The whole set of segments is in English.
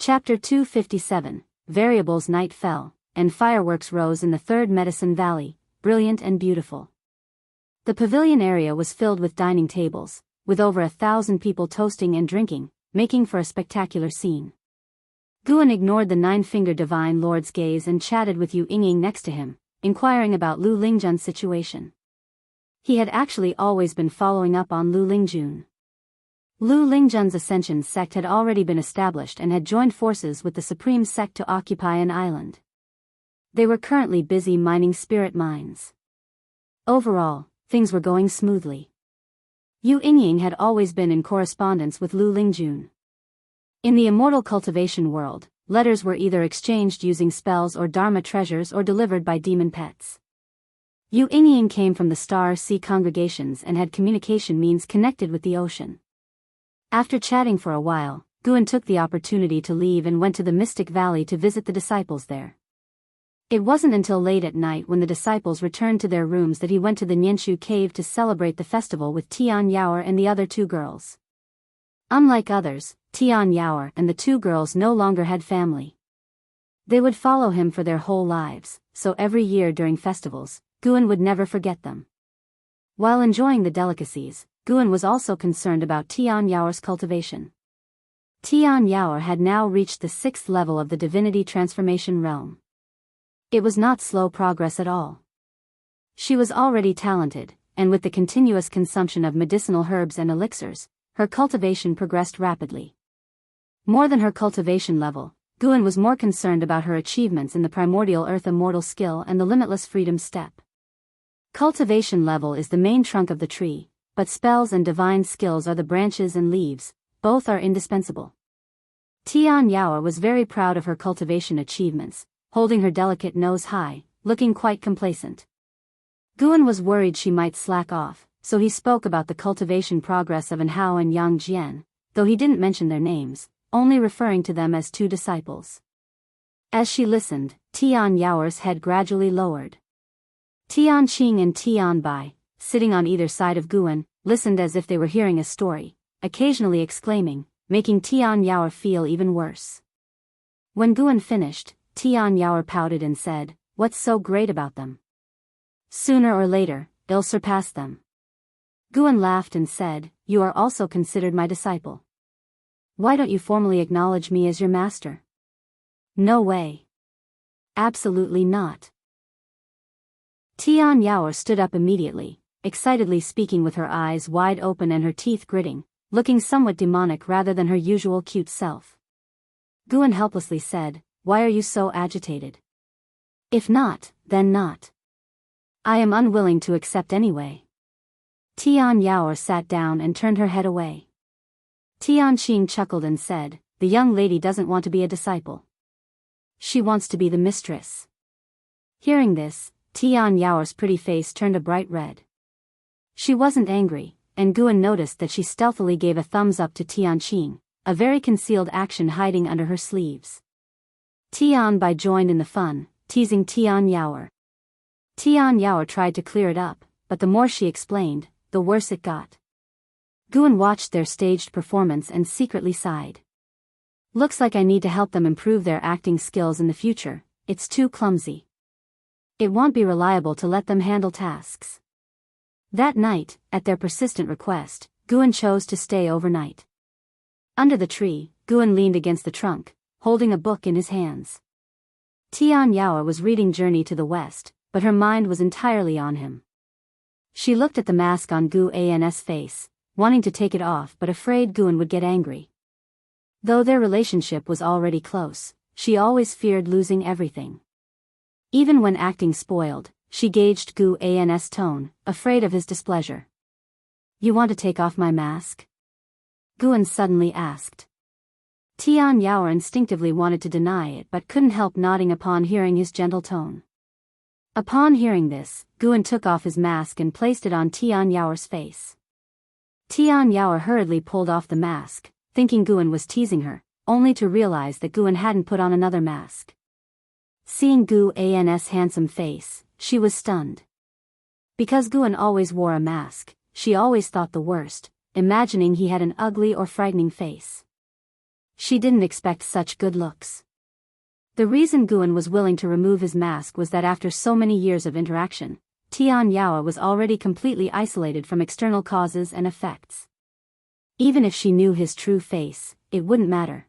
Chapter 257, Variables. Night fell, and fireworks rose in the third Medicine Valley, brilliant and beautiful. The pavilion area was filled with dining tables, with over 1,000 people toasting and drinking, making for a spectacular scene. Guan ignored the 9-fingered divine lord's gaze and chatted with Yu Yingying next to him, inquiring about Lu Lingjun's situation. He had actually always been following up on Lu Lingjun. Lu Lingjun's Ascension sect had already been established and had joined forces with the Supreme sect to occupy an island. They were currently busy mining spirit mines. Overall, things were going smoothly. Yu Yingying had always been in correspondence with Lu Lingjun. In the immortal cultivation world, letters were either exchanged using spells or dharma treasures or delivered by demon pets. Yu Yingying came from the Star Sea congregations and had communication means connected with the ocean. After chatting for a while, Guan took the opportunity to leave and went to the Mystic Valley to visit the disciples there. It wasn't until late at night when the disciples returned to their rooms that he went to the Nianshu cave to celebrate the festival with Tian Yaoer and the other 2 girls. Unlike others, Tian Yaoer and the 2 girls no longer had family. They would follow him for their whole lives, so every year during festivals, Guan would never forget them. While enjoying the delicacies, Guan was also concerned about Tian Yaoer's cultivation. Tian Yaoer had now reached the 6th level of the divinity transformation realm. It was not slow progress at all. She was already talented, and with the continuous consumption of medicinal herbs and elixirs, her cultivation progressed rapidly. More than her cultivation level, Guan was more concerned about her achievements in the primordial earth immortal skill and the limitless freedom step. Cultivation level is the main trunk of the tree, but spells and divine skills are the branches and leaves, both are indispensable. Tian Yaoer was very proud of her cultivation achievements, holding her delicate nose high, looking quite complacent. Guan was worried she might slack off, so he spoke about the cultivation progress of Anhao and Yang Jian, though he didn't mention their names, only referring to them as 2 disciples. As she listened, Tian Yaoer's head gradually lowered. Tian Qing and Tian Bai, sitting on either side of Guan, listened as if they were hearing a story, occasionally exclaiming, making Tian Yaoer feel even worse. When Guan finished, Tian Yaoer pouted and said, "What's so great about them? Sooner or later, they'll surpass them." Guan laughed and said, "You are also considered my disciple. Why don't you formally acknowledge me as your master?" "No way. Absolutely not." Tian Yaoer stood up immediately, excitedly speaking with her eyes wide open and her teeth gritting, looking somewhat demonic rather than her usual cute self. Guan helplessly said, "Why are you so agitated? If not, then not. I am unwilling to accept anyway." Tian Yaoer sat down and turned her head away. Tian Qing chuckled and said, "The young lady doesn't want to be a disciple. She wants to be the mistress." Hearing this, Tian Yaoer's pretty face turned a bright red. She wasn't angry, and Guan noticed that she stealthily gave a thumbs up to Tian Qing, a very concealed action hiding under her sleeves. Tian Bai joined in the fun, teasing Tian Yaoer. Tian Yaoer tried to clear it up, but the more she explained, the worse it got. Guan watched their staged performance and secretly sighed. "Looks like I need to help them improve their acting skills in the future, it's too clumsy. It won't be reliable to let them handle tasks." That night, at their persistent request, Guan chose to stay overnight. Under the tree, Guan leaned against the trunk, holding a book in his hands. Tian Yaoer was reading Journey to the West, but her mind was entirely on him. She looked at the mask on Guan's face, wanting to take it off but afraid Guan would get angry. Though their relationship was already close, she always feared losing everything. Even when acting spoiled, she gauged Guan's tone, afraid of his displeasure. "You want to take off my mask?" Guan suddenly asked. Tian Yaoer instinctively wanted to deny it but couldn't help nodding upon hearing his gentle tone. Upon hearing this, Guan took off his mask and placed it on Tian Yaoer's face. Tian Yaoer hurriedly pulled off the mask, thinking Guan was teasing her, only to realize that Guan hadn't put on another mask. Seeing Guan's handsome face, she was stunned. Because Guan always wore a mask, she always thought the worst, imagining he had an ugly or frightening face. She didn't expect such good looks. The reason Guan was willing to remove his mask was that after so many years of interaction, Tian Yao was already completely isolated from external causes and effects. Even if she knew his true face, it wouldn't matter.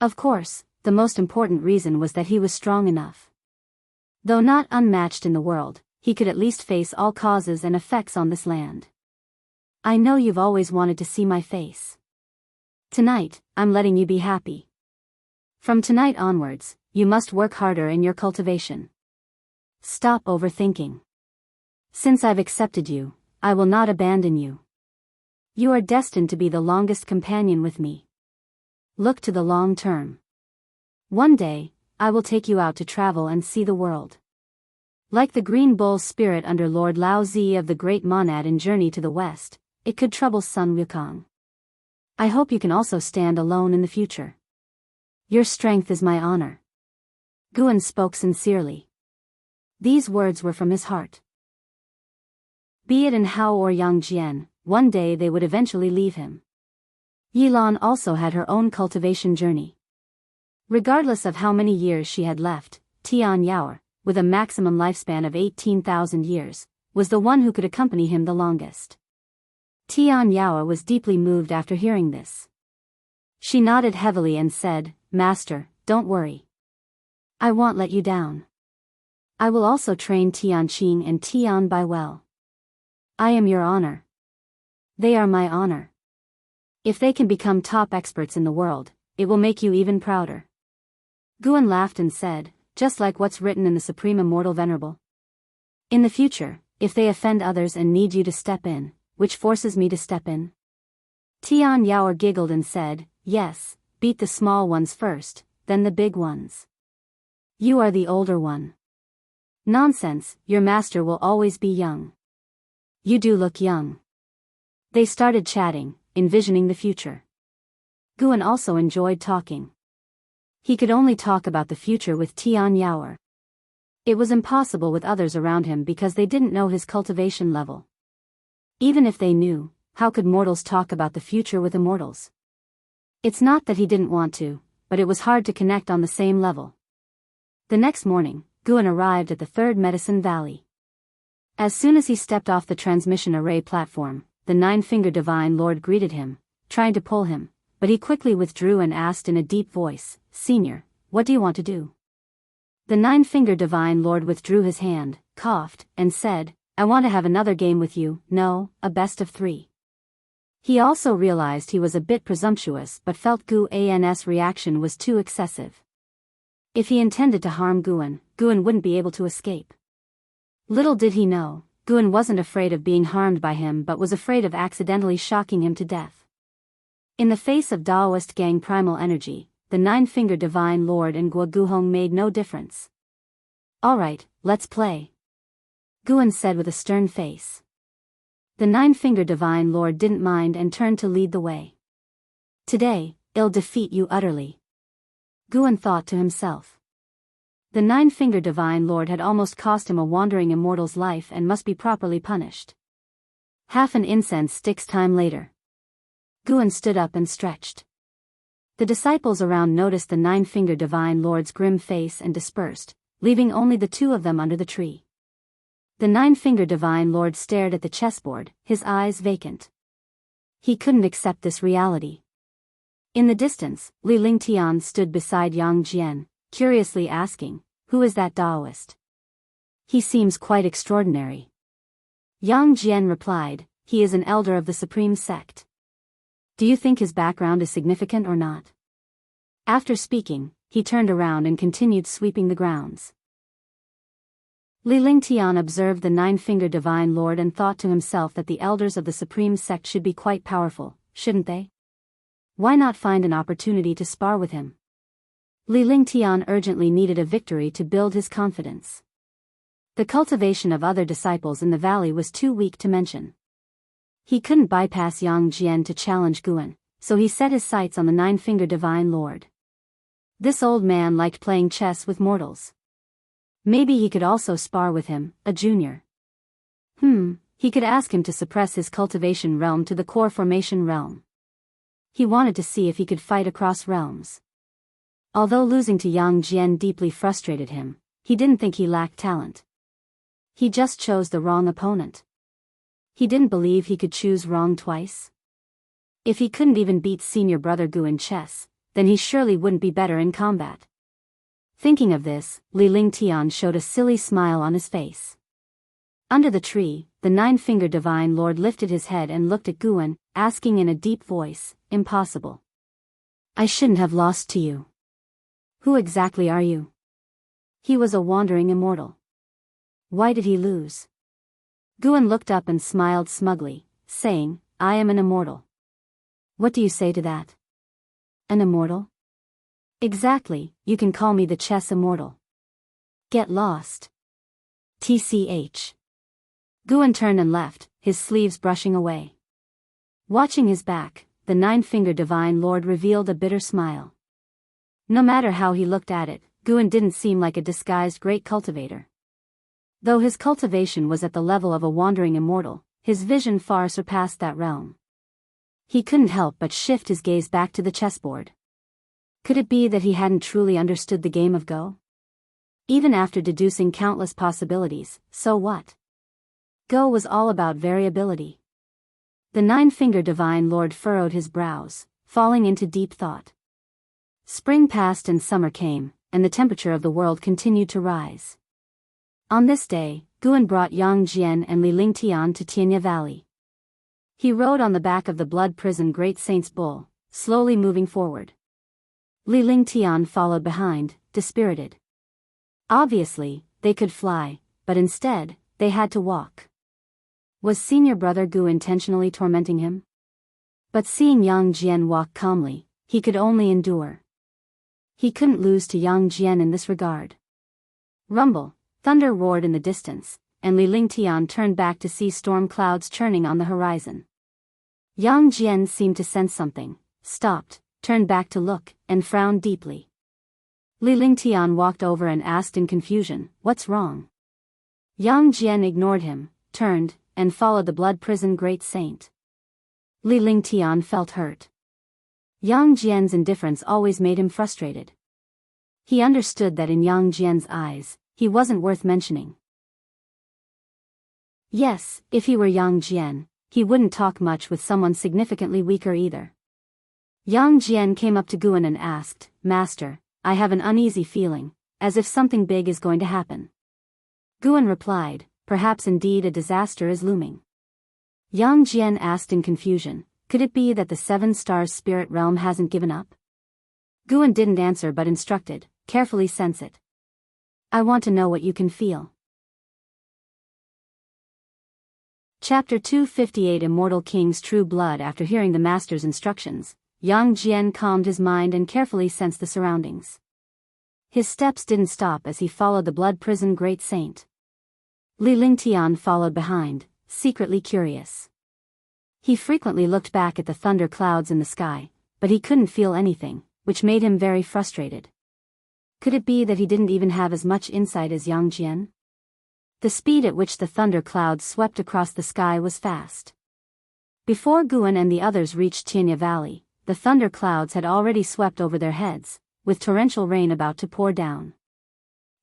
Of course, the most important reason was that he was strong enough. Though not unmatched in the world, he could at least face all causes and effects on this land. I know you've always wanted to see my face. Tonight, I'm letting you be happy. From tonight onwards, you must work harder in your cultivation. Stop overthinking. Since I've accepted you, I will not abandon you. You are destined to be the longest companion with me. Look to the long term. One day, I will take you out to travel and see the world. Like the green bull spirit under Lord Lao Zi of the Great Monad in Journey to the West, it could trouble Sun Wukong. I hope you can also stand alone in the future. Your strength is my honor. Guan spoke sincerely. These words were from his heart. Be it in Hao or Yangjian, one day they would eventually leave him. Yilan also had her own cultivation journey. Regardless of how many years she had left, Tian Yao, with a maximum lifespan of 18,000 years, was the one who could accompany him the longest. Tian Yao was deeply moved after hearing this. She nodded heavily and said, Master, don't worry. I won't let you down. I will also train Tian Qing and Tian Bai well. I am your honor. They are my honor. If they can become top experts in the world, it will make you even prouder. Guan laughed and said, just like what's written in the Supreme Immortal Venerable. In the future, if they offend others and need you to step in, which forces me to step in? Tian Yao giggled and said, yes, beat the small ones first, then the big ones. You are the older one. Nonsense, your master will always be young. You do look young. They started chatting, envisioning the future. Guan also enjoyed talking. He could only talk about the future with Tian Yao. It was impossible with others around him because they didn't know his cultivation level. Even if they knew, how could mortals talk about the future with immortals? It's not that he didn't want to, but it was hard to connect on the same level. The next morning, Guan arrived at the third Medicine Valley. As soon as he stepped off the transmission array platform, the Nine-Finger Divine Lord greeted him, trying to pull him, but he quickly withdrew and asked in a deep voice, Senior, what do you want to do? The Nine-Finger Divine Lord withdrew his hand, coughed, and said, I want to have another game with you, no, a best of 3. He also realized he was a bit presumptuous but felt Guan's reaction was too excessive. If he intended to harm Guan wouldn't be able to escape. Little did he know, Guan wasn't afraid of being harmed by him but was afraid of accidentally shocking him to death. In the face of Daoist gang primal energy, the Nine-Finger Divine Lord and Guoguhong made no difference. Alright, let's play. Guan said with a stern face. The Nine-Finger Divine Lord didn't mind and turned to lead the way. Today, I'll defeat you utterly. Guan thought to himself. The Nine-Finger Divine Lord had almost cost him a wandering immortal's life and must be properly punished. Half an incense stick's time later. Guan stood up and stretched. The disciples around noticed the Nine-Finger Divine Lord's grim face and dispersed, leaving only the two of them under the tree. The Nine-Finger Divine Lord stared at the chessboard, his eyes vacant. He couldn't accept this reality. In the distance, Li Lingtian stood beside Yang Jian, curiously asking, who is that Daoist? He seems quite extraordinary. Yang Jian replied, he is an elder of the Supreme Sect. Do you think his background is significant or not? After speaking, he turned around and continued sweeping the grounds. Li Lingtian observed the Nine-Finger Divine Lord and thought to himself that the elders of the Supreme Sect should be quite powerful, shouldn't they? Why not find an opportunity to spar with him? Li Lingtian urgently needed a victory to build his confidence. The cultivation of other disciples in the valley was too weak to mention. He couldn't bypass Yang Jian to challenge Guan, so he set his sights on the Nine-Finger Divine Lord. This old man liked playing chess with mortals. Maybe he could also spar with him, a junior. He could ask him to suppress his cultivation realm to the core formation realm. He wanted to see if he could fight across realms. Although losing to Yang Jian deeply frustrated him, he didn't think he lacked talent. He just chose the wrong opponent. He didn't believe he could choose wrong twice. If he couldn't even beat senior brother Gu in chess, then he surely wouldn't be better in combat. Thinking of this, Li Lingtian showed a silly smile on his face. Under the tree, the nine-fingered divine lord lifted his head and looked at Guan, asking in a deep voice, "Impossible. I shouldn't have lost to you. Who exactly are you?" He was a wandering immortal. Why did he lose? Guan looked up and smiled smugly, saying, "I am an immortal." What do you say to that? An immortal? Exactly, you can call me the chess immortal. Get lost. TCH. Guan turned and left, his sleeves brushing away. Watching his back, the nine-fingered divine lord revealed a bitter smile. No matter how he looked at it, Guan didn't seem like a disguised great cultivator. Though his cultivation was at the level of a wandering immortal, his vision far surpassed that realm. He couldn't help but shift his gaze back to the chessboard. Could it be that he hadn't truly understood the game of Go? Even after deducing countless possibilities, so what? Go was all about variability. The nine-fingered divine lord furrowed his brows, falling into deep thought. Spring passed and summer came, and the temperature of the world continued to rise. On this day, Guan brought Yang Jian and Li Lingtian to Tianya Valley. He rode on the back of the blood prison Great Saint's bull, slowly moving forward. Li Lingtian followed behind, dispirited. Obviously, they could fly, but instead, they had to walk. Was senior brother Gu intentionally tormenting him? But seeing Yang Jian walk calmly, he could only endure. He couldn't lose to Yang Jian in this regard. Rumble, thunder roared in the distance, and Li Lingtian turned back to see storm clouds churning on the horizon. Yang Jian seemed to sense something, stopped, turned back to look, and frowned deeply. Li Lingtian walked over and asked in confusion, "What's wrong?" Yang Jian ignored him, turned, and followed the blood prison Great Saint. Li Lingtian felt hurt. Yang Jian's indifference always made him frustrated. He understood that in Yang Jian's eyes, he wasn't worth mentioning. Yes, if he were Yang Jian, he wouldn't talk much with someone significantly weaker either. Yang Jian came up to Guan and asked, "Master, I have an uneasy feeling, as if something big is going to happen." Guan replied, "Perhaps indeed a disaster is looming." Yang Jian asked in confusion, "Could it be that the Seven Stars spirit realm hasn't given up?" Guan didn't answer but instructed, "Carefully sense it. I want to know what you can feel." Chapter 258 Immortal King's True Blood. After hearing the master's instructions, Yang Jian calmed his mind and carefully sensed the surroundings. His steps didn't stop as he followed the blood prison Great Saint. Li Lingtian followed behind, secretly curious. He frequently looked back at the thunder clouds in the sky, but he couldn't feel anything, which made him very frustrated. Could it be that he didn't even have as much insight as Yang Jian? The speed at which the thunder clouds swept across the sky was fast. Before Guan and the others reached Tianya Valley, the thunder clouds had already swept over their heads, with torrential rain about to pour down.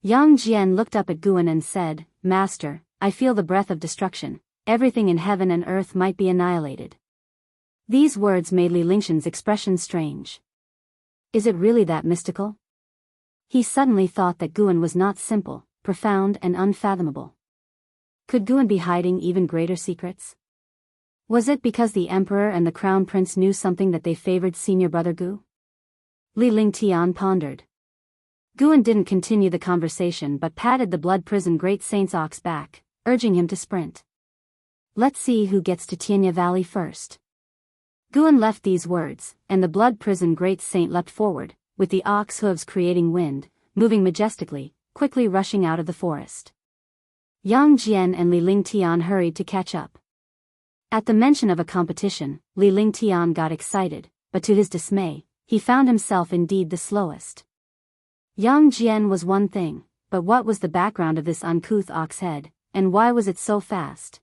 Yang Jian looked up at Guan and said, "Master, I feel the breath of destruction. Everything in heaven and earth might be annihilated." These words made Li Lingtian's expression strange. Is it really that mystical? He suddenly thought that Guan was not simple, profound and unfathomable. Could Guan be hiding even greater secrets? Was it because the emperor and the crown prince knew something that they favored senior brother Gu? Li Lingtian pondered. Guan didn't continue the conversation but patted the blood prison Great Saint's ox back, urging him to sprint. "Let's see who gets to Tianya Valley first." Guan left these words, and the blood prison Great Saint leapt forward, with the ox hooves creating wind, moving majestically, quickly rushing out of the forest. Yang Jian and Li Lingtian hurried to catch up. At the mention of a competition, Li Lingtian got excited, but to his dismay, he found himself indeed the slowest. Yang Jian was one thing, but what was the background of this uncouth ox head, and why was it so fast?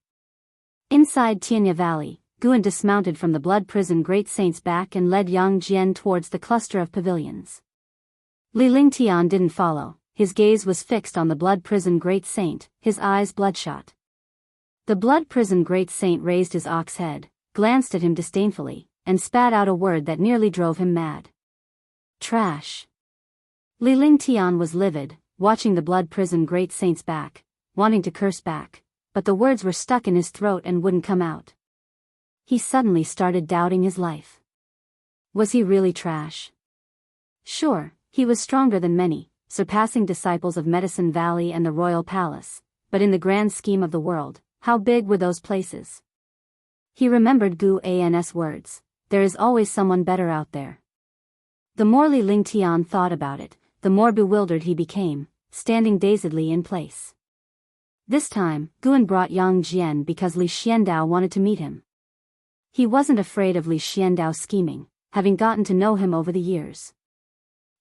Inside Tianya Valley, Guan dismounted from the blood prison great saint's back and led Yang Jian towards the cluster of pavilions. Li Lingtian didn't follow. His gaze was fixed on the blood prison great saint, his eyes bloodshot. The blood prison great saint raised his ox head, glanced at him disdainfully, and spat out a word that nearly drove him mad. Trash. Li Lingtian was livid, watching the blood prison great saint's back, wanting to curse back, but the words were stuck in his throat and wouldn't come out. He suddenly started doubting his life. Was he really trash? Sure, he was stronger than many, surpassing disciples of Medicine Valley and the Royal Palace, but in the grand scheme of the world, how big were those places? He remembered Gu An's words, there is always someone better out there. The more Li Lingtian thought about it, the more bewildered he became, standing dazedly in place. This time, Guan brought Yang Jian because Li Xiandao wanted to meet him. He wasn't afraid of Li Xiandao's scheming, having gotten to know him over the years.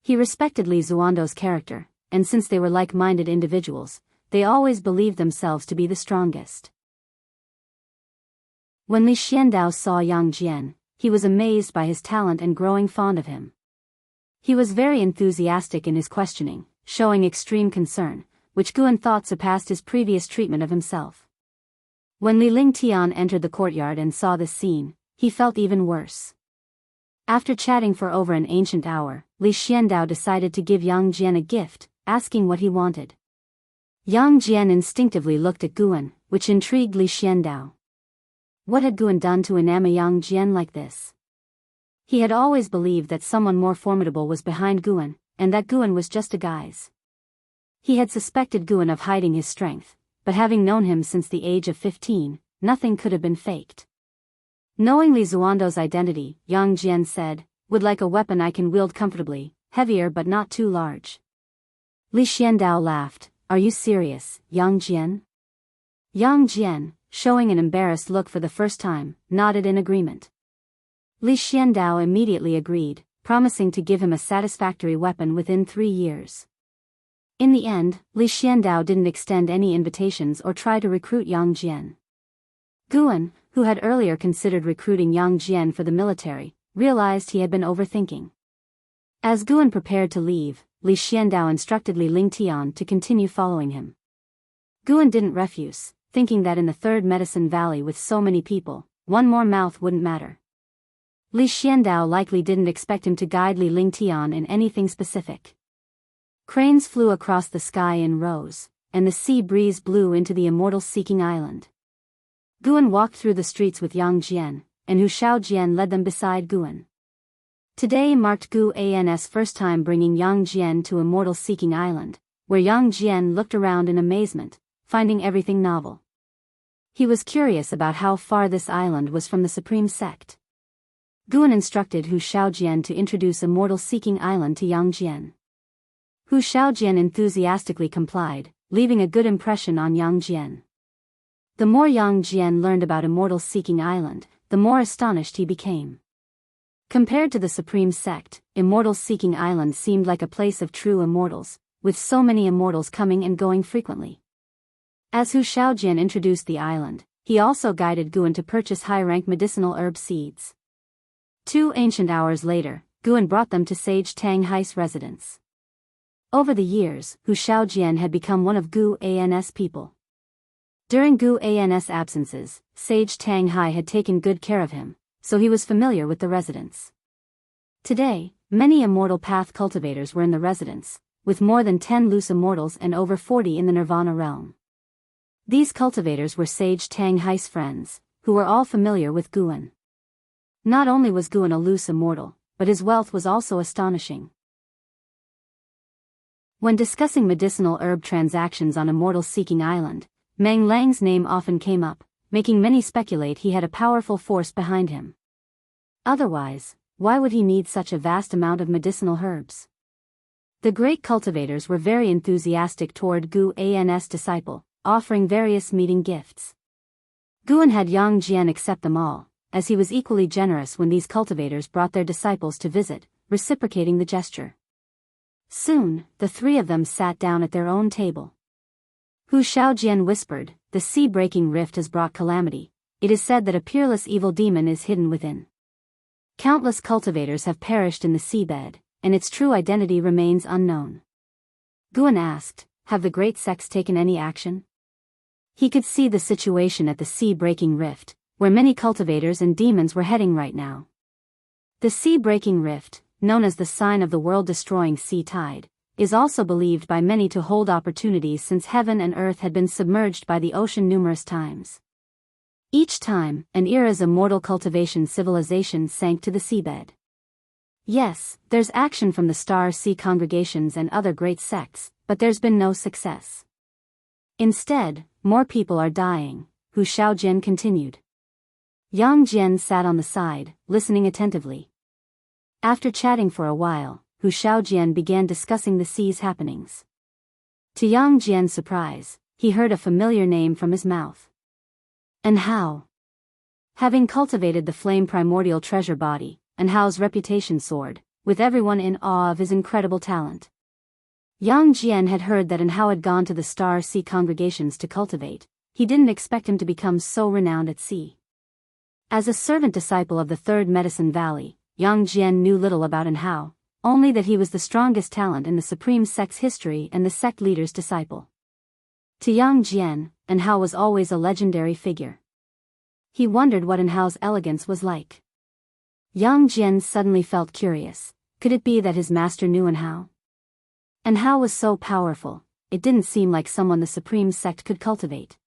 He respected Li Zuando's character, and since they were like-minded individuals, they always believed themselves to be the strongest. When Li Xiandao saw Yang Jian, he was amazed by his talent and growing fond of him. He was very enthusiastic in his questioning, showing extreme concern, which Guan thought surpassed his previous treatment of himself. When Li Lingtian entered the courtyard and saw this scene, he felt even worse. After chatting for over an ancient hour, Li Xiandao decided to give Yang Jian a gift, asking what he wanted. Yang Jian instinctively looked at Guan, which intrigued Li Xiandao. What had Guan done to enamor Yang Jian like this? He had always believed that someone more formidable was behind Guan, and that Guan was just a guise. He had suspected Guan of hiding his strength, but having known him since the age of 15, nothing could have been faked. Knowing Li Zuando's identity, Yang Jian said, would like a weapon I can wield comfortably, heavier but not too large. Li Xiandao laughed, are you serious, Yang Jian? Yang Jian, showing an embarrassed look for the first time, nodded in agreement. Li Xiandao immediately agreed, promising to give him a satisfactory weapon within 3 years. In the end, Li Xiandao didn't extend any invitations or try to recruit Yang Jian. Guan, who had earlier considered recruiting Yang Jian for the military, realized he had been overthinking. As Guan prepared to leave, Li Xiandao instructed Li Lingtian to continue following him. Guan didn't refuse, thinking that in the Third Medicine Valley with so many people, one more mouth wouldn't matter. Li Xiandao likely didn't expect him to guide Li Lingtian in anything specific. Cranes flew across the sky in rows, and the sea breeze blew into the immortal-seeking island. Guan walked through the streets with Yang Jian, and Hu Shaojian led them beside Guan. Today marked Gu An's first time bringing Yang Jian to immortal-seeking island, where Yang Jian looked around in amazement, finding everything novel. He was curious about how far this island was from the supreme sect. Guan instructed Hu Shaojian to introduce immortal-seeking island to Yang Jian. Hu Shaojian enthusiastically complied, leaving a good impression on Yang Jian. The more Yang Jian learned about immortal-seeking island, the more astonished he became. Compared to the supreme sect, immortal-seeking island seemed like a place of true immortals, with so many immortals coming and going frequently. As Hu Shaojian introduced the island, he also guided Guan to purchase high-rank medicinal herb seeds. 2 ancient hours later, Guan brought them to Sage Tang Hai's residence. Over the years, Hu Shaojian had become one of Gu An's people. During Gu An's absences, Sage Tang Hai had taken good care of him, so he was familiar with the residence. Today, many immortal path cultivators were in the residence, with more than 10 loose immortals and over 40 in the Nirvana realm. These cultivators were Sage Tang Hai's friends, who were all familiar with Guan. Not only was Guan a loose immortal, but his wealth was also astonishing. When discussing medicinal herb transactions on Immortal-Seeking Island, Meng Lang's name often came up, making many speculate he had a powerful force behind him. Otherwise, why would he need such a vast amount of medicinal herbs? The great cultivators were very enthusiastic toward Gu An's disciple, offering various meeting gifts. Guan had Yang Jian accept them all, as he was equally generous when these cultivators brought their disciples to visit, reciprocating the gesture. Soon, the 3 of them sat down at their own table. Hu Shaojian whispered, the sea-breaking rift has brought calamity, it is said that a peerless evil demon is hidden within. Countless cultivators have perished in the seabed, and its true identity remains unknown. Guan asked, have the great sects taken any action? He could see the situation at the sea-breaking rift, where many cultivators and demons were heading right now. The sea-breaking rift, known as the sign of the world-destroying sea tide, is also believed by many to hold opportunities since heaven and earth had been submerged by the ocean numerous times. Each time, an era's immortal cultivation civilization sank to the seabed. Yes, there's action from the Star Sea congregations and other great sects, but there's been no success. Instead, more people are dying, Hu Shaojian continued. Yang Jian sat on the side, listening attentively. After chatting for a while, Hu Shaojian began discussing the sea's happenings. To Yang Jian's surprise, he heard a familiar name from his mouth. And how? Having cultivated the flame primordial treasure body, and Hao's reputation soared, with everyone in awe of his incredible talent. Yang Jian had heard that Hao had gone to the Star Sea congregations to cultivate. He didn't expect him to become so renowned at sea. As a servant disciple of the Third Medicine Valley, Yang Jian knew little about Hao, only that he was the strongest talent in the Supreme Sect's history and the sect leader's disciple. To Yang Jian, Hao was always a legendary figure. He wondered what Hao's elegance was like. Yang Jian suddenly felt curious. Could it be that his master knew Hao? Hao was so powerful, it didn't seem like someone the Supreme Sect could cultivate.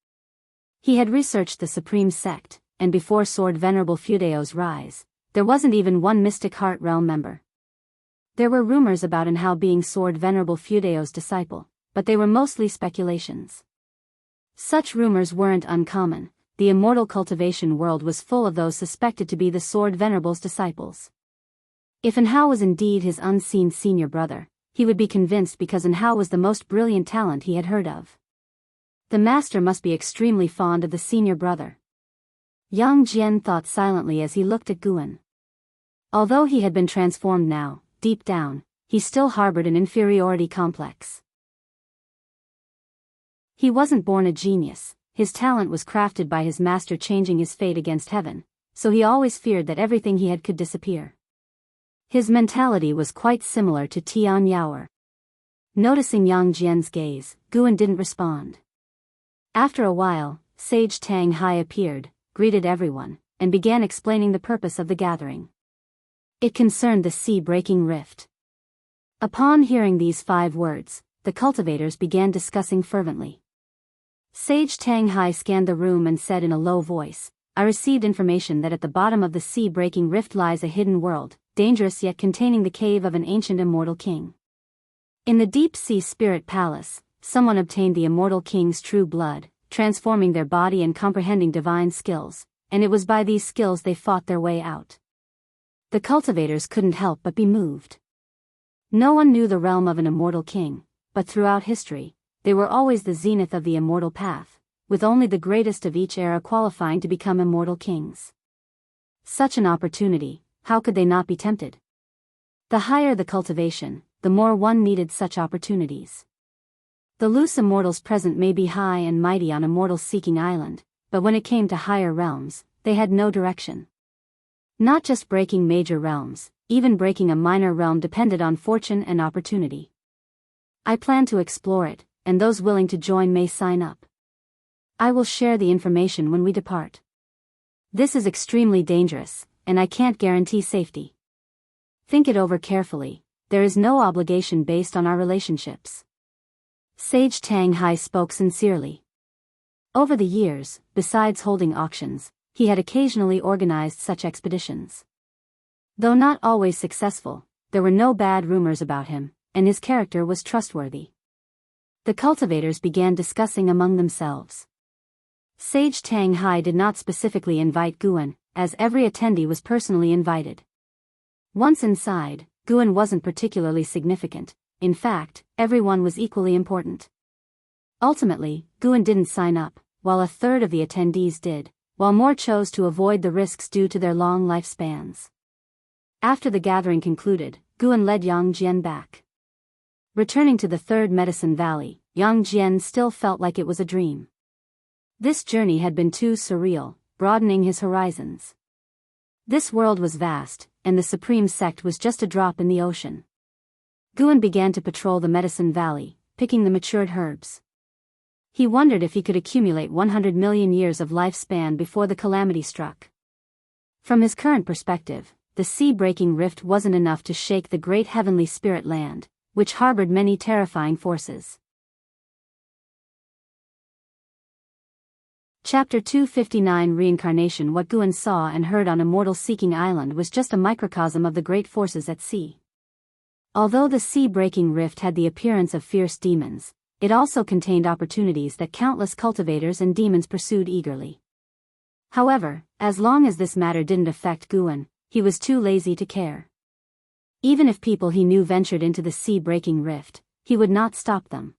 He had researched the Supreme Sect, and before Sword Venerable Fudeo's rise, there wasn't even one Mystic Heart Realm member. There were rumors about Hao being Sword Venerable Fudeo's disciple, but they were mostly speculations. Such rumors weren't uncommon. The immortal cultivation world was full of those suspected to be the Sword Venerable's disciples. If Hao was indeed his unseen senior brother, he would be convinced because Hao was the most brilliant talent he had heard of. The master must be extremely fond of the senior brother. Yang Jian thought silently as he looked at Guan. Although he had been transformed now, deep down, he still harbored an inferiority complex. He wasn't born a genius. His talent was crafted by his master changing his fate against heaven, so he always feared that everything he had could disappear. His mentality was quite similar to Tian Yaoer. Noticing Yang Jian's gaze, Guan didn't respond. After a while, Sage Tang Hai appeared, greeted everyone, and began explaining the purpose of the gathering. It concerned the sea-breaking rift. Upon hearing these 5 words, the cultivators began discussing fervently. Sage Tang Hai scanned the room and said in a low voice, I received information that at the bottom of the sea-breaking rift lies a hidden world, dangerous yet containing the cave of an ancient immortal king. In the deep-sea spirit palace, someone obtained the immortal king's true blood, transforming their body and comprehending divine skills, and it was by these skills they fought their way out. The cultivators couldn't help but be moved. No one knew the realm of an immortal king, but throughout history, they were always the zenith of the immortal path, with only the greatest of each era qualifying to become immortal kings. Such an opportunity, how could they not be tempted? The higher the cultivation, the more one needed such opportunities. The loose immortals present may be high and mighty on a mortal-seeking island, but when it came to higher realms, they had no direction. Not just breaking major realms, even breaking a minor realm depended on fortune and opportunity. I plan to explore it, and those willing to join may sign up. I will share the information when we depart. This is extremely dangerous, and I can't guarantee safety. Think it over carefully. There is no obligation based on our relationships. Sage Tang Hai spoke sincerely. Over the years, besides holding auctions, he had occasionally organized such expeditions. Though not always successful, there were no bad rumors about him, and his character was trustworthy. The cultivators began discussing among themselves. Sage Tang Hai did not specifically invite Guan, as every attendee was personally invited. Once inside, Guan wasn't particularly significant. In fact, everyone was equally important. Ultimately, Guan didn't sign up, while a third of the attendees did, while more chose to avoid the risks due to their long lifespans. After the gathering concluded, Guan led Yang Jian back. Returning to the Third Medicine Valley, Yang Jian still felt like it was a dream. This journey had been too surreal. broadening his horizons. This world was vast, and the supreme sect was just a drop in the ocean. Guan began to patrol the Medicine Valley, picking the matured herbs. He wondered if he could accumulate 100 million years of lifespan before the calamity struck. From his current perspective, the sea-breaking rift wasn't enough to shake the great heavenly spirit land, which harbored many terrifying forces. Chapter 259 Reincarnation. What Guan saw and heard on Immortal-Seeking Island was just a microcosm of the great forces at sea. Although the sea-breaking rift had the appearance of fierce demons, it also contained opportunities that countless cultivators and demons pursued eagerly. However, as long as this matter didn't affect Guan, he was too lazy to care. Even if people he knew ventured into the sea-breaking rift, he would not stop them.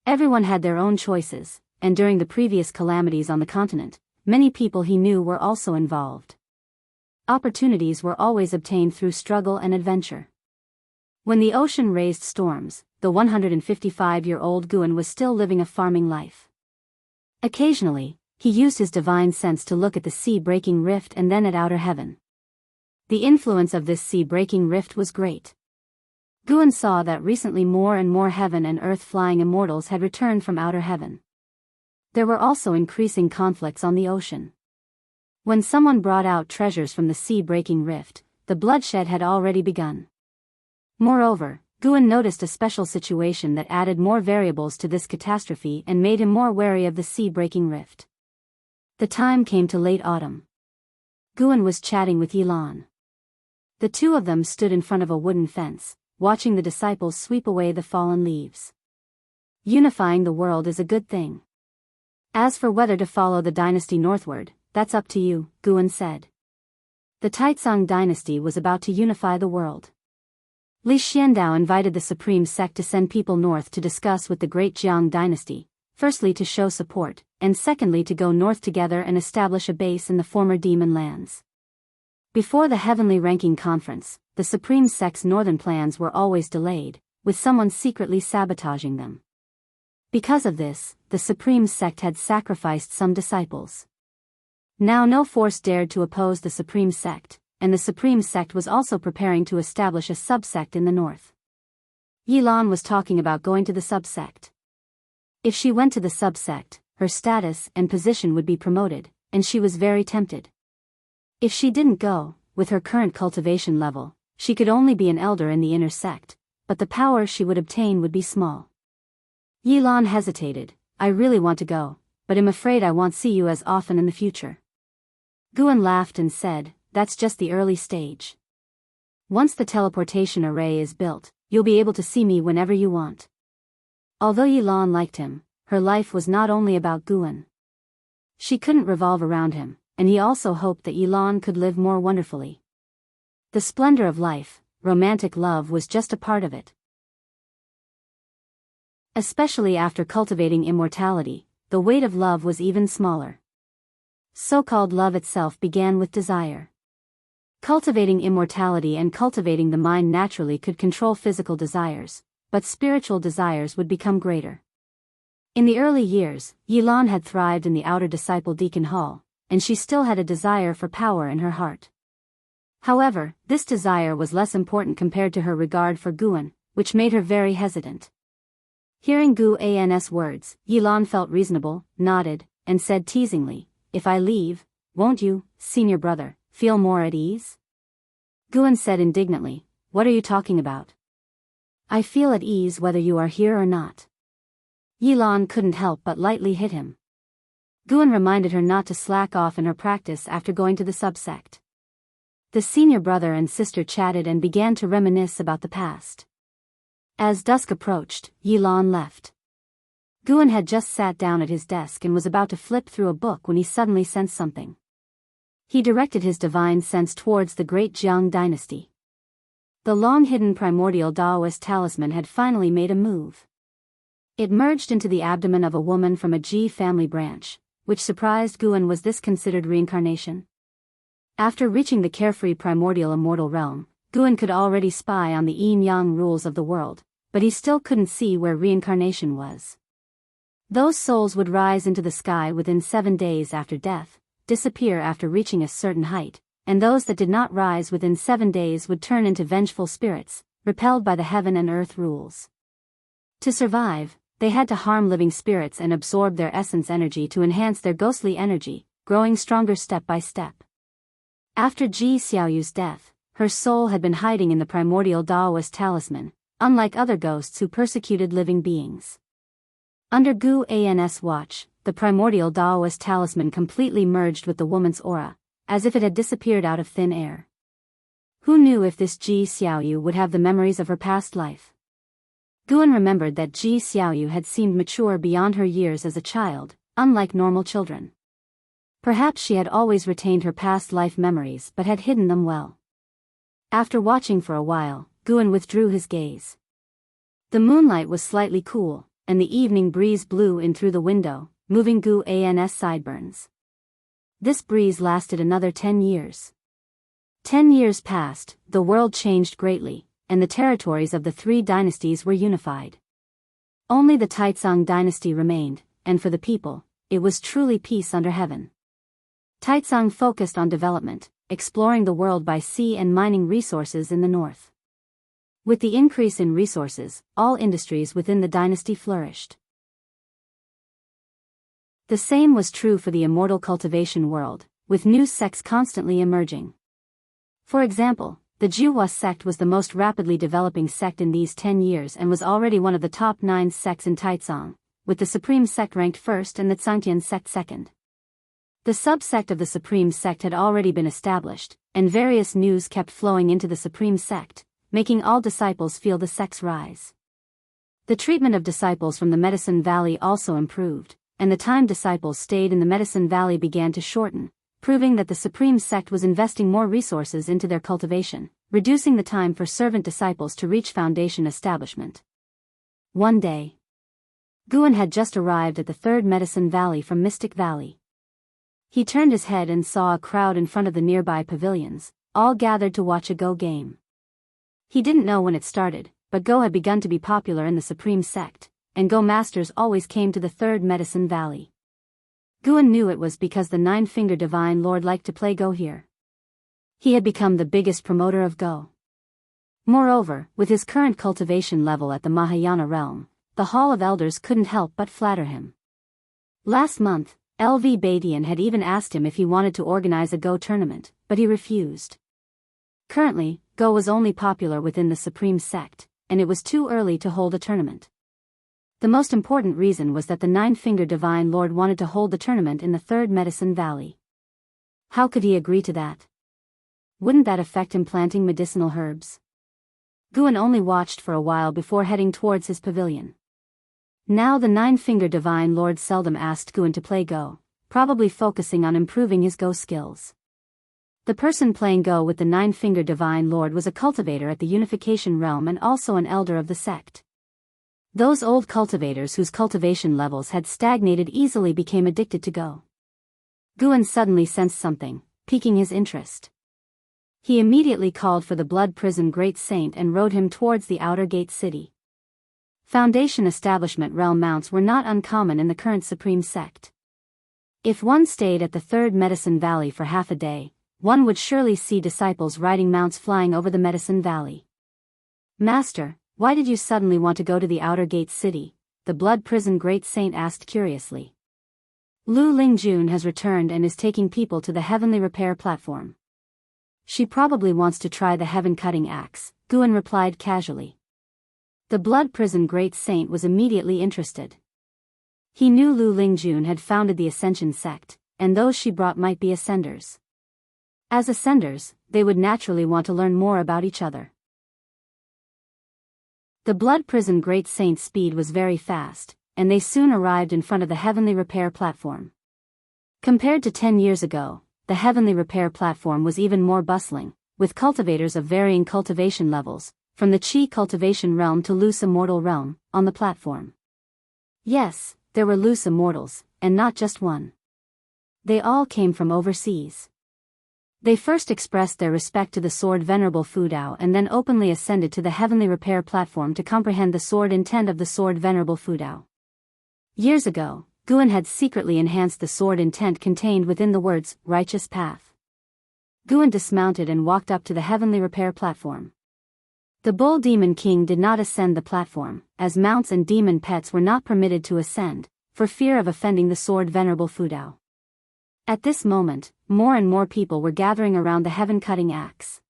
Everyone had their own choices, and during the previous calamities on the continent, many people he knew were also involved. Opportunities were always obtained through struggle and adventure. When the ocean raised storms, the 155-year-old Guan was still living a farming life. Occasionally, he used his divine sense to look at the sea-breaking rift and then at outer heaven. The influence of this sea-breaking rift was great. Guan saw that recently more and more heaven and earth-flying immortals had returned from outer heaven. There were also increasing conflicts on the ocean. When someone brought out treasures from the sea-breaking rift, the bloodshed had already begun. Moreover, Guan noticed a special situation that added more variables to this catastrophe and made him more wary of the sea-breaking rift. The time came to late autumn. Guan was chatting with Yilan. The two of them stood in front of a wooden fence, watching the disciples sweep away the fallen leaves. Unifying the world is a good thing. As for whether to follow the dynasty northward, that's up to you, Guan said. The Taizong dynasty was about to unify the world. Li Xiandao invited the Supreme Sect to send people north to discuss with the Great Jiang dynasty, firstly to show support, and secondly to go north together and establish a base in the former demon lands. Before the Heavenly Ranking Conference, the Supreme Sect's northern plans were always delayed, with someone secretly sabotaging them. Because of this, the Supreme Sect had sacrificed some disciples. Now no force dared to oppose the Supreme Sect, and the Supreme Sect was also preparing to establish a subsect in the north. Yilan was talking about going to the subsect. If she went to the subsect, her status and position would be promoted, and she was very tempted. If she didn't go, with her current cultivation level, she could only be an elder in the inner sect, but the power she would obtain would be small. Yilan hesitated. I really want to go, but I'm afraid I won't see you as often in the future. Guan laughed and said, that's just the early stage. Once the teleportation array is built, you'll be able to see me whenever you want. Although Yilan liked him, her life was not only about Guan. She couldn't revolve around him, and he also hoped that Yilan could live more wonderfully. The splendor of life, romantic love was just a part of it. Especially after cultivating immortality, the weight of love was even smaller. So-called love itself began with desire. Cultivating immortality and cultivating the mind naturally could control physical desires, but spiritual desires would become greater. In the early years, Yilan had thrived in the outer disciple Deacon Hall, and she still had a desire for power in her heart. However, this desire was less important compared to her regard for Guan, which made her very hesitant. Hearing Guan's words, Yilan felt reasonable, nodded, and said teasingly, if I leave, won't you, senior brother, feel more at ease? Guan said indignantly, what are you talking about? I feel at ease whether you are here or not. Yilan couldn't help but lightly hit him. Guan reminded her not to slack off in her practice after going to the subsect. The senior brother and sister chatted and began to reminisce about the past. As dusk approached, Yilan left. Guan had just sat down at his desk and was about to flip through a book when he suddenly sensed something. He directed his divine sense towards the Great Jiang dynasty. The long-hidden primordial Taoist talisman had finally made a move. It merged into the abdomen of a woman from a Ji family branch, which surprised Guan. Was this considered reincarnation? After reaching the carefree primordial immortal realm, Guan could already spy on the yin-yang rules of the world, but he still couldn't see where reincarnation was. Those souls would rise into the sky within 7 days after death, disappear after reaching a certain height, and those that did not rise within 7 days would turn into vengeful spirits, repelled by the heaven and earth rules. To survive, they had to harm living spirits and absorb their essence energy to enhance their ghostly energy, growing stronger step by step. After Ji Xiaoyu's death, her soul had been hiding in the primordial Daoist talisman, unlike other ghosts who persecuted living beings. Under Gu An's watch, the primordial Daoist talisman completely merged with the woman's aura, as if it had disappeared out of thin air. Who knew if this Ji Xiaoyu would have the memories of her past life? Guan remembered that Ji Xiaoyu had seemed mature beyond her years as a child, unlike normal children. Perhaps she had always retained her past life memories but had hidden them well. After watching for a while, Guan withdrew his gaze. The moonlight was slightly cool, and the evening breeze blew in through the window, moving Gu An's sideburns. This breeze lasted another 10 years. 10 years passed, the world changed greatly, and the territories of the 3 dynasties were unified. Only the Taizong dynasty remained, and for the people, it was truly peace under heaven. Taizong focused on development, exploring the world by sea and mining resources in the north. With the increase in resources, all industries within the dynasty flourished. The same was true for the immortal cultivation world, with new sects constantly emerging. For example, the Juhua sect was the most rapidly developing sect in these 10 years and was already one of the top 9 sects in Taizong, with the Supreme Sect ranked first and the Zhangtian sect second. The subsect of the Supreme Sect had already been established, and various news kept flowing into the Supreme Sect, making all disciples feel the sect's rise. The treatment of disciples from the Medicine Valley also improved, and the time disciples stayed in the Medicine Valley began to shorten, proving that the Supreme Sect was investing more resources into their cultivation, reducing the time for servant disciples to reach foundation establishment. One day, Guan had just arrived at the 3rd Medicine Valley from Mystic Valley. He turned his head and saw a crowd in front of the nearby pavilions, all gathered to watch a Go game. He didn't know when it started, but Go had begun to be popular in the Supreme Sect, and Go masters always came to the 3rd Medicine Valley. Guan knew it was because the 9-Finger Divine Lord liked to play Go here. He had become the biggest promoter of Go. Moreover, with his current cultivation level at the Mahayana realm, the Hall of Elders couldn't help but flatter him. Last month, LV Badian had even asked him if he wanted to organize a Go tournament, but he refused. Currently, Go was only popular within the Supreme Sect, and it was too early to hold a tournament. The most important reason was that the 9-Finger Divine Lord wanted to hold the tournament in the 3rd Medicine Valley. How could he agree to that? Wouldn't that affect him planting medicinal herbs? Guan only watched for a while before heading towards his pavilion. Now the 9-Finger Divine Lord seldom asked Guan to play Go, probably focusing on improving his Go skills. The person playing Go with the 9-Finger Divine Lord was a cultivator at the Unification Realm and also an elder of the sect. Those old cultivators whose cultivation levels had stagnated easily became addicted to Go. Guan suddenly sensed something, piquing his interest. He immediately called for the Blood Prison Great Saint and rode him towards the outer gate city. Foundation establishment realm mounts were not uncommon in the current Supreme Sect. If one stayed at the 3rd Medicine Valley for half a day, one would surely see disciples riding mounts flying over the Medicine Valley. Master, why did you suddenly want to go to the outer gate city? The Blood Prison Great Saint asked curiously. Lu Lingjun has returned and is taking people to the Heavenly Repair platform. She probably wants to try the Heaven Cutting Axe, Guan replied casually. The Blood Prison Great Saint was immediately interested. He knew Lu Lingjun had founded the Ascension sect, and those she brought might be Ascenders. As Ascenders, they would naturally want to learn more about each other. The Blood Prison Great Saint's speed was very fast, and they soon arrived in front of the Heavenly Repair platform. Compared to 10 years ago, the Heavenly Repair platform was even more bustling, with cultivators of varying cultivation levels, from the Qi cultivation realm to loose immortal realm, on the platform. Yes, there were loose immortals, and not just one. They all came from overseas. They first expressed their respect to the sword Venerable Fudao and then openly ascended to the Heavenly Repair platform to comprehend the sword intent of the sword Venerable Fudao. Years ago, Guan had secretly enhanced the sword intent contained within the words, righteous path. Guan dismounted and walked up to the heavenly repair platform. The bull demon king did not ascend the platform, as mounts and demon pets were not permitted to ascend, for fear of offending the sword venerable Fudao. At this moment, more and more people were gathering around the heaven-cutting axe.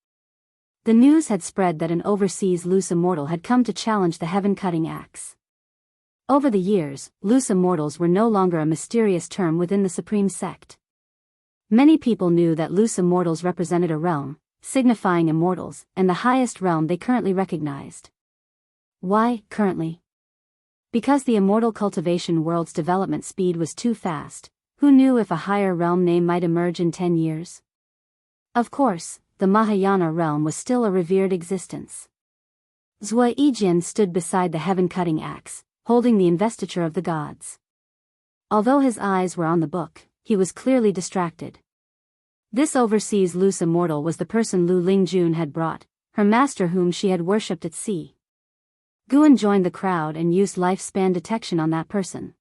The news had spread that an overseas loose immortal had come to challenge the heaven-cutting axe. Over the years, loose immortals were no longer a mysterious term within the supreme sect. Many people knew that loose immortals represented a realm, signifying immortals, and the highest realm they currently recognized. Why, currently? Because the immortal cultivation world's development speed was too fast. Who knew if a higher realm name might emerge in 10 years? Of course, the Mahayana realm was still a revered existence. Zhua Yijian stood beside the heaven-cutting axe, holding the investiture of the gods. Although his eyes were on the book, he was clearly distracted. This overseas loose immortal was the person Lu Lingjun had brought, her master whom she had worshipped at sea. Guan joined the crowd and used lifespan detection on that person.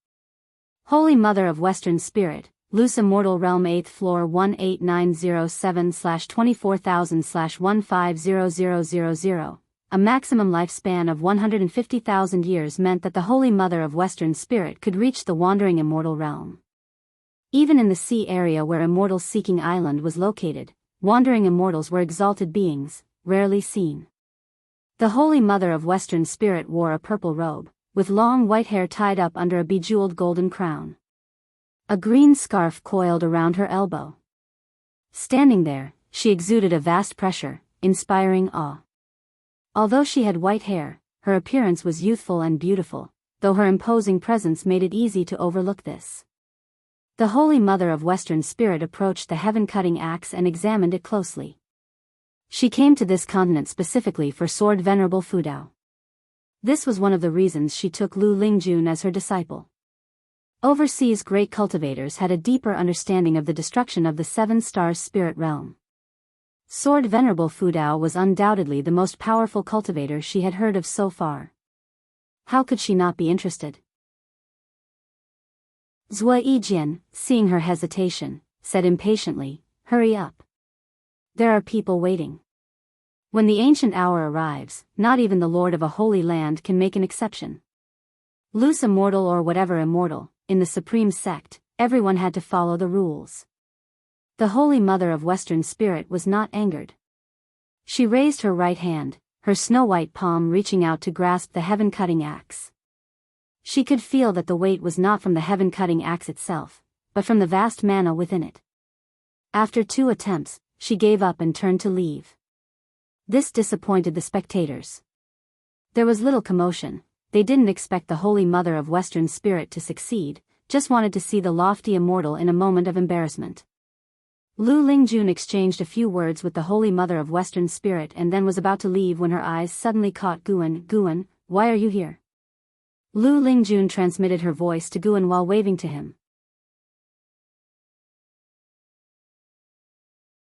Holy Mother of Western Spirit, Loose Immortal Realm 8th Floor 18907/24000/150000. A maximum lifespan of 150,000 years meant that the Holy Mother of Western Spirit could reach the wandering immortal realm. Even in the sea area where Immortals Seeking Island was located, wandering immortals were exalted beings, rarely seen. The Holy Mother of Western Spirit wore a purple robe, with long white hair tied up under a bejeweled golden crown. A green scarf coiled around her elbow. Standing there, she exuded a vast pressure, inspiring awe. Although she had white hair, her appearance was youthful and beautiful, though her imposing presence made it easy to overlook this. The Holy Mother of Western Spirit approached the heaven-cutting axe and examined it closely. She came to this continent specifically for Sword Venerable Fudao. This was one of the reasons she took Lu Lingjun as her disciple. Overseas great cultivators had a deeper understanding of the destruction of the Seven Stars spirit realm. Sword Venerable Fudao was undoubtedly the most powerful cultivator she had heard of so far. How could she not be interested? Zhua Yijian, seeing her hesitation, said impatiently, "Hurry up. There are people waiting. When the ancient hour arrives, not even the lord of a holy land can make an exception. Loose immortal or whatever immortal, in the supreme sect, everyone had to follow the rules." The Holy Mother of Western Spirit was not angered. She raised her right hand, her snow-white palm reaching out to grasp the heaven-cutting axe. She could feel that the weight was not from the heaven-cutting axe itself, but from the vast mana within it. After 2 attempts, she gave up and turned to leave. This disappointed the spectators. There was little commotion. They didn't expect the Holy Mother of Western Spirit to succeed, just wanted to see the lofty immortal in a moment of embarrassment. Lu Lingjun exchanged a few words with the Holy Mother of Western Spirit and then was about to leave when her eyes suddenly caught Guan. "Guan, why are you here?" Lu Lingjun transmitted her voice to Guan while waving to him.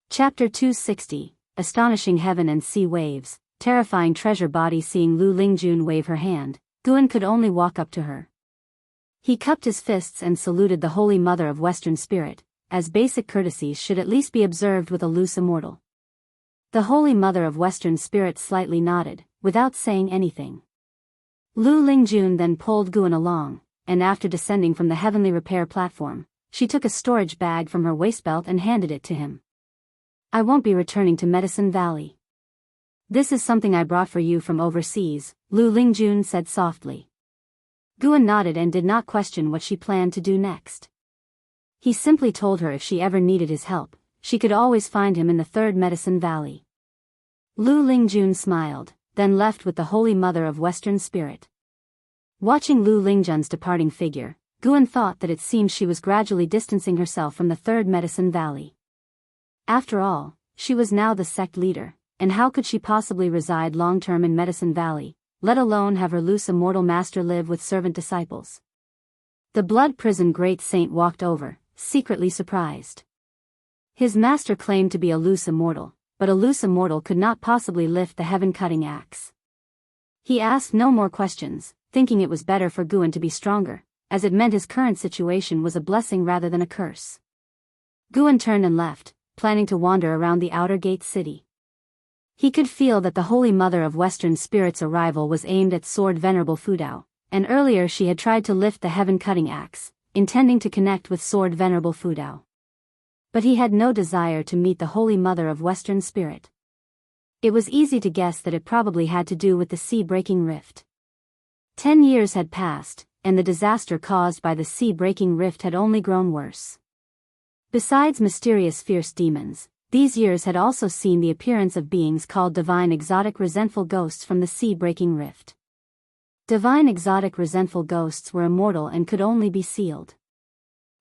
Chapter 260, Astonishing Heaven and Sea Waves, Terrifying Treasure Body. Seeing Lu Lingjun wave her hand, Guan could only walk up to her. He cupped his fists and saluted the Holy Mother of Western Spirit, as basic courtesies should at least be observed with a loose immortal. The Holy Mother of Western Spirit slightly nodded, without saying anything. Lu Lingjun then pulled Guan along, and after descending from the heavenly repair platform, she took a storage bag from her waistbelt and handed it to him. "I won't be returning to Medicine Valley. This is something I brought for you from overseas," Lu Lingjun said softly. Guan nodded and did not question what she planned to do next. He simply told her if she ever needed his help, she could always find him in the 3rd Medicine Valley. Lu Lingjun smiled, then left with the Holy Mother of Western Spirit. Watching Lu Lingjun's departing figure, Guan thought that it seemed she was gradually distancing herself from the 3rd Medicine Valley. After all, she was now the sect leader, and how could she possibly reside long-term in Medicine Valley, let alone have her loose immortal master live with servant disciples? The Blood Prison Great Saint walked over, secretly surprised. His master claimed to be a loose immortal, but a loose immortal could not possibly lift the heaven-cutting axe. He asked no more questions, thinking it was better for Guan to be stronger, as it meant his current situation was a blessing rather than a curse. Guan turned and left, planning to wander around the outer gate city. He could feel that the Holy Mother of Western Spirit's arrival was aimed at Sword Venerable Fudao, and earlier she had tried to lift the heaven-cutting axe, intending to connect with Sword Venerable Fudao. But he had no desire to meet the Holy Mother of Western Spirit. It was easy to guess that it probably had to do with the sea-breaking rift. 10 years had passed, and the disaster caused by the sea-breaking rift had only grown worse. Besides mysterious fierce demons, these years had also seen the appearance of beings called divine exotic resentful ghosts from the sea-breaking rift. Divine exotic resentful ghosts were immortal and could only be sealed.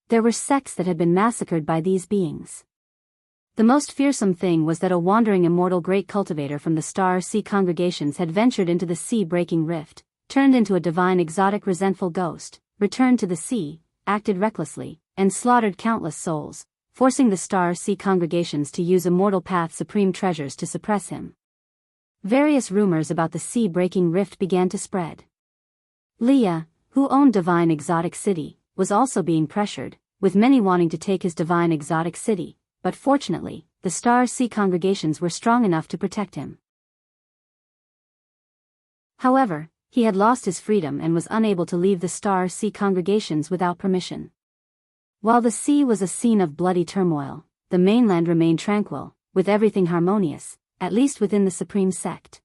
There were sects that had been massacred by these beings. The most fearsome thing was that a wandering immortal great cultivator from the Star Sea congregations had ventured into the sea-breaking rift, turned into a divine exotic resentful ghost, returned to the sea, acted recklessly, and slaughtered countless souls, forcing the Star Sea congregations to use Immortal Path's supreme treasures to suppress him. Various rumors about the sea-breaking rift began to spread. Leah, who owned Divine Exotic City, was also being pressured, with many wanting to take his Divine Exotic City, but fortunately, the Star Sea congregations were strong enough to protect him. However, he had lost his freedom and was unable to leave the Star Sea congregations without permission. While the sea was a scene of bloody turmoil, the mainland remained tranquil, with everything harmonious, at least within the Supreme Sect.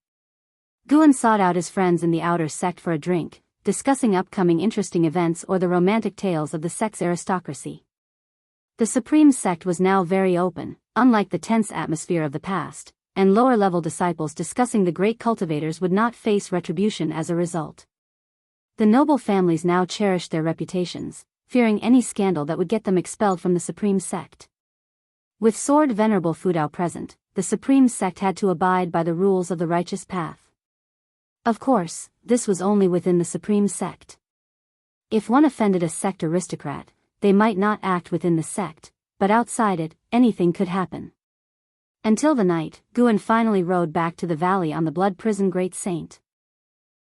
Guan sought out his friends in the outer sect for a drink, discussing upcoming interesting events or the romantic tales of the sect's aristocracy. The Supreme Sect was now very open, unlike the tense atmosphere of the past, and lower-level disciples discussing the great cultivators would not face retribution as a result. The noble families now cherished their reputations, fearing any scandal that would get them expelled from the Supreme Sect. With Sword Venerable Fudao present, the Supreme Sect had to abide by the rules of the righteous path. Of course, this was only within the Supreme Sect. If one offended a sect aristocrat, they might not act within the sect, but outside it, anything could happen. Until the night, Guan finally rode back to the valley on the Blood Prison Great Saint.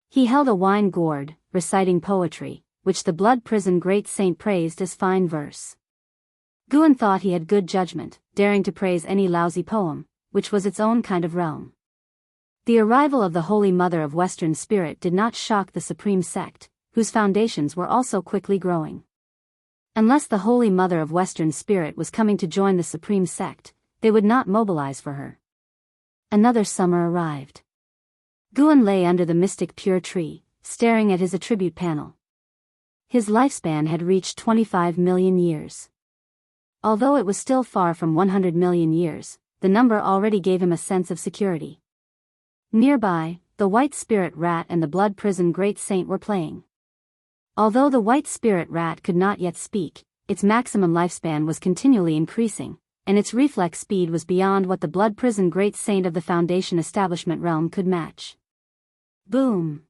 He held a wine gourd, reciting poetry, which the Blood Prison Great Saint praised as fine verse. Guan thought he had good judgment, daring to praise any lousy poem, which was its own kind of realm. The arrival of the Holy Mother of Western Spirit did not shock the Supreme Sect, whose foundations were also quickly growing. Unless the Holy Mother of Western Spirit was coming to join the Supreme Sect, they would not mobilize for her. Another summer arrived. Guan lay under the mystic pure tree, staring at his attribute panel. His lifespan had reached 25 million years. Although it was still far from 100 million years, the number already gave him a sense of security. Nearby, the White Spirit Rat and the Blood Prison Great Saint were playing. Although the White Spirit Rat could not yet speak, its maximum lifespan was continually increasing, and its reflex speed was beyond what the Blood Prison Great Saint of the Foundation Establishment realm could match. Boom!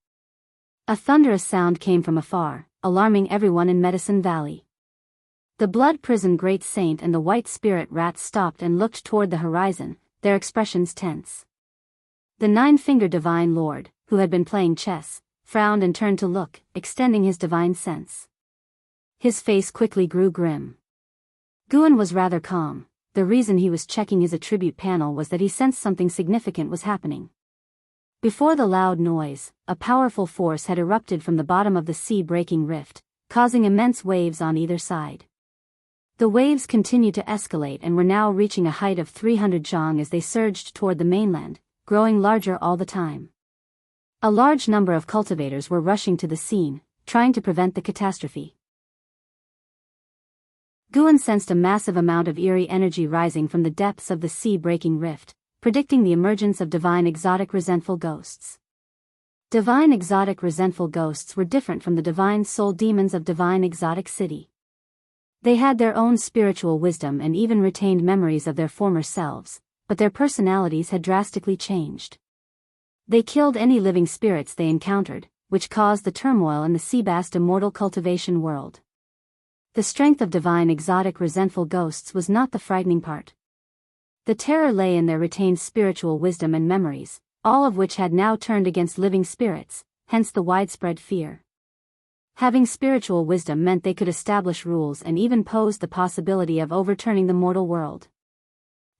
A thunderous sound came from afar, alarming everyone in Medicine Valley. The Blood Prison Great Saint and the White Spirit Rat stopped and looked toward the horizon, their expressions tense. The Nine-Fingered Divine Lord, who had been playing chess, frowned and turned to look, extending his divine sense. His face quickly grew grim. Guan was rather calm. The reason he was checking his attribute panel was that he sensed something significant was happening. Before the loud noise, a powerful force had erupted from the bottom of the sea-breaking rift, causing immense waves on either side. The waves continued to escalate and were now reaching a height of 300 zhang as they surged toward the mainland, growing larger all the time. A large number of cultivators were rushing to the scene, trying to prevent the catastrophe. Guan sensed a massive amount of eerie energy rising from the depths of the sea-breaking rift, predicting the emergence of divine exotic resentful ghosts. Divine exotic resentful ghosts were different from the divine soul demons of Divine Exotic City. They had their own spiritual wisdom and even retained memories of their former selves, but their personalities had drastically changed. They killed any living spirits they encountered, which caused the turmoil in the Seabast immortal cultivation world. The strength of divine exotic resentful ghosts was not the frightening part. The terror lay in their retained spiritual wisdom and memories, all of which had now turned against living spirits, hence the widespread fear. Having spiritual wisdom meant they could establish rules and even posed the possibility of overturning the mortal world.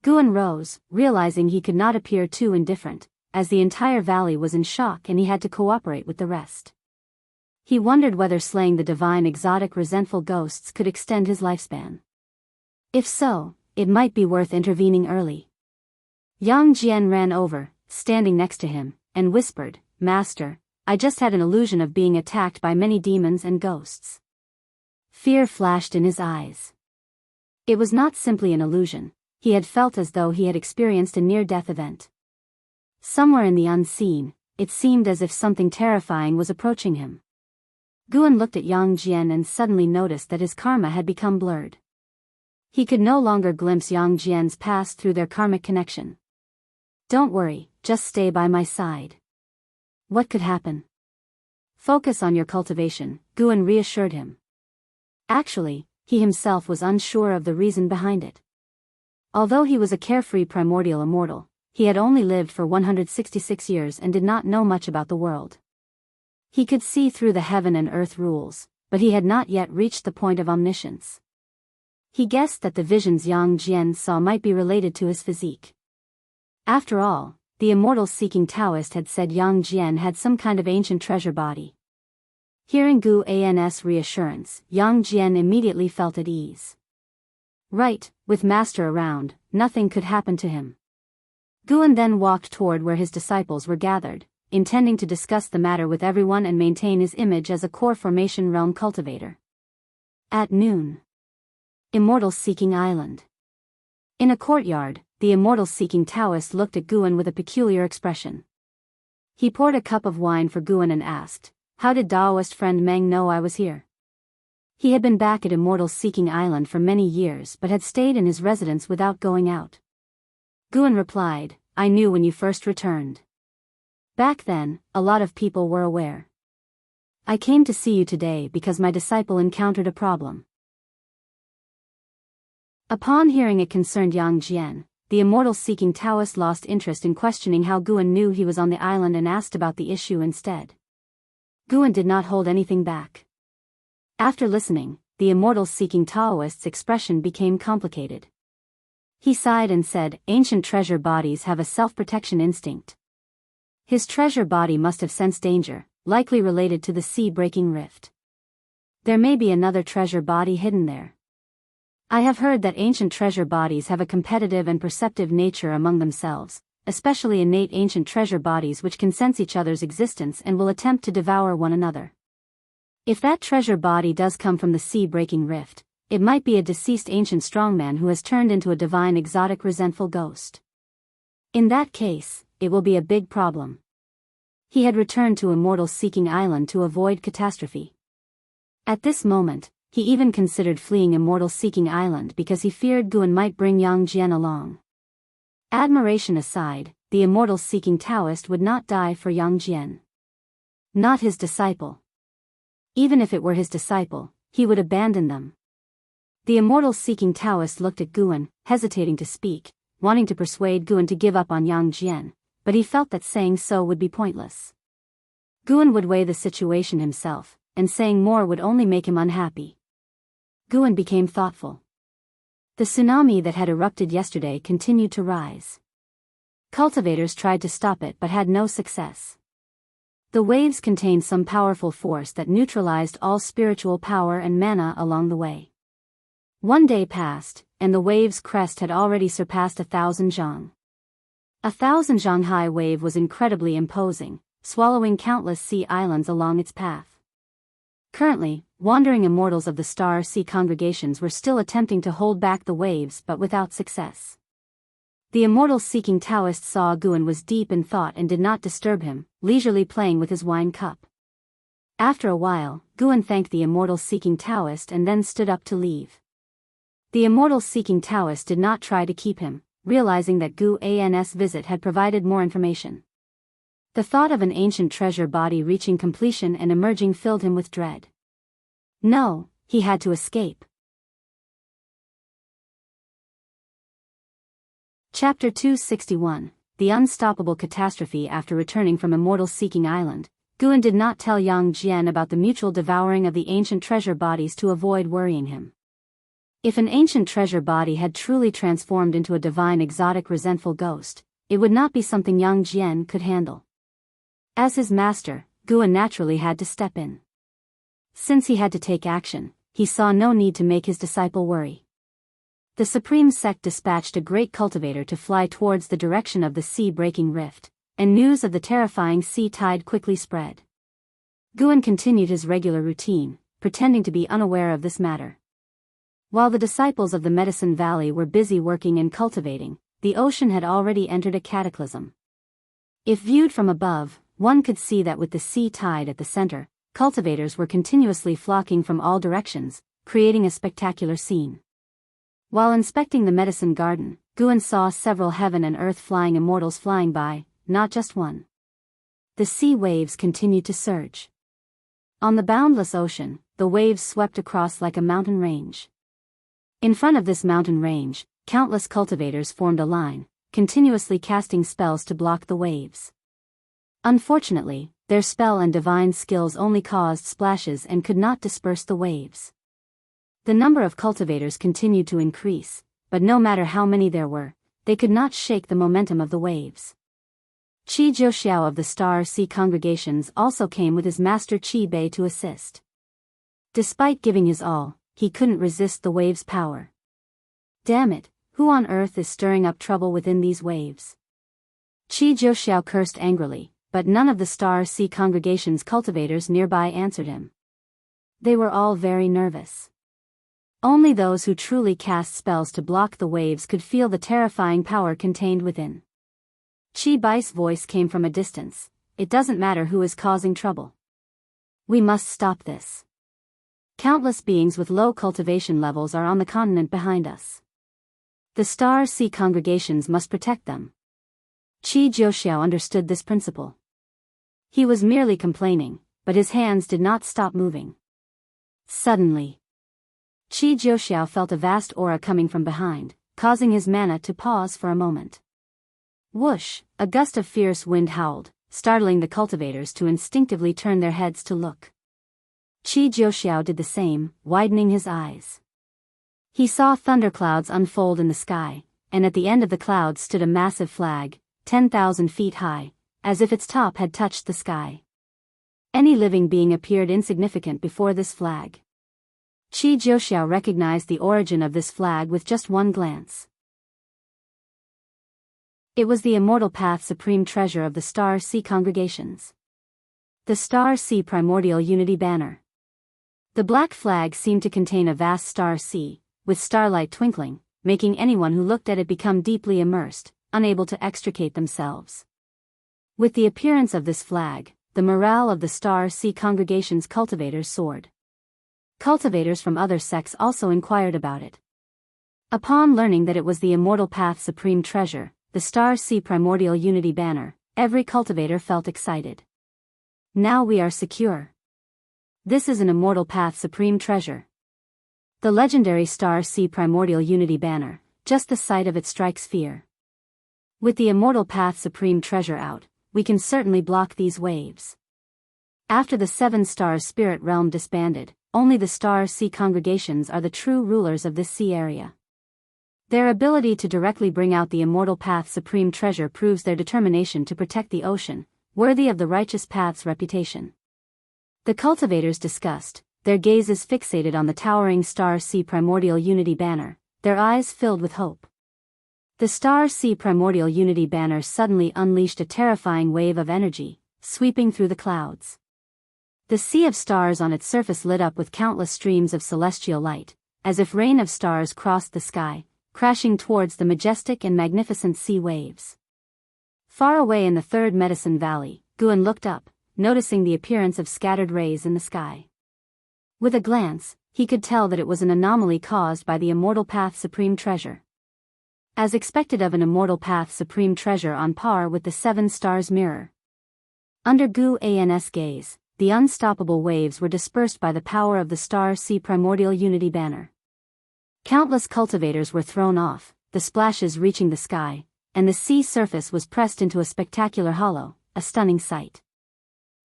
Guan rose, realizing he could not appear too indifferent, as the entire valley was in shock and he had to cooperate with the rest. He wondered whether slaying the divine exotic resentful ghosts could extend his lifespan. If so, it might be worth intervening early. Yang Jian ran over, standing next to him, and whispered, "Master, I just had an illusion of being attacked by many demons and ghosts." Fear flashed in his eyes. It was not simply an illusion, he had felt as though he had experienced a near-death event. Somewhere in the unseen, it seemed as if something terrifying was approaching him. Guan looked at Yang Jian and suddenly noticed that his karma had become blurred. He could no longer glimpse Yang Jian's past through their karmic connection. "Don't worry, just stay by my side. What could happen? Focus on your cultivation," Guan reassured him. Actually, he himself was unsure of the reason behind it. Although he was a carefree primordial immortal, he had only lived for 166 years and did not know much about the world. He could see through the heaven and earth rules, but he had not yet reached the point of omniscience. He guessed that the visions Yang Jian saw might be related to his physique. After all, the immortal-seeking Taoist had said Yang Jian had some kind of ancient treasure body. Hearing Gu An's reassurance, Yang Jian immediately felt at ease. Right, with Master around, nothing could happen to him. Guan then walked toward where his disciples were gathered, intending to discuss the matter with everyone and maintain his image as a core formation realm cultivator. At noon. Immortal-seeking Island. In a courtyard, the immortal-seeking Taoist looked at Guan with a peculiar expression. He poured a cup of wine for Guan and asked, "How did Taoist friend Meng know I was here?" He had been back at Immortal-seeking Island for many years but had stayed in his residence without going out. Guan replied, "I knew when you first returned. Back then, a lot of people were aware. I came to see you today because my disciple encountered a problem." Upon hearing it concerned Yang Jian, the immortal-seeking Taoist lost interest in questioning how Guan knew he was on the island and asked about the issue instead. Guan did not hold anything back. After listening, the immortal-seeking Taoist's expression became complicated. He sighed and said, "Ancient treasure bodies have a self-protection instinct. His treasure body must have sensed danger, likely related to the sea-breaking rift. There may be another treasure body hidden there. I have heard that ancient treasure bodies have a competitive and perceptive nature among themselves, especially innate ancient treasure bodies which can sense each other's existence and will attempt to devour one another. If that treasure body does come from the sea-breaking rift, it might be a deceased ancient strongman who has turned into a divine exotic resentful ghost. In that case, it will be a big problem." He had returned to Immortal-seeking Island to avoid catastrophe. At this moment, he even considered fleeing Immortal-seeking Island because he feared Guan might bring Yang Jian along. Admiration aside, the Immortal-seeking Taoist would not die for Yang Jian. Not his disciple. Even if it were his disciple, he would abandon them. The Immortal-seeking Taoist looked at Guan, hesitating to speak, wanting to persuade Guan to give up on Yang Jian, but he felt that saying so would be pointless. Guan would weigh the situation himself, and saying more would only make him unhappy. Guan became thoughtful. The tsunami that had erupted yesterday continued to rise. Cultivators tried to stop it but had no success. The waves contained some powerful force that neutralized all spiritual power and mana along the way. One day passed, and the wave's crest had already surpassed 1,000 zhang. 1,000 zhang high wave was incredibly imposing, swallowing countless sea islands along its path. Currently, wandering immortals of the Star Sea congregations were still attempting to hold back the waves but without success. The immortal-seeking Taoist saw Guan was deep in thought and did not disturb him, leisurely playing with his wine cup. After a while, Guan thanked the immortal-seeking Taoist and then stood up to leave. The immortal-seeking Taoist did not try to keep him, realizing that Gu An's visit had provided more information. The thought of an ancient treasure body reaching completion and emerging filled him with dread. No, he had to escape. Chapter 261, The Unstoppable Catastrophe. After returning from Immortal-seeking Island, Guan did not tell Yang Jian about the mutual devouring of the ancient treasure bodies to avoid worrying him. If an ancient treasure body had truly transformed into a divine exotic resentful ghost, it would not be something Yang Jian could handle. As his master, Guan naturally had to step in. Since he had to take action, he saw no need to make his disciple worry. The Supreme Sect dispatched a great cultivator to fly towards the direction of the sea-breaking rift, and news of the terrifying sea tide quickly spread. Guan continued his regular routine, pretending to be unaware of this matter. While the disciples of the Medicine Valley were busy working and cultivating, the ocean had already entered a cataclysm. If viewed from above, one could see that with the sea tide at the center, cultivators were continuously flocking from all directions, creating a spectacular scene. While inspecting the medicine garden, Guan saw several heaven and earth flying immortals flying by, not just one. The sea waves continued to surge. On the boundless ocean, the waves swept across like a mountain range. In front of this mountain range, countless cultivators formed a line, continuously casting spells to block the waves. Unfortunately, their spell and divine skills only caused splashes and could not disperse the waves. The number of cultivators continued to increase, but no matter how many there were, they could not shake the momentum of the waves. Qi Jiuxiao of the Star Sea congregations also came with his master Qi Bei to assist. Despite giving his all, he couldn't resist the waves' power. Damn it, who on earth is stirring up trouble within these waves? Qi Jiuxiao cursed angrily, but none of the Star Sea congregation's cultivators nearby answered him. They were all very nervous. Only those who truly cast spells to block the waves could feel the terrifying power contained within. Qi Bai's voice came from a distance. It doesn't matter who is causing trouble. We must stop this. Countless beings with low cultivation levels are on the continent behind us. The Star Sea congregations must protect them. Qi Jiuxiao understood this principle. He was merely complaining, but his hands did not stop moving. Suddenly, Qi Jiuxiao felt a vast aura coming from behind, causing his mana to pause for a moment. Whoosh! A gust of fierce wind howled, startling the cultivators to instinctively turn their heads to look. Qi Jiuxiao did the same, widening his eyes. He saw thunderclouds unfold in the sky, and at the end of the clouds stood a massive flag, 10,000 feet high, as if its top had touched the sky. Any living being appeared insignificant before this flag. Qi Jiuxiao recognized the origin of this flag with just one glance. It was the Immortal Path Supreme Treasure of the Star Sea congregations. The Star Sea Primordial Unity Banner. The black flag seemed to contain a vast star sea, with starlight twinkling, making anyone who looked at it become deeply immersed, unable to extricate themselves. With the appearance of this flag, the morale of the Star Sea congregation's cultivators soared. Cultivators from other sects also inquired about it. Upon learning that it was the Immortal Path Supreme Treasure, the Star Sea Primordial Unity Banner, every cultivator felt excited. Now we are secure. This is an Immortal Path Supreme Treasure. The legendary Star Sea Primordial Unity Banner, just the sight of it strikes fear. With the Immortal Path Supreme Treasure out, we can certainly block these waves. After the Seven Stars Spirit Realm disbanded, only the Star Sea congregations are the true rulers of this sea area. Their ability to directly bring out the Immortal Path Supreme Treasure proves their determination to protect the ocean, worthy of the Righteous Path's reputation. The cultivators discussed, their gazes fixated on the towering Star Sea Primordial Unity Banner, their eyes filled with hope. The Star Sea Primordial Unity Banner suddenly unleashed a terrifying wave of energy, sweeping through the clouds. The sea of stars on its surface lit up with countless streams of celestial light, as if rain of stars crossed the sky, crashing towards the majestic and magnificent sea waves. Far away in the Third Medicine Valley, Guan looked up, noticing the appearance of scattered rays in the sky. With a glance, he could tell that it was an anomaly caused by the Immortal Path Supreme Treasure. As expected of an Immortal Path Supreme Treasure on par with the Seven Stars Mirror. Under Gu An's gaze, the unstoppable waves were dispersed by the power of the Star Sea Primordial Unity Banner. Countless cultivators were thrown off, the splashes reaching the sky, and the sea surface was pressed into a spectacular hollow, a stunning sight.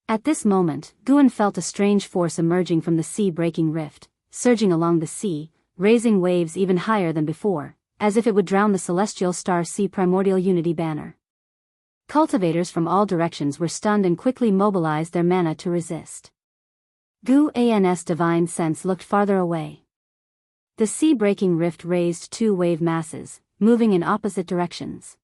At this moment, Guan felt a strange force emerging from the sea-breaking rift, surging along the sea, raising waves even higher than before, as if it would drown the celestial star sea primordial unity banner. Cultivators from all directions were stunned and quickly mobilized their mana to resist. Guan's divine sense looked farther away. The sea-breaking rift raised two wave masses, moving in opposite directions.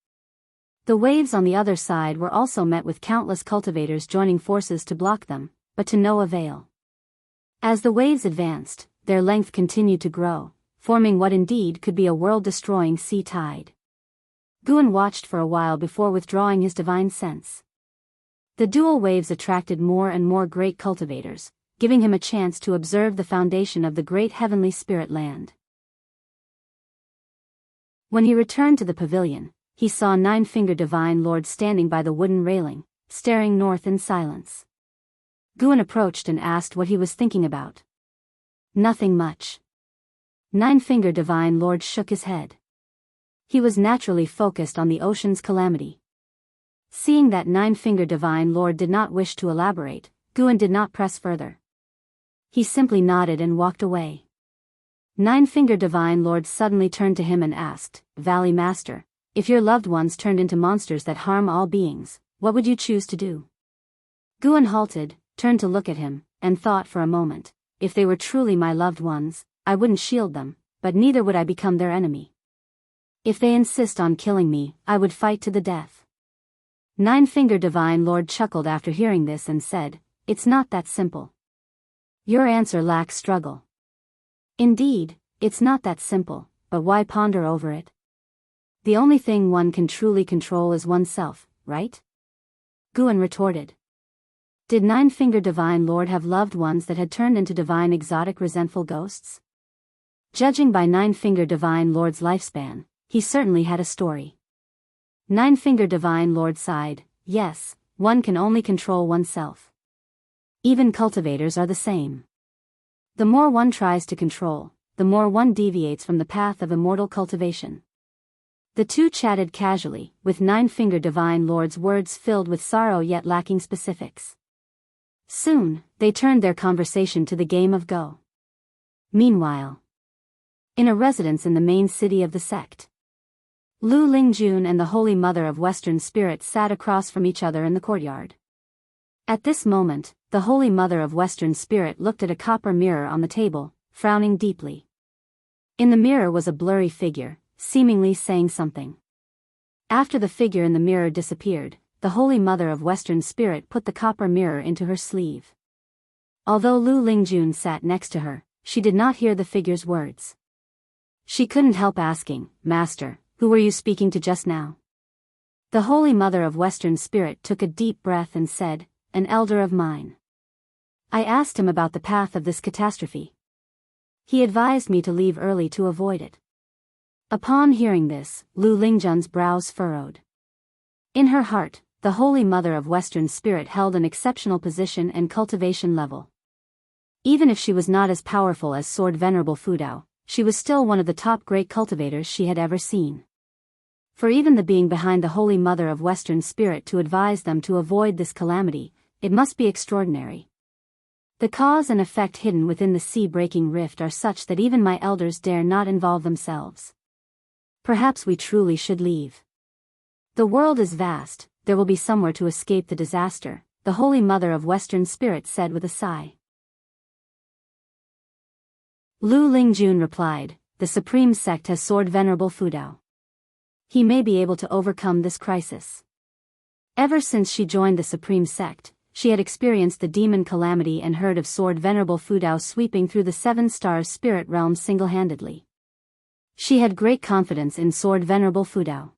The waves on the other side were also met with countless cultivators joining forces to block them, but to no avail. As the waves advanced, their length continued to grow, forming what indeed could be a world-destroying sea tide. Guan watched for a while before withdrawing his divine sense. The dual waves attracted more and more great cultivators, giving him a chance to observe the foundation of the great heavenly spirit land. When he returned to the pavilion, he saw Nine-Fingered Divine Lord standing by the wooden railing, staring north in silence. Guan approached and asked what he was thinking about. Nothing much. Nine-Fingered Divine Lord shook his head. He was naturally focused on the ocean's calamity. Seeing that Nine-Fingered Divine Lord did not wish to elaborate, Guan did not press further. He simply nodded and walked away. Nine-Fingered Divine Lord suddenly turned to him and asked, "Valley Master, if your loved ones turned into monsters that harm all beings, what would you choose to do?" Guan halted, turned to look at him, and thought for a moment. If they were truly my loved ones, I wouldn't shield them, but neither would I become their enemy. If they insist on killing me, I would fight to the death. Nine-Fingered Divine Lord chuckled after hearing this and said, "It's not that simple. Your answer lacks struggle." "Indeed, it's not that simple, but why ponder over it? The only thing one can truly control is oneself, right?" Guan retorted. Did Nine-Fingered Divine Lord have loved ones that had turned into divine exotic resentful ghosts? Judging by Nine-Fingered Divine Lord's lifespan, he certainly had a story. Nine-Fingered Divine Lord sighed, "Yes, one can only control oneself. Even cultivators are the same. The more one tries to control, the more one deviates from the path of immortal cultivation." The two chatted casually, with Nine-Fingered Divine Lord's words filled with sorrow yet lacking specifics. Soon, they turned their conversation to the game of Go. Meanwhile, in a residence in the main city of the sect, Lu Lingjun and the Holy Mother of Western Spirit sat across from each other in the courtyard. At this moment, the Holy Mother of Western Spirit looked at a copper mirror on the table, frowning deeply. In the mirror was a blurry figure, seemingly saying something. After the figure in the mirror disappeared, the Holy Mother of Western Spirit put the copper mirror into her sleeve. Although Lu Lingjun sat next to her, she did not hear the figure's words. She couldn't help asking, "Master, who were you speaking to just now?" The Holy Mother of Western Spirit took a deep breath and said, "An elder of mine. I asked him about the path of this catastrophe. He advised me to leave early to avoid it." Upon hearing this, Lu Lingjun's brows furrowed. In her heart, the Holy Mother of Western Spirit held an exceptional position and cultivation level. Even if she was not as powerful as Sword Venerable Fudao, she was still one of the top great cultivators she had ever seen. For even the being behind the Holy Mother of Western Spirit to advise them to avoid this calamity, it must be extraordinary. The cause and effect hidden within the sea-breaking rift are such that even my elders dare not involve themselves. Perhaps we truly should leave. The world is vast, there will be somewhere to escape the disaster, the Holy Mother of Western Spirit said with a sigh. Lu Lingjun replied, "The Supreme Sect has Sword Venerable Fudao. He may be able to overcome this crisis." Ever since she joined the Supreme Sect, she had experienced the demon calamity and heard of Sword Venerable Fudao sweeping through the Seven Stars spirit realm single-handedly. She had great confidence in Sword Venerable Fudao.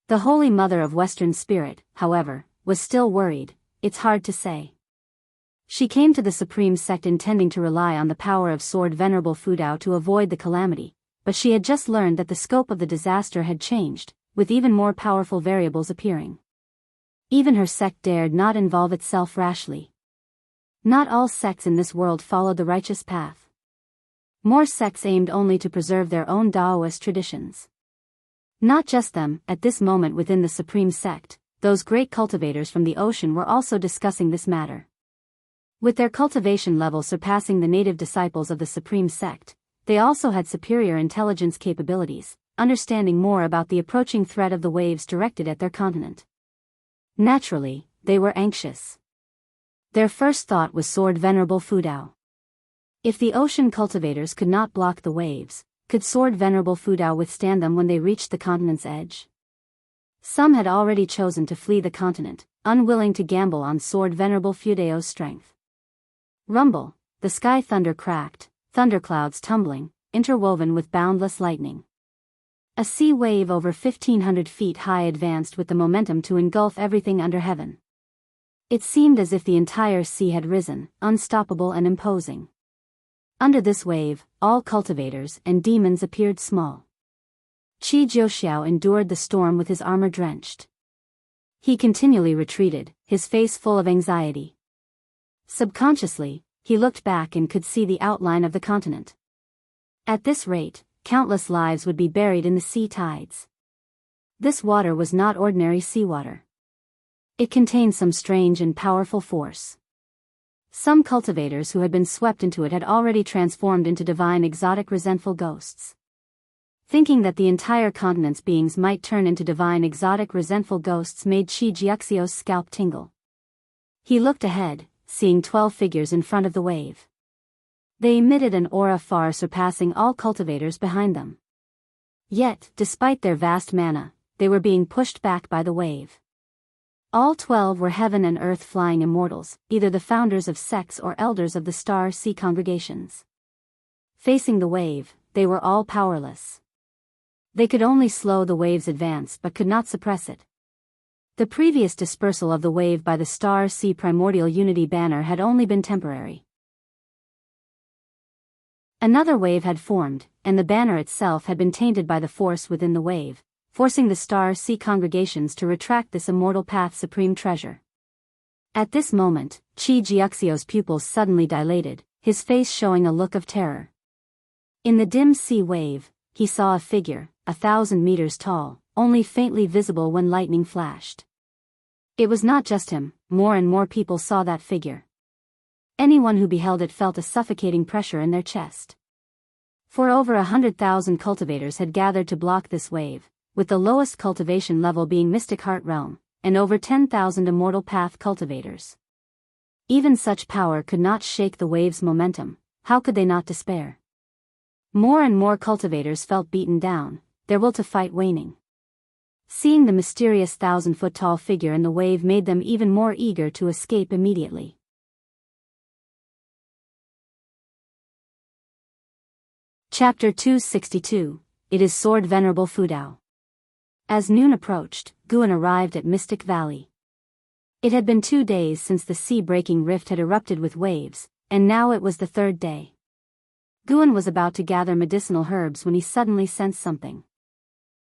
The Holy Mother of Western Spirit, however, was still worried. It's hard to say. She came to the Supreme Sect intending to rely on the power of Sword Venerable Fudao to avoid the calamity, but she had just learned that the scope of the disaster had changed, with even more powerful variables appearing. Even her sect dared not involve itself rashly. Not all sects in this world followed the righteous path. More sects aimed only to preserve their own Taoist traditions. Not just them, at this moment within the Supreme Sect, those great cultivators from the ocean were also discussing this matter. With their cultivation level surpassing the native disciples of the supreme sect, they also had superior intelligence capabilities, understanding more about the approaching threat of the waves directed at their continent. Naturally, they were anxious. Their first thought was Sword Venerable Fudao. If the ocean cultivators could not block the waves, could Sword Venerable Fudao withstand them when they reached the continent's edge? Some had already chosen to flee the continent, unwilling to gamble on Sword Venerable Fudao's strength. Rumble, the sky thunder cracked, thunderclouds tumbling, interwoven with boundless lightning. A sea wave over 1,500 feet high advanced with the momentum to engulf everything under heaven. It seemed as if the entire sea had risen, unstoppable and imposing. Under this wave, all cultivators and demons appeared small. Qi Jiuxiao endured the storm with his armor drenched. He continually retreated, his face full of anxiety. Subconsciously, he looked back and could see the outline of the continent. At this rate, countless lives would be buried in the sea tides. This water was not ordinary seawater. It contained some strange and powerful force. Some cultivators who had been swept into it had already transformed into divine exotic resentful ghosts. Thinking that the entire continent's beings might turn into divine exotic resentful ghosts made Qi Jiuxiao's scalp tingle. He looked ahead, seeing 12 figures in front of the wave. They emitted an aura far surpassing all cultivators behind them. Yet, despite their vast mana, they were being pushed back by the wave. All 12 were heaven and earth flying immortals, either the founders of sects or elders of the star sea congregations. Facing the wave, they were all powerless. They could only slow the wave's advance but could not suppress it. The previous dispersal of the wave by the star sea primordial unity banner had only been temporary. Another wave had formed, and the banner itself had been tainted by the force within the wave, forcing the star sea congregations to retract this immortal path's supreme treasure. At this moment, Qi Jiuxiao's pupils suddenly dilated, his face showing a look of terror. In the dim sea wave, he saw a figure, 1,000 meters tall, only faintly visible when lightning flashed. It was not just him, more and more people saw that figure. Anyone who beheld it felt a suffocating pressure in their chest. For over 100,000 cultivators had gathered to block this wave, with the lowest cultivation level being Mystic Heart Realm, and over 10,000 Immortal Path cultivators. Even such power could not shake the wave's momentum. How could they not despair? More and more cultivators felt beaten down, their will to fight waning. Seeing the mysterious 1,000-foot-tall figure in the wave made them even more eager to escape immediately. Chapter 262, It is Sword Venerable Fudao. As noon approached, Guan arrived at Mystic Valley. It had been 2 days since the sea-breaking rift had erupted with waves, and now it was the 3rd day. Guan was about to gather medicinal herbs when he suddenly sensed something.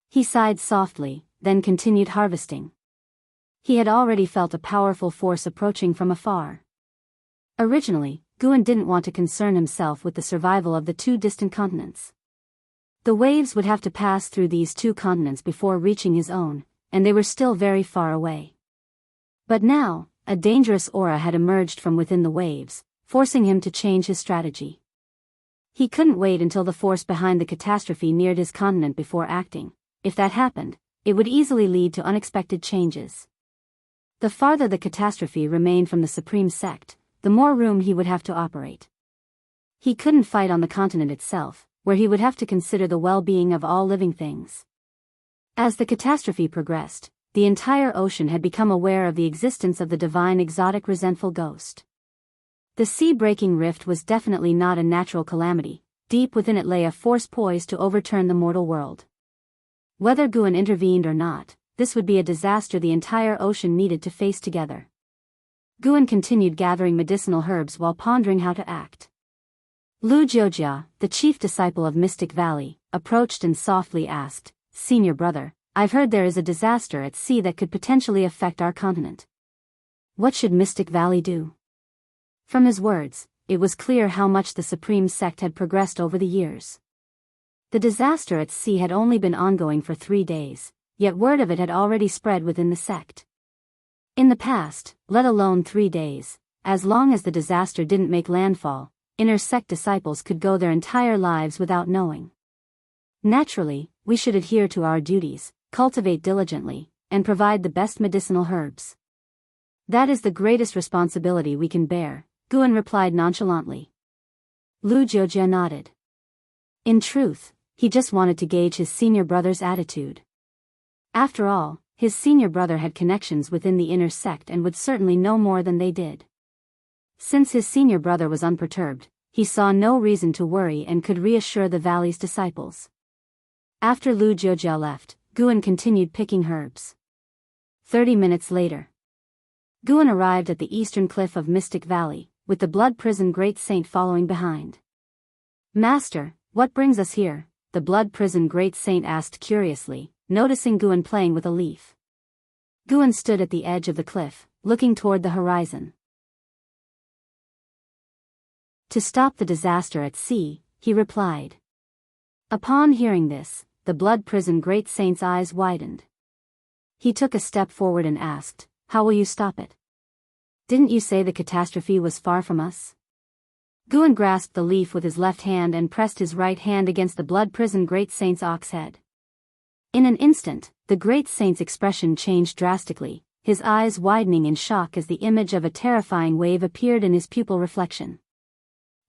He sighed softly, then continued harvesting. He had already felt a powerful force approaching from afar. Originally, Guan didn't want to concern himself with the survival of the 2 distant continents. The waves would have to pass through these 2 continents before reaching his own, and they were still very far away. But now, a dangerous aura had emerged from within the waves, forcing him to change his strategy. He couldn't wait until the force behind the catastrophe neared his continent before acting. If that happened, it would easily lead to unexpected changes. The farther the catastrophe remained from the supreme sect, the more room he would have to operate. He couldn't fight on the continent itself, where he would have to consider the well-being of all living things. As the catastrophe progressed, the entire ocean had become aware of the existence of the divine exotic resentful ghost. The sea-breaking rift was definitely not a natural calamity. Deep within it lay a force poised to overturn the mortal world. Whether Guan intervened or not, this would be a disaster the entire ocean needed to face together. Guan continued gathering medicinal herbs while pondering how to act. Lu Jiujia, the chief disciple of Mystic Valley, approached and softly asked, "Senior brother, I've heard there is a disaster at sea that could potentially affect our continent. What should Mystic Valley do?" From his words, it was clear how much the Supreme Sect had progressed over the years. The disaster at sea had only been ongoing for 3 days, yet word of it had already spread within the sect. In the past, let alone 3 days, as long as the disaster didn't make landfall, inner sect disciples could go their entire lives without knowing. Naturally, we should adhere to our duties, cultivate diligently, and provide the best medicinal herbs. That is the greatest responsibility we can bear, Guan replied nonchalantly. Lu Jiujia nodded. In truth, he just wanted to gauge his senior brother's attitude. After all, his senior brother had connections within the inner sect and would certainly know more than they did. Since his senior brother was unperturbed, he saw no reason to worry and could reassure the valley's disciples. After Lu Jiujia left, Guan continued picking herbs. 30 minutes later, Guan arrived at the eastern cliff of Mystic Valley, with the Blood Prison Great Saint following behind. Master, what brings us here? The Blood Prison Great Saint asked curiously, noticing Guan playing with a leaf. Guan stood at the edge of the cliff, looking toward the horizon. To stop the disaster at sea, he replied. Upon hearing this, the Blood Prison Great Saint's eyes widened. He took a step forward and asked, how will you stop it? Didn't you say the catastrophe was far from us? Guan grasped the leaf with his left hand and pressed his right hand against the Blood Prison Great Saint's ox head. In an instant, the Great Saint's expression changed drastically, his eyes widening in shock as the image of a terrifying wave appeared in his pupil reflection.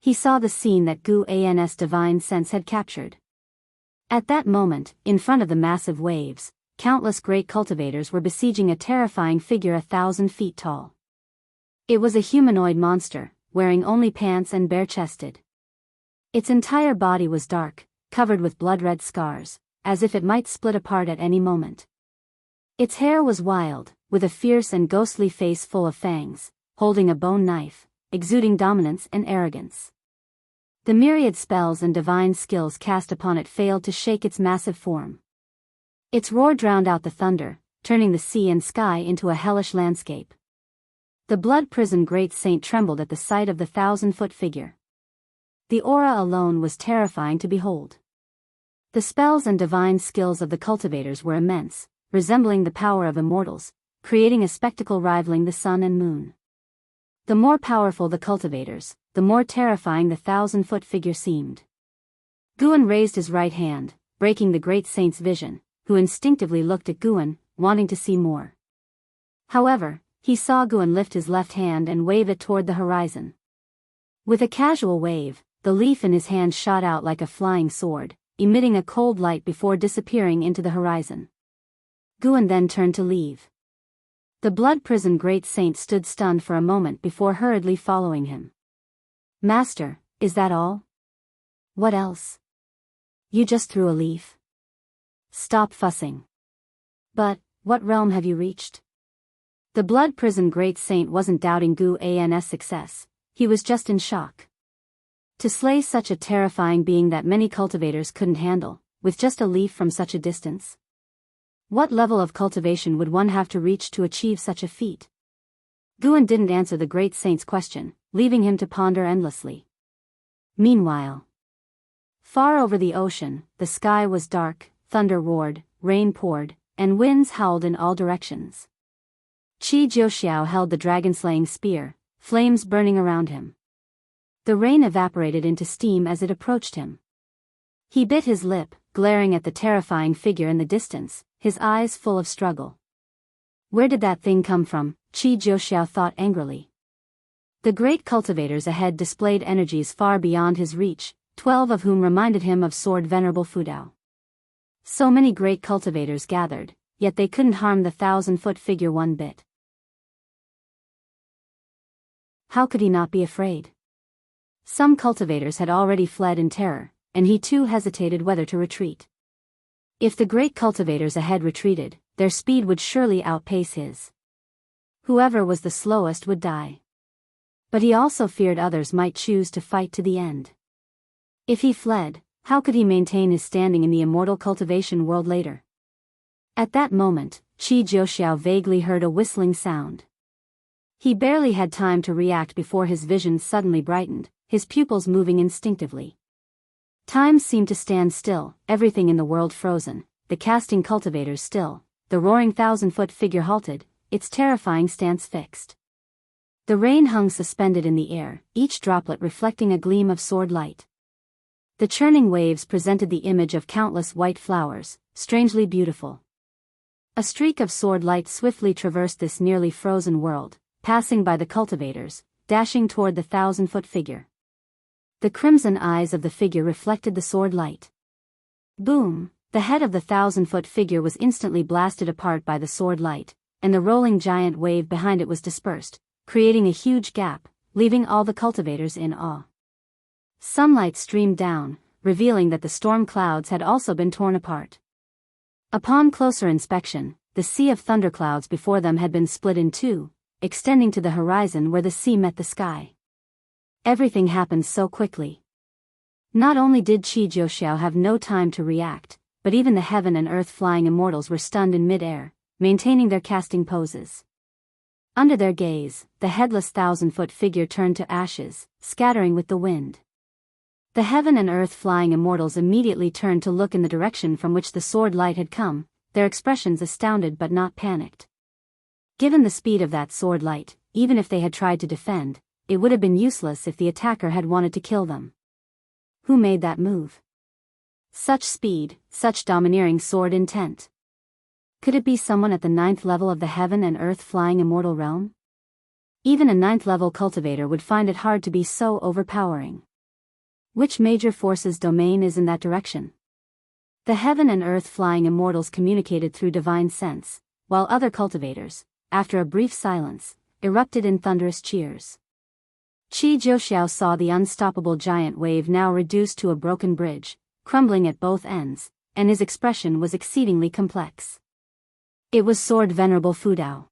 He saw the scene that Guan's divine sense had captured. At that moment, in front of the massive waves, countless great cultivators were besieging a terrifying figure 1,000 feet tall. It was a humanoid monster, wearing only pants and bare-chested. Its entire body was dark, covered with blood-red scars, as if it might split apart at any moment. Its hair was wild, with a fierce and ghostly face full of fangs, holding a bone knife, exuding dominance and arrogance. The myriad spells and divine skills cast upon it failed to shake its massive form. Its roar drowned out the thunder, turning the sea and sky into a hellish landscape. The Blood Prison Great Saint trembled at the sight of the 1,000-foot figure. The aura alone was terrifying to behold. The spells and divine skills of the cultivators were immense, resembling the power of immortals, creating a spectacle rivaling the sun and moon. The more powerful the cultivators, the more terrifying the 1,000-foot figure seemed. Guan raised his right hand, breaking the Great Saint's vision, who instinctively looked at Guan, wanting to see more. However, he saw Guan lift his left hand and wave it toward the horizon. With a casual wave, the leaf in his hand shot out like a flying sword, emitting a cold light before disappearing into the horizon. Guan then turned to leave. The Blood Prison Great Saint stood stunned for a moment before hurriedly following him. Master, is that all? What else? You just threw a leaf. Stop fussing. But, what realm have you reached? The Blood Prison Great Saint wasn't doubting Guan's success, he was just in shock. To slay such a terrifying being that many cultivators couldn't handle, with just a leaf from such a distance. What level of cultivation would one have to reach to achieve such a feat? Guan didn't answer the Great Saint's question, leaving him to ponder endlessly. Meanwhile, far over the ocean, the sky was dark, thunder roared, rain poured, and winds howled in all directions. Qi Jiuxiao held the dragon-slaying spear, flames burning around him. The rain evaporated into steam as it approached him. He bit his lip, glaring at the terrifying figure in the distance, his eyes full of struggle. Where did that thing come from? Qi Jiuxiao thought angrily. The great cultivators ahead displayed energies far beyond his reach, 12 of whom reminded him of Sword Venerable Fudao. So many great cultivators gathered, yet they couldn't harm the 1,000-foot figure one bit. How could he not be afraid? Some cultivators had already fled in terror, and he too hesitated whether to retreat. If the great cultivators ahead retreated, their speed would surely outpace his. Whoever was the slowest would die. But he also feared others might choose to fight to the end. If he fled, how could he maintain his standing in the immortal cultivation world later? At that moment, Qi Jiuxiao vaguely heard a whistling sound. He barely had time to react before his vision suddenly brightened, his pupils moving instinctively. Time seemed to stand still, everything in the world frozen, the casting cultivators still, the roaring 1,000-foot figure halted, its terrifying stance fixed. The rain hung suspended in the air, each droplet reflecting a gleam of sword light. The churning waves presented the image of countless white flowers, strangely beautiful. A streak of sword light swiftly traversed this nearly frozen world, passing by the cultivators, dashing toward the 1,000-foot figure. The crimson eyes of the figure reflected the sword light. Boom! The head of the 1,000-foot figure was instantly blasted apart by the sword light, and the rolling giant wave behind it was dispersed, creating a huge gap, leaving all the cultivators in awe. Sunlight streamed down, revealing that the storm clouds had also been torn apart. Upon closer inspection, the sea of thunderclouds before them had been split in two, extending to the horizon where the sea met the sky. Everything happened so quickly. Not only did Qi Jiuxiao have no time to react, but even the heaven and earth flying immortals were stunned in mid-air, maintaining their casting poses. Under their gaze, the headless 1,000-foot figure turned to ashes, scattering with the wind. The heaven and earth flying immortals immediately turned to look in the direction from which the sword light had come, their expressions astounded but not panicked. Given the speed of that sword light, even if they had tried to defend, it would have been useless if the attacker had wanted to kill them. Who made that move? Such speed, such domineering sword intent. Could it be someone at the 9th level of the heaven and earth flying immortal realm? Even a 9th level cultivator would find it hard to be so overpowering. Which major force's domain is in that direction? The heaven and earth flying immortals communicated through divine sense, while other cultivators, after a brief silence, erupted in thunderous cheers. Qi Jiuxiao saw the unstoppable giant wave now reduced to a broken bridge, crumbling at both ends, and his expression was exceedingly complex. It was Sword Venerable Fudao.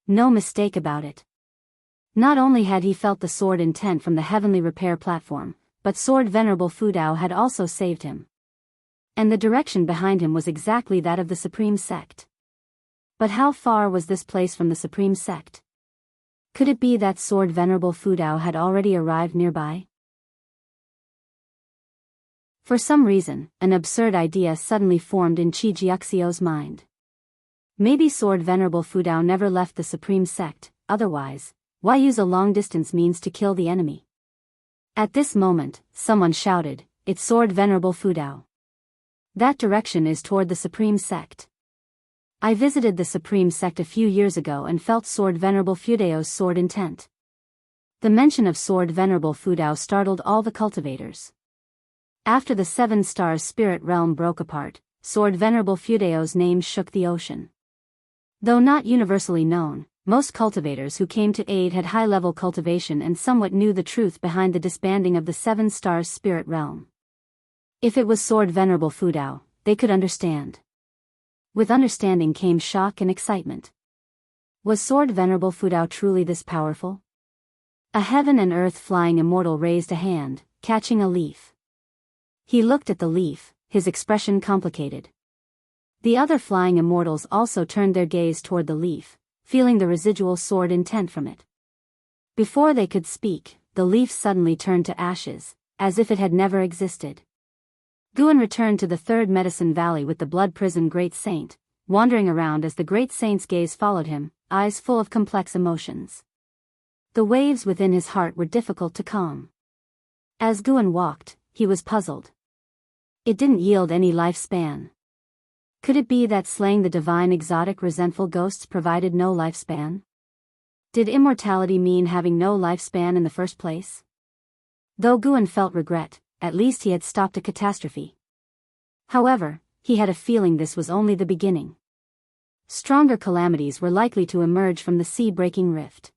No mistake about it. Not only had he felt the sword intent from the heavenly repair platform, but Sword Venerable Fudao had also saved him. And the direction behind him was exactly that of the Supreme Sect. But how far was this place from the Supreme Sect? Could it be that Sword Venerable Fudao had already arrived nearby? For some reason, an absurd idea suddenly formed in Qi Jiuxiao's mind. Maybe Sword Venerable Fudao never left the Supreme Sect, otherwise, why use a long-distance means to kill the enemy? At this moment, someone shouted, "It's Sword Venerable Fudao. That direction is toward the Supreme Sect." I visited the Supreme Sect a few years ago and felt Sword Venerable Fudao's sword intent. The mention of Sword Venerable Fudao startled all the cultivators. After the 7 stars spirit realm broke apart, Sword Venerable Fudao's name shook the ocean. Though not universally known, most cultivators who came to aid had high-level cultivation and somewhat knew the truth behind the disbanding of the 7 stars spirit realm. If it was Sword Venerable Fudao, they could understand. With understanding came shock and excitement. Was Sword Venerable Fudao truly this powerful? A heaven and earth flying immortal raised a hand, catching a leaf. He looked at the leaf, his expression complicated. The other flying immortals also turned their gaze toward the leaf, feeling the residual sword intent from it. Before they could speak, the leaf suddenly turned to ashes, as if it had never existed. Guan returned to the 3rd Medicine Valley with the Blood Prison Great Saint, wandering around as the Great Saint's gaze followed him, eyes full of complex emotions. The waves within his heart were difficult to calm. As Guan walked, he was puzzled. It didn't yield any lifespan. Could it be that slaying the divine exotic resentful ghosts provided no lifespan? Did immortality mean having no lifespan in the first place? Though Guan felt regret, at least he had stopped a catastrophe. However, he had a feeling this was only the beginning. Stronger calamities were likely to emerge from the sea-breaking rift.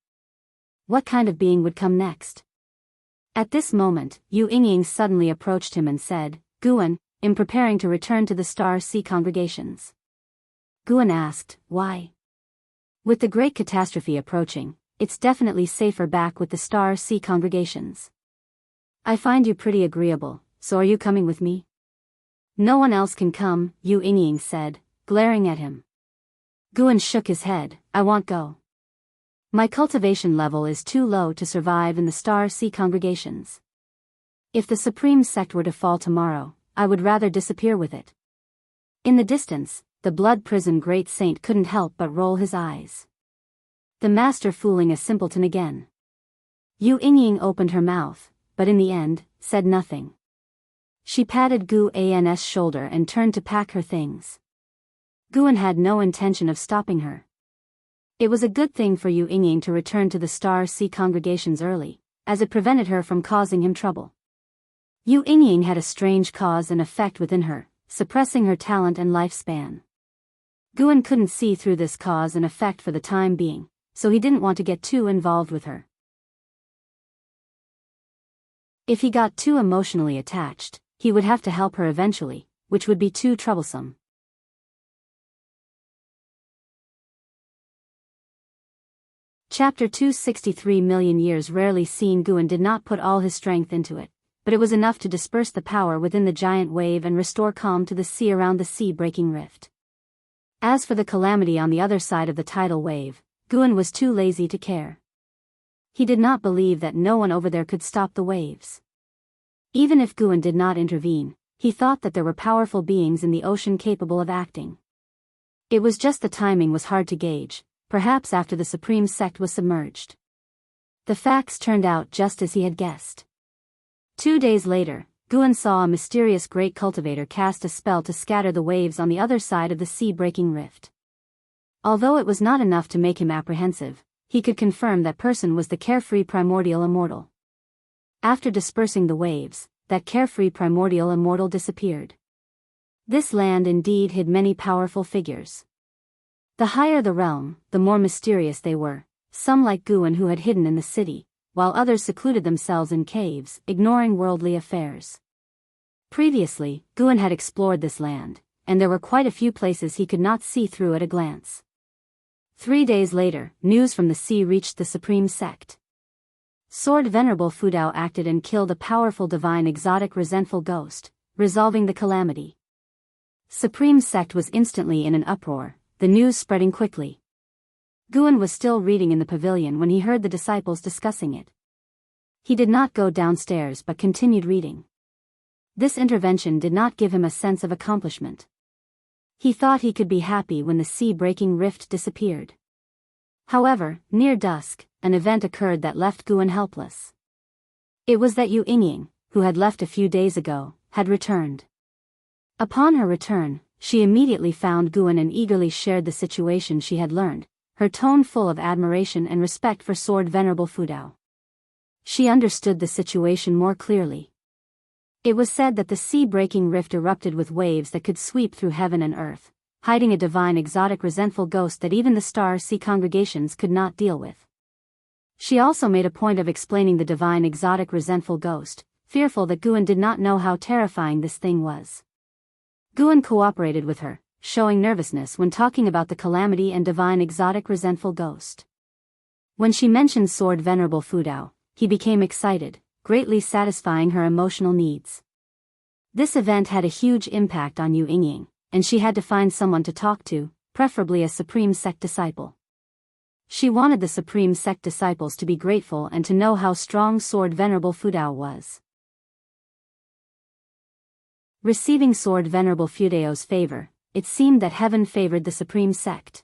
What kind of being would come next? At this moment, Yu Yingying suddenly approached him and said, "Guan, in preparing to return to the Star Sea congregations." Guan asked, "Why?" "With the great catastrophe approaching, it's definitely safer back with the Star Sea congregations." "I find you pretty agreeable, so are you coming with me?" "No one else can come," Yu Yingying said, glaring at him. Guan shook his head, "I won't go. My cultivation level is too low to survive in the Star Sea congregations. If the Supreme Sect were to fall tomorrow, I would rather disappear with it." In the distance, the Blood Prison Great Saint couldn't help but roll his eyes. The master fooling a simpleton again. Yu Yingying opened her mouth, but in the end, said nothing. She patted Gu An's shoulder and turned to pack her things. Guan had no intention of stopping her. It was a good thing for Yu Yingying to return to the Star Sea congregations early, as it prevented her from causing him trouble. Yu Yingying had a strange cause and effect within her, suppressing her talent and lifespan. Guan couldn't see through this cause and effect for the time being, so he didn't want to get too involved with her. If he got too emotionally attached, he would have to help her eventually, which would be too troublesome. Chapter 263 Million years rarely seen. Guan did not put all his strength into it, but it was enough to disperse the power within the giant wave and restore calm to the sea around the sea-breaking rift. As for the calamity on the other side of the tidal wave, Guan was too lazy to care. He did not believe that no one over there could stop the waves. Even if Guan did not intervene, he thought that there were powerful beings in the ocean capable of acting. It was just the timing was hard to gauge, perhaps after the supreme sect was submerged. The facts turned out just as he had guessed. 2 days later, Guan saw a mysterious great cultivator cast a spell to scatter the waves on the other side of the sea-breaking rift. Although it was not enough to make him apprehensive, he could confirm that person was the carefree primordial immortal. After dispersing the waves, that carefree primordial immortal disappeared. This land indeed hid many powerful figures. The higher the realm, the more mysterious they were, some like Guan who had hidden in the city, while others secluded themselves in caves, ignoring worldly affairs. Previously, Guan had explored this land, and there were quite a few places he could not see through at a glance. 3 days later, news from the sea reached the supreme sect. Sword Venerable Fudao acted and killed a powerful divine exotic resentful ghost, resolving the calamity. Supreme sect was instantly in an uproar, the news spreading quickly. Guan was still reading in the pavilion when he heard the disciples discussing it. He did not go downstairs but continued reading. This intervention did not give him a sense of accomplishment. He thought he could be happy when the sea-breaking rift disappeared. However, near dusk, an event occurred that left Guan helpless. It was that Yu Yingying, who had left a few days ago, had returned. Upon her return, she immediately found Guan and eagerly shared the situation she had learned, her tone full of admiration and respect for Sword Venerable Fudao. She understood the situation more clearly. It was said that the sea-breaking rift erupted with waves that could sweep through heaven and earth, hiding a divine exotic resentful ghost that even the Star Sea congregations could not deal with. She also made a point of explaining the divine exotic resentful ghost, fearful that Guan did not know how terrifying this thing was. Guan cooperated with her, showing nervousness when talking about the calamity and divine exotic resentful ghost. When she mentioned Sword Venerable Fudao, he became excited, greatly satisfying her emotional needs. This event had a huge impact on Yu Yingying, and she had to find someone to talk to, preferably a Supreme Sect disciple. She wanted the Supreme Sect disciples to be grateful and to know how strong Sword Venerable Fudao was. Receiving Sword Venerable Fudao's favor, it seemed that heaven favored the Supreme Sect.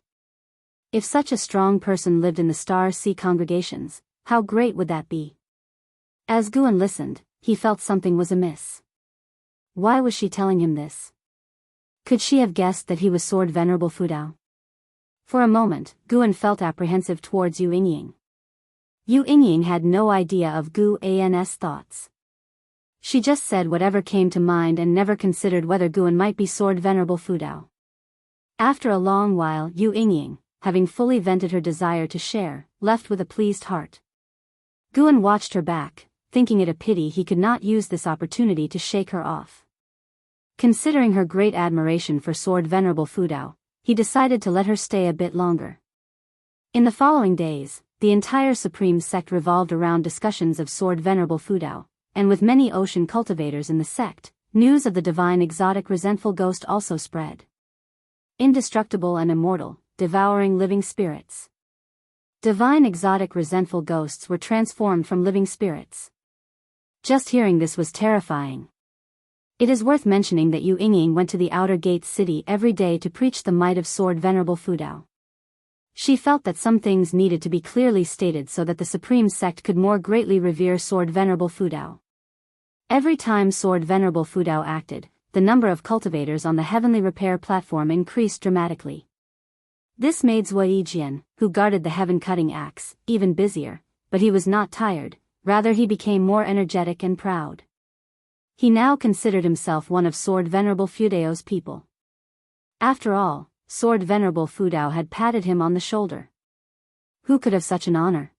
If such a strong person lived in the Star Sea congregations, how great would that be? As Guan listened, he felt something was amiss. Why was she telling him this? Could she have guessed that he was Sword Venerable Fudao? For a moment, Guan felt apprehensive towards Yu Yingying. Yu Yingying had no idea of Gu An's thoughts. She just said whatever came to mind and never considered whether Guan might be Sword Venerable Fudao. After a long while, Yu Yingying, having fully vented her desire to share, left with a pleased heart. Guan watched her back, thinking it a pity he could not use this opportunity to shake her off. Considering her great admiration for Sword Venerable Fudao, he decided to let her stay a bit longer. In the following days, the entire Supreme Sect revolved around discussions of Sword Venerable Fudao, and with many ocean cultivators in the sect, news of the divine exotic resentful ghost also spread. Indestructible and immortal, devouring living spirits. Divine exotic resentful ghosts were transformed from living spirits. Just hearing this was terrifying. It is worth mentioning that Yu Yingying went to the outer gate city every day to preach the might of Sword Venerable Fudao. She felt that some things needed to be clearly stated so that the supreme sect could more greatly revere Sword Venerable Fudao. Every time Sword Venerable Fudao acted, the number of cultivators on the heavenly repair platform increased dramatically. This made Zui Jian, who guarded the heaven-cutting axe, even busier, but he was not tired, rather he became more energetic and proud. He now considered himself one of Sword Venerable Fudao's people. After all, Sword Venerable Fudao had patted him on the shoulder. Who could have such an honor?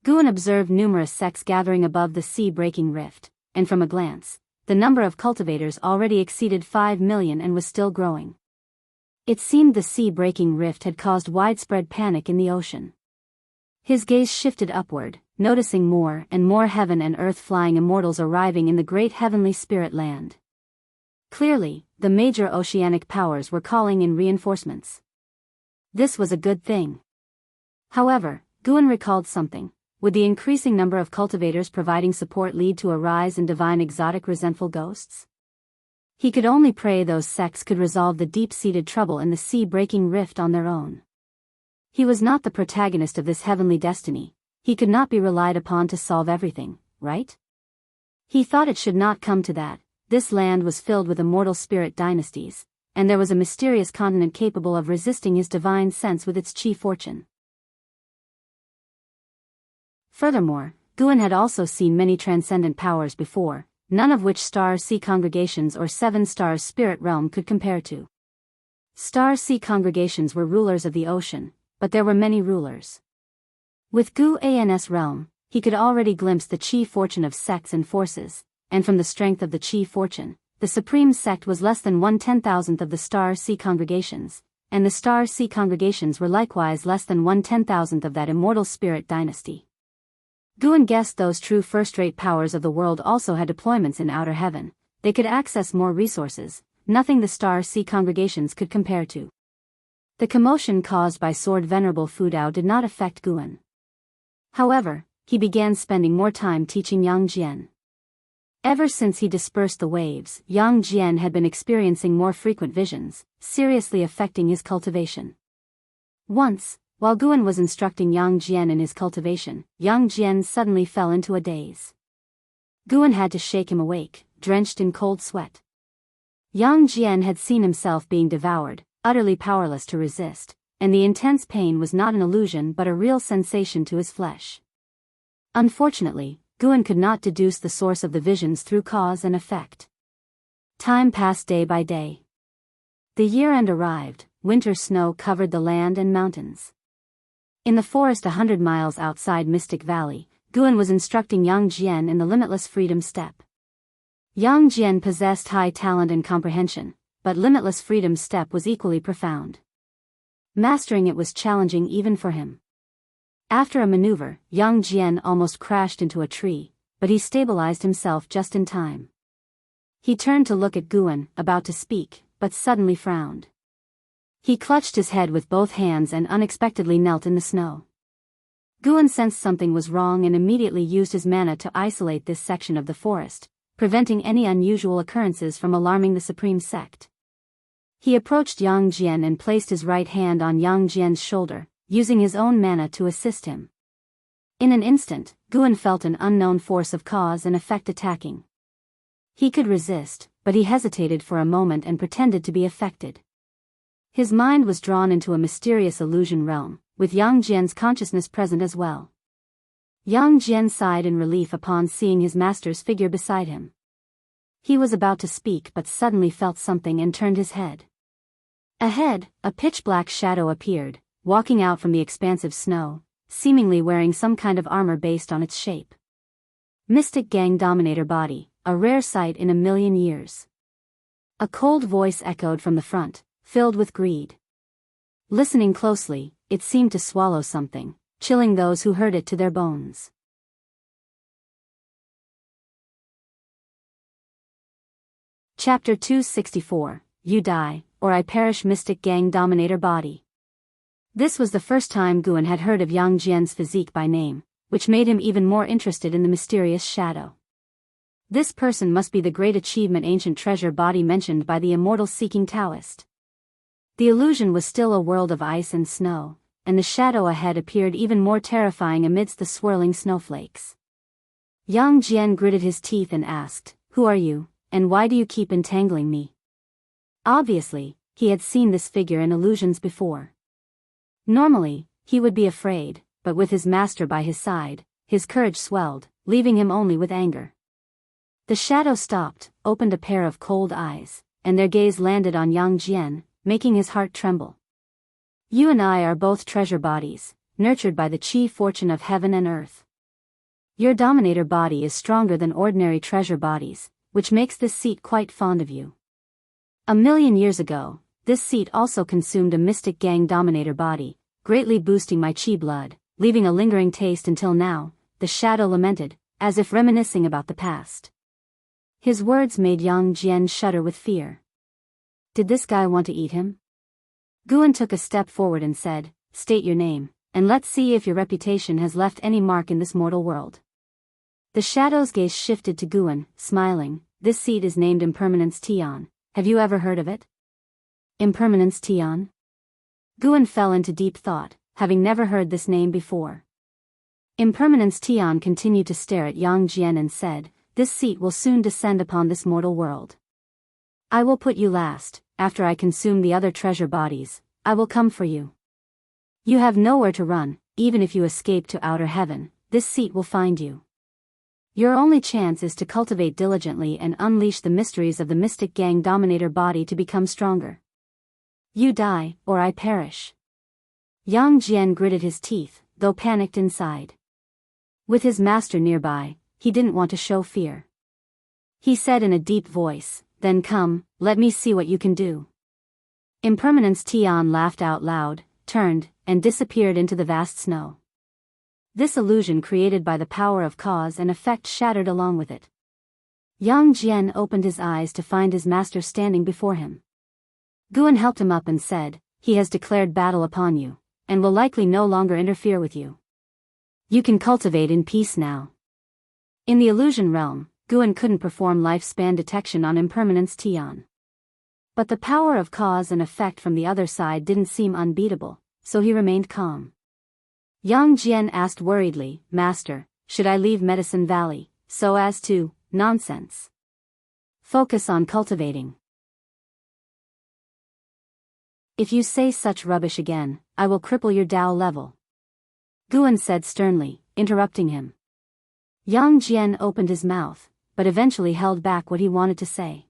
Guan observed numerous sects gathering above the sea-breaking rift, and from a glance, the number of cultivators already exceeded 5 million and was still growing. It seemed the sea-breaking rift had caused widespread panic in the ocean. His gaze shifted upward, noticing more and more heaven and earth flying immortals arriving in the great heavenly spirit land. Clearly, the major oceanic powers were calling in reinforcements. This was a good thing. However, Guan recalled something. Would the increasing number of cultivators providing support lead to a rise in divine exotic resentful ghosts? He could only pray those sects could resolve the deep-seated trouble in the sea-breaking rift on their own. He was not the protagonist of this heavenly destiny. He could not be relied upon to solve everything, right? He thought it should not come to that. This land was filled with immortal spirit dynasties, and there was a mysterious continent capable of resisting his divine sense with its chi fortune. Furthermore, Guan had also seen many transcendent powers before, none of which Star Sea congregations or Seven Stars spirit realm could compare to. Star Sea congregations were rulers of the ocean, but there were many rulers. With Gu An's realm, he could already glimpse the chi fortune of sects and forces, and from the strength of the chi fortune, the supreme sect was less than 1/10,000th of the Star Sea congregations, and the Star Sea congregations were likewise less than 1/10,000th of that immortal spirit dynasty. Guan guessed those true first-rate powers of the world also had deployments in outer heaven. They could access more resources, nothing the Star Sea congregations could compare to. The commotion caused by Sword Venerable Fudao did not affect Guan. However, he began spending more time teaching Yang Jian. Ever since he dispersed the waves, Yang Jian had been experiencing more frequent visions, seriously affecting his cultivation. Once, while Guan was instructing Yang Jian in his cultivation, Yang Jian suddenly fell into a daze. Guan had to shake him awake, drenched in cold sweat. Yang Jian had seen himself being devoured, utterly powerless to resist, and the intense pain was not an illusion but a real sensation to his flesh. Unfortunately, Guan could not deduce the source of the visions through cause and effect. Time passed day by day. The year-end arrived, winter snow covered the land and mountains. In the forest 100 miles outside Mystic Valley, Guan was instructing Yang Jian in the limitless freedom step. Yang Jian possessed high talent and comprehension, but limitless freedom step was equally profound. Mastering it was challenging even for him. After a maneuver, Yang Jian almost crashed into a tree, but he stabilized himself just in time. He turned to look at Guan, about to speak, but suddenly frowned. He clutched his head with both hands and unexpectedly knelt in the snow. Guan sensed something was wrong and immediately used his mana to isolate this section of the forest, preventing any unusual occurrences from alarming the supreme sect. He approached Yang Jian and placed his right hand on Yang Jian's shoulder, using his own mana to assist him. In an instant, Guan felt an unknown force of cause and effect attacking. He could resist, but he hesitated for a moment and pretended to be affected. His mind was drawn into a mysterious illusion realm, with Yang Jian's consciousness present as well. Yang Jian sighed in relief upon seeing his master's figure beside him. He was about to speak but suddenly felt something and turned his head. Ahead, a pitch-black shadow appeared, walking out from the expansive snow, seemingly wearing some kind of armor based on its shape. Mystic Gang Dominator Body, a rare sight in a million years. A cold voice echoed from the front, filled with greed. Listening closely, it seemed to swallow something, chilling those who heard it to their bones. Chapter 264, You Die, or I Perish. Mystic Gang Dominator Body. This was the first time Guan had heard of Yang Jian's physique by name, which made him even more interested in the mysterious shadow. This person must be the great achievement ancient treasure body mentioned by the immortal seeking Taoist. The illusion was still a world of ice and snow, and the shadow ahead appeared even more terrifying amidst the swirling snowflakes. Yang Jian gritted his teeth and asked, "Who are you, and why do you keep entangling me?" Obviously, he had seen this figure in illusions before. Normally, he would be afraid, but with his master by his side, his courage swelled, leaving him only with anger. The shadow stopped, opened a pair of cold eyes, and their gaze landed on Yang Jian, making his heart tremble. "You and I are both treasure bodies, nurtured by the chi fortune of heaven and earth. Your dominator body is stronger than ordinary treasure bodies, which makes this seat quite fond of you. 1,000,000 years ago, this seat also consumed a mystic gang dominator body, greatly boosting my chi blood, leaving a lingering taste until now," the shadow lamented, as if reminiscing about the past. His words made Yang Jian shudder with fear. Did this guy want to eat him? Guan took a step forward and said, "State your name, and let's see if your reputation has left any mark in this mortal world." The shadow's gaze shifted to Guan, smiling. "This seat is named Impermanence Tian. Have you ever heard of it?" Impermanence Tian? Guan fell into deep thought, having never heard this name before. Impermanence Tian continued to stare at Yang Jian and said, "This seat will soon descend upon this mortal world. I will put you last. After I consume the other treasure bodies, I will come for you. You have nowhere to run, even if you escape to outer heaven, this seat will find you. Your only chance is to cultivate diligently and unleash the mysteries of the mystic gang dominator body to become stronger. You die, or I perish." Yang Jian gritted his teeth, though panicked inside. With his master nearby, he didn't want to show fear. He said in a deep voice, "Then come, let me see what you can do." Impermanence Tian laughed out loud, turned, and disappeared into the vast snow. This illusion created by the power of cause and effect shattered along with it. Yang Jian opened his eyes to find his master standing before him. Guan helped him up and said, "He has declared battle upon you, and will likely no longer interfere with you. You can cultivate in peace now." In the illusion realm, Guan couldn't perform lifespan detection on Impermanence Tian. But the power of cause and effect from the other side didn't seem unbeatable, so he remained calm. Yang Jian asked worriedly, "Master, should I leave Medicine Valley, so as to, nonsense? Focus on cultivating. If you say such rubbish again, I will cripple your Tao level," Guan said sternly, interrupting him. Yang Jian opened his mouth, but eventually held back what he wanted to say.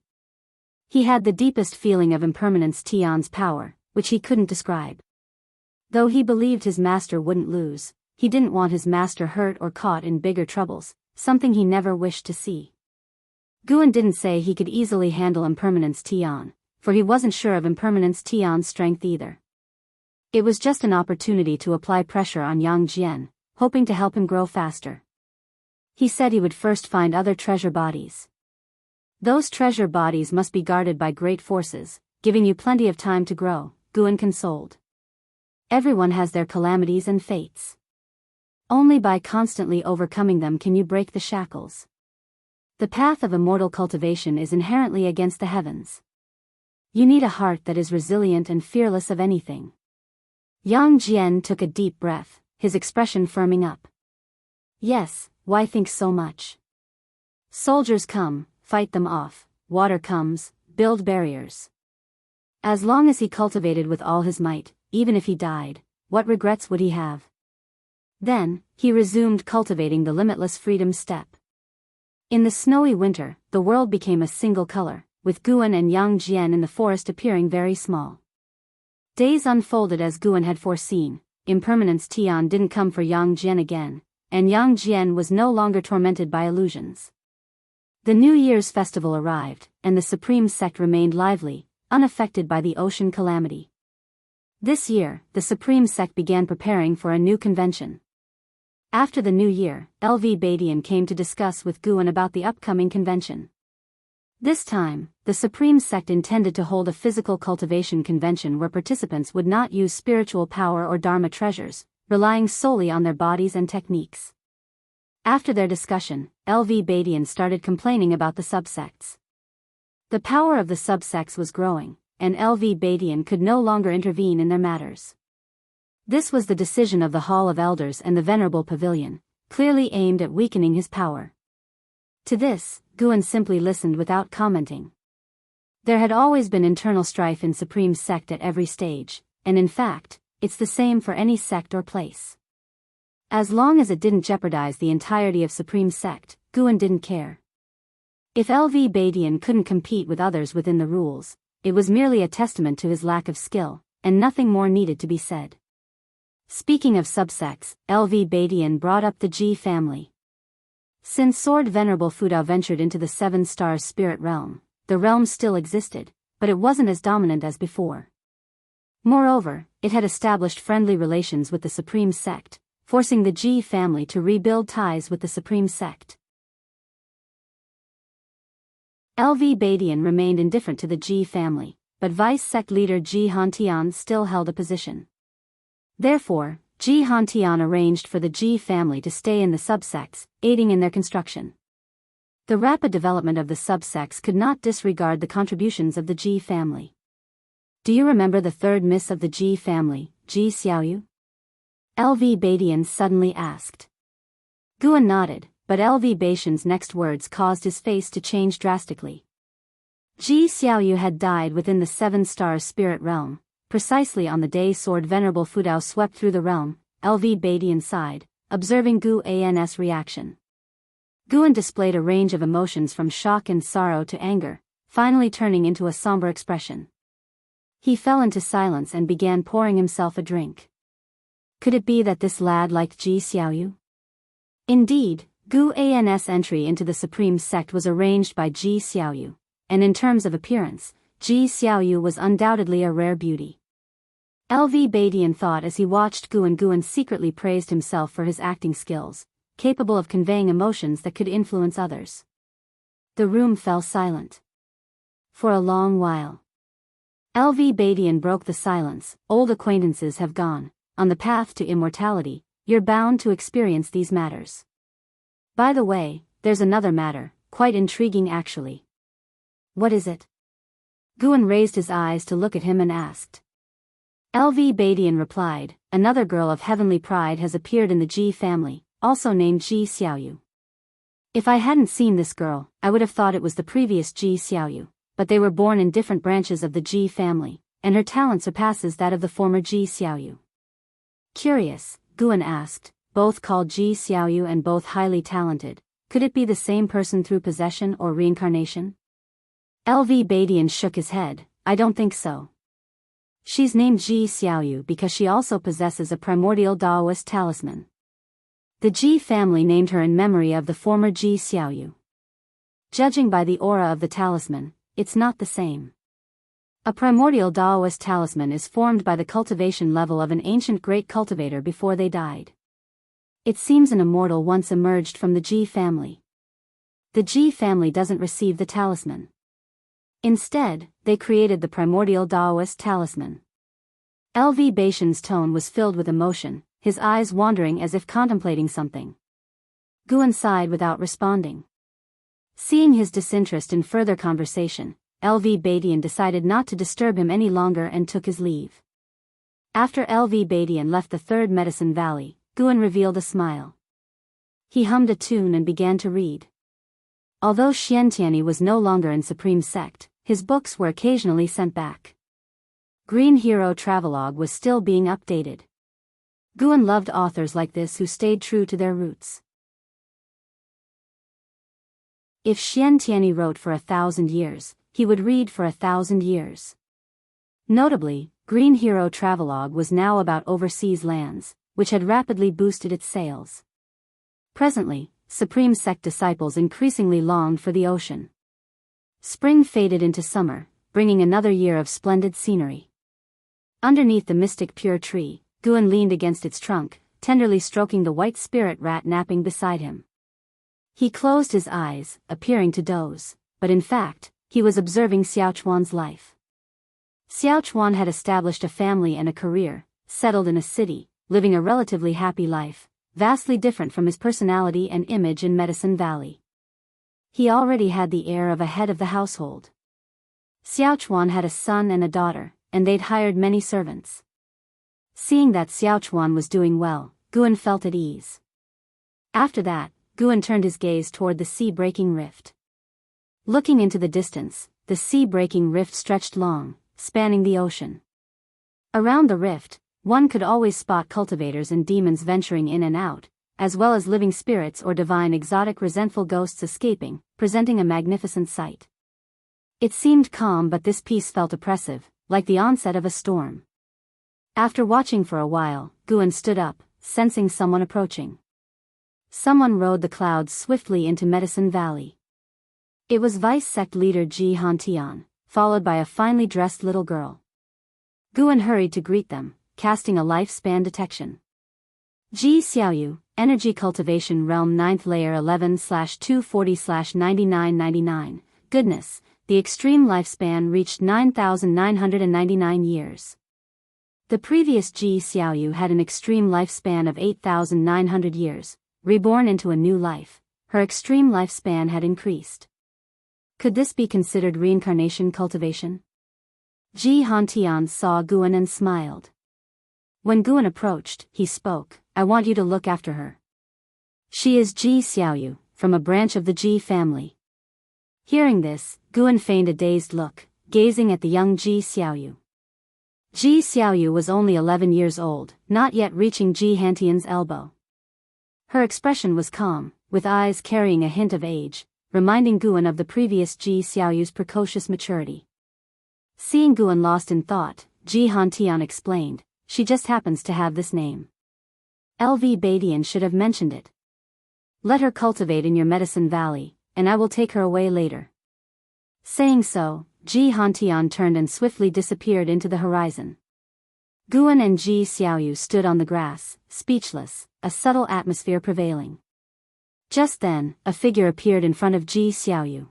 He had the deepest feeling of Impermanence Tian's power, which he couldn't describe. Though he believed his master wouldn't lose, he didn't want his master hurt or caught in bigger troubles, something he never wished to see. Guan didn't say he could easily handle Impermanence Tian, for he wasn't sure of Impermanence Tian's strength either. It was just an opportunity to apply pressure on Yang Jian, hoping to help him grow faster. He said he would first find other treasure bodies. "Those treasure bodies must be guarded by great forces, giving you plenty of time to grow," Guan consoled. "Everyone has their calamities and fates. Only by constantly overcoming them can you break the shackles. The path of immortal cultivation is inherently against the heavens. You need a heart that is resilient and fearless of anything." Yang Jian took a deep breath, his expression firming up. "Yes, why think so much? Soldiers come, fight them off, water comes, build barriers. As long as he cultivated with all his might, even if he died, what regrets would he have?" Then, he resumed cultivating the limitless freedom step. In the snowy winter, the world became a single color, with Guan and Yang Jian in the forest appearing very small. Days unfolded as Guan had foreseen. Impermanence Tian didn't come for Yang Jian again, and Yang Jian was no longer tormented by illusions. The New Year's festival arrived, and the Supreme Sect remained lively, unaffected by the ocean calamity. This year, the Supreme Sect began preparing for a new convention. After the new year, LV Badian came to discuss with Guan about the upcoming convention. This time, the Supreme Sect intended to hold a physical cultivation convention where participants would not use spiritual power or Dharma treasures, relying solely on their bodies and techniques. After their discussion, LV Badian started complaining about the subsects. The power of the subsects was growing, and LV Badian could no longer intervene in their matters. This was the decision of the Hall of Elders and the Venerable Pavilion, clearly aimed at weakening his power. To this, Guan simply listened without commenting. There had always been internal strife in Supreme Sect at every stage, and in fact, it's the same for any sect or place. As long as it didn't jeopardize the entirety of Supreme Sect, Guan didn't care. If LV Badian couldn't compete with others within the rules, it was merely a testament to his lack of skill, and nothing more needed to be said. Speaking of subsects, LV Badian brought up the Ji family. Since Sword Venerable Fudao ventured into the Seven Stars spirit realm, the realm still existed, but it wasn't as dominant as before. Moreover, it had established friendly relations with the Supreme Sect, forcing the Ji family to rebuild ties with the Supreme Sect. LV Badian remained indifferent to the Ji family, but Vice Sect leader Ji Hantian still held a position. Therefore, Ji Hantian arranged for the Ji family to stay in the subsects, aiding in their construction. The rapid development of the subsects could not disregard the contributions of the Ji family. Do you remember the third miss of the Ji family, Ji Xiaoyu? LV Badian suddenly asked. Guan nodded, but LV Badian's next words caused his face to change drastically. Ji Xiaoyu had died within the Seven Stars spirit realm, precisely on the day Sword Venerable Fudao swept through the realm. LV Badian sighed, observing Guan's reaction. Guan displayed a range of emotions from shock and sorrow to anger, finally turning into a somber expression. He fell into silence and began pouring himself a drink. Could it be that this lad liked Ji Xiaoyu? Indeed, Guan's entry into the Supreme Sect was arranged by Ji Xiaoyu, and in terms of appearance, Ji Xiaoyu was undoubtedly a rare beauty. LV Badian thought as he watched Guan secretly praised himself for his acting skills, capable of conveying emotions that could influence others. The room fell silent. For a long while. LV Badian broke the silence. Old acquaintances have gone. On the path to immortality, you're bound to experience these matters. By the way, there's another matter, quite intriguing actually. What is it? Guan raised his eyes to look at him and asked. LV Badian replied, another girl of heavenly pride has appeared in the Ji family, also named Ji Xiaoyu. If I hadn't seen this girl, I would have thought it was the previous Ji Xiaoyu, but they were born in different branches of the Ji family, and her talent surpasses that of the former Ji Xiaoyu. Curious, Guan asked, both called Ji Xiaoyu and both highly talented, could it be the same person through possession or reincarnation? LV Badian shook his head, I don't think so. She's named Ji Xiaoyu because she also possesses a primordial Daoist talisman. The Ji family named her in memory of the former Ji Xiaoyu. Judging by the aura of the talisman, it's not the same. A primordial Daoist talisman is formed by the cultivation level of an ancient great cultivator before they died. It seems an immortal once emerged from the Ji family. The Ji family doesn't receive the talisman. Instead, they created the primordial Daoist talisman. LV Badian's tone was filled with emotion, his eyes wandering as if contemplating something. Guan sighed without responding. Seeing his disinterest in further conversation, LV Badian decided not to disturb him any longer and took his leave. After LV Badian left the third medicine valley, Guan revealed a smile. He hummed a tune and began to read. Although Xiantiani was no longer in Supreme Sect, his books were occasionally sent back. Green Hero Travelogue was still being updated. Guan loved authors like this who stayed true to their roots. If Xiantiani wrote for 1,000 years, he would read for 1,000 years. Notably, Green Hero Travelogue was now about overseas lands, which had rapidly boosted its sales. Presently, Supreme Sect disciples increasingly longed for the ocean. Spring faded into summer, bringing another year of splendid scenery. Underneath the mystic pure tree, Guan leaned against its trunk, tenderly stroking the white spirit rat napping beside him. He closed his eyes, appearing to doze, but in fact, he was observing Xiaochuan's life. Xiaochuan had established a family and a career, settled in a city, living a relatively happy life, vastly different from his personality and image in Medicine Valley. He already had the air of a head of the household. Xiaochuan had a son and a daughter, and they'd hired many servants. Seeing that Xiao Chuan was doing well, Guan felt at ease. After that, Guan turned his gaze toward the sea-breaking rift. Looking into the distance, the sea-breaking rift stretched long, spanning the ocean. Around the rift, one could always spot cultivators and demons venturing in and out, as well as living spirits or divine exotic resentful ghosts escaping, presenting a magnificent sight. It seemed calm, but this peace felt oppressive, like the onset of a storm. After watching for a while, Guan stood up, sensing someone approaching. Someone rode the clouds swiftly into Medicine Valley. It was Vice Sect leader Ji Hantian, followed by a finely dressed little girl. Guan hurried to greet them, casting a lifespan detection. Ji Xiaoyu, Energy Cultivation Realm 9th Layer 11/240/9999. Goodness, the extreme lifespan reached 9,999 years. The previous Ji Xiaoyu had an extreme lifespan of 8,900 years. Reborn into a new life, her extreme lifespan had increased. Could this be considered reincarnation cultivation? Ji Hantian saw Guan and smiled. When Guan approached, he spoke, "I want you to look after her. She is Ji Xiaoyu, from a branch of the Ji family." Hearing this, Guan feigned a dazed look, gazing at the young Ji Xiaoyu. Ji Xiaoyu was only 11 years old, not yet reaching Ji Hantian's elbow. Her expression was calm, with eyes carrying a hint of age, reminding Guan of the previous Ji Xiaoyu's precocious maturity. Seeing Guan lost in thought, Ji Hantian explained, "She just happens to have this name. LV Badian should have mentioned it. Let her cultivate in your Medicine Valley, and I will take her away later." Saying so, Ji Hantian turned and swiftly disappeared into the horizon. Guan and Ji Xiaoyu stood on the grass, speechless, a subtle atmosphere prevailing. Just then, a figure appeared in front of Ji Xiaoyu.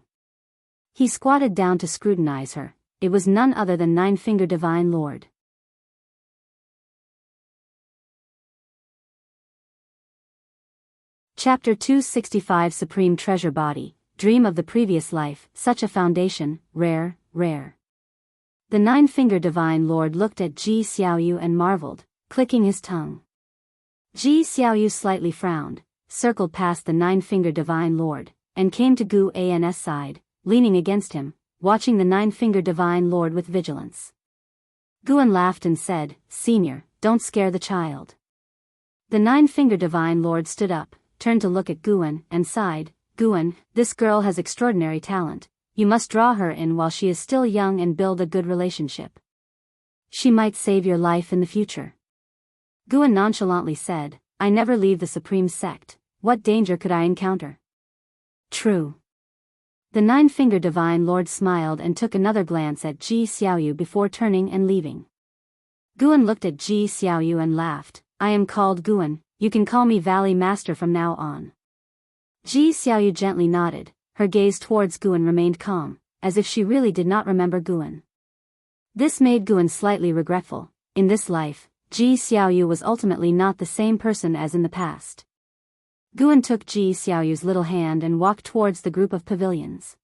He squatted down to scrutinize her. It was none other than Nine-Finger Divine Lord. Chapter 265 Supreme Treasure Body, Dream of the Previous Life, Such a Foundation, Rare, Rare. The Nine-Finger Divine Lord looked at Ji Xiaoyu and marveled, clicking his tongue. Ji Xiaoyu slightly frowned, circled past the Nine-Finger Divine Lord, and came to Gu An's side, leaning against him, watching the Nine-Finger Divine Lord with vigilance. Guan laughed and said, "Senior, don't scare the child." The Nine-Finger Divine Lord stood up, turned to look at Guan, and sighed, "Guan, this girl has extraordinary talent. You must draw her in while she is still young and build a good relationship. She might save your life in the future." Guan nonchalantly said, "I never leave the Supreme Sect. What danger could I encounter?" "True." The Nine-Finger Divine Lord smiled and took another glance at Ji Xiaoyu before turning and leaving. Guan looked at Ji Xiaoyu and laughed, "I am called Guan, you can call me Valley Master from now on." Ji Xiaoyu gently nodded. Her gaze towards Guan remained calm, as if she really did not remember Guan. This made Guan slightly regretful. In this life, Ji Xiaoyu was ultimately not the same person as in the past. Guan took Ji Xiaoyu's little hand and walked towards the group of pavilions.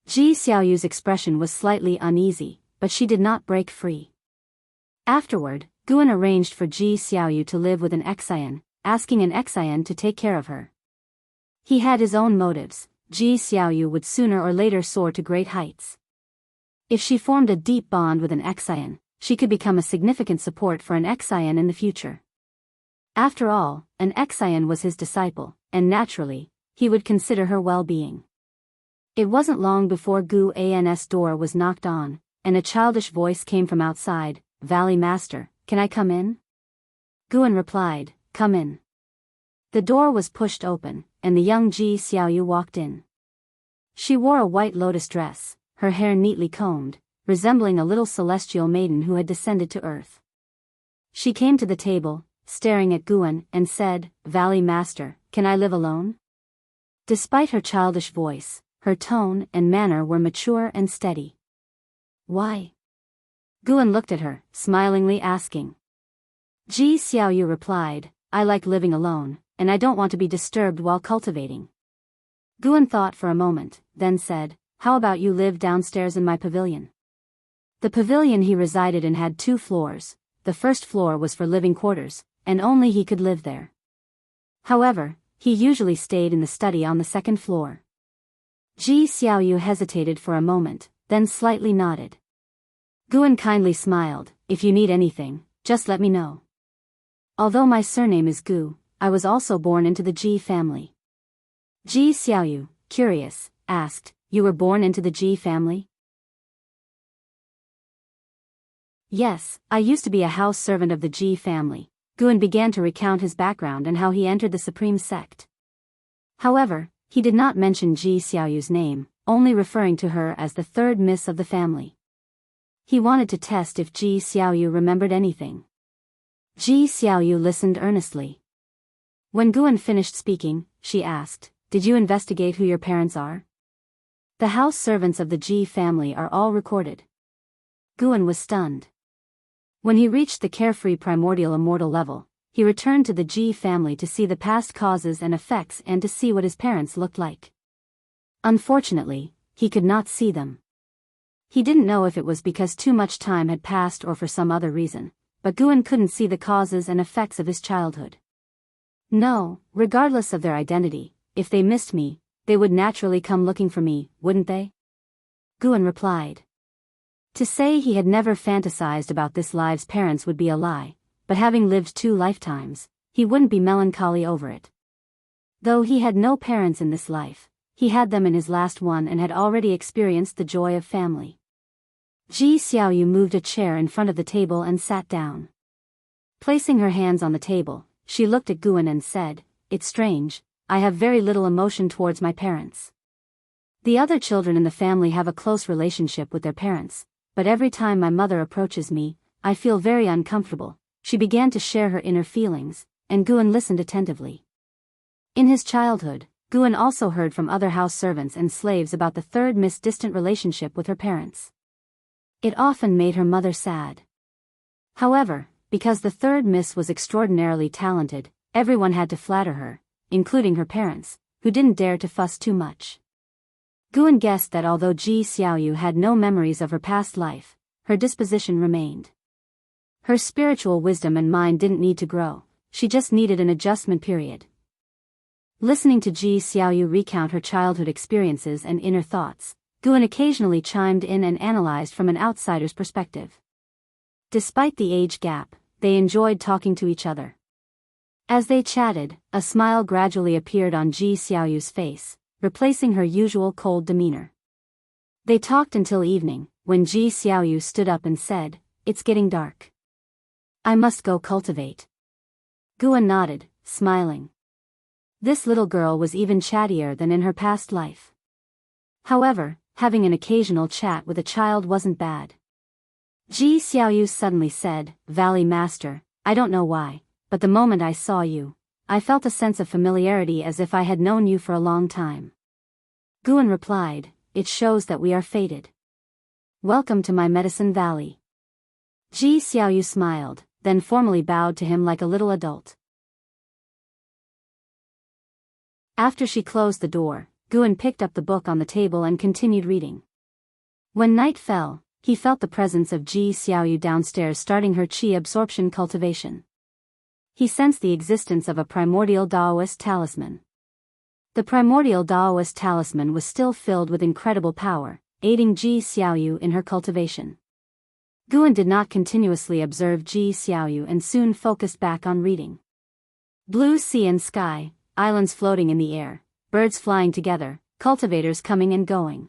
Ji Xiaoyu's expression was slightly uneasy, but she did not break free. Afterward, Guan arranged for Ji Xiaoyu to live with an Xian, asking an Xian to take care of her. He had his own motives. Ji Xiaoyu would sooner or later soar to great heights. If she formed a deep bond with an Xian, she could become a significant support for an Xian in the future. After all, an Xian was his disciple, and naturally, he would consider her well-being. It wasn't long before Gu An's door was knocked on, and a childish voice came from outside, "Valley Master, can I come in?" Guan replied, "Come in." The door was pushed open, and the young Ji Xiaoyu walked in. She wore a white lotus dress, her hair neatly combed, resembling a little celestial maiden who had descended to earth. She came to the table, staring at Guan, and said, "Valley Master, can I live alone?" Despite her childish voice, her tone and manner were mature and steady. "Why?" Guan looked at her, smilingly asking. Ji Xiaoyu replied, "I like living alone, and I don't want to be disturbed while cultivating." Guan thought for a moment, then said, "How about you live downstairs in my pavilion?" The pavilion he resided in had 2 floors, the first floor was for living quarters, and only he could live there. However, he usually stayed in the study on the second floor. Ji Xiaoyu hesitated for a moment, then slightly nodded. Guan kindly smiled, "If you need anything, just let me know. Although my surname is Gu, I was also born into the Ji family." Ji Xiaoyu, curious, asked, "You were born into the Ji family?" "Yes, I used to be a house servant of the Ji family." Guan began to recount his background and how he entered the supreme sect. However, he did not mention Ji Xiaoyu's name, only referring to her as the third miss of the family. He wanted to test if Ji Xiaoyu remembered anything. Ji Xiaoyu listened earnestly. When Guan finished speaking, she asked, "Did you investigate who your parents are?" "The house servants of the Ji family are all recorded." Guan was stunned. When he reached the carefree primordial immortal level, he returned to the Ji family to see the past causes and effects and to see what his parents looked like. Unfortunately, he could not see them. He didn't know if it was because too much time had passed or for some other reason, but Guan couldn't see the causes and effects of his childhood. "No, regardless of their identity, if they missed me, they would naturally come looking for me, wouldn't they?" Guan replied. To say he had never fantasized about this life's parents would be a lie, but having lived 2 lifetimes, he wouldn't be melancholy over it. Though he had no parents in this life, he had them in his last one and had already experienced the joy of family. Ji Xiaoyu moved a chair in front of the table and sat down. Placing her hands on the table, she looked at Guan and said, "It's strange, I have very little emotion towards my parents. The other children in the family have a close relationship with their parents, but every time my mother approaches me, I feel very uncomfortable." She began to share her inner feelings, and Guan listened attentively. In his childhood, Guan also heard from other house servants and slaves about the third Miss' distant relationship with her parents. It often made her mother sad. However, because the third Miss was extraordinarily talented, everyone had to flatter her, including her parents, who didn't dare to fuss too much. Guan guessed that although Ji Xiaoyu had no memories of her past life, her disposition remained. Her spiritual wisdom and mind didn't need to grow, she just needed an adjustment period. Listening to Ji Xiaoyu recount her childhood experiences and inner thoughts, Guan occasionally chimed in and analyzed from an outsider's perspective. Despite the age gap, they enjoyed talking to each other. As they chatted, a smile gradually appeared on Ji Xiaoyu's face, replacing her usual cold demeanor. They talked until evening, when Ji Xiaoyu stood up and said, "It's getting dark. I must go cultivate." Guan nodded, smiling. This little girl was even chattier than in her past life. However, having an occasional chat with a child wasn't bad. Ji Xiaoyu suddenly said, "Valley Master, I don't know why, but the moment I saw you, I felt a sense of familiarity as if I had known you for a long time." Guan replied, "It shows that we are fated. Welcome to my medicine valley." Ji Xiaoyu smiled, then formally bowed to him like a little adult. After she closed the door, Guan picked up the book on the table and continued reading. When night fell, he felt the presence of Ji Xiaoyu downstairs starting her qi absorption cultivation. He sensed the existence of a primordial Daoist talisman. The primordial Daoist talisman was still filled with incredible power, aiding Ji Xiaoyu in her cultivation. Guan did not continuously observe Ji Xiaoyu and soon focused back on reading. Blue sea and sky, islands floating in the air, birds flying together, cultivators coming and going.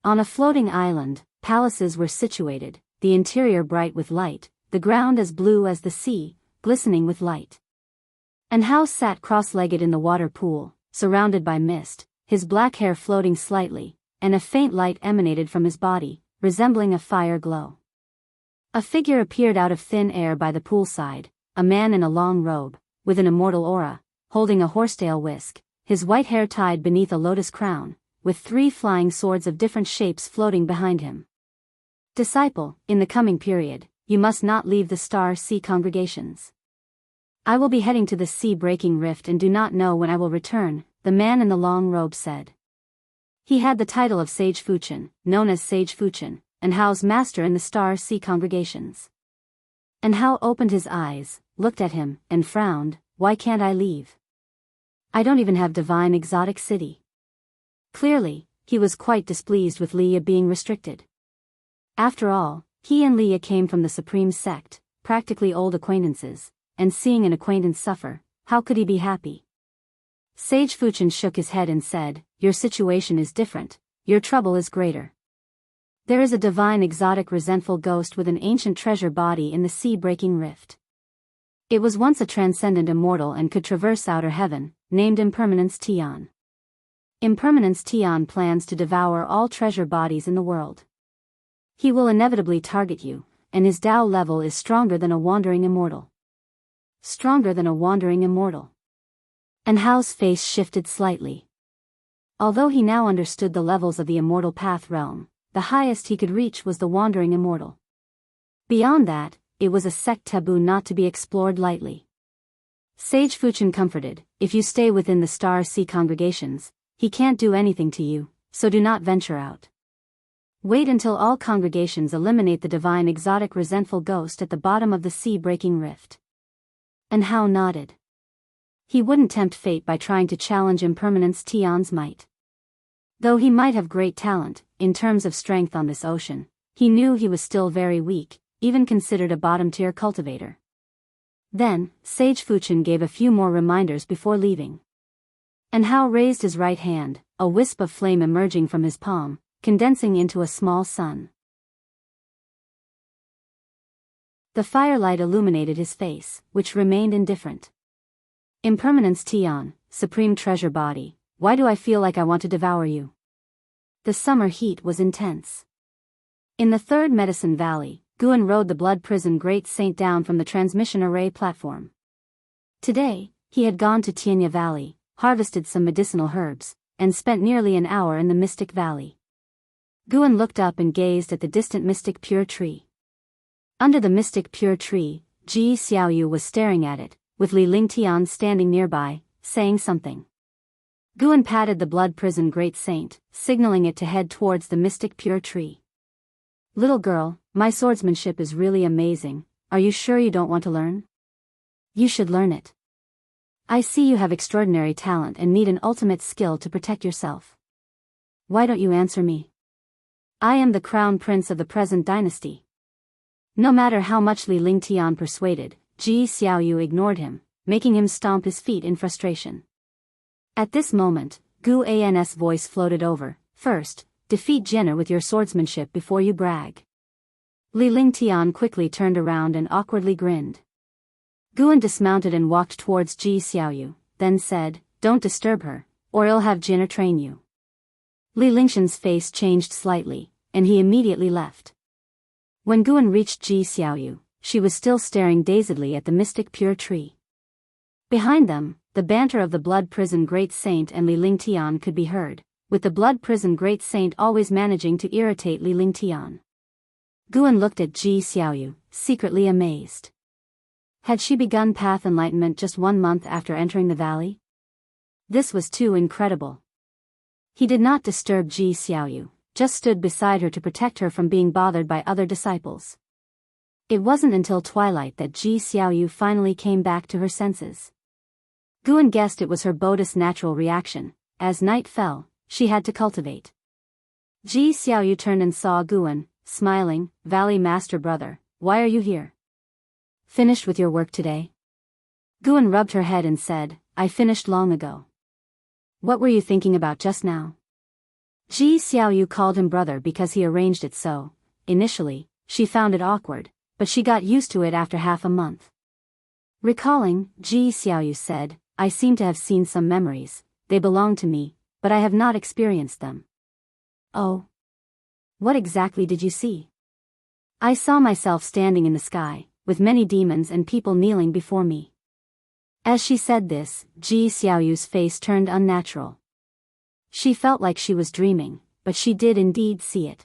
On a floating island, palaces were situated, the interior bright with light, the ground as blue as the sea, glistening with light. An house sat cross-legged in the water pool, surrounded by mist, his black hair floating slightly, and a faint light emanated from his body, resembling a fire glow. A figure appeared out of thin air by the poolside, a man in a long robe, with an immortal aura, holding a horsetail whisk, his white hair tied beneath a lotus crown, with 3 flying swords of different shapes floating behind him. "Disciple, in the coming period, you must not leave the Star Sea congregations. I will be heading to the sea-breaking rift and do not know when I will return," the man in the long robe said. He had the title of Sage Fuchen, known as Sage Fuchen, and housed master in the Star Sea congregations. And Hao opened his eyes, looked at him, and frowned. Why can't I leave? I don't even have divine exotic city. Clearly, he was quite displeased with Leia being restricted. After all, he and Leia came from the Supreme Sect, practically old acquaintances, and seeing an acquaintance suffer, how could he be happy? Sage Fuchin shook his head and said, your situation is different, your trouble is greater. There is a divine exotic resentful ghost with an ancient treasure body in the sea-breaking rift. It was once a transcendent immortal and could traverse outer heaven, named Impermanence Tian. Impermanence Tian plans to devour all treasure bodies in the world. He will inevitably target you, and his Tao level is stronger than a wandering immortal. Stronger than a wandering immortal. And Hao's face shifted slightly. Although he now understood the levels of the immortal path realm, the highest he could reach was the wandering immortal. Beyond that, it was a sect taboo not to be explored lightly. Sage Fuchin comforted, if you stay within the Star Sea congregations, he can't do anything to you, so do not venture out. Wait until all congregations eliminate the divine exotic resentful ghost at the bottom of the sea-breaking rift. And Hao nodded. He wouldn't tempt fate by trying to challenge Impermanence Tian's might. Though he might have great talent, in terms of strength on this ocean, he knew he was still very weak, even considered a bottom-tier cultivator. Then, Sage Fuchin gave a few more reminders before leaving. And Hao raised his right hand, a wisp of flame emerging from his palm, condensing into a small sun. The firelight illuminated his face, which remained indifferent. Impermanence Tian, supreme treasure body, why do I feel like I want to devour you? The summer heat was intense. In the third Medicine Valley, Guan rode the Blood Prison Great Saint down from the transmission array platform. Today, he had gone to Tianya Valley, harvested some medicinal herbs, and spent nearly an hour in the Mystic Valley. Guan looked up and gazed at the distant Mystic Pure Tree. Under the Mystic Pure Tree, Ji Xiaoyu was staring at it, with Li Lingtian standing nearby, saying something. Guan patted the Blood Prison Great Saint, signaling it to head towards the Mystic Pure Tree. Little girl, my swordsmanship is really amazing, are you sure you don't want to learn? You should learn it. I see you have extraordinary talent and need an ultimate skill to protect yourself. Why don't you answer me? I am the crown prince of the present dynasty. No matter how much Li Lingtian persuaded, Ji Xiaoyu ignored him, making him stomp his feet in frustration. At this moment, Gu An's voice floated over, first, defeat Jenner with your swordsmanship before you brag. Li Lingtian quickly turned around and awkwardly grinned. Guan dismounted and walked towards Ji Xiaoyu, then said, don't disturb her, or I'll have Jenner train you. Li Lingshan's face changed slightly, and he immediately left. When Guan reached Ji Xiaoyu, she was still staring dazedly at the Mystic Pure Tree. Behind them, the banter of the Blood Prison Great Saint and Li Lingtian could be heard, with the Blood Prison Great Saint always managing to irritate Li Lingtian. Guan looked at Ji Xiaoyu, secretly amazed. Had she begun path enlightenment just 1 month after entering the valley? This was too incredible. He did not disturb Ji Xiaoyu, just stood beside her to protect her from being bothered by other disciples. It wasn't until twilight that Ji Xiaoyu finally came back to her senses. Guan guessed it was her Buddhist natural reaction. As night fell, she had to cultivate. Ji Xiaoyu turned and saw Guan, smiling. Valley Master Brother, why are you here? Finished with your work today? Guan rubbed her head and said, I finished long ago. What were you thinking about just now? Ji Xiaoyu called him brother because he arranged it so. Initially, she found it awkward, but she got used to it after half a month. Recalling, Ji Xiaoyu said, I seem to have seen some memories, they belong to me, but I have not experienced them. Oh. What exactly did you see? I saw myself standing in the sky, with many demons and people kneeling before me. As she said this, Ji Xiaoyu's face turned unnatural. She felt like she was dreaming, but she did indeed see it.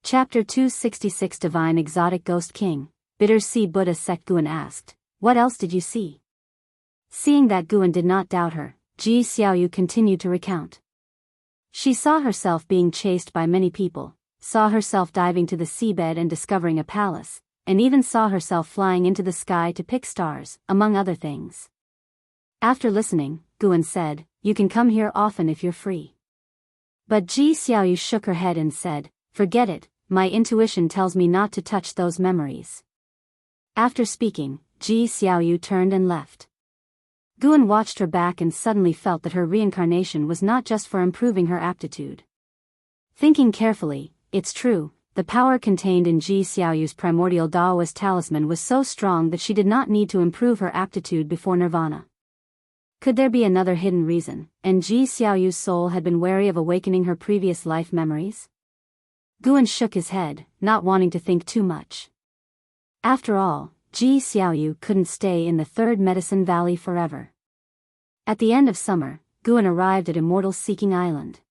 Chapter 266 Divine Exotic Ghost King, Bitter Sea Buddha Sect. Guan asked, what else did you see? Seeing that Guan did not doubt her, Ji Xiaoyu continued to recount. She saw herself being chased by many people, saw herself diving to the seabed and discovering a palace, and even saw herself flying into the sky to pick stars, among other things. After listening, Guan said, "You can come here often if you're free." But Ji Xiaoyu shook her head and said, "Forget it, my intuition tells me not to touch those memories." After speaking, Ji Xiaoyu turned and left. Guan watched her back and suddenly felt that her reincarnation was not just for improving her aptitude. Thinking carefully, it's true, the power contained in Ji Xiaoyu's primordial Daoist talisman was so strong that she did not need to improve her aptitude before nirvana. Could there be another hidden reason, and Ji Xiaoyu's soul had been wary of awakening her previous life memories? Guan shook his head, not wanting to think too much. After all, Ji Xiaoyu couldn't stay in the Third Medicine Valley forever. At the end of summer, Guan arrived at Immortal Seeking Island.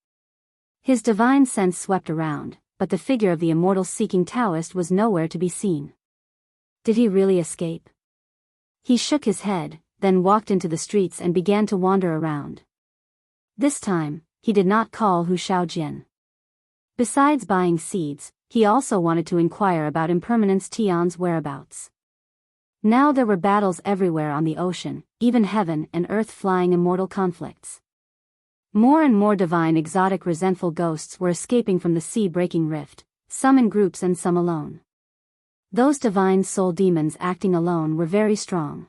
His divine sense swept around, but the figure of the immortal seeking Taoist was nowhere to be seen. Did he really escape? He shook his head, then walked into the streets and began to wander around. This time, he did not call Hu Shaojian. Besides buying seeds, he also wanted to inquire about Impermanence Tian's whereabouts. Now there were battles everywhere on the ocean, even heaven and earth flying immortal conflicts. More and more divine exotic resentful ghosts were escaping from the sea-breaking rift, some in groups and some alone. Those divine soul demons acting alone were very strong.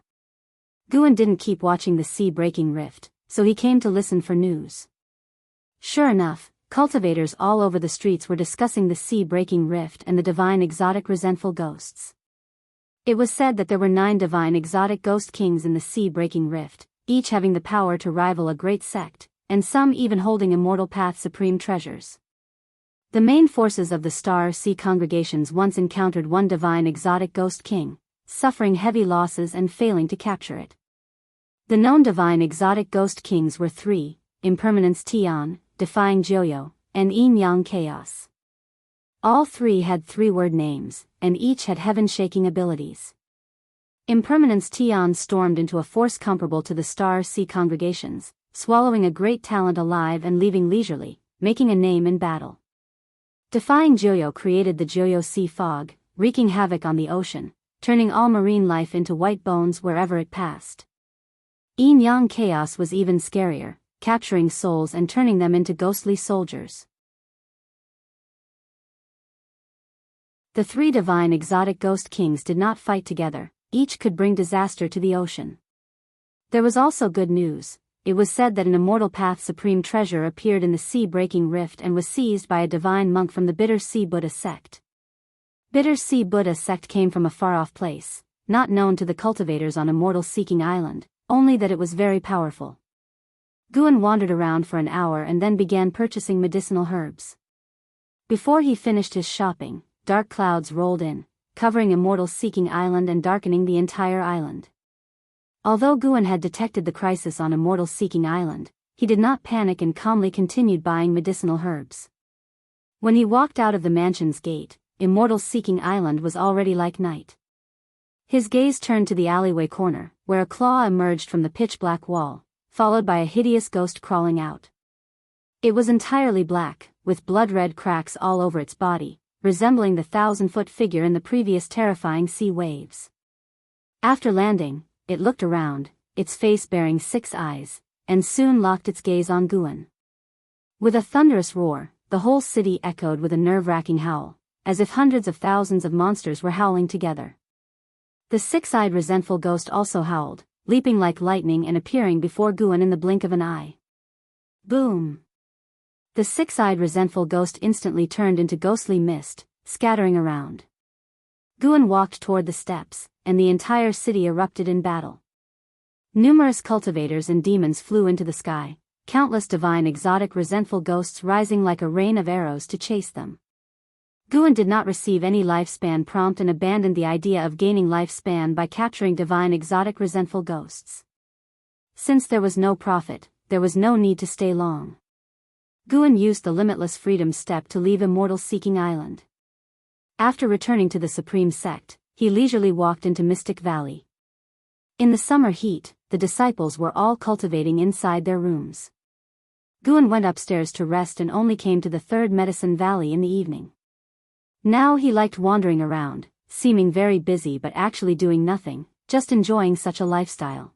Guan didn't keep watching the sea-breaking rift, so he came to listen for news. Sure enough, cultivators all over the streets were discussing the sea-breaking rift and the divine exotic resentful ghosts. It was said that there were 9 divine exotic ghost kings in the sea-breaking rift, each having the power to rival a great sect, and some even holding immortal path supreme treasures. The main forces of the Star Sea congregations once encountered one divine exotic ghost king, suffering heavy losses and failing to capture it. The known divine exotic ghost kings were 3, Impermanence Tian, Defying Joyo, and Yin Yang Chaos. All 3 had 3-word names, and each had heaven-shaking abilities. Impermanence Tian stormed into a force comparable to the Star Sea congregations, swallowing a great talent alive and leaving leisurely, making a name in battle. Defying Joyo created the Joyo Sea fog, wreaking havoc on the ocean, turning all marine life into white bones wherever it passed. Yin Yang Chaos was even scarier, capturing souls and turning them into ghostly soldiers. The 3 divine exotic ghost kings did not fight together, each could bring disaster to the ocean. There was also good news. It was said that an immortal path supreme treasure appeared in the sea-breaking rift and was seized by a divine monk from the Bitter Sea Buddha sect. Bitter Sea Buddha sect came from a far-off place, not known to the cultivators on Immortal Seeking Island, only that it was very powerful. Guan wandered around for an hour and then began purchasing medicinal herbs. Before he finished his shopping, dark clouds rolled in, covering Immortal Seeking Island and darkening the entire island. Although Guan had detected the crisis on Immortal Seeking Island, he did not panic and calmly continued buying medicinal herbs. When he walked out of the mansion's gate, Immortal Seeking Island was already like night. His gaze turned to the alleyway corner, where a claw emerged from the pitch-black wall, followed by a hideous ghost crawling out. It was entirely black, with blood-red cracks all over its body, resembling the 1,000-foot figure in the previous terrifying sea waves. After landing, it looked around, its face bearing 6 eyes, and soon locked its gaze on Guan. With a thunderous roar, the whole city echoed with a nerve-wracking howl, as if hundreds of thousands of monsters were howling together. The 6-eyed resentful ghost also howled, leaping like lightning and appearing before Guan in the blink of an eye. Boom! The 6-eyed resentful ghost instantly turned into ghostly mist, scattering around. Guan walked toward the steps, and the entire city erupted in battle. Numerous cultivators and demons flew into the sky, countless divine exotic resentful ghosts rising like a rain of arrows to chase them. Guan did not receive any lifespan prompt and abandoned the idea of gaining lifespan by capturing divine exotic resentful ghosts. Since there was no profit, there was no need to stay long. Guan used the limitless freedom step to leave Immortal Seeking Island. After returning to the Supreme Sect, he leisurely walked into Mystic Valley. In the summer heat, the disciples were all cultivating inside their rooms. Guan went upstairs to rest and only came to the third medicine valley in the evening. Now he liked wandering around, seeming very busy but actually doing nothing, just enjoying such a lifestyle.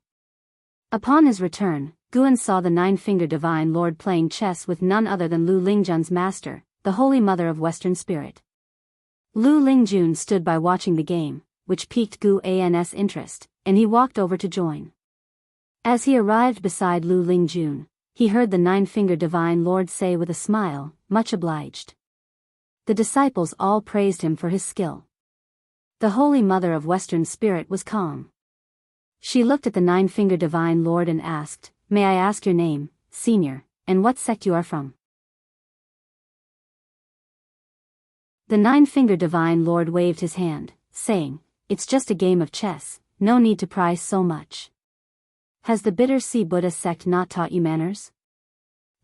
Upon his return, Guan saw the nine-fingered divine lord playing chess with none other than Lu Lingjun's master, the Holy Mother of Western Spirit. Lu Lingjun stood by watching the game, which piqued Guan's interest, and he walked over to join. As he arrived beside Lu Lingjun, he heard the nine-fingered divine lord say with a smile, "Much obliged." The disciples all praised him for his skill. The Holy Mother of Western Spirit was calm. She looked at the nine-fingered divine lord and asked, "May I ask your name, senior, and what sect you are from?" The nine-fingered divine lord waved his hand, saying, "It's just a game of chess, no need to prize so much. Has the Bitter Sea Buddha sect not taught you manners?"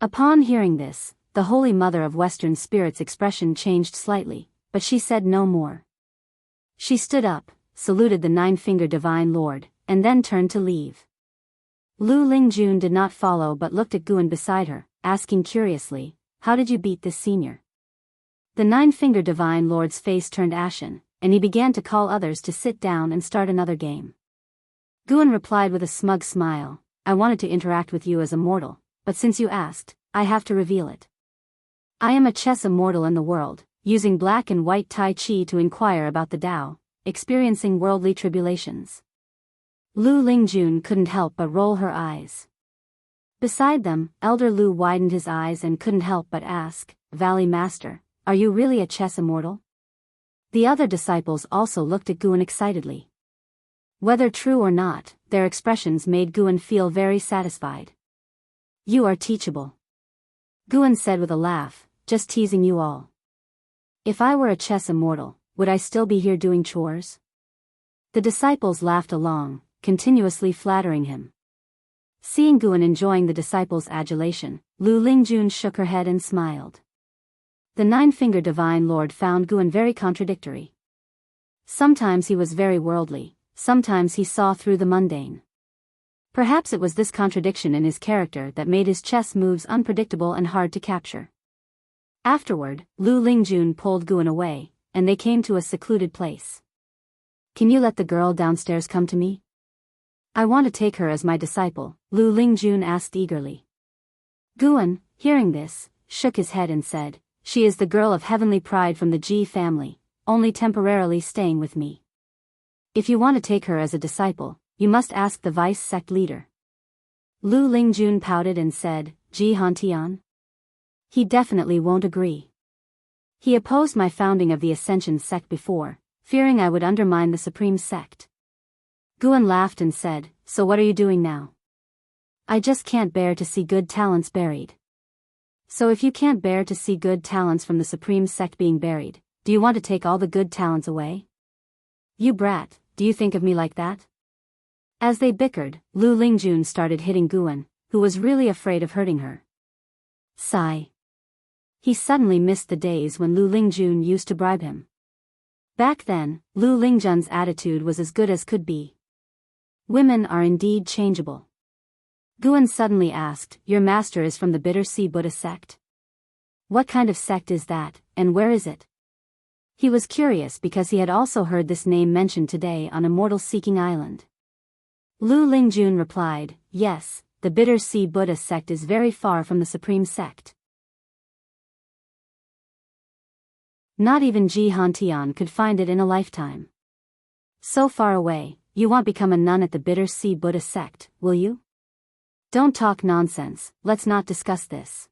Upon hearing this, the Holy Mother of Western Spirit's expression changed slightly, but she said no more. She stood up, saluted the nine-fingered divine lord, and then turned to leave. Lu Lingjun did not follow but looked at Guan beside her, asking curiously, "How did you beat this senior?" The nine-fingered divine lord's face turned ashen, and he began to call others to sit down and start another game. Guan replied with a smug smile, "I wanted to interact with you as a mortal, but since you asked, I have to reveal it. I am a chess immortal in the world, using black and white Tai Chi to inquire about the Tao, experiencing worldly tribulations." Lu Lingjun couldn't help but roll her eyes. Beside them, Elder Lu widened his eyes and couldn't help but ask, "Valley Master, are you really a chess immortal?" The other disciples also looked at Guan excitedly. Whether true or not, their expressions made Guan feel very satisfied. "You are teachable," Guan said with a laugh, "just teasing you all. If I were a chess immortal, would I still be here doing chores?" The disciples laughed along, continuously flattering him. Seeing Guan enjoying the disciples' adulation, Lu Lingjun shook her head and smiled. The nine-fingered divine lord found Guan very contradictory. Sometimes he was very worldly, sometimes he saw through the mundane. Perhaps it was this contradiction in his character that made his chess moves unpredictable and hard to capture. Afterward, Lu Lingjun pulled Guan away, and they came to a secluded place. "Can you let the girl downstairs come to me? I want to take her as my disciple," Lu Lingjun asked eagerly. Guan, hearing this, shook his head and said, "She is the girl of heavenly pride from the Ji family, only temporarily staying with me. If you want to take her as a disciple, you must ask the vice sect leader." Lu Lingjun pouted and said, "Ji Hantian? He definitely won't agree. He opposed my founding of the Ascension sect before, fearing I would undermine the Supreme sect." Guan laughed and said, "So what are you doing now?" "I just can't bear to see good talents buried." "So if you can't bear to see good talents from the Supreme sect being buried, do you want to take all the good talents away? You brat, do you think of me like that?" As they bickered, Lu Lingjun started hitting Guan, who was really afraid of hurting her. Sigh. He suddenly missed the days when Lu Lingjun used to bribe him. Back then, Lu Lingjun's attitude was as good as could be. Women are indeed changeable. Guan suddenly asked, "Your master is from the Bitter Sea Buddha sect? What kind of sect is that, and where is it?" He was curious because he had also heard this name mentioned today on Immortal Seeking Island. Lu Lingjun replied, "Yes, the Bitter Sea Buddha sect is very far from the Supreme sect. Not even Ji Hantian could find it in a lifetime. So far away, you won't become a nun at the Bitter Sea Buddha sect, will you? Don't talk nonsense, let's not discuss this."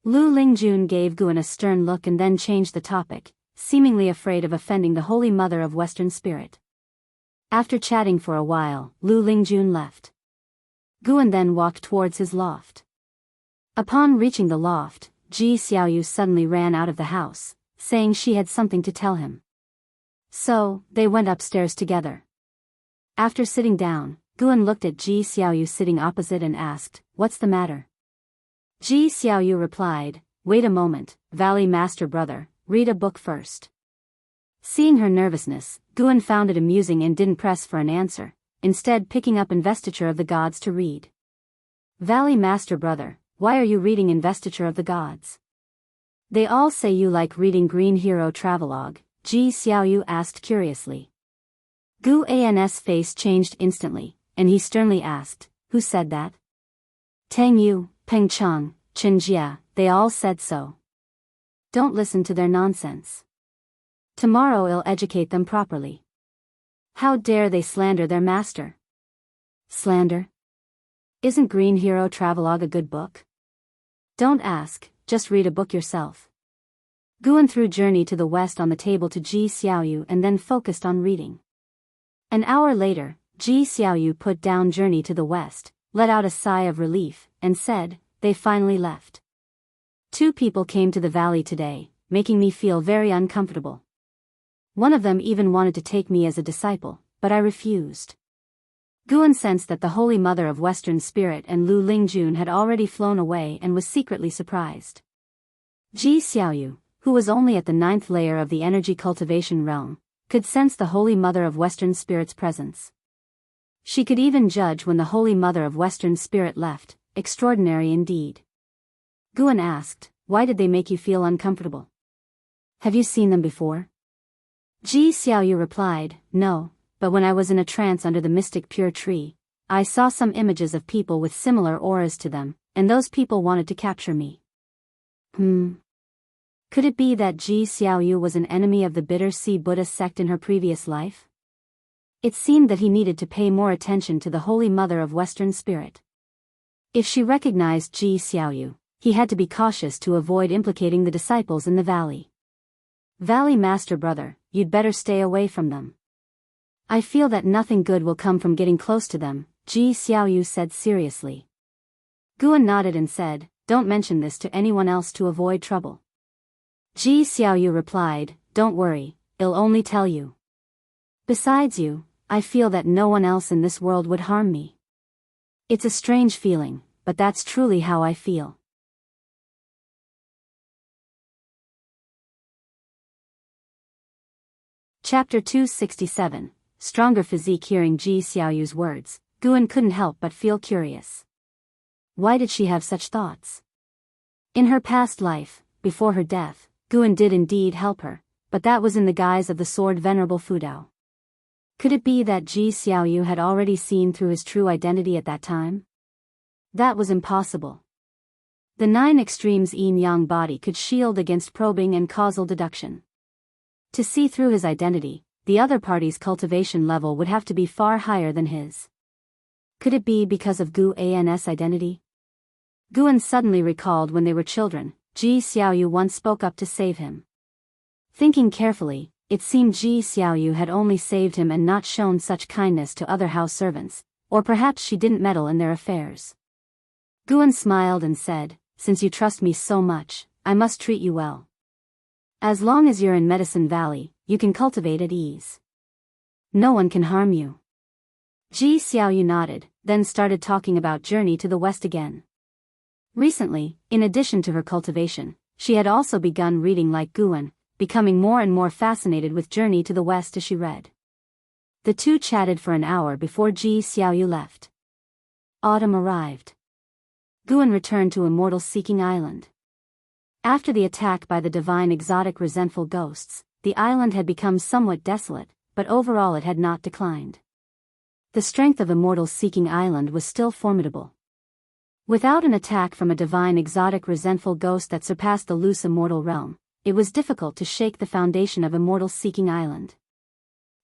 Lu Lingjun gave Guan a stern look and then changed the topic, seemingly afraid of offending the Holy Mother of Western Spirit. After chatting for a while, Lu Lingjun left. Guan then walked towards his loft. Upon reaching the loft, Ji Xiaoyu suddenly ran out of the house, saying she had something to tell him. So, they went upstairs together. After sitting down, Guan looked at Ji Xiaoyu sitting opposite and asked, "What's the matter?" Ji Xiaoyu replied, "Wait a moment, Valley Master Brother, read a book first." Seeing her nervousness, Guan found it amusing and didn't press for an answer, instead picking up Investiture of the Gods to read. "Valley Master Brother, why are you reading Investiture of the Gods? They all say you like reading Green Hero Travelogue, Ji Xiaoyu asked curiously. Gu An's face changed instantly, and he sternly asked, who said that? Tang Yu, Peng Cheng, Chen Jia, they all said so. Don't listen to their nonsense. Tomorrow I'll educate them properly. How dare they slander their master? Slander? Isn't Green Hero Travelogue a good book? Don't ask, just read a book yourself. Guan threw Journey to the West on the table to Ji Xiaoyu and then focused on reading. An hour later, Ji Xiaoyu put down Journey to the West, let out a sigh of relief, and said, they finally left. 2 people came to the valley today, making me feel very uncomfortable. One of them even wanted to take me as a disciple, but I refused. Guan sensed that the Holy Mother of Western Spirit and Lu Lingjun had already flown away and was secretly surprised. Ji Xiaoyu, who was only at the 9th layer of the energy cultivation realm, could sense the Holy Mother of Western Spirit's presence. She could even judge when the Holy Mother of Western Spirit left. Extraordinary indeed. Guan asked, why did they make you feel uncomfortable? Have you seen them before? Ji Xiaoyu replied, no, but when I was in a trance under the mystic pure tree, I saw some images of people with similar auras to them, and those people wanted to capture me. Could it be that Ji Xiaoyu was an enemy of the Bitter Sea Buddhist sect in her previous life? It seemed that he needed to pay more attention to the Holy Mother of Western Spirit. If she recognized Ji Xiaoyu, he had to be cautious to avoid implicating the disciples in the valley. Valley Master Brother, you'd better stay away from them. I feel that nothing good will come from getting close to them, Ji Xiaoyu said seriously. Guan nodded and said, don't mention this to anyone else to avoid trouble. Ji Xiaoyu replied, don't worry, I'll only tell you. Besides you, I feel that no one else in this world would harm me. It's a strange feeling, but that's truly how I feel. Chapter 267, Stronger Physique. Hearing Ji Xiaoyu's words, Guan couldn't help but feel curious. Why did she have such thoughts? In her past life, before her death, Guan did indeed help her, but that was in the guise of the sword Venerable Fudao. Could it be that Ji Xiaoyu had already seen through his true identity at that time? That was impossible. The 9 extremes yin-yang body could shield against probing and causal deduction. To see through his identity, the other party's cultivation level would have to be far higher than his. Could it be because of Gu An's identity? Guan suddenly recalled when they were children, Ji Xiaoyu once spoke up to save him. Thinking carefully, it seemed Ji Xiaoyu had only saved him and not shown such kindness to other house servants, or perhaps she didn't meddle in their affairs. Guan smiled and said, since you trust me so much, I must treat you well. As long as you're in Medicine Valley, you can cultivate at ease. No one can harm you. Ji Xiaoyu nodded, then started talking about Journey to the West again. Recently, in addition to her cultivation, she had also begun reading like Guan, becoming more and more fascinated with Journey to the West as she read. The two chatted for an hour before Ji Xiaoyu left. Autumn arrived. Guan returned to Immortal Seeking Island. After the attack by the divine exotic resentful ghosts, the island had become somewhat desolate, but overall it had not declined. The strength of Immortal Seeking Island was still formidable. Without an attack from a divine exotic resentful ghost that surpassed the loose immortal realm, it was difficult to shake the foundation of Immortal Seeking Island.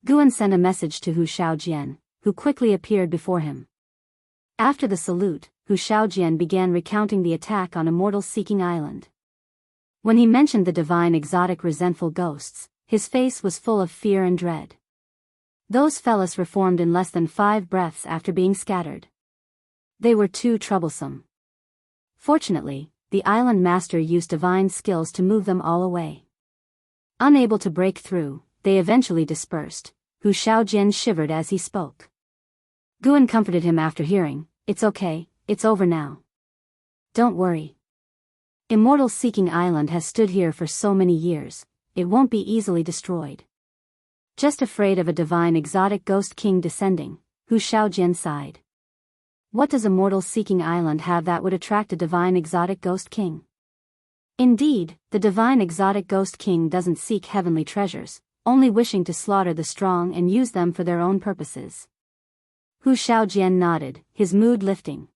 Guan sent a message to Hu Shaojian, who quickly appeared before him. After the salute, Hu Shaojian began recounting the attack on Immortal Seeking Island. When he mentioned the divine exotic resentful ghosts, his face was full of fear and dread. Those fellas reformed in less than 5 breaths after being scattered. They were too troublesome. Fortunately, the island master used divine skills to move them all away. Unable to break through, they eventually dispersed. Hu Shaojian shivered as he spoke. Guan comforted him after hearing, "It's okay, it's over now. Don't worry. Immortal Seeking Island has stood here for so many years, it won't be easily destroyed." Just afraid of a divine exotic ghost king descending, Hu Shaojian sighed. What does a mortal-seeking island have that would attract a divine exotic ghost king? Indeed, the divine exotic ghost king doesn't seek heavenly treasures, only wishing to slaughter the strong and use them for their own purposes. Hu Shaojian nodded, his mood lifting.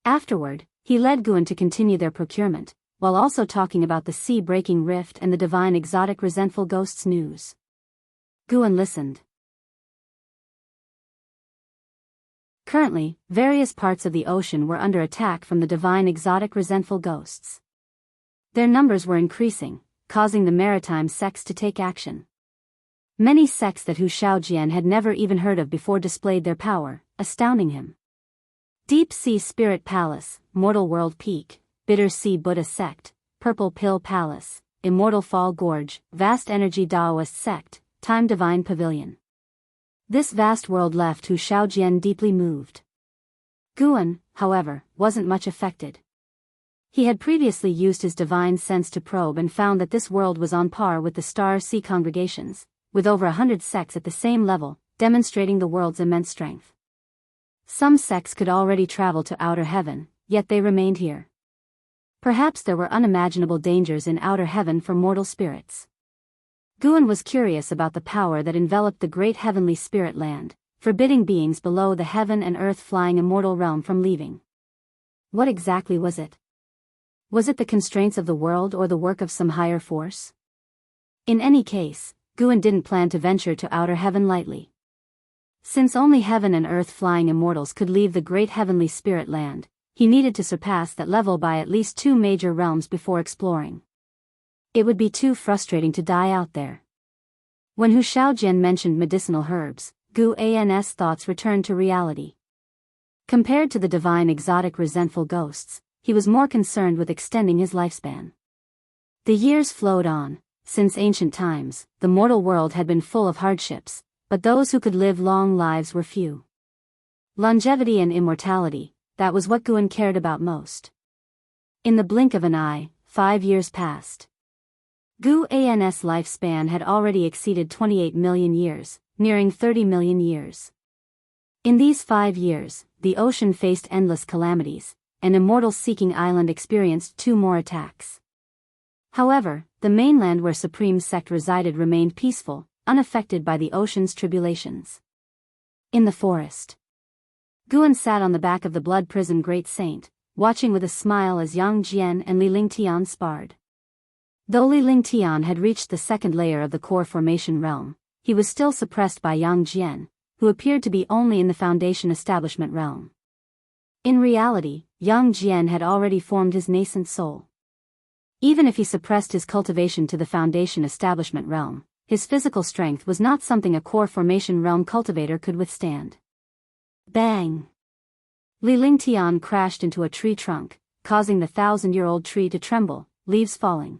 Afterward, he led Guan to continue their procurement, while also talking about the sea-breaking rift and the divine exotic resentful ghost's news. Guan listened. Currently, various parts of the ocean were under attack from the divine exotic resentful ghosts. Their numbers were increasing, causing the maritime sects to take action. Many sects that Hu Shaojian had never even heard of before displayed their power, astounding him. Deep Sea Spirit Palace, Mortal World Peak, Bitter Sea Buddha Sect, Purple Pill Palace, Immortal Fall Gorge, Vast Energy Daoist Sect, Time Divine Pavilion. This vast world left Hu Shaojian deeply moved. Guan, however, wasn't much affected. He had previously used his divine sense to probe and found that this world was on par with the Star Sea congregations, with over 100 sects at the same level, demonstrating the world's immense strength. Some sects could already travel to outer heaven, yet they remained here. Perhaps there were unimaginable dangers in outer heaven for mortal spirits. Guan was curious about the power that enveloped the great heavenly spirit land, forbidding beings below the heaven and earth flying immortal realm from leaving. What exactly was it? Was it the constraints of the world or the work of some higher force? In any case, Guan didn't plan to venture to outer heaven lightly. Since only heaven and earth flying immortals could leave the great heavenly spirit land, he needed to surpass that level by at least 2 major realms before exploring. It would be too frustrating to die out there. When Hu Shaojian mentioned medicinal herbs, Guan's thoughts returned to reality. Compared to the divine exotic resentful ghosts, he was more concerned with extending his lifespan. The years flowed on. Since ancient times, the mortal world had been full of hardships, but those who could live long lives were few. Longevity and immortality, that was what Guan cared about most. In the blink of an eye, 5 years passed. Guan's lifespan had already exceeded 28 million years, nearing 30 million years. In these 5 years, the ocean faced endless calamities, and immortal-seeking island experienced 2 more attacks. However, the mainland where Supreme Sect resided remained peaceful, unaffected by the ocean's tribulations. In the forest, Guan sat on the back of the blood prison Great Saint, watching with a smile as Yang Jian and Li Lingtian sparred. Though Li Lingtian had reached the second layer of the core formation realm, he was still suppressed by Yang Jian, who appeared to be only in the foundation establishment realm. In reality, Yang Jian had already formed his nascent soul. Even if he suppressed his cultivation to the foundation establishment realm, his physical strength was not something a core formation realm cultivator could withstand. Bang! Li Lingtian crashed into a tree trunk, causing the 1,000-year-old tree to tremble, leaves falling.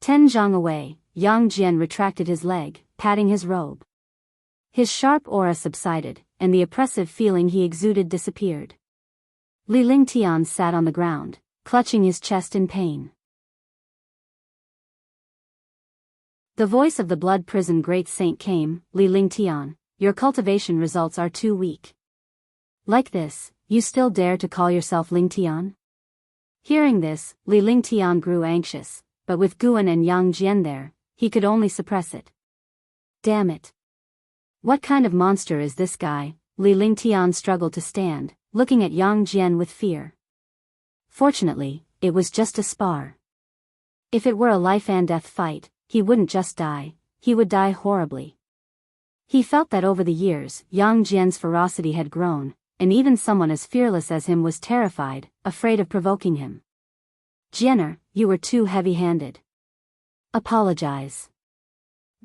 10 zhang away, Yang Jian retracted his leg, patting his robe. His sharp aura subsided, and the oppressive feeling he exuded disappeared. Li Lingtian sat on the ground, clutching his chest in pain. The voice of the blood prison Great Saint came, Li Lingtian, your cultivation results are too weak. Like this, you still dare to call yourself Lingtian? Hearing this, Li Lingtian grew anxious, but with Guan and Yang Jian there, he could only suppress it. Damn it. What kind of monster is this guy? Li Lingtian struggled to stand, looking at Yang Jian with fear. Fortunately, it was just a spar. If it were a life-and-death fight, he wouldn't just die, he would die horribly. He felt that over the years, Yang Jian's ferocity had grown, and even someone as fearless as him was terrified, afraid of provoking him. Jianer, you were too heavy-handed. Apologize.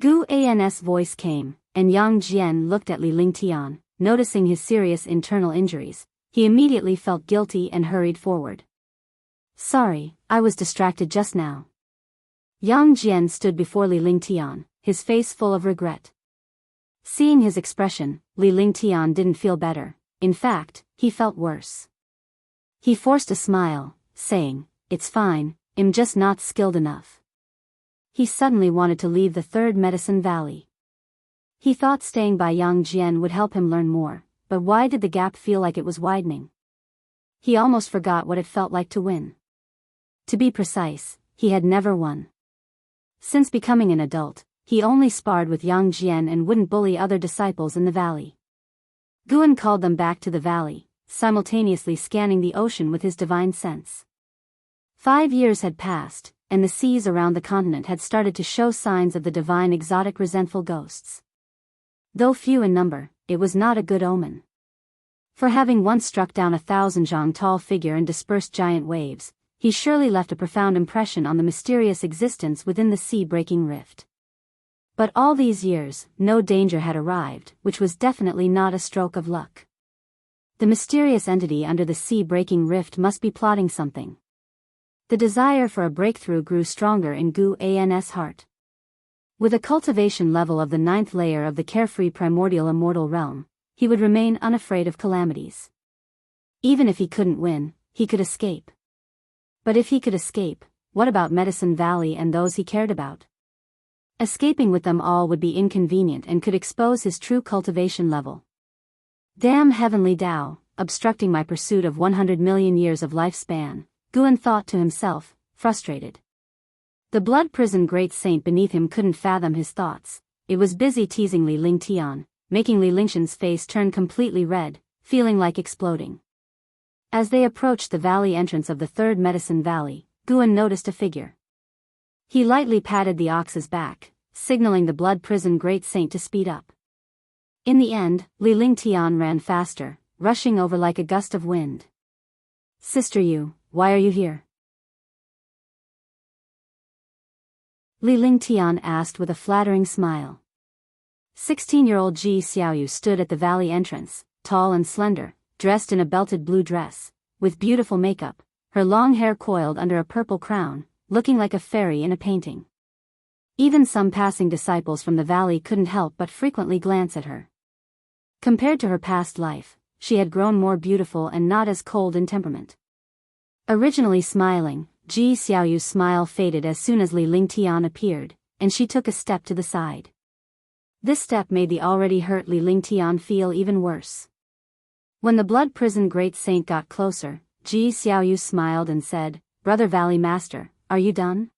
Guan's voice came, and Yang Jian looked at Li Lingtian, noticing his serious internal injuries. He immediately felt guilty and hurried forward. Sorry, I was distracted just now. Yang Jian stood before Li Lingtian, his face full of regret. Seeing his expression, Li Lingtian didn't feel better. In fact, he felt worse. He forced a smile, saying, "It's fine, I'm just not skilled enough." He suddenly wanted to leave the Third Medicine Valley. He thought staying by Yang Jian would help him learn more, but why did the gap feel like it was widening? He almost forgot what it felt like to win. To be precise, he had never won. Since becoming an adult, he only sparred with Yang Jian and wouldn't bully other disciples in the valley. Guan called them back to the valley, simultaneously scanning the ocean with his divine sense. 5 years had passed, and the seas around the continent had started to show signs of the divine exotic resentful ghosts. Though few in number, it was not a good omen. For having once struck down 1,000 tall figure and dispersed giant waves, he surely left a profound impression on the mysterious existence within the sea-breaking rift. But all these years, no danger had arrived, which was definitely not a stroke of luck. The mysterious entity under the sea-breaking rift must be plotting something. The desire for a breakthrough grew stronger in Gu An's heart. With a cultivation level of the 9th layer of the carefree primordial immortal realm, he would remain unafraid of calamities. Even if he couldn't win, he could escape. But if he could escape, what about Medicine Valley and those he cared about? Escaping with them all would be inconvenient and could expose his true cultivation level. Damn heavenly Tao, obstructing my pursuit of 100 million years of lifespan, Guan thought to himself, frustrated. The blood prison great saint beneath him couldn't fathom his thoughts. It was busy teasing Li Lingtian, making Li Lingshan's face turn completely red, feeling like exploding. As they approached the valley entrance of the 3rd Medicine Valley, Guan noticed a figure. He lightly patted the ox's back, signaling the blood prison great saint to speed up. In the end, Li Lingtian ran faster, rushing over like a gust of wind. Sister Yu, why are you here? Li Lingtian asked with a flattering smile. 16-year-old Ji Xiaoyu stood at the valley entrance, tall and slender, dressed in a belted blue dress, with beautiful makeup, her long hair coiled under a purple crown, looking like a fairy in a painting. Even some passing disciples from the valley couldn't help but frequently glance at her. Compared to her past life, she had grown more beautiful and not as cold in temperament. Originally smiling, Ji Xiaoyu's smile faded as soon as Li Lingtian appeared, and she took a step to the side. This step made the already hurt Li Lingtian feel even worse. When the blood prison great saint got closer, Ji Xiaoyu smiled and said, "Brother Valley Master, are you done?"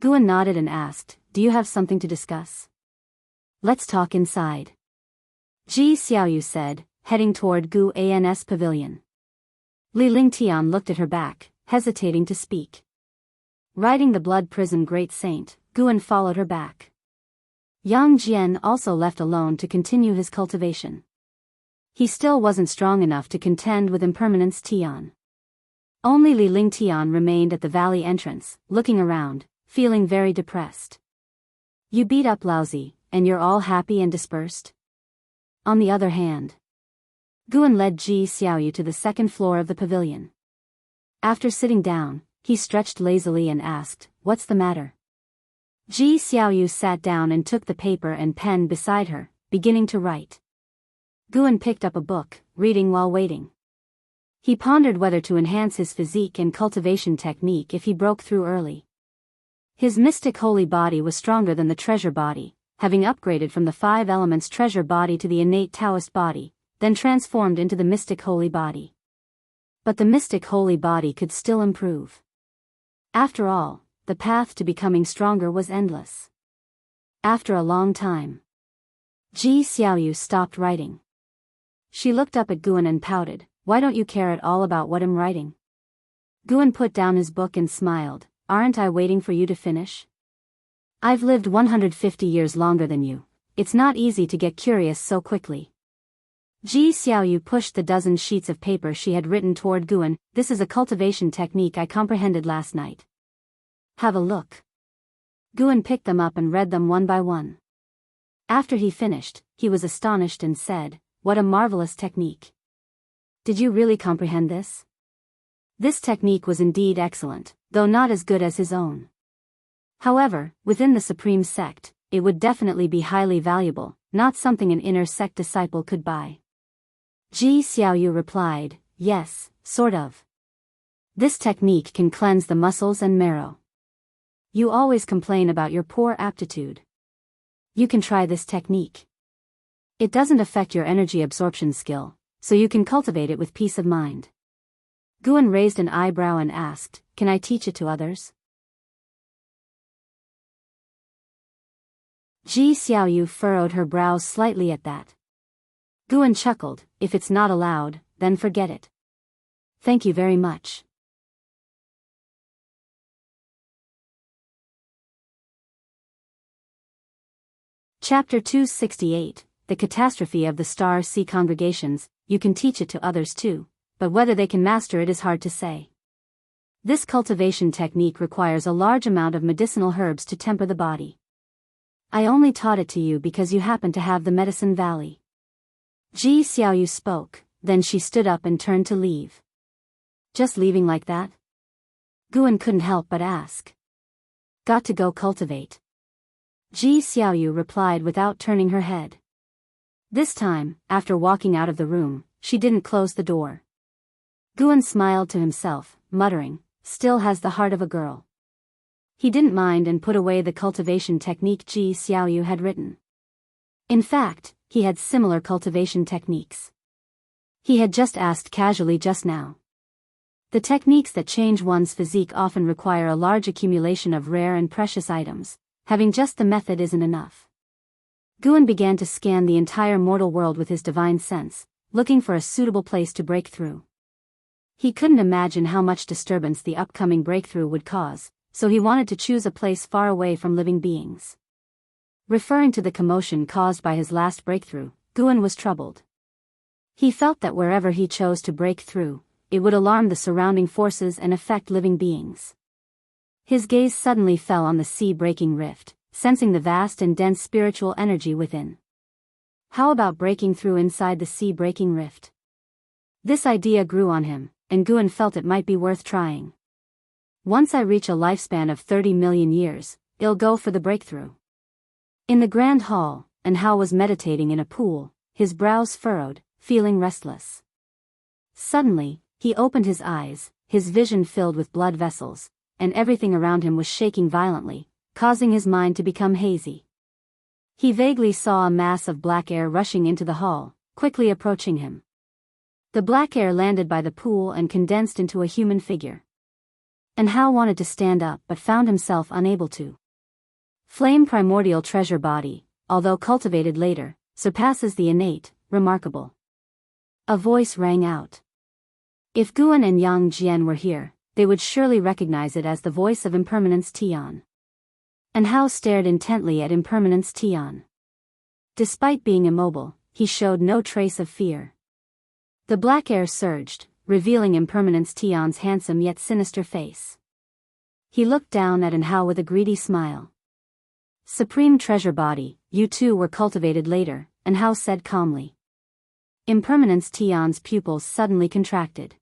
Guan nodded and asked, "Do you have something to discuss?" "Let's talk inside," Ji Xiaoyu said, heading toward Gu An's pavilion. Li Lingtian looked at her back, hesitating to speak. Riding the blood prison great saint, Guan followed her back. Yang Jian also left alone to continue his cultivation. He still wasn't strong enough to contend with impermanence Tian. Only Li Lingtian remained at the valley entrance, looking around, feeling very depressed. "You beat up Laozi, and you're all happy and dispersed?" On the other hand, Guan led Ji Xiaoyu to the 2nd floor of the pavilion. After sitting down, he stretched lazily and asked, "What's the matter?" Ji Xiaoyu sat down and took the paper and pen beside her, beginning to write. Guan picked up a book, reading while waiting. He pondered whether to enhance his physique and cultivation technique if he broke through early. His mystic holy body was stronger than the treasure body, having upgraded from the 5 elements treasure body to the innate Taoist body, then transformed into the mystic holy body. But the mystic holy body could still improve. After all, the path to becoming stronger was endless. After a long time, Ji Xiaoyu stopped writing. She looked up at Guan and pouted, "Why don't you care at all about what I'm writing?" Guan put down his book and smiled, "Aren't I waiting for you to finish? I've lived 150 years longer than you. It's not easy to get curious so quickly." Ji Xiaoyu pushed the dozen sheets of paper she had written toward Guan. "This is a cultivation technique I comprehended last night. Have a look." Guan picked them up and read them one by one. After he finished, he was astonished and said, "What a marvelous technique. Did you really comprehend this?" This technique was indeed excellent, though not as good as his own. However, within the Supreme Sect, it would definitely be highly valuable, not something an inner sect disciple could buy. Ji Xiaoyu replied, "Yes, sort of. This technique can cleanse the muscles and marrow. You always complain about your poor aptitude. You can try this technique. It doesn't affect your energy absorption skill, so you can cultivate it with peace of mind. Guan raised an eyebrow and asked, "Can I teach it to others?" Ji Xiaoyu furrowed her brows slightly at that. Guan chuckled, "If it's not allowed, then forget it. Thank you very much." Chapter 268, The Catastrophe of the Star Sea Congregations. You can teach it to others too, but whether they can master it is hard to say. This cultivation technique requires a large amount of medicinal herbs to temper the body. I only taught it to you because you happen to have the Medicine Valley. Ji Xiaoyu spoke, then she stood up and turned to leave. Just leaving like that? Guan couldn't help but ask. Got to go cultivate. Ji Xiaoyu replied without turning her head. This time, after walking out of the room, she didn't close the door. Guan smiled to himself, muttering, "Still has the heart of a girl." He didn't mind and put away the cultivation technique Ji Xiaoyu had written. In fact, he had similar cultivation techniques. He had just asked casually just now. The techniques that change one's physique often require a large accumulation of rare and precious items. Having just the method isn't enough. Guan began to scan the entire mortal world with his divine sense, looking for a suitable place to break through. He couldn't imagine how much disturbance the upcoming breakthrough would cause, so he wanted to choose a place far away from living beings. Referring to the commotion caused by his last breakthrough, Guan was troubled. He felt that wherever he chose to break through, it would alarm the surrounding forces and affect living beings. His gaze suddenly fell on the sea-breaking rift, sensing the vast and dense spiritual energy within. How about breaking through inside the sea-breaking rift? This idea grew on him, and Guan felt it might be worth trying. Once I reach a lifespan of 30 million years, I'll go for the breakthrough. In the grand hall, Anhao was meditating in a pool, his brows furrowed, feeling restless. Suddenly, he opened his eyes, his vision filled with blood vessels, and everything around him was shaking violently, causing his mind to become hazy. He vaguely saw a mass of black air rushing into the hall, quickly approaching him. The black air landed by the pool and condensed into a human figure. Anhao wanted to stand up but found himself unable to. Flame primordial treasure body, although cultivated later, surpasses the innate, remarkable. A voice rang out. If Guan and Yang Jian were here, they would surely recognize it as the voice of Impermanence Tian. Anhao stared intently at Impermanence Tian. Despite being immobile, he showed no trace of fear. The black air surged, revealing Impermanence Tian's handsome yet sinister face. He looked down at Anhao with a greedy smile. Supreme treasure body, you two were cultivated later, Anhao said calmly. Impermanence Tian's pupils suddenly contracted.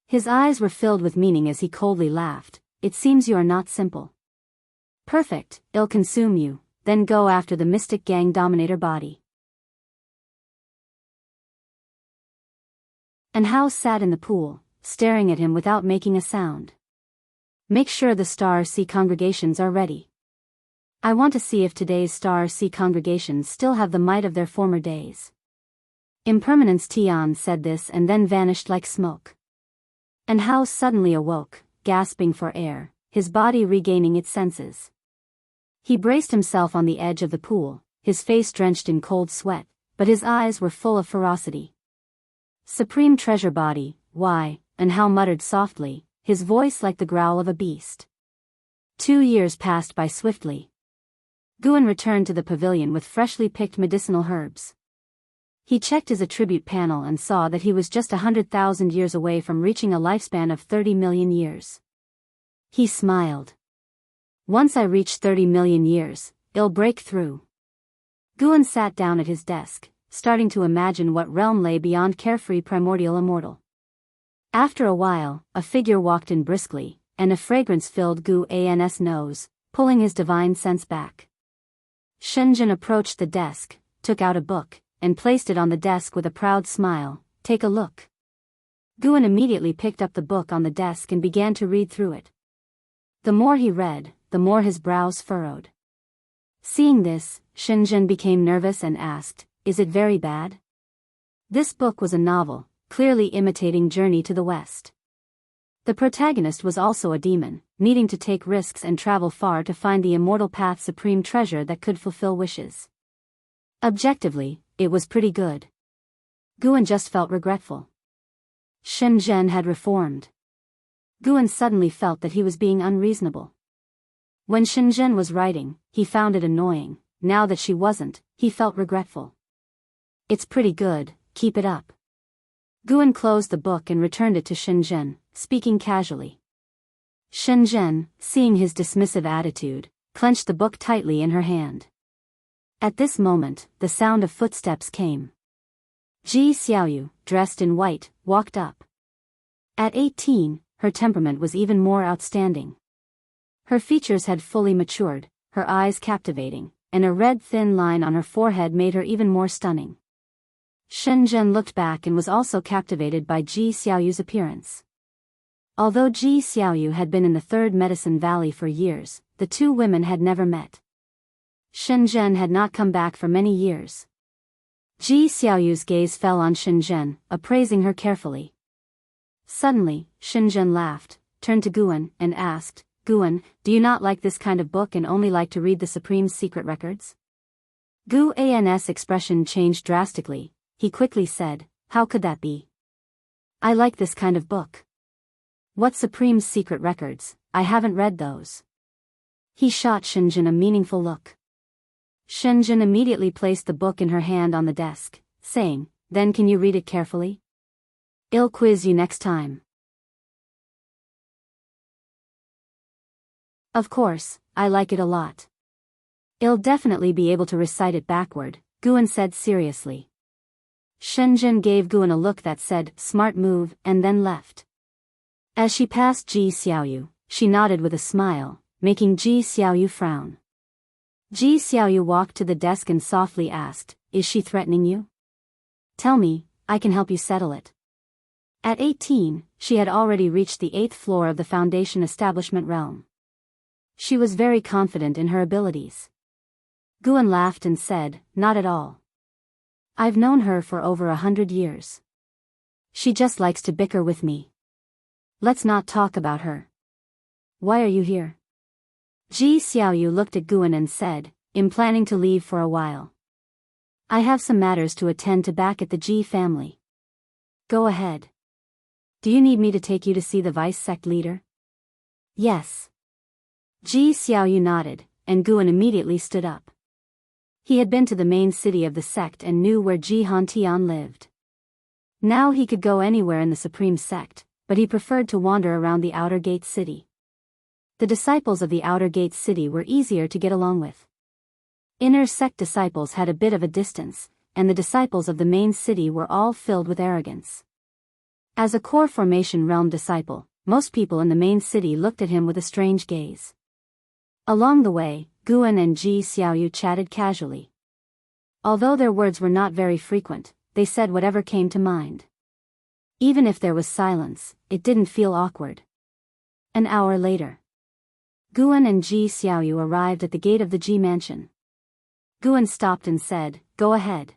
His eyes were filled with meaning as he coldly laughed. It seems you are not simple. Perfect, I'll consume you, then go after the Mystic Gang Dominator body. Anhao sat in the pool, staring at him without making a sound. Make sure the Star Sea congregations are ready. I want to see if today's Star Sea congregations still have the might of their former days. Impermanence Tian said this and then vanished like smoke. Anhao suddenly awoke, gasping for air, his body regaining its senses. He braced himself on the edge of the pool, his face drenched in cold sweat, but his eyes were full of ferocity. Supreme treasure body, why? Anhao muttered softly, his voice like the growl of a beast. 2 years passed by swiftly. Guan returned to the pavilion with freshly picked medicinal herbs. He checked his attribute panel and saw that he was just 100,000 years away from reaching a lifespan of 30 million years. He smiled. Once I reach 30 million years, I'll break through. Guan sat down at his desk, starting to imagine what realm lay beyond carefree primordial immortal. After a while, a figure walked in briskly, and a fragrance filled Guan's nose, pulling his divine sense back. Shenzhen approached the desk, took out a book, and placed it on the desk with a proud smile. Take a look. Guan immediately picked up the book on the desk and began to read through it. The more he read, the more his brows furrowed. Seeing this, Shenzhen became nervous and asked, is it very bad? This book was a novel, clearly imitating Journey to the West. The protagonist was also a demon, needing to take risks and travel far to find the immortal path's supreme treasure that could fulfill wishes. Objectively, it was pretty good. Guan just felt regretful. Shenzhen had reformed. Guan suddenly felt that he was being unreasonable. When Shenzhen was writing, he found it annoying. Now that she wasn't, he felt regretful. It's pretty good, keep it up. Guan closed the book and returned it to Shenzhen, speaking casually. Shenzhen, seeing his dismissive attitude, clenched the book tightly in her hand. At this moment, the sound of footsteps came. Ji Xiaoyu, dressed in white, walked up. At 18, her temperament was even more outstanding. Her features had fully matured, her eyes captivating, and a red thin line on her forehead made her even more stunning. Shenzhen looked back and was also captivated by Ji Xiaoyu's appearance. Although Ji Xiaoyu had been in the Third Medicine Valley for years, the two women had never met. Shenzhen had not come back for many years. Ji Xiaoyu's gaze fell on Shenzhen, appraising her carefully. Suddenly, Shenzhen laughed, turned to Guan, and asked, Guan, do you not like this kind of book and only like to read the Supreme's secret records? Guan's expression changed drastically. He quickly said, how could that be? I like this kind of book. What Supreme's secret records? I haven't read those. He shot Shenzhen a meaningful look. Shenzhen immediately placed the book in her hand on the desk, saying, then can you read it carefully? I'll quiz you next time. Of course, I like it a lot. I'll definitely be able to recite it backward, Guan said seriously. Shenzhen gave Guan a look that said, smart move, and then left. As she passed Ji Xiaoyu, she nodded with a smile, making Ji Xiaoyu frown. Ji Xiaoyu walked to the desk and softly asked, is she threatening you? Tell me, I can help you settle it. At 18, she had already reached the 8th floor of the Foundation establishment realm. She was very confident in her abilities. Guan laughed and said, not at all. I've known her for over 100 years. She just likes to bicker with me. Let's not talk about her. Why are you here? Ji Xiaoyu looked at Guan and said, I'm planning to leave for a while. I have some matters to attend to back at the Ji family. Go ahead. Do you need me to take you to see the vice sect leader? Yes. Ji Xiaoyu nodded, and Guan immediately stood up. He had been to the main city of the sect and knew where Ji Hantian lived. Now he could go anywhere in the Supreme Sect, but he preferred to wander around the Outer Gate City. The disciples of the Outer Gate City were easier to get along with. Inner Sect disciples had a bit of a distance, and the disciples of the main city were all filled with arrogance. As a core formation realm disciple, most people in the main city looked at him with a strange gaze. Along the way, Guan and Ji Xiaoyu chatted casually. Although their words were not very frequent, they said whatever came to mind. Even if there was silence, it didn't feel awkward. An hour later, Guan and Ji Xiaoyu arrived at the gate of the Ji mansion. Guan stopped and said, go ahead.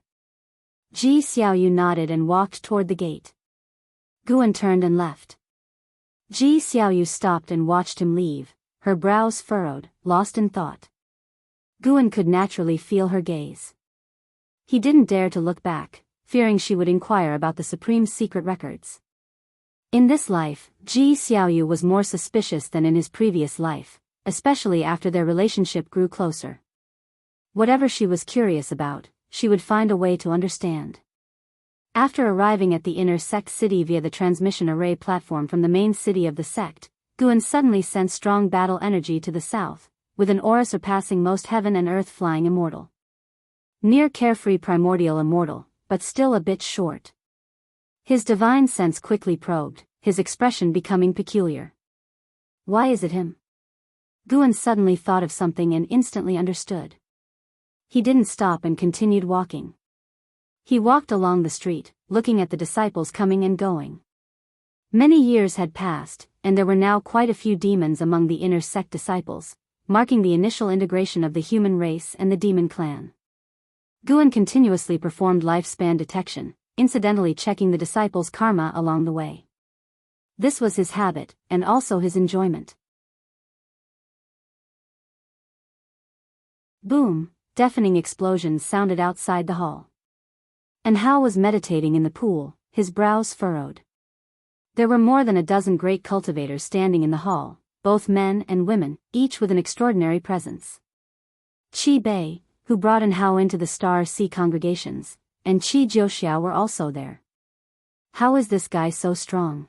Ji Xiaoyu nodded and walked toward the gate. Guan turned and left. Ji Xiaoyu stopped and watched him leave, her brows furrowed, lost in thought. Guan could naturally feel her gaze. He didn't dare to look back, fearing she would inquire about the Supreme's secret records. In this life, Ji Xiaoyu was more suspicious than in his previous life, especially after their relationship grew closer. Whatever she was curious about, she would find a way to understand. After arriving at the inner sect city via the transmission array platform from the main city of the sect, Guan suddenly sensed strong battle energy to the south, with an aura surpassing most heaven and earth flying immortal. Near carefree primordial immortal, but still a bit short. His divine sense quickly probed, his expression becoming peculiar. Why is it him? Guan suddenly thought of something and instantly understood. He didn't stop and continued walking. He walked along the street, looking at the disciples coming and going. Many years had passed, and there were now quite a few demons among the inner sect disciples, marking the initial integration of the human race and the demon clan. Guan continuously performed lifespan detection, incidentally checking the disciples' karma along the way. This was his habit, and also his enjoyment. Boom! Deafening explosions sounded outside the hall. And Hao was meditating in the pool, his brows furrowed. There were more than a dozen great cultivators standing in the hall, both men and women, each with an extraordinary presence. Qi Bei, who brought Hao into the Star Sea congregations, and Qi Jiuxiao were also there. How is this guy so strong?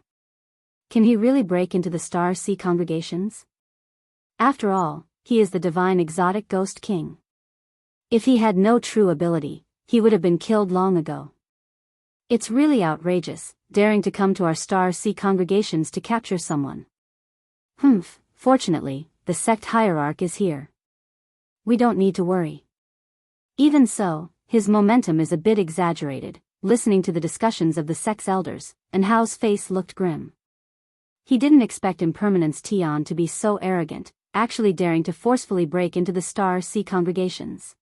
Can he really break into the Star Sea congregations? After all, he is the divine exotic ghost king. If he had no true ability, he would have been killed long ago. It's really outrageous, daring to come to our Star Sea congregations to capture someone. Fortunately, the sect hierarch is here. We don't need to worry. Even so, his momentum is a bit exaggerated. Listening to the discussions of the sect's elders, and Hao's face looked grim. He didn't expect Impermanence Tian to be so arrogant, actually daring to forcefully break into the Star Sea congregations.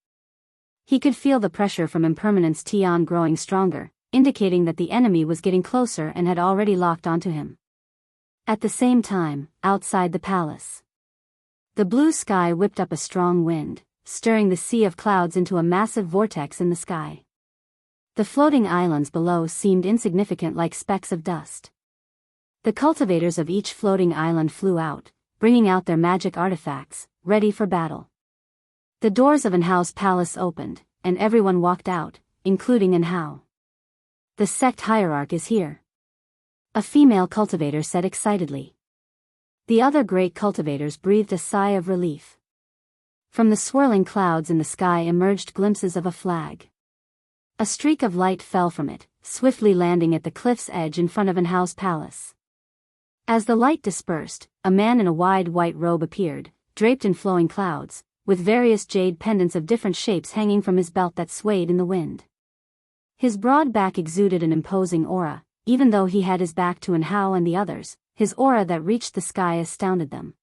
He could feel the pressure from Impermanence Tian growing stronger, indicating that the enemy was getting closer and had already locked onto him. At the same time, outside the palace, the blue sky whipped up a strong wind, stirring the sea of clouds into a massive vortex in the sky. The floating islands below seemed insignificant like specks of dust. The cultivators of each floating island flew out, bringing out their magic artifacts, ready for battle. The doors of Hao's palace opened, and everyone walked out, including Hao. The sect hierarch is here. A female cultivator said excitedly. The other great cultivators breathed a sigh of relief. From the swirling clouds in the sky emerged glimpses of a flag. A streak of light fell from it, swiftly landing at the cliff's edge in front of Hao's palace. As the light dispersed, a man in a wide white robe appeared, draped in flowing clouds, with various jade pendants of different shapes hanging from his belt that swayed in the wind. His broad back exuded an imposing aura, even though he had his back to Hao and the others, his aura that reached the sky astounded them.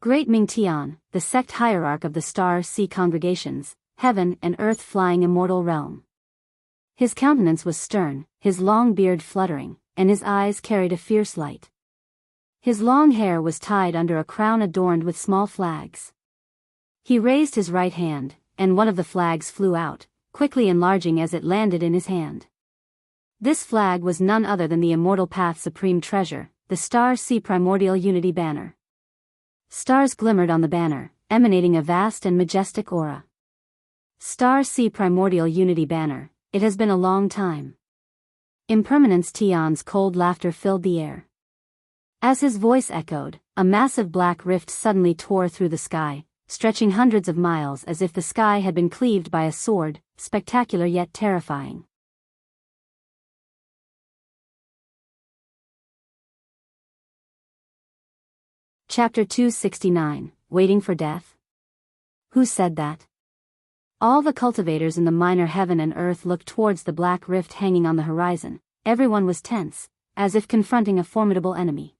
Great Ming Tian, the sect hierarch of the Star Sea congregations, heaven and earth flying immortal realm. His countenance was stern, his long beard fluttering, and his eyes carried a fierce light. His long hair was tied under a crown adorned with small flags. He raised his right hand, and one of the flags flew out, quickly enlarging as it landed in his hand. This flag was none other than the Immortal Path's supreme treasure, the Star Sea Primordial Unity Banner. Stars glimmered on the banner, emanating a vast and majestic aura. Star Sea Primordial Unity Banner, it has been a long time. Impermanence Tian's cold laughter filled the air. As his voice echoed, a massive black rift suddenly tore through the sky, stretching hundreds of miles as if the sky had been cleaved by a sword, spectacular yet terrifying. Chapter 269, Waiting for Death? Who said that? All the cultivators in the minor heaven and earth looked towards the black rift hanging on the horizon. Everyone was tense, as if confronting a formidable enemy.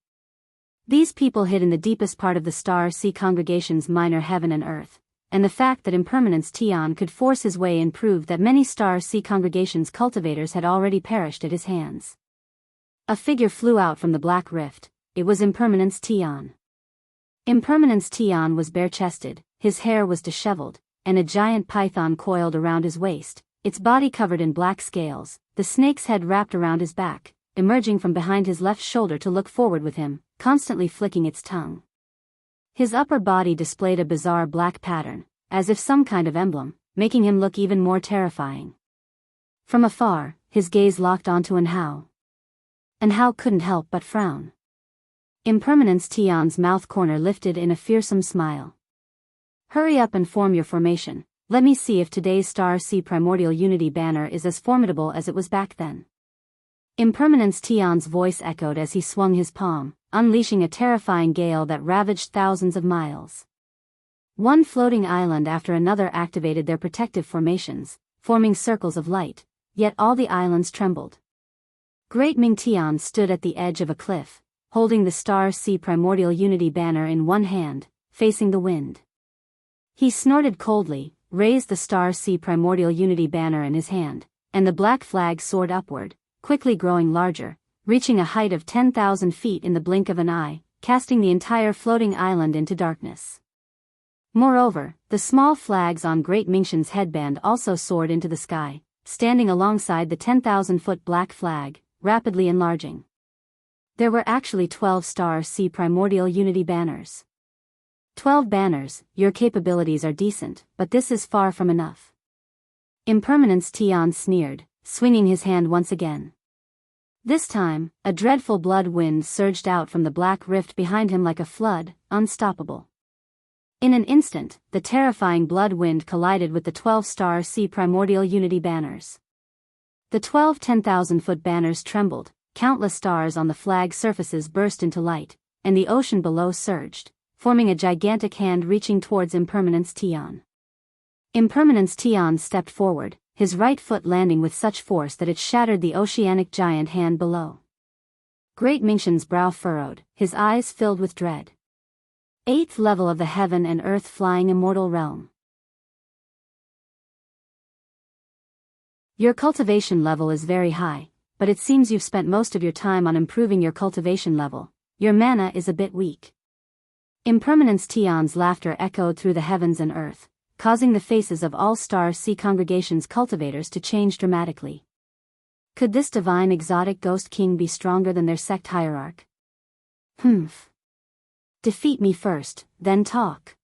These people hid in the deepest part of the Star Sea congregation's minor heaven and earth, and the fact that Impermanence Tian could force his way in proved that many Star Sea congregation's cultivators had already perished at his hands. A figure flew out from the black rift. It was Impermanence Tian. Impermanence Tian was bare-chested, his hair was disheveled, and a giant python coiled around his waist, its body covered in black scales, the snake's head wrapped around his back, emerging from behind his left shoulder to look forward with him, constantly flicking its tongue. His upper body displayed a bizarre black pattern, as if some kind of emblem, making him look even more terrifying. From afar, his gaze locked onto Hao. Hao couldn't help but frown. Impermanence Tian's mouth corner lifted in a fearsome smile. Hurry up and form your formation. Let me see if today's Star Sea Primordial Unity banner is as formidable as it was back then. Impermanence Tian's voice echoed as he swung his palm, unleashing a terrifying gale that ravaged thousands of miles. One floating island after another activated their protective formations, forming circles of light, yet all the islands trembled. Great Ming Tian stood at the edge of a cliff, holding the Star Sea Primordial Unity banner in one hand, facing the wind. He snorted coldly, raised the Star Sea Primordial Unity banner in his hand, and the black flag soared upward, quickly growing larger, reaching a height of 10,000 feet in the blink of an eye, casting the entire floating island into darkness. Moreover, the small flags on Great Mingshan's headband also soared into the sky, standing alongside the 10,000-foot black flag, rapidly enlarging. There were actually 12 Star Sea Primordial Unity banners. 12 banners, your capabilities are decent, but this is far from enough. Impermanence Tian sneered, swinging his hand once again. This time, a dreadful blood wind surged out from the black rift behind him like a flood, unstoppable. In an instant, the terrifying blood wind collided with the 12 Star Sea Primordial Unity banners. The 12 10,000-foot banners trembled, countless stars on the flag surfaces burst into light, and the ocean below surged, forming a gigantic hand reaching towards Impermanence Tian. Impermanence Tian stepped forward, his right foot landing with such force that it shattered the oceanic giant hand below. Great Mingshan's brow furrowed, his eyes filled with dread. 8th level of the heaven and earth flying immortal realm. Your cultivation level is very high, but it seems you've spent most of your time on improving your cultivation level. Your mana is a bit weak. Impermanence Tian's laughter echoed through the heavens and earth, causing the faces of all Star Sea Congregation's cultivators to change dramatically. Could this divine exotic ghost king be stronger than their sect hierarch? Humph. Defeat me first, then talk.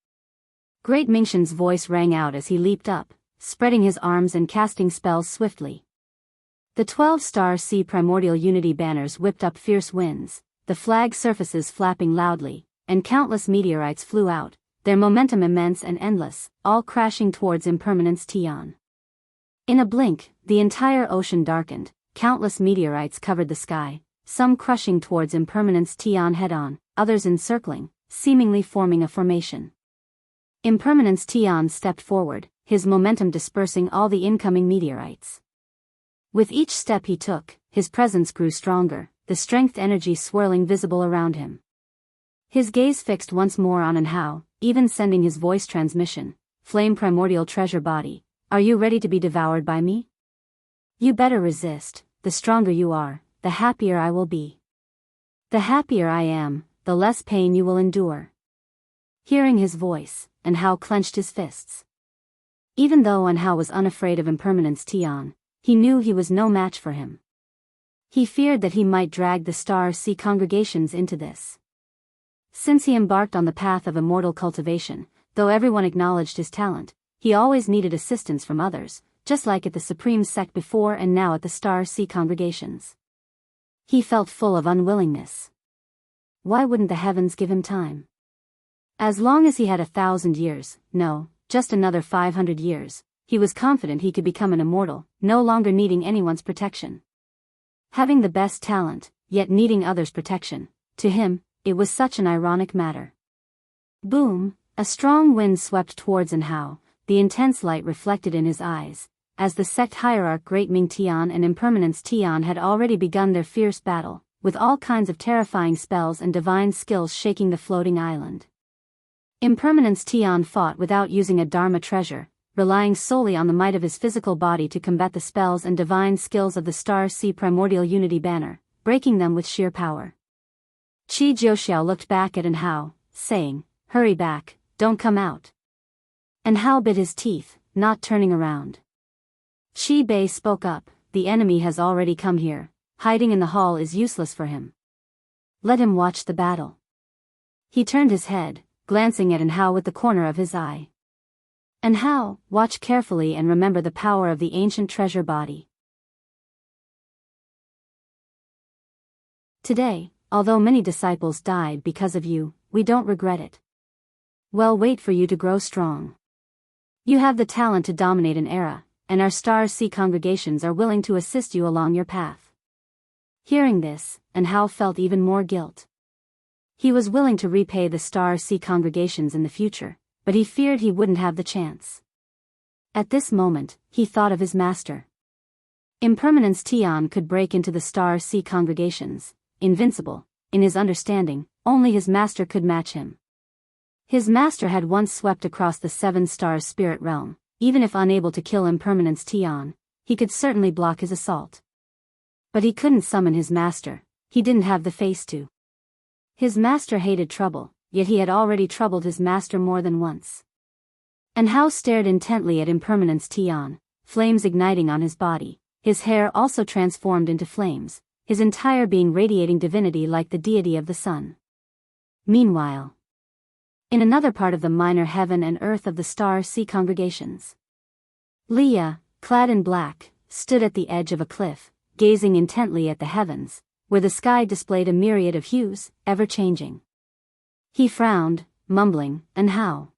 Great Mingshan's voice rang out as he leaped up, spreading his arms and casting spells swiftly. The 12 Star Sea Primordial Unity banners whipped up fierce winds, the flag surfaces flapping loudly, and countless meteorites flew out, their momentum immense and endless, all crashing towards Impermanence Tian. In a blink, the entire ocean darkened, countless meteorites covered the sky, some crushing towards Impermanence Tian head-on, others encircling, seemingly forming a formation. Impermanence Tian stepped forward, his momentum dispersing all the incoming meteorites. With each step he took, his presence grew stronger, the strength energy swirling visible around him. His gaze fixed once more on Anhao, even sending his voice transmission, "Flame Primordial Treasure Body, are you ready to be devoured by me? You better resist, the stronger you are, the happier I will be. The happier I am, the less pain you will endure." Hearing his voice, Anhao clenched his fists. Even though Anhao was unafraid of Impermanence Tian, he knew he was no match for him. He feared that he might drag the Star Sea Congregations into this. Since he embarked on the path of immortal cultivation, though everyone acknowledged his talent, he always needed assistance from others, just like at the Supreme Sect before and now at the Star Sea Congregations. He felt full of unwillingness. Why wouldn't the heavens give him time? As long as he had 1,000 years, no, just another 500 years, he was confident he could become an immortal, no longer needing anyone's protection. Having the best talent, yet needing others' protection, to him, it was such an ironic matter. Boom, a strong wind swept towards Anhao, the intense light reflected in his eyes, as the sect hierarch Great Ming Tian and Impermanence Tian had already begun their fierce battle, with all kinds of terrifying spells and divine skills shaking the floating island. Impermanence Tian fought without using a Dharma treasure, relying solely on the might of his physical body to combat the spells and divine skills of the Star Sea Primordial Unity banner, breaking them with sheer power. Qi Jiuxiao looked back at Anhao, saying, "Hurry back, don't come out." Anhao bit his teeth, not turning around. Qi Bei spoke up, "The enemy has already come here. Hiding in the hall is useless for him. Let him watch the battle." He turned his head, glancing at Anhao with the corner of his eye. "Anhao, watch carefully and remember the power of the ancient treasure body. Today, although many disciples died because of you, we don't regret it. We'll wait for you to grow strong. You have the talent to dominate an era, and our Star Sea congregations are willing to assist you along your path." Hearing this, Anhao felt even more guilt. He was willing to repay the Star Sea congregations in the future, but he feared he wouldn't have the chance. At this moment, he thought of his master. Impermanence Tian could break into the Star Sea congregations, invincible. In his understanding, only his master could match him. His master had once swept across the 7 stars spirit realm, even if unable to kill Impermanence Tian, he could certainly block his assault. But he couldn't summon his master, he didn't have the face to. His master hated trouble, yet he had already troubled his master more than once. And Hao stared intently at Impermanence Tian, flames igniting on his body, his hair also transformed into flames, his entire being radiating divinity like the deity of the sun. Meanwhile, in another part of the minor heaven and earth of the Star Sea congregations, Leah, clad in black, stood at the edge of a cliff, gazing intently at the heavens, where the sky displayed a myriad of hues, ever-changing. He frowned, mumbling, and how?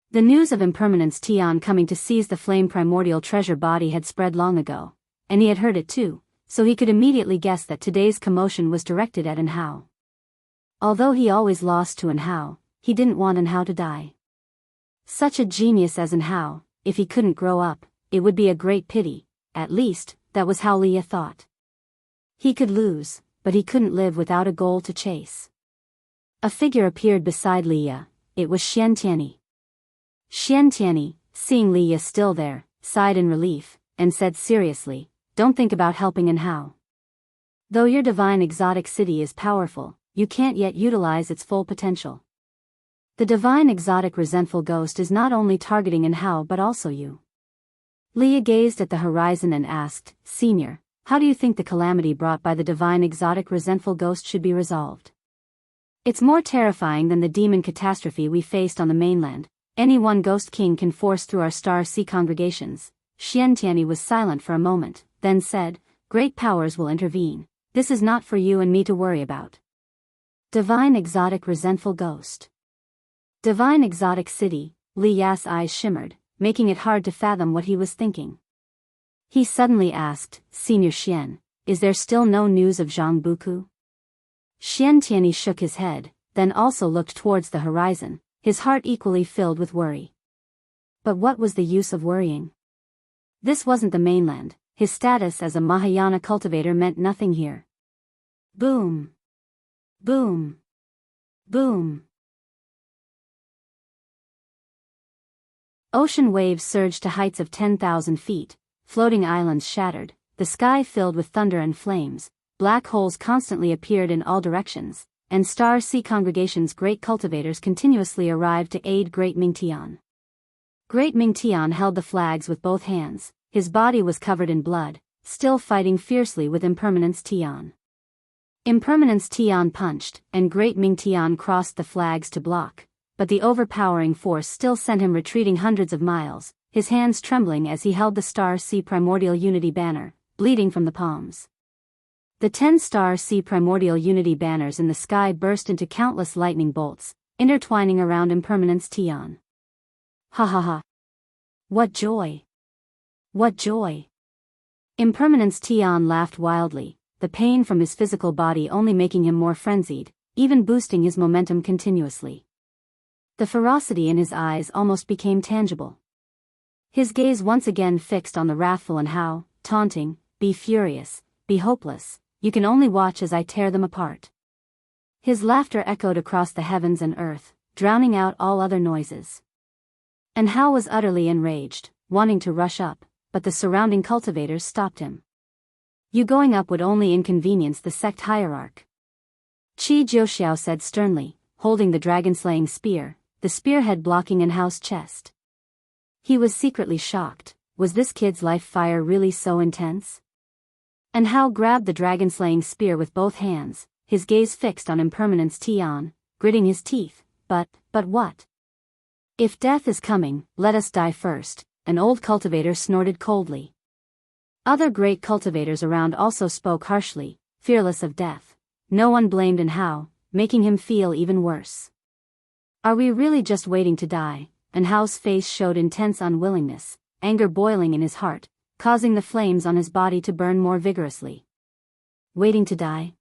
The news of Impermanence Tian coming to seize the flame primordial treasure body had spread long ago, and he had heard it too, so he could immediately guess that today's commotion was directed at Hao. Although he always lost to Hao, he didn't want Hao to die. Such a genius as Hao, if he couldn't grow up, it would be a great pity, at least, that was how Leah thought. He could lose, but he couldn't live without a goal to chase. A figure appeared beside Leah, it was Xian Tianyi. Xian Tianyi, seeing Leah still there, sighed in relief, and said seriously, "Don't think about helping Hao. Though your divine exotic city is powerful, you can't yet utilize its full potential. The divine exotic resentful ghost is not only targeting Hao but also you." Leah gazed at the horizon and asked, "Senior, how do you think the calamity brought by the divine exotic resentful ghost should be resolved? It's more terrifying than the demon catastrophe we faced on the mainland. Any one ghost king can force through our Star Sea congregations." Xian Tianyi was silent for a moment, then said, "Great powers will intervene. This is not for you and me to worry about." Divine exotic resentful ghost. Divine exotic city, Li Ya's eyes shimmered, making it hard to fathom what he was thinking. He suddenly asked, "Senior Xian, is there still no news of Zhang Buku?" Xian Tianyi shook his head, then also looked towards the horizon, his heart equally filled with worry. But what was the use of worrying? This wasn't the mainland, his status as a Mahayana cultivator meant nothing here. Boom! Boom! Boom! Ocean waves surged to heights of 10,000 feet, floating islands shattered, the sky filled with thunder and flames, black holes constantly appeared in all directions, and Star Sea congregation's great cultivators continuously arrived to aid Great Ming Tian. Great Ming Tian held the flags with both hands, his body was covered in blood, still fighting fiercely with Impermanence Tian. Impermanence Tian punched, and Great Ming Tian crossed the flags to block, but the overpowering force still sent him retreating hundreds of miles, his hands trembling as he held the Star Sea Primordial Unity banner, bleeding from the palms. The 10 Star Sea Primordial Unity banners in the sky burst into countless lightning bolts, intertwining around Impermanence Tian. Ha ha ha! What joy! What joy! Impermanence Tian laughed wildly, the pain from his physical body only making him more frenzied, even boosting his momentum continuously. The ferocity in his eyes almost became tangible. His gaze once again fixed on the wrathful Hao, taunting, "Be furious, be hopeless, you can only watch as I tear them apart." His laughter echoed across the heavens and earth, drowning out all other noises. Hao was utterly enraged, wanting to rush up, but the surrounding cultivators stopped him. "You going up would only inconvenience the sect hierarch," Qi Jiuxiao said sternly, holding the dragon-slaying spear, the spearhead blocking Hao's chest. He was secretly shocked. Was this kid's life fire really so intense? Hao grabbed the dragon-slaying spear with both hands, his gaze fixed on Impermanence Tian, gritting his teeth. But what? "If death is coming, let us die first," an old cultivator snorted coldly. Other great cultivators around also spoke harshly, fearless of death. No one blamed Hao, making him feel even worse. "Are we really just waiting to die?" Hao's face showed intense unwillingness, anger boiling in his heart, causing the flames on his body to burn more vigorously. "Waiting to die?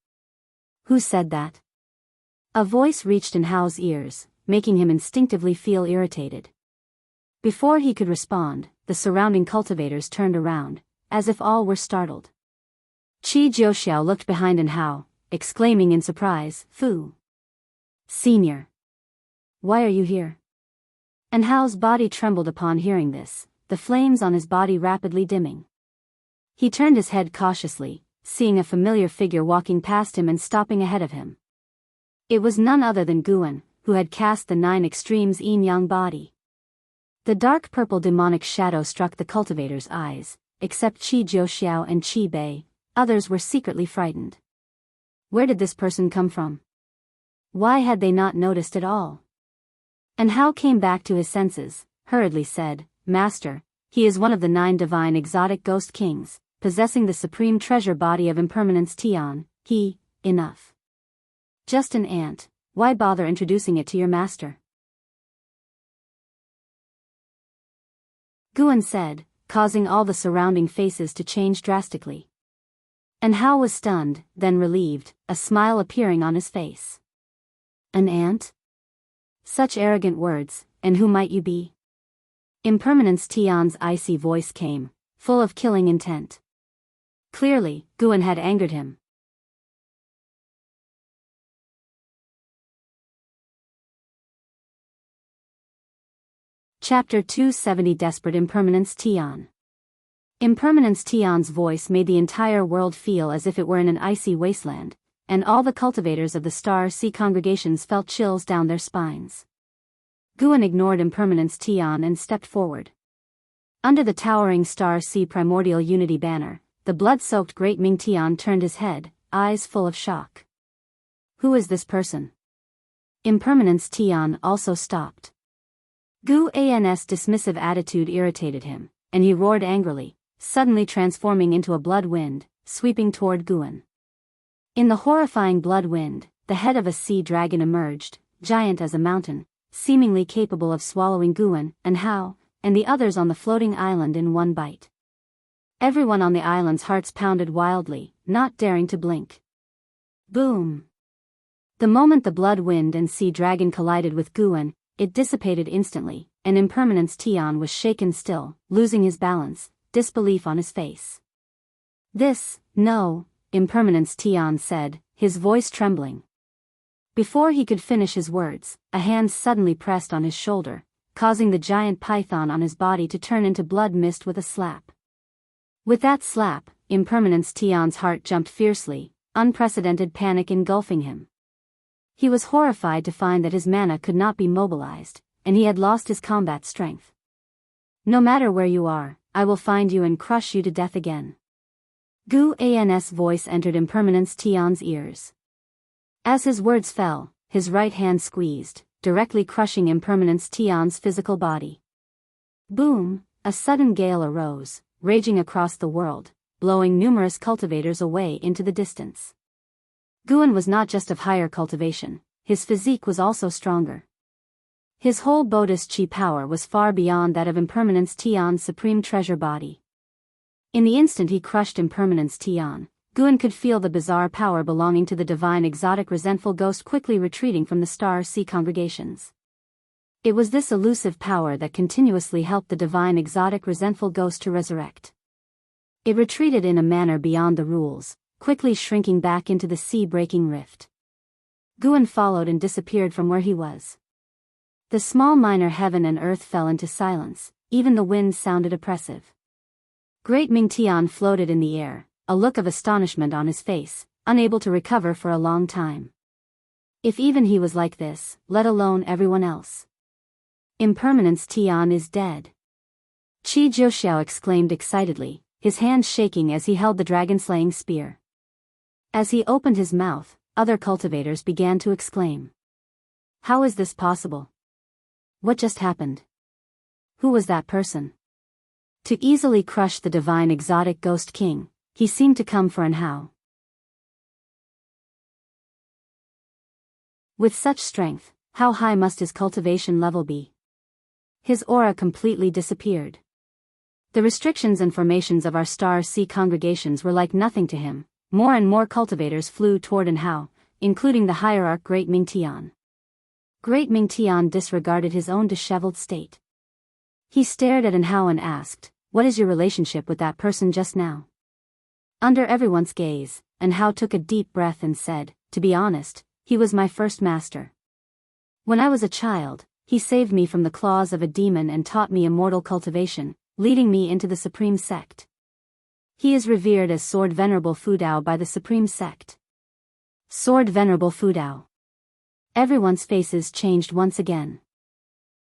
Who said that?" A voice reached Hao's ears, making him instinctively feel irritated. Before he could respond, the surrounding cultivators turned around, as if all were startled. Qi Jiuxiao looked behind Hao, exclaiming in surprise, "Fu! Senior! Why are you here?" Hao's body trembled upon hearing this, the flames on his body rapidly dimming. He turned his head cautiously, seeing a familiar figure walking past him and stopping ahead of him. It was none other than Guan, who had cast the 9 extremes yin-yang body. The dark purple demonic shadow struck the cultivator's eyes, except Qi Jiuxiao and Qi Bei. Others were secretly frightened. Where did this person come from? Why had they not noticed at all? And Hao came back to his senses, hurriedly said, "Master, he is one of the 9 divine exotic ghost kings, possessing the supreme treasure body of impermanence Tian. Enough. Just an ant, why bother introducing it to your master?" Guan said, causing all the surrounding faces to change drastically. And Hao was stunned, then relieved, a smile appearing on his face. "An ant? Such arrogant words, and who might you be?" Impermanence Tian's icy voice came, full of killing intent. Clearly, Guan had angered him. Chapter 270 Desperate Impermanence Tian. Impermanence Tian's voice made the entire world feel as if it were in an icy wasteland, and all the cultivators of the Star Sea congregations felt chills down their spines. Guan ignored Impermanence Tian and stepped forward. Under the towering Star Sea primordial unity banner, the blood-soaked Great Ming Tian turned his head, eyes full of shock. Who is this person? Impermanence Tian also stopped. Gu An's dismissive attitude irritated him, and he roared angrily, suddenly transforming into a blood wind, sweeping toward Guan. In the horrifying blood wind, the head of a sea dragon emerged, giant as a mountain, seemingly capable of swallowing Guan and Hao, and the others on the floating island in one bite. Everyone on the island's hearts pounded wildly, not daring to blink. Boom! The moment the blood wind and sea dragon collided with Guan, it dissipated instantly, and Impermanence Tian was shaken still, losing his balance, disbelief on his face. No, Impermanence Tian said, his voice trembling. Before he could finish his words, a hand suddenly pressed on his shoulder, causing the giant python on his body to turn into blood mist with a slap. With that slap, Impermanence Tian's heart jumped fiercely, unprecedented panic engulfing him. He was horrified to find that his mana could not be mobilized, and he had lost his combat strength. "No matter where you are, I will find you and crush you to death again." Gu An's voice entered Impermanence Tian's ears. As his words fell, his right hand squeezed, directly crushing Impermanence Tian's physical body. Boom! A sudden gale arose, raging across the world, blowing numerous cultivators away into the distance. Guan was not just of higher cultivation, his physique was also stronger. His whole Buddhist chi power was far beyond that of Impermanence Tian's supreme treasure body. In the instant he crushed Impermanence Tian, Guan could feel the bizarre power belonging to the divine exotic resentful ghost quickly retreating from the Star Sea congregations. It was this elusive power that continuously helped the divine exotic resentful ghost to resurrect. It retreated in a manner beyond the rules, quickly shrinking back into the sea-breaking rift. Guan followed and disappeared from where he was. The small minor heaven and earth fell into silence, even the wind sounded oppressive. Great Ming Tian floated in the air, a look of astonishment on his face, unable to recover for a long time. If even he was like this, let alone everyone else. Impermanence Tian is dead. Qi Jiuxiao exclaimed excitedly, his hands shaking as he held the dragon-slaying spear. As he opened his mouth, other cultivators began to exclaim. How is this possible? What just happened? Who was that person? To easily crush the divine exotic ghost king, he seemed to come for an Hao. With such strength, how high must his cultivation level be? His aura completely disappeared. The restrictions and formations of our Star Sea congregations were like nothing to him. More and more cultivators flew toward an Hao, including the hierarch Great Ming Tian. Great Ming Tian disregarded his own disheveled state. He stared at an Hao and asked, "What is your relationship with that person just now?" Under everyone's gaze, an Hao took a deep breath and said, "To be honest, he was my first master. When I was a child, he saved me from the claws of a demon and taught me immortal cultivation, leading me into the Supreme Sect. He is revered as Sword Venerable Fudao by the Supreme Sect. Sword Venerable Fudao. Everyone's faces changed once again.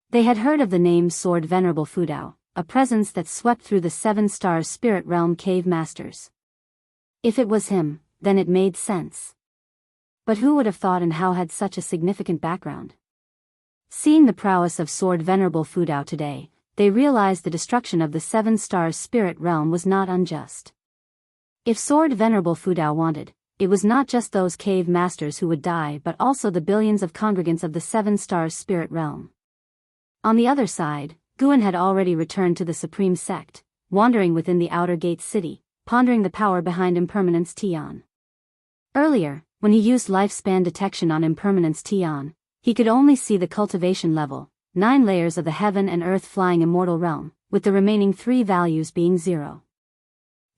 They had heard of the name Sword Venerable Fudao, a presence that swept through the 7 stars spirit realm cave masters. If it was him, then it made sense. But who would have thought and how had such a significant background? Seeing the prowess of Sword Venerable Fudao today, they realized the destruction of the 7 stars spirit realm was not unjust. If Sword Venerable Fudao wanted, it was not just those cave masters who would die but also the billions of congregants of the 7 stars spirit realm. On the other side, Guan had already returned to the Supreme Sect, wandering within the outer gate city, pondering the power behind Impermanence Tian. Earlier, when he used lifespan detection on Impermanence Tian, he could only see the cultivation level, 9 layers of the heaven and earth flying immortal realm, with the remaining 3 values being 0.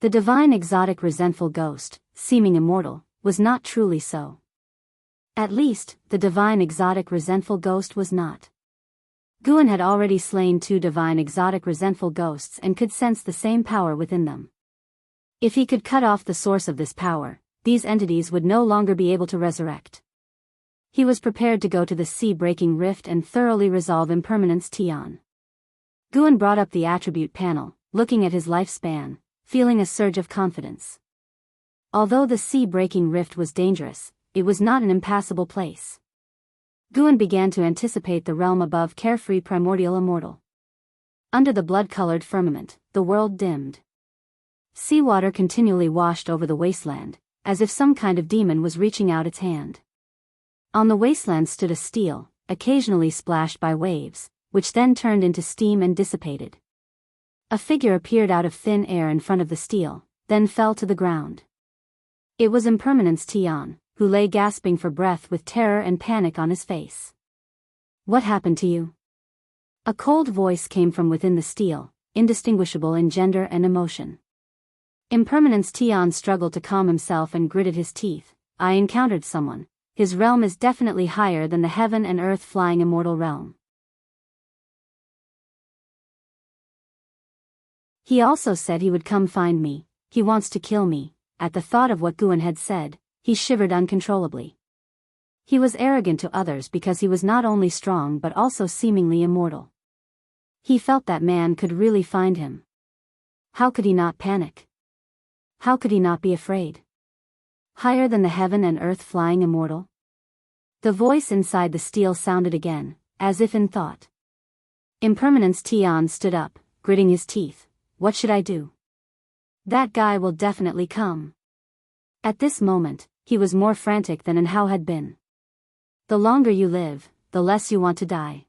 The divine exotic resentful ghost, seeming immortal, was not truly so. At least, the divine exotic resentful ghost was not. Guan had already slain 2 divine exotic resentful ghosts and could sense the same power within them. If he could cut off the source of this power, these entities would no longer be able to resurrect. He was prepared to go to the sea-breaking rift and thoroughly resolve Impermanence Tian. Guan brought up the attribute panel, looking at his lifespan, feeling a surge of confidence. Although the sea-breaking rift was dangerous, it was not an impassable place. Guan began to anticipate the realm above carefree primordial immortal. Under the blood-colored firmament, the world dimmed. Seawater continually washed over the wasteland, as if some kind of demon was reaching out its hand. On the wasteland stood a stele, occasionally splashed by waves, which then turned into steam and dissipated. A figure appeared out of thin air in front of the stele, then fell to the ground. It was Impermanence Tian, who lay gasping for breath with terror and panic on his face. "What happened to you?" A cold voice came from within the stele, indistinguishable in gender and emotion. Impermanence Tian struggled to calm himself and gritted his teeth. "I encountered someone. His realm is definitely higher than the heaven and earth flying immortal realm. He also said he would come find me. He wants to kill me." At the thought of what Guan had said, he shivered uncontrollably. He was arrogant to others because he was not only strong but also seemingly immortal. He felt that man could really find him. How could he not panic? How could he not be afraid? Higher than the heaven and earth flying immortal? The voice inside the stele sounded again, as if in thought. Impermanence Tian stood up, gritting his teeth. "What should I do? That guy will definitely come." At this moment, he was more frantic than Hao had been. "The longer you live, the less you want to die.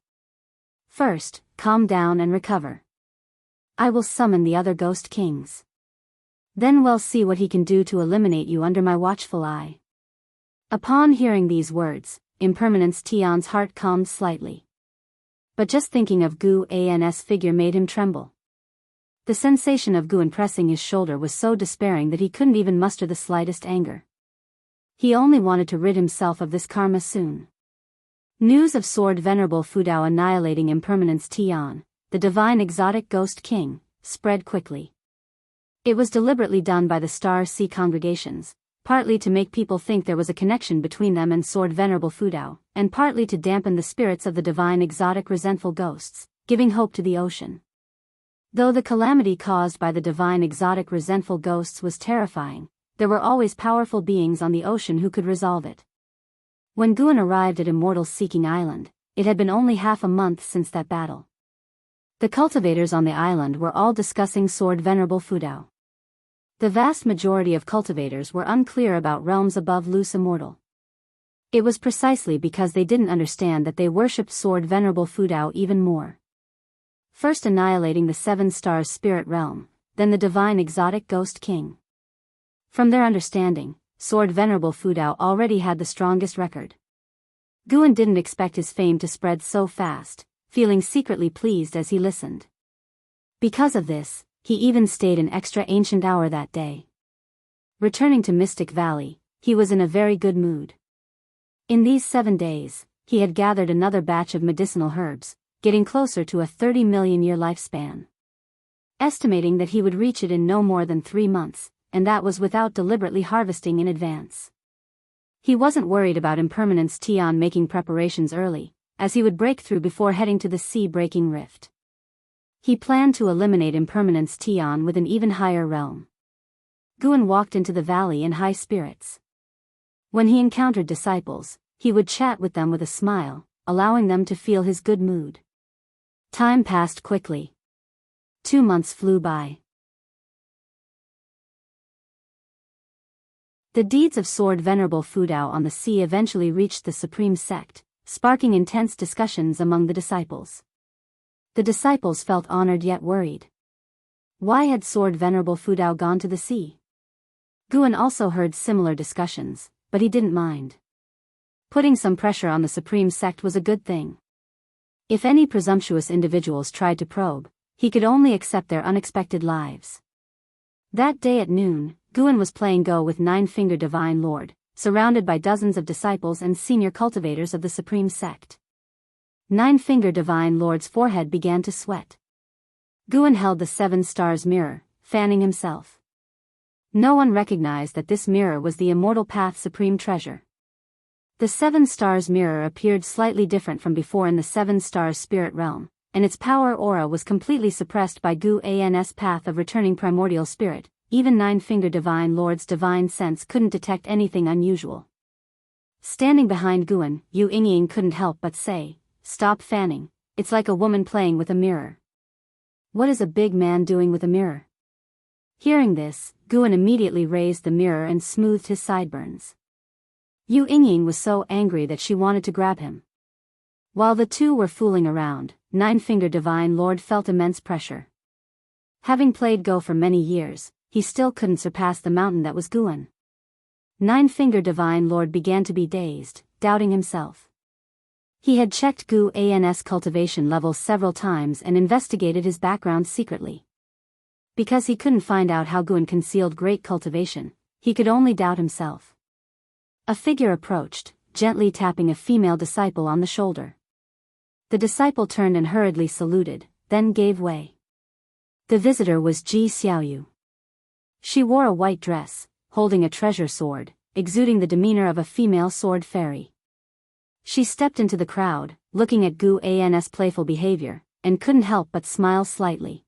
First, calm down and recover. I will summon the other ghost kings. Then we'll see what he can do to eliminate you under my watchful eye." Upon hearing these words, Impermanence Tian's heart calmed slightly. But just thinking of Guan's figure made him tremble. The sensation of Guan pressing his shoulder was so despairing that he couldn't even muster the slightest anger. He only wanted to rid himself of this karma soon. News of Sword Venerable Fudao annihilating Impermanence Tian, the divine exotic ghost king, spread quickly. It was deliberately done by the Star Sea congregations, partly to make people think there was a connection between them and Sword Venerable Fudao, and partly to dampen the spirits of the divine exotic resentful ghosts, giving hope to the ocean. Though the calamity caused by the divine exotic resentful ghosts was terrifying, there were always powerful beings on the ocean who could resolve it. When Guan arrived at Immortal Seeking Island, it had been only half a month since that battle. The cultivators on the island were all discussing Sword Venerable Fudao. The vast majority of cultivators were unclear about realms above loose immortal. It was precisely because they didn't understand that they worshipped Sword Venerable Fudao even more. First annihilating the 7 stars spirit realm, then the divine exotic ghost king. From their understanding, Sword Venerable Fudao already had the strongest record. Guan didn't expect his fame to spread so fast, feeling secretly pleased as he listened. Because of this, he even stayed an extra ancient hour that day. Returning to Mystic Valley, he was in a very good mood. In these 7 days, he had gathered another batch of medicinal herbs, getting closer to a 30 million year lifespan. estimating that he would reach it in no more than 3 months, and that was without deliberately harvesting in advance. He wasn't worried about Impermanence Tion making preparations early, as he would break through before heading to the sea-breaking rift. He planned to eliminate Impermanence Tion with an even higher realm. Guan walked into the valley in high spirits. When he encountered disciples, he would chat with them with a smile, allowing them to feel his good mood. Time passed quickly. 2 months flew by. The deeds of Sword Venerable Fudao on the sea eventually reached the Supreme Sect, sparking intense discussions among the disciples. The disciples felt honored yet worried. Why had Sword Venerable Fudao gone to the sea? Guan also heard similar discussions, but he didn't mind. Putting some pressure on the Supreme Sect was a good thing. If any presumptuous individuals tried to probe, he could only accept their unexpected lives. That day at noon, Guan was playing Go with Nine-Finger Divine Lord, surrounded by dozens of disciples and senior cultivators of the Supreme Sect. Nine-Finger Divine Lord's forehead began to sweat. Guan held the 7 stars mirror, fanning himself. No one recognized that this mirror was the Immortal Path Supreme Treasure. The 7 stars mirror appeared slightly different from before in the 7 stars spirit realm, and its power aura was completely suppressed by Guan's path of returning primordial spirit. Even Nine-Finger Divine Lord's divine sense couldn't detect anything unusual. Standing behind Guan, Yu Yingying couldn't help but say, "Stop fanning, it's like a woman playing with a mirror." What is a big man doing with a mirror? Hearing this, Guan immediately raised the mirror and smoothed his sideburns. Yu Yingying was so angry that she wanted to grab him. While the two were fooling around, Nine-Finger Divine Lord felt immense pressure. Having played Go for many years, he still couldn't surpass the mountain that was Guan. Nine-Finger Divine Lord began to be dazed, doubting himself. He had checked Guan's cultivation levels several times and investigated his background secretly. Because he couldn't find out how Guan concealed great cultivation, he could only doubt himself. A figure approached, gently tapping a female disciple on the shoulder. The disciple turned and hurriedly saluted, then gave way. The visitor was Ji Xiaoyu. She wore a white dress, holding a treasure sword, exuding the demeanor of a female sword fairy. She stepped into the crowd, looking at Guan's playful behavior, and couldn't help but smile slightly.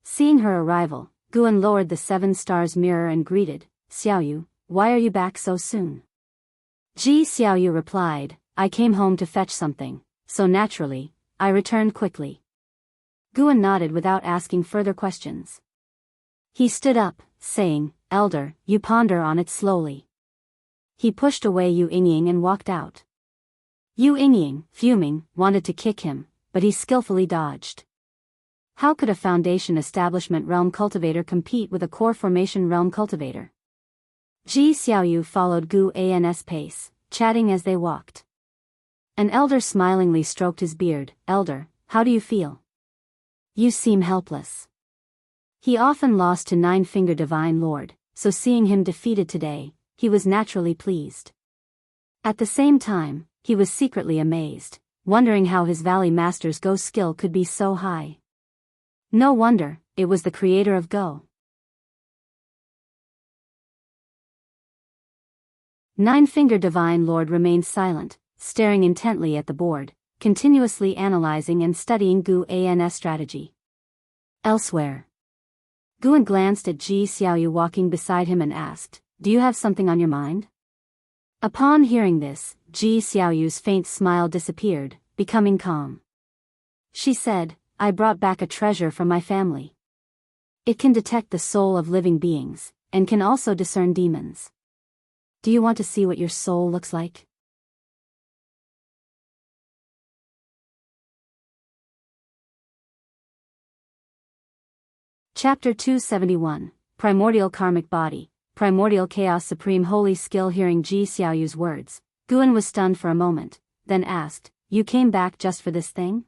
Seeing her arrival, Guan lowered the 7 stars mirror and greeted, "Xiaoyu, why are you back so soon?" Ji Xiaoyu replied, "I came home to fetch something, so naturally, I returned quickly." Guan nodded without asking further questions. He stood up, saying, "Elder, you ponder on it slowly." He pushed away Yu Yingying and walked out. Yu Yingying, fuming, wanted to kick him, but he skillfully dodged. How could a Foundation Establishment Realm cultivator compete with a Core Formation Realm cultivator? Ji Xiaoyu followed Guan's pace, chatting as they walked. An elder smilingly stroked his beard. "Elder, how do you feel? You seem helpless." He often lost to Nine-Finger Divine Lord, so seeing him defeated today, he was naturally pleased. At the same time, he was secretly amazed, wondering how his Valley Master's Go skill could be so high. No wonder, it was the creator of Go. Nine-Finger Divine Lord remained silent, staring intently at the board, continuously analyzing and studying Guan's strategy. Elsewhere, Guan glanced at Ji Xiaoyu walking beside him and asked, "Do you have something on your mind?" Upon hearing this, Ji Xiaoyu's faint smile disappeared, becoming calm. She said, "I brought back a treasure from my family. It can detect the soul of living beings, and can also discern demons. Do you want to see what your soul looks like?" Chapter 271, Primordial Karmic Body, Primordial Chaos Supreme Holy Skill. Hearing Ji Xiaoyu's words, Guan was stunned for a moment, then asked, "You came back just for this thing?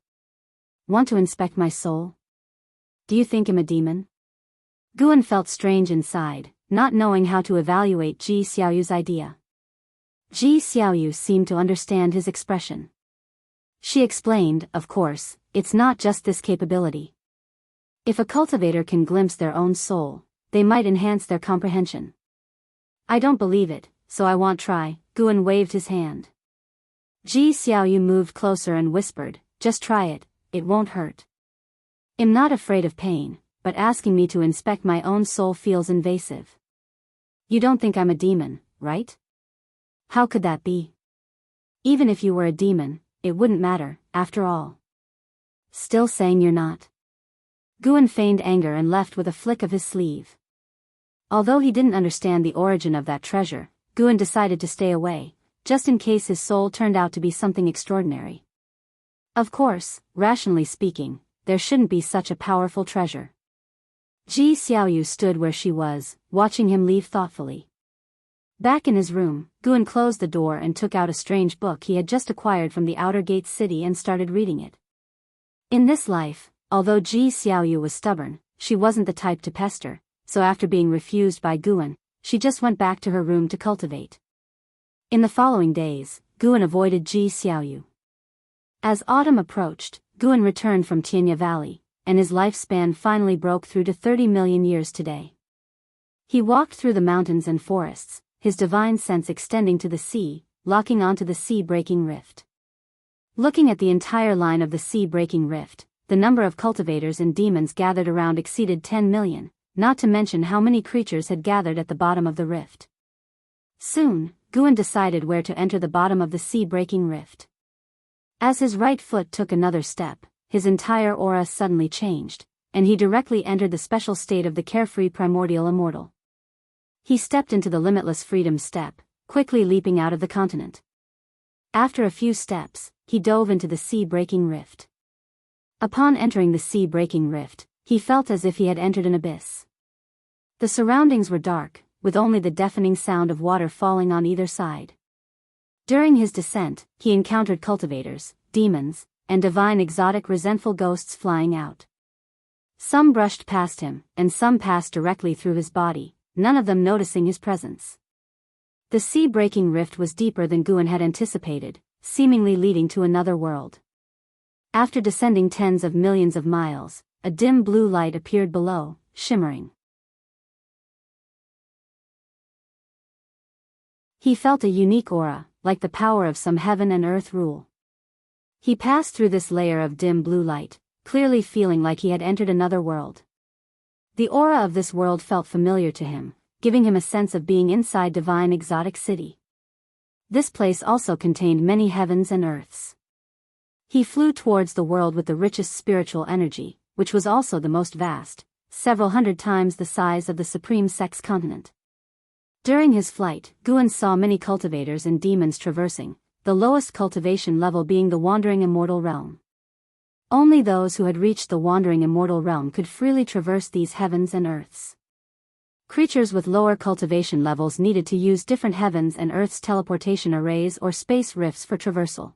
Want to inspect my soul? Do you think I'm a demon?" Guan felt strange inside, not knowing how to evaluate Ji Xiaoyu's idea. Ji Xiaoyu seemed to understand his expression. She explained, "Of course, it's not just this capability. If a cultivator can glimpse their own soul, they might enhance their comprehension. I don't believe it, so I won't try. Guan waved his hand. Ji Xiaoyu moved closer and whispered, just try it, it won't hurt. I'm not afraid of pain, but asking me to inspect my own soul feels invasive. You don't think I'm a demon, right? How could that be? Even if you were a demon, it wouldn't matter, after all. Still saying you're not? Guan feigned anger and left with a flick of his sleeve. Although he didn't understand the origin of that treasure, Guan decided to stay away, just in case his soul turned out to be something extraordinary. Of course, rationally speaking, there shouldn't be such a powerful treasure. Ji Xiaoyu stood where she was, watching him leave thoughtfully. Back in his room, Guan closed the door and took out a strange book he had just acquired from the outer gate city and started reading it. In this life, although Ji Xiaoyu was stubborn, she wasn't the type to pester, so after being refused by Guan, she just went back to her room to cultivate. In the following days, Guan avoided Ji Xiaoyu. As autumn approached, Guan returned from Tianya Valley, and his lifespan finally broke through to 30 million years today. He walked through the mountains and forests, his divine sense extending to the sea, locking onto the sea-breaking rift. Looking at the entire line of the sea-breaking rift, the number of cultivators and demons gathered around exceeded 10 million, not to mention how many creatures had gathered at the bottom of the rift. Soon, Guan decided where to enter the bottom of the sea-breaking rift. As his right foot took another step, his entire aura suddenly changed, and he directly entered the special state of the carefree primordial immortal. He stepped into the limitless freedom step, quickly leaping out of the continent. After a few steps, he dove into the sea-breaking rift. Upon entering the sea-breaking rift, he felt as if he had entered an abyss. The surroundings were dark, with only the deafening sound of water falling on either side. During his descent, he encountered cultivators, demons, and divine exotic resentful ghosts flying out. Some brushed past him, and some passed directly through his body, none of them noticing his presence. The sea-breaking rift was deeper than Guan had anticipated, seemingly leading to another world. After descending tens of millions of miles, a dim blue light appeared below, shimmering. He felt a unique aura, like the power of some heaven and earth rule. He passed through this layer of dim blue light, clearly feeling like he had entered another world. The aura of this world felt familiar to him, giving him a sense of being inside divine exotic city. This place also contained many heavens and earths. He flew towards the world with the richest spiritual energy, which was also the most vast, several hundred times the size of the Supreme Sex continent. During his flight, Guan saw many cultivators and demons traversing, the lowest cultivation level being the Wandering Immortal Realm. Only those who had reached the Wandering Immortal Realm could freely traverse these heavens and earths. Creatures with lower cultivation levels needed to use different heavens and earths teleportation arrays or space rifts for traversal.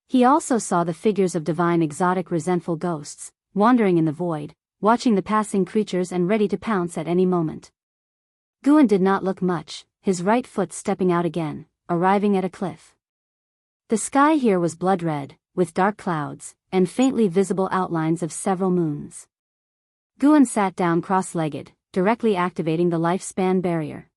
He also saw the figures of divine exotic resentful ghosts, wandering in the void, watching the passing creatures and ready to pounce at any moment. Guan did not look much, his right foot stepping out again, arriving at a cliff. The sky here was blood red, with dark clouds, and faintly visible outlines of several moons. Guan sat down cross-legged, directly activating the lifespan barrier.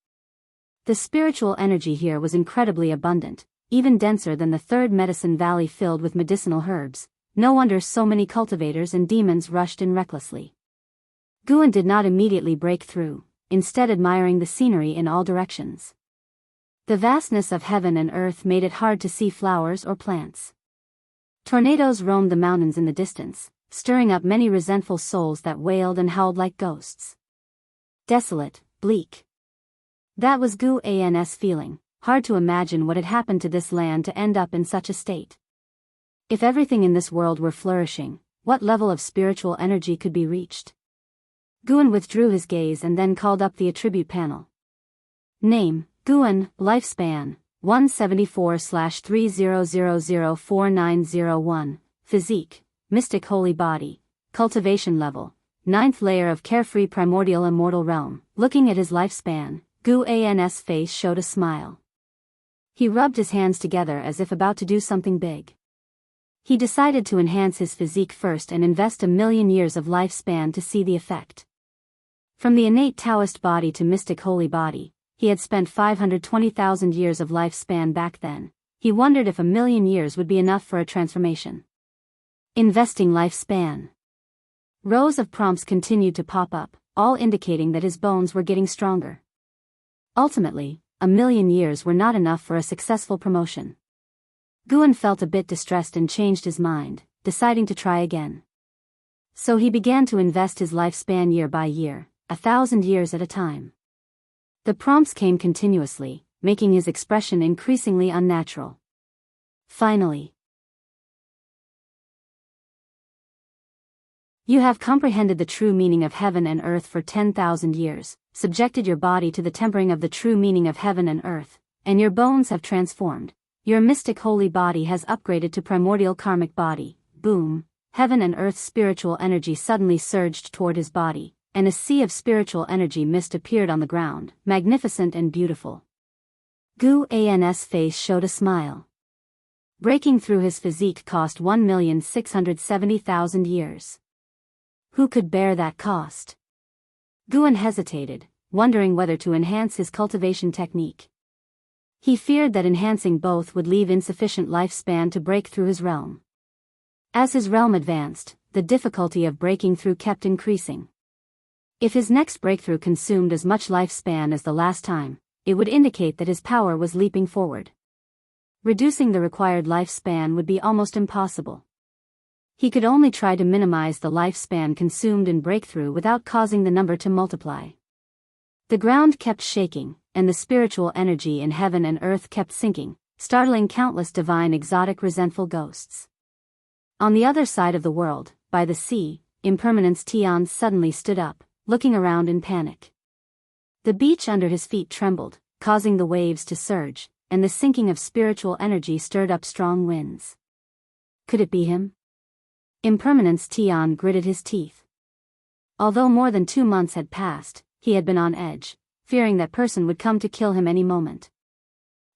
The spiritual energy here was incredibly abundant, even denser than the third medicine valley filled with medicinal herbs. No wonder so many cultivators and demons rushed in recklessly. Guan did not immediately break through, instead admiring the scenery in all directions. The vastness of heaven and earth made it hard to see flowers or plants. Tornadoes roamed the mountains in the distance, stirring up many resentful souls that wailed and howled like ghosts. Desolate, bleak. That was Guan's feeling, hard to imagine what had happened to this land to end up in such a state. If everything in this world were flourishing, what level of spiritual energy could be reached? Guan withdrew his gaze and then called up the attribute panel. Name, Guan, lifespan, 174/30004901, physique, mystic holy body, cultivation level, 9th layer of carefree primordial immortal realm. Looking at his lifespan, Guan's face showed a smile. He rubbed his hands together as if about to do something big. He decided to enhance his physique first and invest 1,000,000 years of lifespan to see the effect. From the innate Taoist body to mystic holy body, he had spent 520,000 years of lifespan back then. He wondered if 1,000,000 years would be enough for a transformation. Investing lifespan. Rows of prompts continued to pop up, all indicating that his bones were getting stronger. Ultimately, 1,000,000 years were not enough for a successful promotion. Guan felt a bit distressed and changed his mind, deciding to try again. So he began to invest his lifespan year by year, 1,000 years at a time. The prompts came continuously, making his expression increasingly unnatural. Finally, you have comprehended the true meaning of heaven and earth for 10,000 years, subjected your body to the tempering of the true meaning of heaven and earth, and your bones have transformed. Your mystic holy body has upgraded to primordial karmic body. Boom! Heaven and earth's spiritual energy suddenly surged toward his body, and a sea of spiritual energy mist appeared on the ground, magnificent and beautiful. Guan's face showed a smile. Breaking through his physique cost 1,670,000 years. Who could bear that cost? Guan hesitated, wondering whether to enhance his cultivation technique. He feared that enhancing both would leave insufficient lifespan to break through his realm. As his realm advanced, the difficulty of breaking through kept increasing. If his next breakthrough consumed as much lifespan as the last time, it would indicate that his power was leaping forward. Reducing the required lifespan would be almost impossible. He could only try to minimize the lifespan consumed in breakthrough without causing the number to multiply. The ground kept shaking, and the spiritual energy in heaven and earth kept sinking, startling countless divine exotic resentful ghosts. On the other side of the world, by the sea, Impermanence Tian suddenly stood up, looking around in panic. The beach under his feet trembled, causing the waves to surge, and the sinking of spiritual energy stirred up strong winds. Could it be him? Impermanence Tian gritted his teeth. Although more than 2 months had passed, he had been on edge, fearing that person would come to kill him any moment.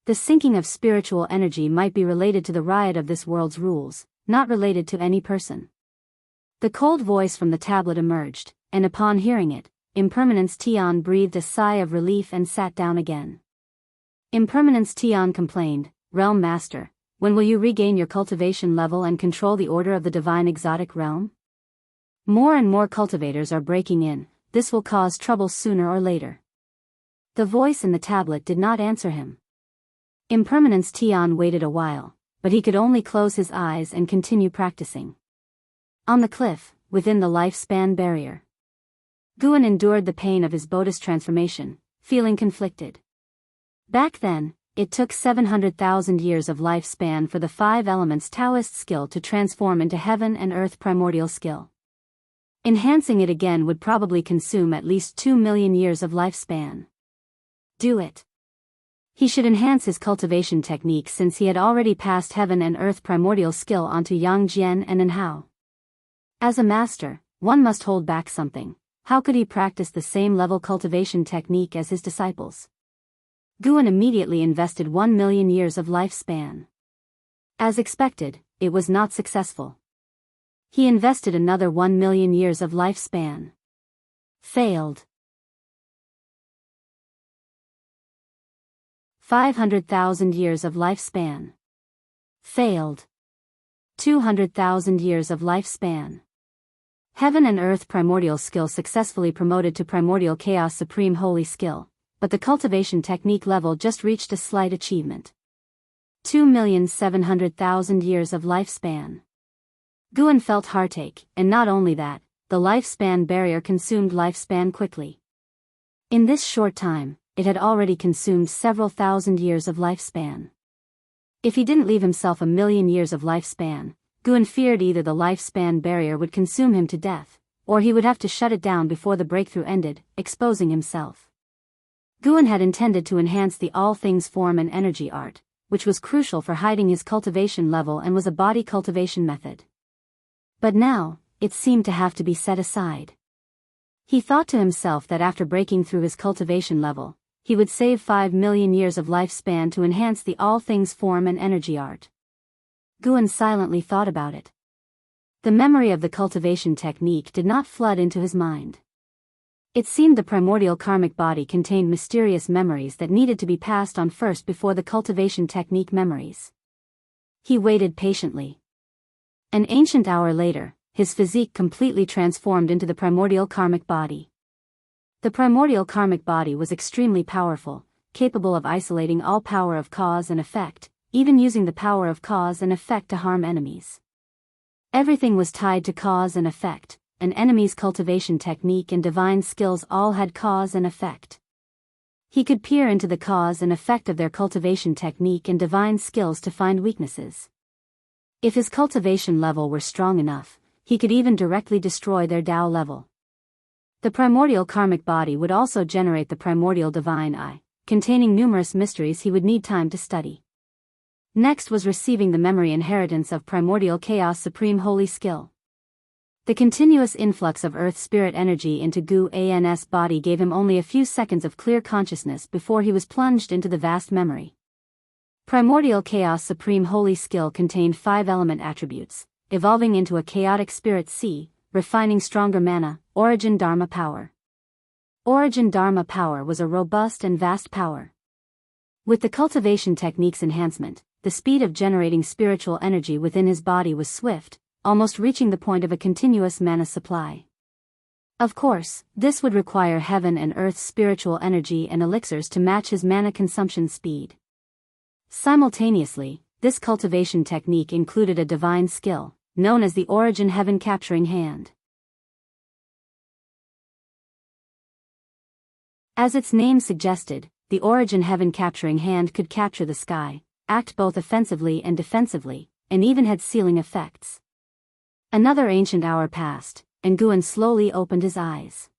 The sinking of spiritual energy might be related to the riot of this world's rules, not related to any person. The cold voice from the tablet emerged, and upon hearing it, Impermanence Tian breathed a sigh of relief and sat down again. Impermanence Tian complained, "Realm Master, when will you regain your cultivation level and control the order of the divine exotic realm? More and more cultivators are breaking in, this will cause trouble sooner or later." The voice in the tablet did not answer him. Impermanence Tian waited a while, but he could only close his eyes and continue practicing. On the cliff, within the lifespan barrier, Guan endured the pain of his Bodhis transformation, feeling conflicted. Back then, it took 700,000 years of lifespan for the 5 elements Taoist skill to transform into heaven and earth primordial skill. Enhancing it again would probably consume at least 2,000,000 years of lifespan. Do it. He should enhance his cultivation technique since he had already passed heaven and earth primordial skill onto Yang Jian and Enhao. As a master, one must hold back something. How could he practice the same level cultivation technique as his disciples? Guan immediately invested 1,000,000 years of lifespan. As expected, it was not successful. He invested another 1,000,000 years of lifespan. Failed. 500,000 years of lifespan. Failed. 200,000 years of lifespan. Heaven and Earth primordial skill successfully promoted to primordial chaos supreme holy skill, but the cultivation technique level just reached a slight achievement. 2,700,000 years of lifespan. Guan felt heartache, and not only that, the lifespan barrier consumed lifespan quickly. In this short time, it had already consumed several thousand years of lifespan. If he didn't leave himself 1,000,000 years of lifespan, Guan feared either the lifespan barrier would consume him to death, or he would have to shut it down before the breakthrough ended, exposing himself. Guan had intended to enhance the all things form and energy art, which was crucial for hiding his cultivation level and was a body cultivation method. But now, it seemed to have to be set aside. He thought to himself that after breaking through his cultivation level, he would save 5,000,000 years of lifespan to enhance the all things form and energy art. Guan silently thought about it. The memory of the cultivation technique did not flood into his mind. It seemed the primordial karmic body contained mysterious memories that needed to be passed on first before the cultivation technique memories. He waited patiently. An ancient hour later, his physique completely transformed into the primordial karmic body. The primordial karmic body was extremely powerful, capable of isolating all power of cause and effect, even using the power of cause and effect to harm enemies. Everything was tied to cause and effect. An enemy's cultivation technique and divine skills all had cause and effect. He could peer into the cause and effect of their cultivation technique and divine skills to find weaknesses. If his cultivation level were strong enough, he could even directly destroy their Tao level. The primordial karmic body would also generate the primordial divine eye, containing numerous mysteries he would need time to study. Next was receiving the memory inheritance of primordial chaos supreme holy skill. The continuous influx of earth spirit energy into Guan's body gave him only a few seconds of clear consciousness before he was plunged into the vast memory. Primordial chaos supreme holy skill contained 5 element attributes, evolving into a chaotic spirit sea, refining stronger mana, origin dharma power. Origin dharma power was a robust and vast power. With the cultivation technique's enhancement, the speed of generating spiritual energy within his body was swift, almost reaching the point of a continuous mana supply. Of course, this would require heaven and earth's spiritual energy and elixirs to match his mana consumption speed. Simultaneously, this cultivation technique included a divine skill, known as the Origin Heaven Capturing Hand. As its name suggested, the Origin Heaven Capturing Hand could capture the sky, act both offensively and defensively, and even had sealing effects. Another ancient hour passed, and Guan slowly opened his eyes.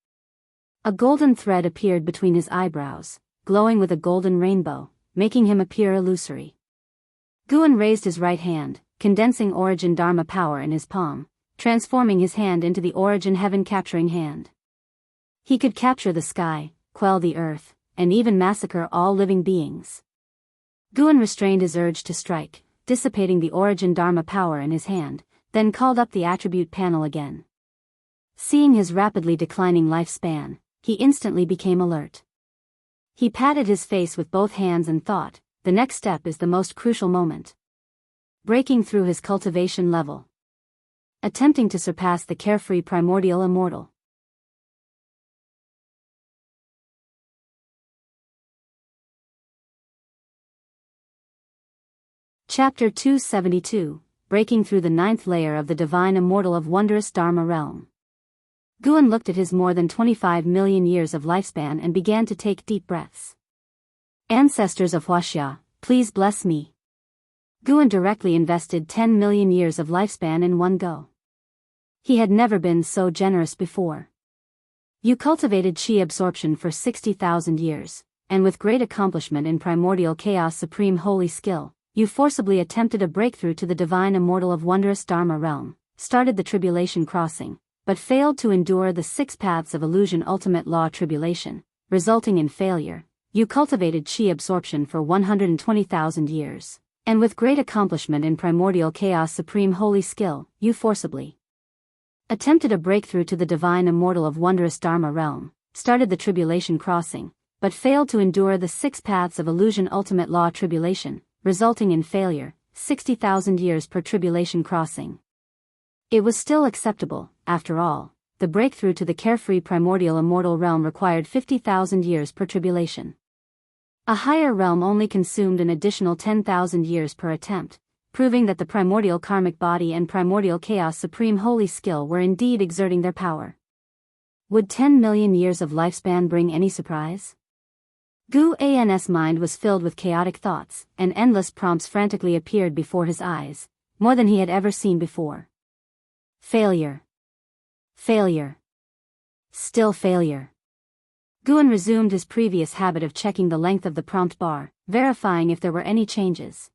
A golden thread appeared between his eyebrows, glowing with a golden rainbow, making him appear illusory. Guan raised his right hand, condensing Origin Dharma power in his palm, transforming his hand into the Origin Heaven Capturing Hand. He could capture the sky, quell the earth, and even massacre all living beings. Guan restrained his urge to strike, dissipating the Origin Dharma power in his hand, then called up the attribute panel again. Seeing his rapidly declining lifespan, he instantly became alert. He patted his face with both hands and thought, the next step is the most crucial moment. Breaking through his cultivation level. Attempting to surpass the carefree primordial immortal. Chapter 272. Breaking through the 9th layer of the divine immortal of wondrous Dharma realm. Guan looked at his more than 25 million years of lifespan and began to take deep breaths. Ancestors of Huaxia, please bless me. Guan directly invested 10 million years of lifespan in one go. He had never been so generous before. You cultivated chi absorption for 60,000 years, and with great accomplishment in primordial chaos supreme holy skill, you forcibly attempted a breakthrough to the divine immortal of wondrous Dharma realm, started the tribulation crossing, but failed to endure the 6 paths of illusion ultimate law tribulation, resulting in failure. You cultivated chi absorption for 120,000 years, and with great accomplishment in primordial chaos supreme holy skill, you forcibly attempted a breakthrough to the divine immortal of wondrous Dharma realm, started the tribulation crossing, but failed to endure the 6 paths of illusion ultimate law tribulation, resulting in failure, 60,000 years per tribulation crossing. It was still acceptable, after all. The breakthrough to the carefree primordial immortal realm required 50,000 years per tribulation. A higher realm only consumed an additional 10,000 years per attempt, proving that the primordial karmic body and primordial chaos supreme holy skill were indeed exerting their power. Would 10 million years of lifespan bring any surprise? Guan's mind was filled with chaotic thoughts, and endless prompts frantically appeared before his eyes, more than he had ever seen before. Failure. Failure. Still failure. Guan resumed his previous habit of checking the length of the prompt bar, verifying if there were any changes.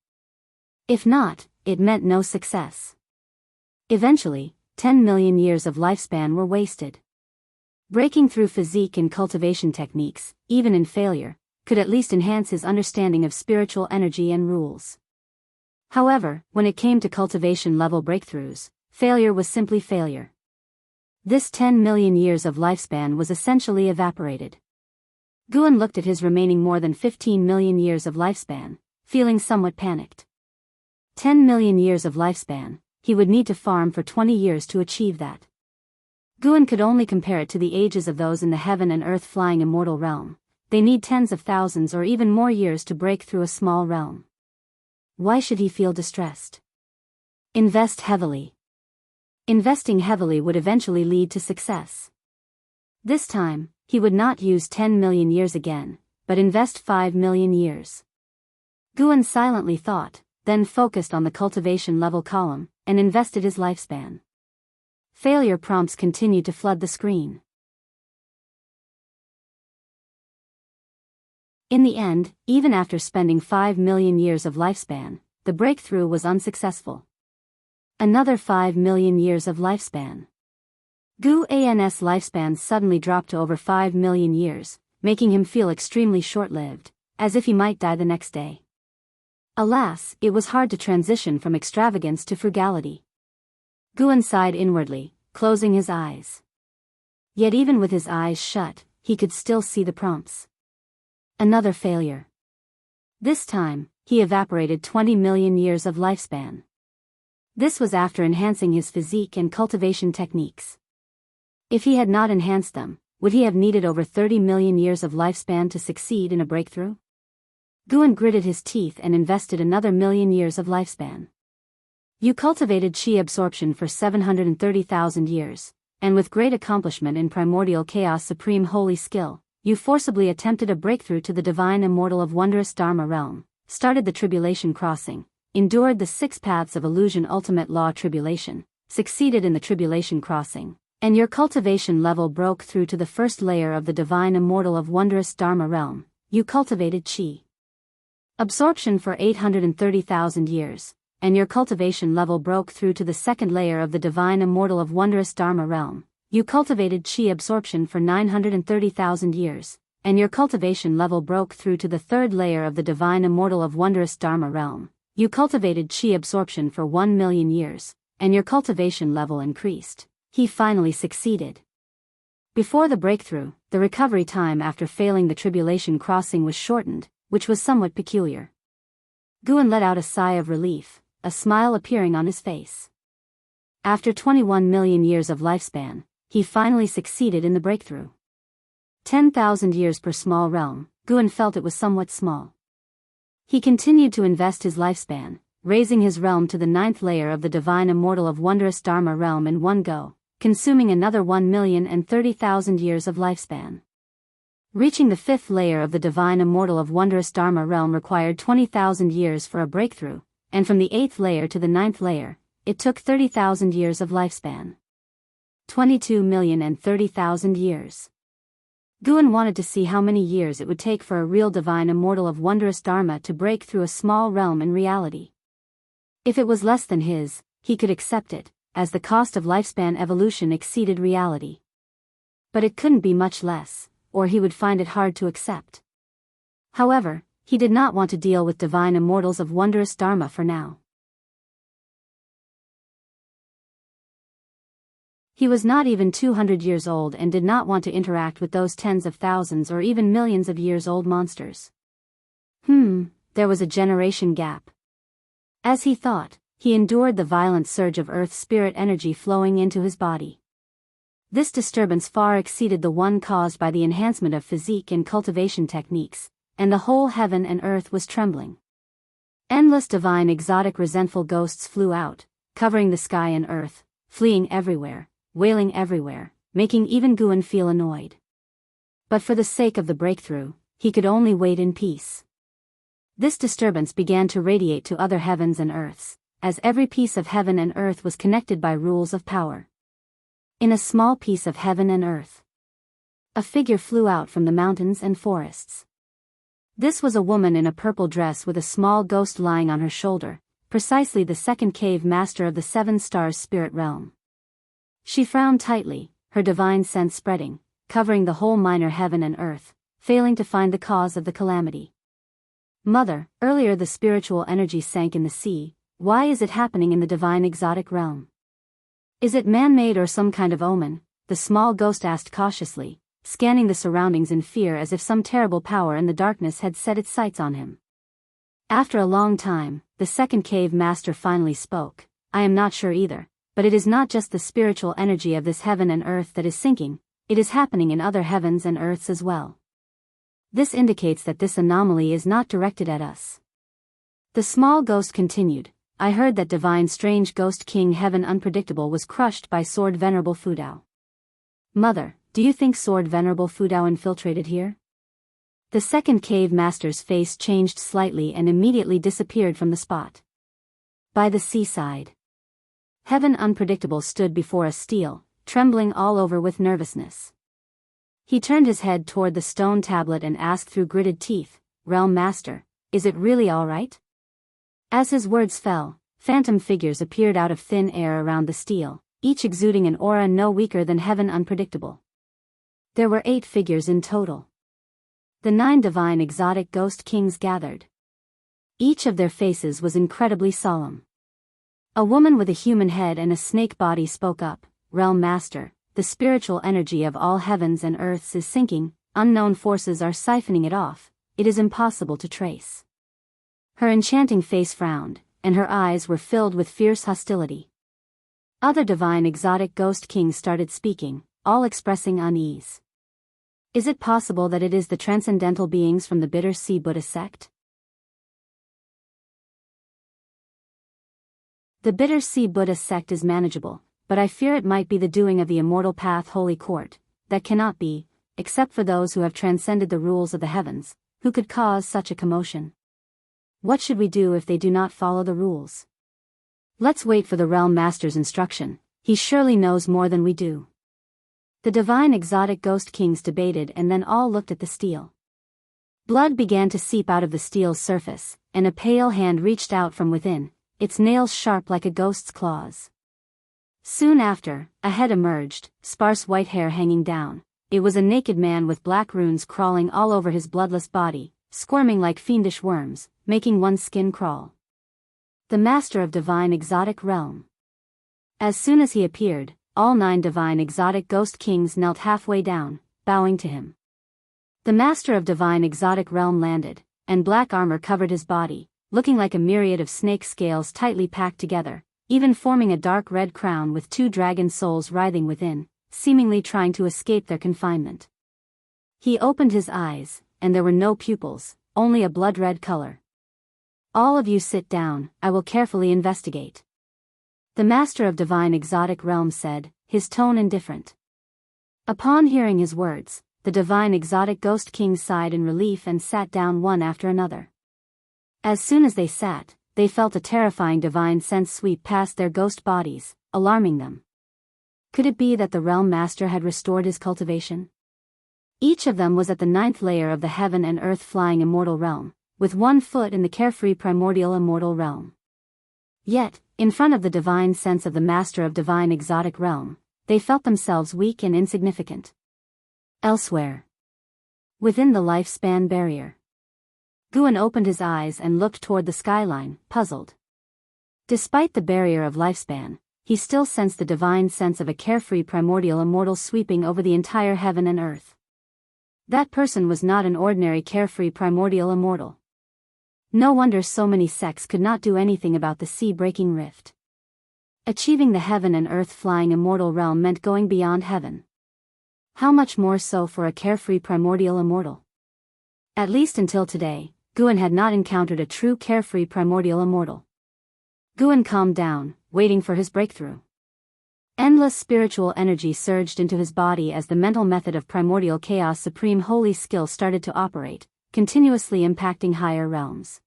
If not, it meant no success. Eventually, 10 million years of lifespan were wasted. Breaking through physique and cultivation techniques, even in failure, could at least enhance his understanding of spiritual energy and rules. However, when it came to cultivation-level breakthroughs, failure was simply failure. This 10 million years of lifespan was essentially evaporated. Guan looked at his remaining more than 15 million years of lifespan, feeling somewhat panicked. 10 million years of lifespan, he would need to farm for 20 years to achieve that. Guan could only compare it to the ages of those in the heaven and earth flying immortal realm. They need tens of thousands or even more years to break through a small realm. Why should he feel distressed? Invest heavily. Investing heavily would eventually lead to success. This time, he would not use 10 million years again, but invest 5 million years. Guan silently thought, then focused on the cultivation level column, and invested his lifespan. Failure prompts continued to flood the screen. In the end, even after spending 5 million years of lifespan, the breakthrough was unsuccessful. Another 5 million years of lifespan. Guan's lifespan suddenly dropped to over 5 million years, making him feel extremely short-lived, as if he might die the next day. Alas, it was hard to transition from extravagance to frugality. Guan sighed inwardly, closing his eyes. Yet even with his eyes shut, he could still see the prompts. Another failure. This time, he evaporated 20 million years of lifespan. This was after enhancing his physique and cultivation techniques. If he had not enhanced them, would he have needed over 30 million years of lifespan to succeed in a breakthrough? Guan gritted his teeth and invested another million years of lifespan. You cultivated qi absorption for 730,000 years, and with great accomplishment in primordial chaos supreme holy skill, you forcibly attempted a breakthrough to the divine immortal of wondrous Dharma realm, started the tribulation crossing, endured the 6 paths of illusion ultimate law tribulation, succeeded in the tribulation crossing, and your cultivation level broke through to the first layer of the divine immortal of wondrous Dharma realm. You cultivated qi absorption for 830,000 years, and your cultivation level broke through to the second layer of the divine immortal of wondrous Dharma realm. You cultivated qi absorption for 930,000 years, and your cultivation level broke through to the third layer of the divine immortal of wondrous Dharma realm. You cultivated qi absorption for 1 million years, and your cultivation level increased. He finally succeeded. Before the breakthrough, the recovery time after failing the tribulation crossing was shortened, which was somewhat peculiar. Guan let out a sigh of relief, a smile appearing on his face. After 21 million years of lifespan, he finally succeeded in the breakthrough. 10,000 years per small realm, Guan felt it was somewhat small. He continued to invest his lifespan, raising his realm to the 9th layer of the divine immortal of wondrous Dharma realm in one go, consuming another 1,030,000 years of lifespan. Reaching the 5th layer of the divine immortal of wondrous Dharma realm required 20,000 years for a breakthrough, and from the 8th layer to the 9th layer, it took 30,000 years of lifespan. 22,030,000 years. Guan wanted to see how many years it would take for a real divine immortal of wondrous Dharma to break through a small realm in reality. If it was less than his, he could accept it, as the cost of lifespan evolution exceeded reality. But it couldn't be much less, or he would find it hard to accept. However, he did not want to deal with divine immortals of wondrous Dharma for now. He was not even 200 years old and did not want to interact with those tens of thousands or even millions of years old monsters. There was a generation gap. As he thought, he endured the violent surge of earth spirit energy flowing into his body. This disturbance far exceeded the one caused by the enhancement of physique and cultivation techniques, and the whole heaven and earth was trembling. Endless divine exotic resentful ghosts flew out, covering the sky and earth, fleeing everywhere, wailing everywhere, making even Guan feel annoyed. But for the sake of the breakthrough, he could only wait in peace. This disturbance began to radiate to other heavens and earths, as every piece of heaven and earth was connected by rules of power. In a small piece of heaven and earth, a figure flew out from the mountains and forests. This was a woman in a purple dress with a small ghost lying on her shoulder, precisely the second cave master of the 7 stars spirit realm. She frowned tightly, her divine sense spreading, covering the whole minor heaven and earth, failing to find the cause of the calamity. Mother, earlier the spiritual energy sank in the sea, Why is it happening in the divine exotic realm? Is it man-made or some kind of omen? The small ghost asked cautiously, scanning the surroundings in fear as if some terrible power in the darkness had set its sights on him. After a long time, the second cave master finally spoke. I am not sure either, but it is not just the spiritual energy of this heaven and earth that is sinking, it is happening in other heavens and earths as well. This indicates that this anomaly is not directed at us. The small ghost continued, I heard that divine strange ghost king heaven unpredictable was crushed by sword venerable Fudao. Mother, do you think sword venerable Fudao infiltrated here? The second cave master's face changed slightly and immediately disappeared from the spot. By the seaside. Heaven unpredictable stood before a stele, trembling all over with nervousness. He turned his head toward the stone tablet and asked through gritted teeth, Realm Master, is it really all right? As his words fell, phantom figures appeared out of thin air around the stele, each exuding an aura no weaker than heaven unpredictable. There were 8 figures in total. The 9 divine exotic ghost kings gathered. Each of their faces was incredibly solemn. A woman with a human head and a snake body spoke up, Realm Master, the spiritual energy of all heavens and earths is sinking, unknown forces are siphoning it off, it is impossible to trace. Her enchanting face frowned, and her eyes were filled with fierce hostility. Other divine exotic ghost kings started speaking, all expressing unease. Is it possible that it is the transcendental beings from the Bitter Sea Buddha sect? The Bitter Sea Buddha sect is manageable, but I fear it might be the doing of the Immortal Path Holy Court. That cannot be, except for those who have transcended the rules of the heavens, who could cause such a commotion. What should we do if they do not follow the rules? Let's wait for the Realm Master's instruction, he surely knows more than we do. The divine exotic ghost kings debated and then all looked at the stele. Blood began to seep out of the stele's surface, and a pale hand reached out from within, its nails sharp like a ghost's claws. Soon after, a head emerged, sparse white hair hanging down. It was a naked man with black runes crawling all over his bloodless body, squirming like fiendish worms, making one's skin crawl. The master of divine exotic realm. As soon as he appeared, all 9 divine exotic ghost kings knelt halfway down, bowing to him. The master of divine exotic realm landed, and black armor covered his body, looking like a myriad of snake scales tightly packed together, even forming a dark red crown with 2 dragon souls writhing within, seemingly trying to escape their confinement. He opened his eyes, and there were no pupils, only a blood-red color. All of you sit down, I will carefully investigate. The master of divine exotic realm said, his tone indifferent. Upon hearing his words, the divine exotic ghost kings sighed in relief and sat down one after another. As soon as they sat, they felt a terrifying divine sense sweep past their ghost bodies, alarming them. Could it be that the realm master had restored his cultivation? Each of them was at the 9th layer of the heaven and earth flying immortal realm, with 1 foot in the carefree primordial immortal realm. Yet, in front of the divine sense of the master of divine exotic realm, they felt themselves weak and insignificant. Elsewhere. Within the lifespan barrier. Guan opened his eyes and looked toward the skyline, puzzled. Despite the barrier of lifespan, he still sensed the divine sense of a carefree primordial immortal sweeping over the entire heaven and earth. That person was not an ordinary carefree primordial immortal. No wonder so many sects could not do anything about the sea-breaking rift. Achieving the heaven and earth flying immortal realm meant going beyond heaven. How much more so for a carefree primordial immortal? At least until today, Guan had not encountered a true carefree primordial immortal. Guan calmed down, waiting for his breakthrough. Endless spiritual energy surged into his body as the mental method of primordial chaos supreme holy skill started to operate, continuously impacting higher realms.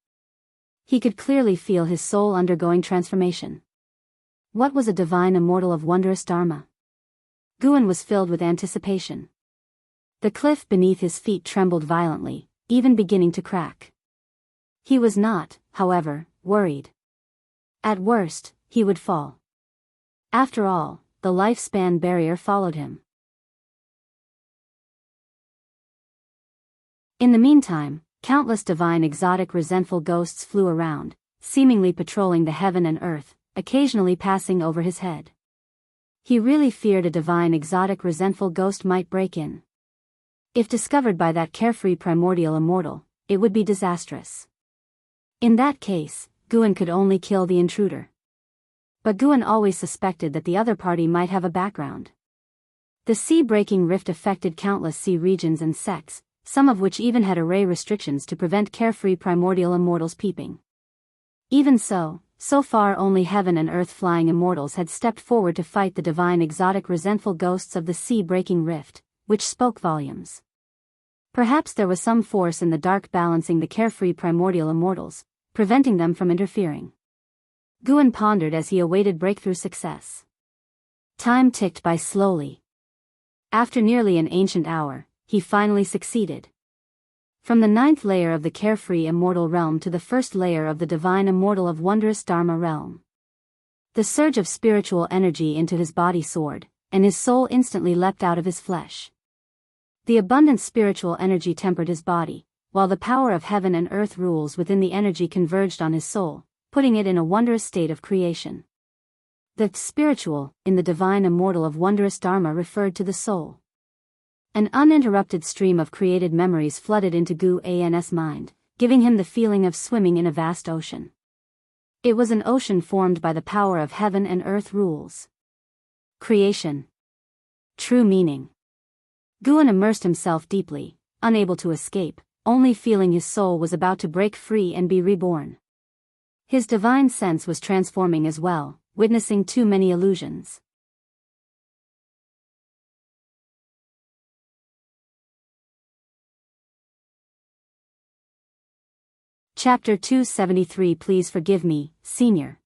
He could clearly feel his soul undergoing transformation. What was a divine immortal of wondrous dharma? Guan was filled with anticipation. The cliff beneath his feet trembled violently, even beginning to crack. He was not, however, worried. At worst, he would fall. After all, the lifespan barrier followed him. In the meantime, countless divine exotic resentful ghosts flew around, seemingly patrolling the heaven and earth, occasionally passing over his head. He really feared a divine exotic resentful ghost might break in. If discovered by that carefree primordial immortal, it would be disastrous. In that case, Guan could only kill the intruder. But Guan always suspected that the other party might have a background. The sea-breaking rift affected countless sea regions and sects, some of which even had array restrictions to prevent carefree primordial immortals peeping. Even so far only heaven and earth flying immortals had stepped forward to fight the divine exotic resentful ghosts of the sea-breaking rift, which spoke volumes. Perhaps there was some force in the dark balancing the carefree primordial immortals, preventing them from interfering. Guan pondered as he awaited breakthrough success. Time ticked by slowly. After nearly an ancient hour, he finally succeeded. From the 9th layer of the carefree immortal realm to the 1st layer of the divine immortal of wondrous Dharma realm. The surge of spiritual energy into his body soared, and his soul instantly leapt out of his flesh. The abundant spiritual energy tempered his body, while the power of heaven and earth rules within the energy converged on his soul, putting it in a wondrous state of creation. The spiritual, in the divine immortal of wondrous Dharma referred to the soul. An uninterrupted stream of created memories flooded into Guan's mind, giving him the feeling of swimming in a vast ocean. It was an ocean formed by the power of heaven and earth rules. Creation. True meaning. Guan immersed himself deeply, unable to escape, only feeling his soul was about to break free and be reborn. His divine sense was transforming as well, witnessing too many illusions. Chapter 273 Please Forgive Me, Senior.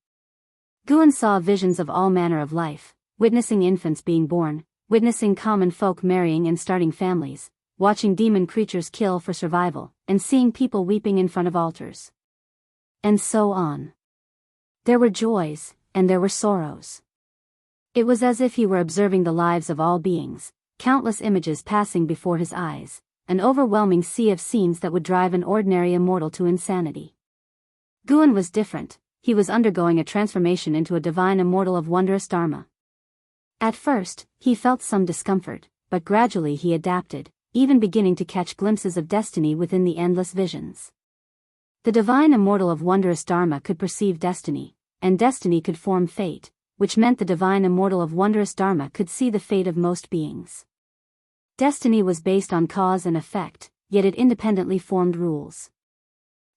Guan saw visions of all manner of life, witnessing infants being born, witnessing common folk marrying and starting families, watching demon creatures kill for survival, and seeing people weeping in front of altars. And so on. There were joys, and there were sorrows. It was as if he were observing the lives of all beings, countless images passing before his eyes, an overwhelming sea of scenes that would drive an ordinary immortal to insanity. Guan was different, he was undergoing a transformation into a divine immortal of wondrous Dharma. At first, he felt some discomfort, but gradually he adapted, even beginning to catch glimpses of destiny within the endless visions. The divine immortal of wondrous Dharma could perceive destiny, and destiny could form fate, which meant the divine immortal of wondrous Dharma could see the fate of most beings. Destiny was based on cause and effect, yet it independently formed rules.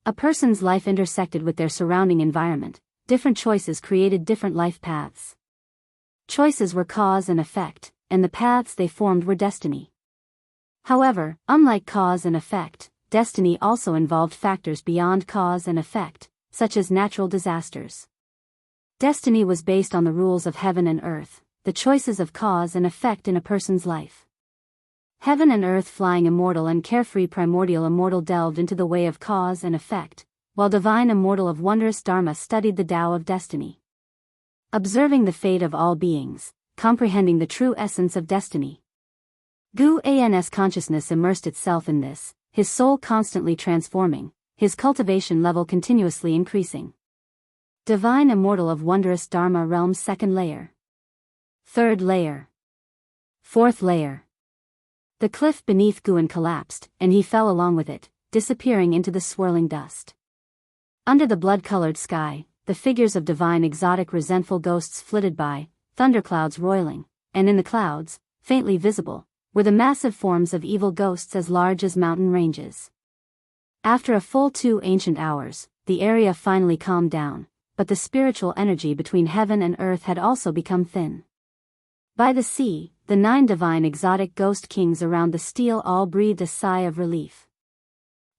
A person's life intersected with their surrounding environment, different choices created different life paths. Choices were cause and effect, and the paths they formed were destiny. However, unlike cause and effect, destiny also involved factors beyond cause and effect, such as natural disasters. Destiny was based on the rules of heaven and earth, the choices of cause and effect in a person's life. Heaven and earth flying immortal and carefree primordial immortal delved into the way of cause and effect, while divine immortal of wondrous Dharma studied the Tao of destiny. Observing the fate of all beings, comprehending the true essence of destiny. Guan's consciousness immersed itself in this, his soul constantly transforming, his cultivation level continuously increasing. Divine immortal of wondrous Dharma realm's 2nd layer. 3rd layer. 4th layer. The cliff beneath Guan collapsed, and he fell along with it, disappearing into the swirling dust. Under the blood-colored sky, the figures of divine exotic resentful ghosts flitted by, thunderclouds roiling, and in the clouds, faintly visible, were the massive forms of evil ghosts as large as mountain ranges. After a full 2 ancient hours, the area finally calmed down, but the spiritual energy between heaven and earth had also become thin. By the sea, the 9 divine exotic ghost kings around the steel all breathed a sigh of relief.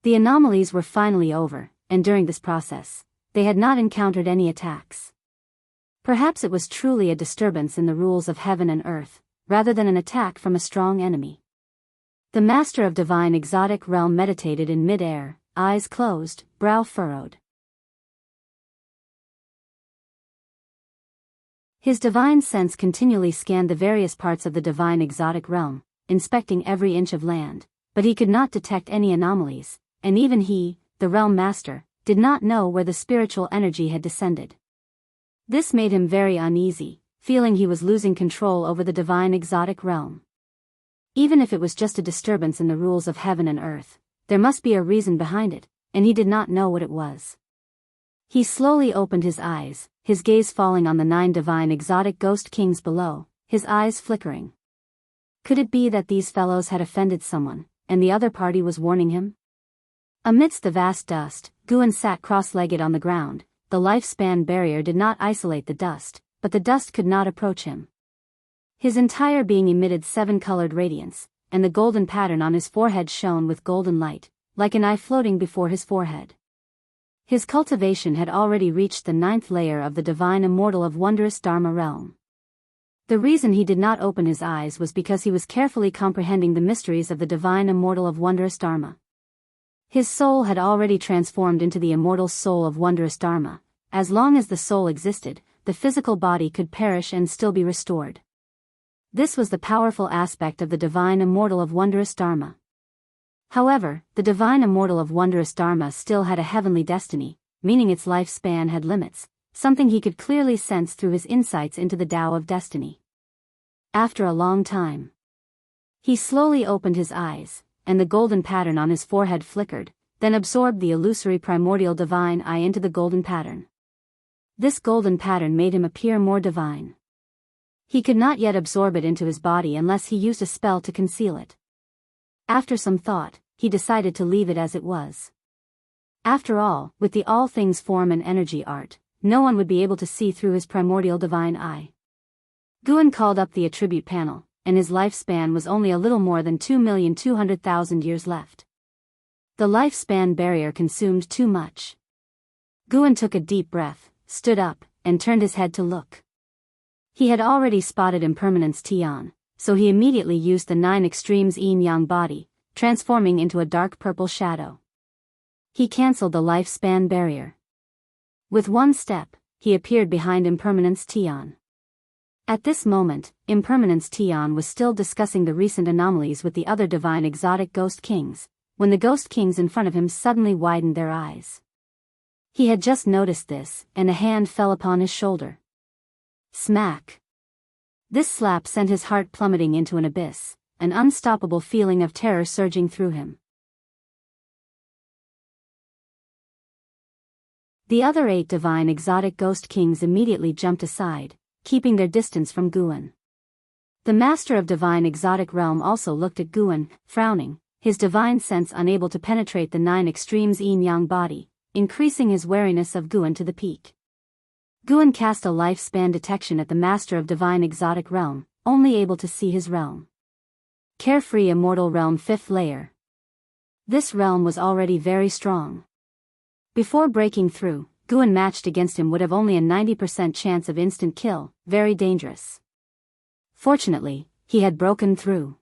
The anomalies were finally over, and during this process, they had not encountered any attacks. Perhaps it was truly a disturbance in the rules of heaven and earth, rather than an attack from a strong enemy. The master of divine exotic realm meditated in mid-air, eyes closed, brow furrowed. His divine sense continually scanned the various parts of the divine exotic realm, inspecting every inch of land, but he could not detect any anomalies, and even he, the realm master, did not know where the spiritual energy had descended. This made him very uneasy, feeling he was losing control over the divine exotic realm. Even if it was just a disturbance in the rules of heaven and earth, there must be a reason behind it, and he did not know what it was. He slowly opened his eyes, his gaze falling on the 9 divine exotic ghost kings below, his eyes flickering. Could it be that these fellows had offended someone, and the other party was warning him? Amidst the vast dust, Guan sat cross-legged on the ground. The lifespan barrier did not isolate the dust, but the dust could not approach him. His entire being emitted 7-colored radiance, and the golden pattern on his forehead shone with golden light, like an eye floating before his forehead. His cultivation had already reached the 9th layer of the divine immortal of wondrous Dharma realm. The reason he did not open his eyes was because he was carefully comprehending the mysteries of the divine immortal of wondrous Dharma. His soul had already transformed into the immortal soul of wondrous Dharma. As long as the soul existed, the physical body could perish and still be restored. This was the powerful aspect of the divine immortal of wondrous Dharma. However, the divine immortal of wondrous Dharma still had a heavenly destiny, meaning its lifespan had limits, something he could clearly sense through his insights into the Tao of destiny. After a long time, he slowly opened his eyes, and the golden pattern on his forehead flickered, then absorbed the illusory primordial divine eye into the golden pattern. This golden pattern made him appear more divine. He could not yet absorb it into his body unless he used a spell to conceal it. After some thought, he decided to leave it as it was. After all, with the all things form and energy art, no one would be able to see through his primordial divine eye. Guan called up the attribute panel, and his lifespan was only a little more than 2,200,000 years left. The lifespan barrier consumed too much. Guan took a deep breath, stood up, and turned his head to look. He had already spotted impermanence Tian, so he immediately used the 9 extremes yin-yang body, transforming into a dark purple shadow. He cancelled the lifespan barrier. With one step, he appeared behind impermanence Tian. At this moment, impermanence Tian was still discussing the recent anomalies with the other divine exotic ghost kings, when the ghost kings in front of him suddenly widened their eyes. He had just noticed this, and a hand fell upon his shoulder. Smack! This slap sent his heart plummeting into an abyss, an unstoppable feeling of terror surging through him. The other 8 divine exotic ghost kings immediately jumped aside, keeping their distance from Guan. The master of divine exotic realm also looked at Guan, frowning, his divine sense unable to penetrate the 9 extremes yin-yang body, increasing his wariness of Guan to the peak. Guan cast a lifespan detection at the master of divine exotic realm, only able to see his realm. Carefree immortal realm 5th layer. This realm was already very strong. Before breaking through, Guan matched against him would have only a 90% chance of instant kill, very dangerous. Fortunately, he had broken through.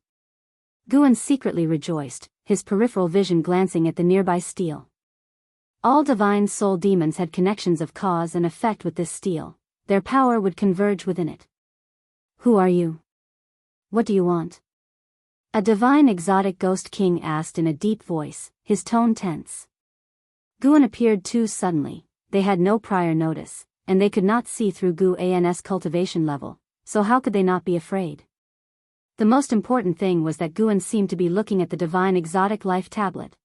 Guan secretly rejoiced, his peripheral vision glancing at the nearby steel. All divine soul demons had connections of cause and effect with this steel, their power would converge within it. Who are you? What do you want? A divine exotic ghost king asked in a deep voice, his tone tense. Guan appeared too suddenly. They had no prior notice, and they could not see through Guan's cultivation level, so how could they not be afraid? The most important thing was that Guan seemed to be looking at the divine exotic life tablet.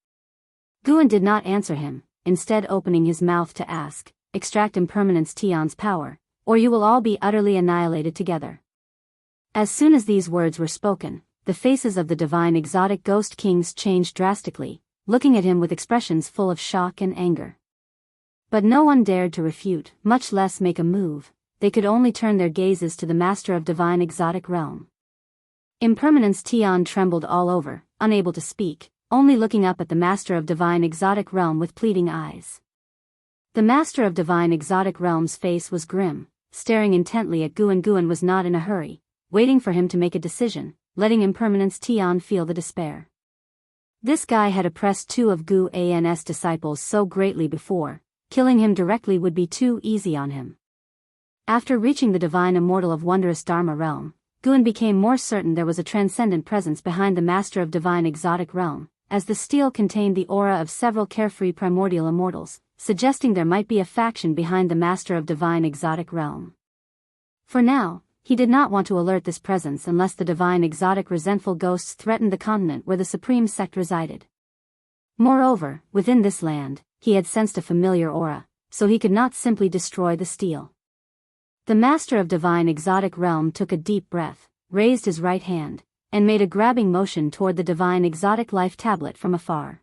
Guan did not answer him, instead opening his mouth to ask, extract impermanence Tian's power, or you will all be utterly annihilated together. As soon as these words were spoken, the faces of the divine exotic ghost kings changed drastically, looking at him with expressions full of shock and anger. But no one dared to refute, much less make a move. They could only turn their gazes to the master of divine exotic realm. Impermanence Tian trembled all over, unable to speak, only looking up at the master of divine exotic realm with pleading eyes. The master of divine exotic realm's face was grim, staring intently at Guan. Guan was not in a hurry, waiting for him to make a decision, letting impermanence Tian feel the despair. This guy had oppressed 2 of Guan's disciples so greatly before. Killing him directly would be too easy on him. After reaching the divine immortal of wondrous Dharma realm, Guan became more certain there was a transcendent presence behind the master of divine exotic realm, as the steel contained the aura of several carefree primordial immortals, suggesting there might be a faction behind the Master of Divine Exotic Realm. For now, he did not want to alert this presence unless the divine exotic resentful ghosts threatened the continent where the supreme sect resided. Moreover, within this land, he had sensed a familiar aura, so he could not simply destroy the steel. The Master of Divine Exotic Realm took a deep breath, raised his right hand, and made a grabbing motion toward the Divine Exotic Life Tablet from afar.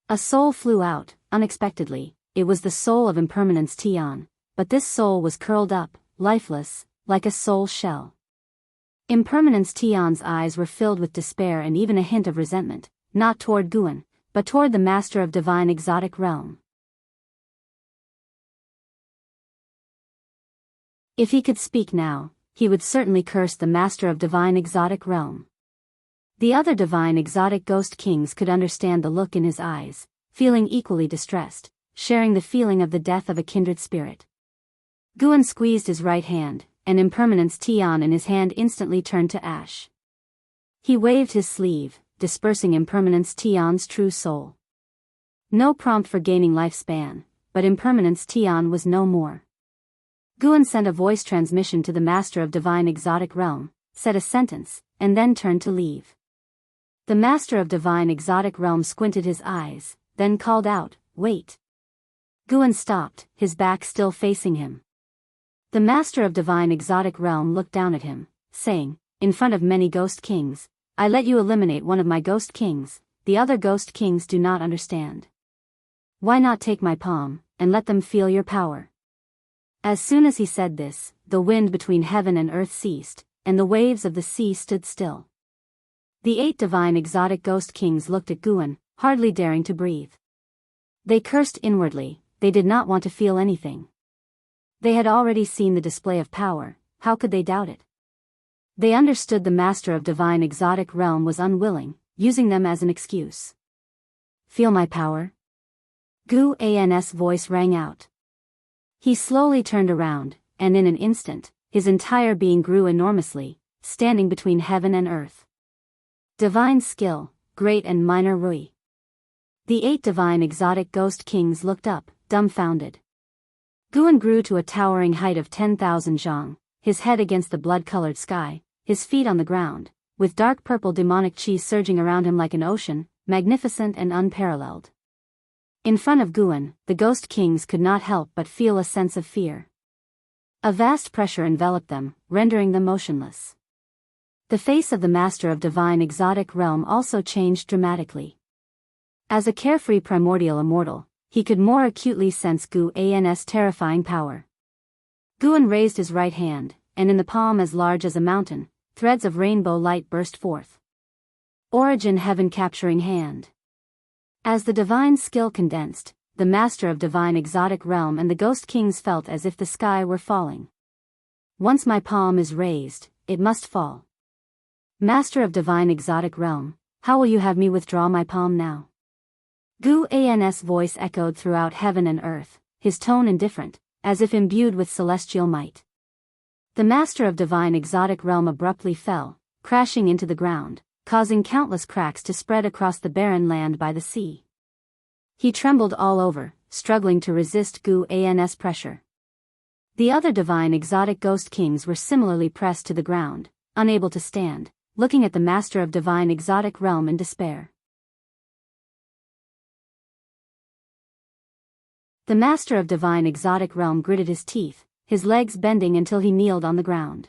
A soul flew out, unexpectedly. It was the soul of Impermanence Tion, but this soul was curled up, lifeless, like a soul shell. Impermanence Tion's eyes were filled with despair and even a hint of resentment, not toward Guan, but toward the Master of Divine Exotic Realm. If he could speak now, he would certainly curse the Master of Divine Exotic Realm. The other Divine Exotic Ghost Kings could understand the look in his eyes, feeling equally distressed, sharing the feeling of the death of a kindred spirit. Guan squeezed his right hand, and Impermanence Tion in his hand instantly turned to ash. He waved his sleeve, dispersing Impermanence Tion's true soul. No prompt for gaining lifespan, but Impermanence Tion was no more. Guan sent a voice transmission to the Master of Divine Exotic Realm, said a sentence, and then turned to leave. The Master of Divine Exotic Realm squinted his eyes, then called out, "Wait." Guan stopped, his back still facing him. The Master of Divine Exotic Realm looked down at him, saying, in front of many Ghost Kings, "I let you eliminate one of my Ghost Kings, the other Ghost Kings do not understand. Why not take my palm, and let them feel your power?" As soon as he said this, the wind between heaven and earth ceased, and the waves of the sea stood still. The 8 Divine Exotic Ghost Kings looked at Guan, hardly daring to breathe. They cursed inwardly, they did not want to feel anything. They had already seen the display of power, how could they doubt it? They understood the Master of Divine Exotic Realm was unwilling, using them as an excuse. "Feel my power?" Guan's voice rang out. He slowly turned around, and in an instant, his entire being grew enormously, standing between heaven and earth. Divine skill, great and minor Rui. The 8 Divine Exotic Ghost Kings looked up, dumbfounded. Guan grew to a towering height of 10,000 zhang, his head against the blood-colored sky, his feet on the ground, with dark purple demonic chi surging around him like an ocean, magnificent and unparalleled. In front of Guan, the Ghost Kings could not help but feel a sense of fear. A vast pressure enveloped them, rendering them motionless. The face of the Master of Divine Exotic Realm also changed dramatically. As a carefree primordial immortal, he could more acutely sense Guan's terrifying power. Guan raised his right hand, and in the palm as large as a mountain, threads of rainbow light burst forth. Origin heaven-capturing hand. As the divine skill condensed, the Master of Divine Exotic Realm and the Ghost Kings felt as if the sky were falling. "Once my palm is raised, it must fall. Master of Divine Exotic Realm, how will you have me withdraw my palm now?" Guan's voice echoed throughout heaven and earth, his tone indifferent, as if imbued with celestial might. The Master of Divine Exotic Realm abruptly fell, crashing into the ground, causing countless cracks to spread across the barren land by the sea. He trembled all over, struggling to resist Guan's pressure. The other Divine Exotic Ghost Kings were similarly pressed to the ground, unable to stand, looking at the Master of Divine Exotic Realm in despair. The Master of Divine Exotic Realm gritted his teeth, his legs bending until he kneeled on the ground.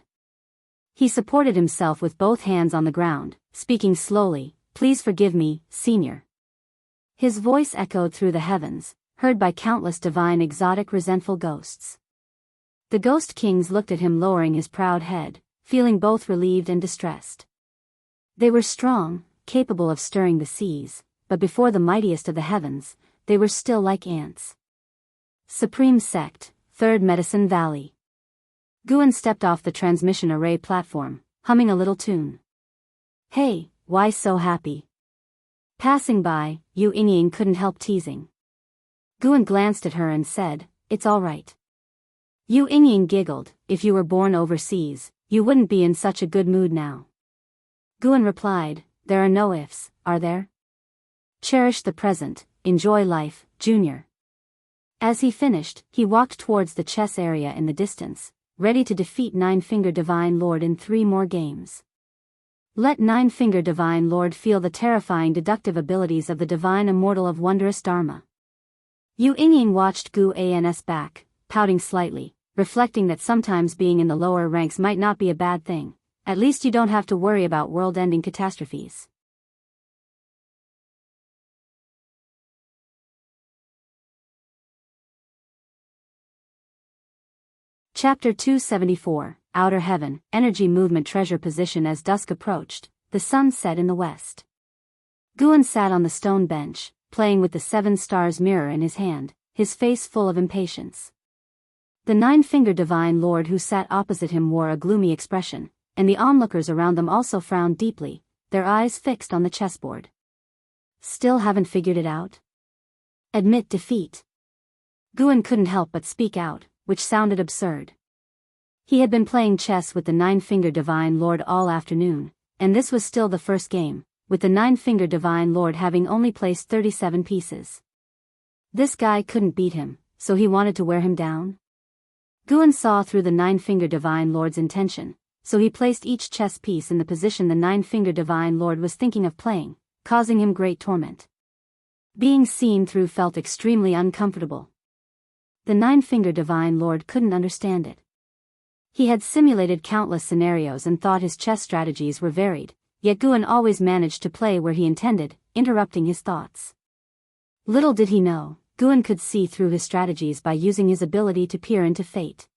He supported himself with both hands on the ground, speaking slowly, "Please forgive me, Senior." His voice echoed through the heavens, heard by countless divine exotic resentful ghosts. The Ghost Kings looked at him lowering his proud head, feeling both relieved and distressed. They were strong, capable of stirring the seas, but before the mightiest of the heavens, they were still like ants. Supreme Sect, 3rd Medicine Valley. Guan stepped off the transmission array platform, humming a little tune. "Hey, why so happy?" Passing by, Yu Yingying couldn't help teasing. Guan glanced at her and said, "It's all right." Yu Yingying giggled, "If you were born overseas, you wouldn't be in such a good mood now." Guan replied, "There are no ifs, are there? Cherish the present, enjoy life, Junior." As he finished, he walked towards the chess area in the distance, ready to defeat Nine-Finger Divine Lord in 3 more games. Let Nine-Finger Divine Lord feel the terrifying deductive abilities of the Divine Immortal of Wondrous Dharma. Yu Yingying watched Gu An's back, pouting slightly, reflecting that sometimes being in the lower ranks might not be a bad thing. At least you don't have to worry about world-ending catastrophes. Chapter 274, Outer Heaven, Energy Movement Treasure Position. As dusk approached, the sun set in the west. Guan sat on the stone bench, playing with the 7 stars mirror in his hand, his face full of impatience. The Nine-Finger Divine Lord who sat opposite him wore a gloomy expression, and the onlookers around them also frowned deeply, their eyes fixed on the chessboard. Still haven't figured it out? Admit defeat. Guan couldn't help but speak out, which sounded absurd. He had been playing chess with the Nine-Finger Divine Lord all afternoon, and this was still the first game, with the Nine-Finger Divine Lord having only placed 37 pieces. This guy couldn't beat him, so he wanted to wear him down? Guan saw through the Nine-Finger Divine Lord's intention, so he placed each chess piece in the position the Nine-Finger Divine Lord was thinking of playing, causing him great torment. Being seen through felt extremely uncomfortable. The Nine-Finger Divine Lord couldn't understand it. He had simulated countless scenarios and thought his chess strategies were varied, yet Guan always managed to play where he intended, interrupting his thoughts. Little did he know, Guan could see through his strategies by using his ability to peer into fate.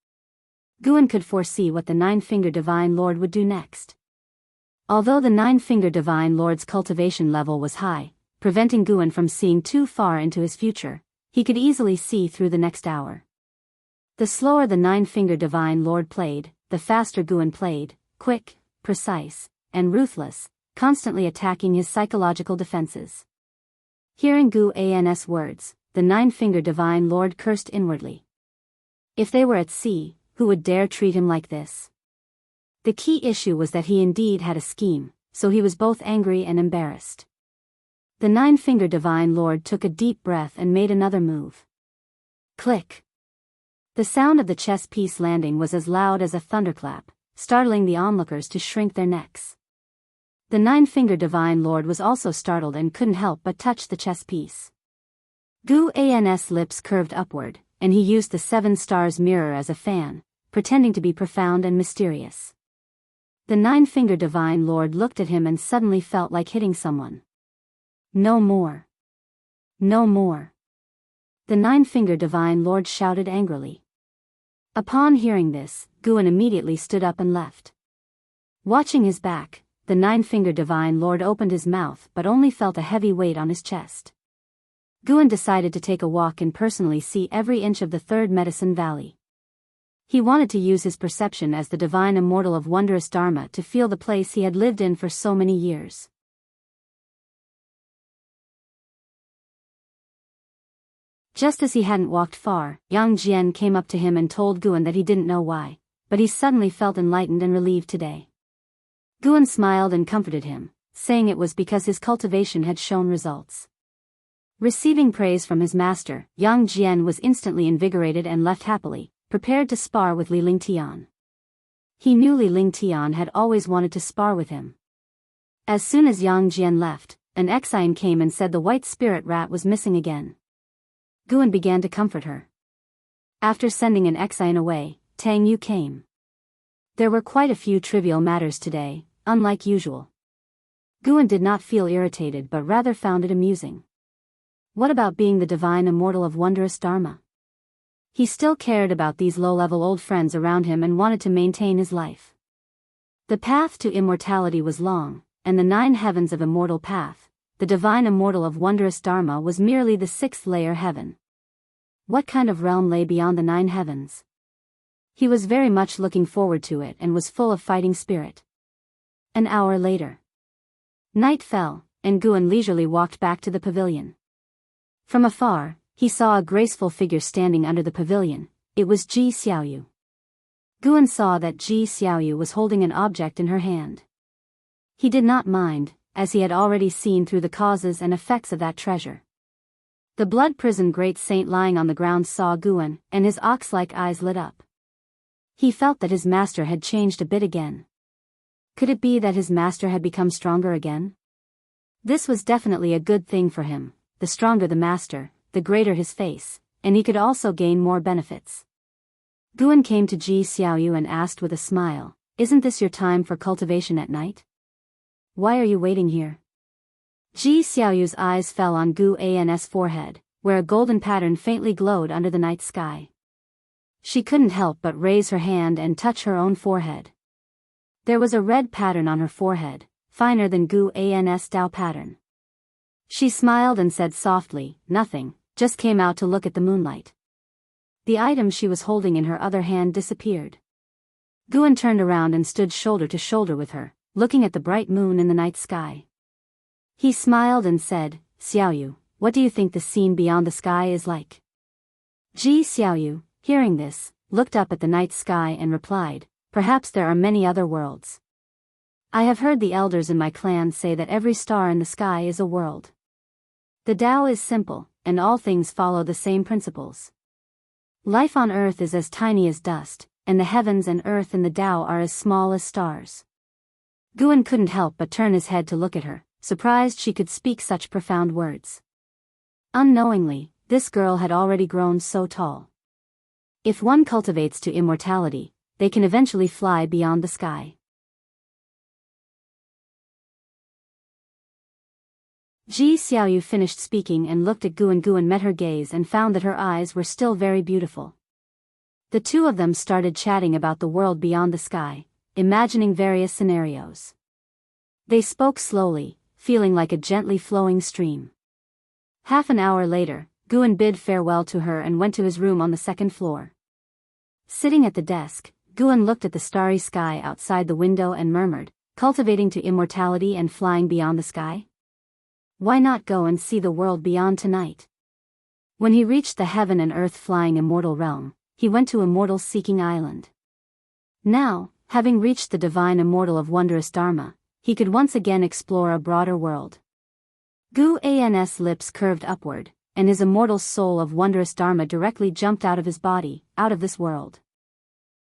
Guan could foresee what the Nine-Finger Divine Lord would do next. Although the Nine-Finger Divine Lord's cultivation level was high, preventing Guan from seeing too far into his future, he could easily see through the next hour. The slower the Nine-Finger Divine Lord played, the faster Guan played, quick, precise, and ruthless, constantly attacking his psychological defenses. Hearing Gu An's words, the Nine-Finger Divine Lord cursed inwardly. If they were at sea, who would dare treat him like this? The key issue was that he indeed had a scheme, so he was both angry and embarrassed. The Nine-Finger Divine Lord took a deep breath and made another move. Click. The sound of the chess piece landing was as loud as a thunderclap, startling the onlookers to shrink their necks. The Nine-Finger Divine Lord was also startled and couldn't help but touch the chess piece. Gu An's lips curved upward, and he used the 7 stars mirror as a fan, pretending to be profound and mysterious. The Nine-Finger Divine Lord looked at him and suddenly felt like hitting someone. No more. No more. The Nine-Finger Divine Lord shouted angrily. Upon hearing this, Guan immediately stood up and left. Watching his back, the Nine-Finger Divine Lord opened his mouth but only felt a heavy weight on his chest. Guan decided to take a walk and personally see every inch of the 3rd Medicine Valley. He wanted to use his perception as the Divine Immortal of Wondrous Dharma to feel the place he had lived in for so many years. Just as he hadn't walked far, Yang Jian came up to him and told Guan that he didn't know why, but he suddenly felt enlightened and relieved today. Guan smiled and comforted him, saying it was because his cultivation had shown results. Receiving praise from his master, Yang Jian was instantly invigorated and left happily, prepared to spar with Li Lingtian. He knew Li Lingtian had always wanted to spar with him. As soon as Yang Jian left, an Exine came and said the white spirit rat was missing again. Guan began to comfort her. After sending an Exine away, Tang Yu came. There were quite a few trivial matters today, unlike usual. Guan did not feel irritated but rather found it amusing. What about being the Divine Immortal of Wondrous Dharma? He still cared about these low-level old friends around him and wanted to maintain his life. The path to immortality was long, and the 9 heavens of immortal path, the Divine Immortal of Wondrous Dharma was merely the 6th layer heaven. What kind of realm lay beyond the 9 heavens? He was very much looking forward to it and was full of fighting spirit. An hour later. Night fell, and Guan leisurely walked back to the pavilion. From afar, he saw a graceful figure standing under the pavilion. It was Ji Xiaoyu. Guan saw that Ji Xiaoyu was holding an object in her hand. He did not mind, as he had already seen through the causes and effects of that treasure. The blood-prisoned great saint lying on the ground saw Guan, and his ox-like eyes lit up. He felt that his master had changed a bit again. Could it be that his master had become stronger again? This was definitely a good thing for him. The stronger the master, the greater his face, and he could also gain more benefits. Guan came to Ji Xiaoyu and asked with a smile, "Isn't this your time for cultivation at night? Why are you waiting here?" Ji Xiaoyu's eyes fell on Gu An's forehead, where a golden pattern faintly glowed under the night sky. She couldn't help but raise her hand and touch her own forehead. There was a red pattern on her forehead, finer than Gu An's Dao pattern. She smiled and said softly, "Nothing, just came out to look at the moonlight." The item she was holding in her other hand disappeared. Guan turned around and stood shoulder to shoulder with her, looking at the bright moon in the night sky. He smiled and said, "Xiaoyu, what do you think the scene beyond the sky is like?" Ji Xiaoyu, hearing this, looked up at the night sky and replied, "Perhaps there are many other worlds. I have heard the elders in my clan say that every star in the sky is a world. The Tao is simple, and all things follow the same principles. Life on earth is as tiny as dust, and the heavens and earth in the Tao are as small as stars." Guan couldn't help but turn his head to look at her, surprised she could speak such profound words. Unknowingly, this girl had already grown so tall. If one cultivates to immortality, they can eventually fly beyond the sky. Ji Xiaoyu finished speaking and looked at Guan. Guan met her gaze and found that her eyes were still very beautiful. The two of them started chatting about the world beyond the sky, imagining various scenarios. They spoke slowly, feeling like a gently flowing stream. Half an hour later, Guan bid farewell to her and went to his room on the second floor. Sitting at the desk, Guan looked at the starry sky outside the window and murmured, "Cultivating to immortality and flying beyond the sky? Why not go and see the world beyond tonight?" When he reached the heaven and earth flying immortal realm, he went to Immortal Seeking Island. Now, having reached the divine immortal of wondrous Dharma, he could once again explore a broader world. Gu An's lips curved upward, and his immortal soul of wondrous Dharma directly jumped out of his body, out of this world.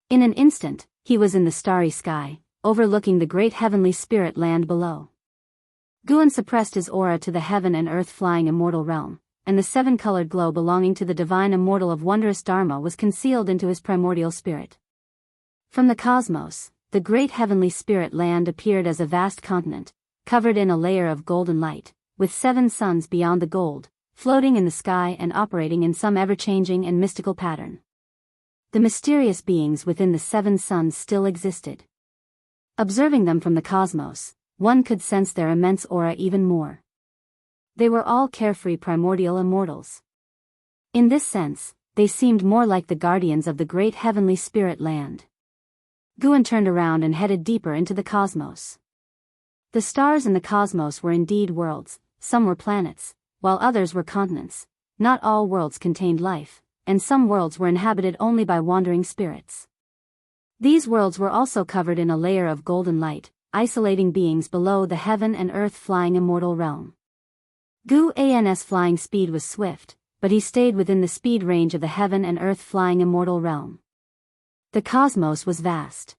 In an instant, he was in the starry sky, overlooking the great heavenly spirit land below. Guan suppressed his aura to the heaven and earth flying immortal realm, and the seven-colored glow belonging to the divine immortal of wondrous Dharma was concealed into his primordial spirit. From the cosmos, the great heavenly spirit land appeared as a vast continent, covered in a layer of golden light, with 7 suns beyond the gold, floating in the sky and operating in some ever-changing and mystical pattern. The mysterious beings within the 7 suns still existed. Observing them from the cosmos, one could sense their immense aura even more. They were all carefree primordial immortals. In this sense, they seemed more like the guardians of the great heavenly spirit land. Guan turned around and headed deeper into the cosmos. The stars in the cosmos were indeed worlds, some were planets, while others were continents. Not all worlds contained life, and some worlds were inhabited only by wandering spirits. These worlds were also covered in a layer of golden light, isolating beings below the heaven and earth flying immortal realm. Gu An's flying speed was swift, but he stayed within the speed range of the heaven and earth flying immortal realm. The cosmos was vast.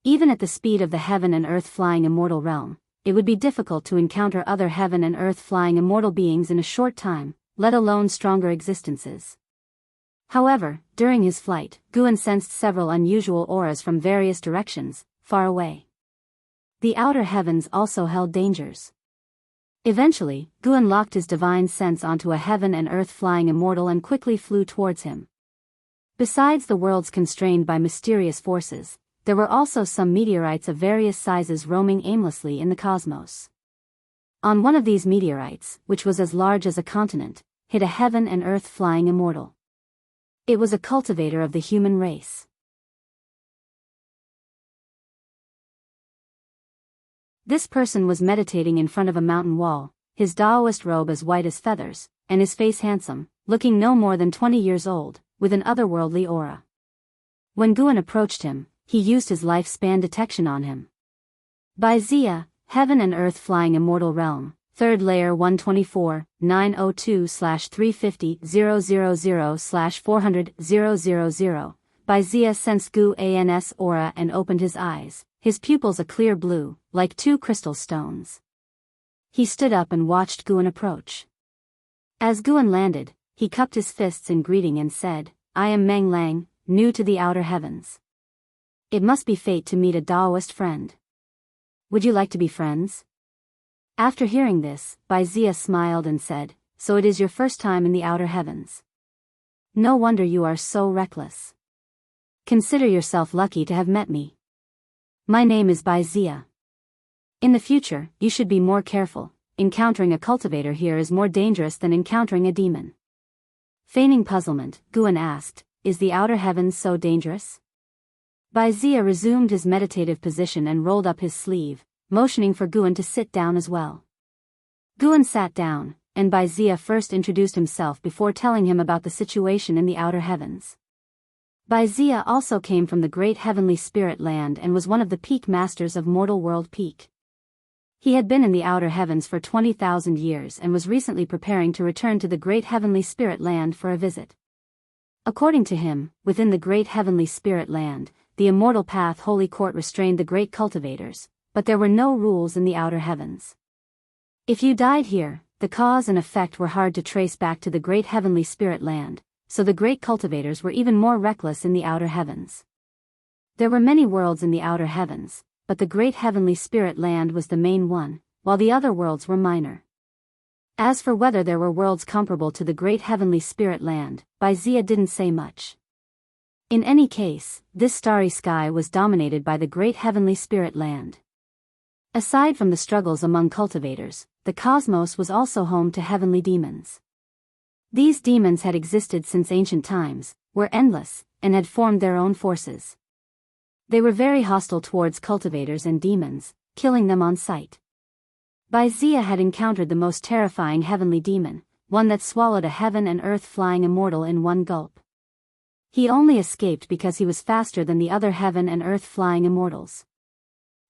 Even at the speed of the heaven and earth flying immortal realm, it would be difficult to encounter other heaven and earth flying immortal beings in a short time, let alone stronger existences. However, during his flight, Guan sensed several unusual auras from various directions, far away. The outer heavens also held dangers. Eventually, Guan locked his divine sense onto a heaven and earth flying immortal and quickly flew towards him. Besides the worlds constrained by mysterious forces, there were also some meteorites of various sizes roaming aimlessly in the cosmos. On one of these meteorites, which was as large as a continent, hid a heaven and earth flying immortal. It was a cultivator of the human race. This person was meditating in front of a mountain wall, his Taoist robe as white as feathers, and his face handsome, looking no more than 20 years old, with an otherworldly aura. When Guan approached him, he used his lifespan detection on him. By Zia, heaven and earth flying immortal realm, 3rd layer 124, 902/350/000/400,000. Baizia sensed Guan's aura and opened his eyes, his pupils a clear blue, like two crystal stones. He stood up and watched Guan approach. As Guan landed, he cupped his fists in greeting and said, "I am Meng Lang, new to the outer heavens. It must be fate to meet a Taoist friend. Would you like to be friends?" After hearing this, Baizia smiled and said, "So it is your first time in the outer heavens. No wonder you are so reckless. Consider yourself lucky to have met me. My name is Baizia. In the future, you should be more careful. Encountering a cultivator here is more dangerous than encountering a demon." Feigning puzzlement, Guan asked, "Is the outer heavens so dangerous?" Baizia resumed his meditative position and rolled up his sleeve, motioning for Guan to sit down as well. Guan sat down, and Baizia first introduced himself before telling him about the situation in the outer heavens. Baizia also came from the great heavenly spirit land and was one of the peak masters of Mortal World Peak. He had been in the outer heavens for 20,000 years and was recently preparing to return to the great heavenly spirit land for a visit. According to him, within the great heavenly spirit land, the immortal path holy court restrained the great cultivators, but there were no rules in the outer heavens. If you died here, the cause and effect were hard to trace back to the great heavenly spirit land, so the great cultivators were even more reckless in the outer heavens. There were many worlds in the outer heavens, but the great heavenly spirit land was the main one, while the other worlds were minor. As for whether there were worlds comparable to the great heavenly spirit land, Baizia didn't say much. In any case, this starry sky was dominated by the great heavenly spirit land. Aside from the struggles among cultivators, the cosmos was also home to heavenly demons. These demons had existed since ancient times, were endless, and had formed their own forces. They were very hostile towards cultivators and demons, killing them on sight. Baizia had encountered the most terrifying heavenly demon, one that swallowed a heaven and earth flying immortal in one gulp. He only escaped because he was faster than the other heaven and earth flying immortals.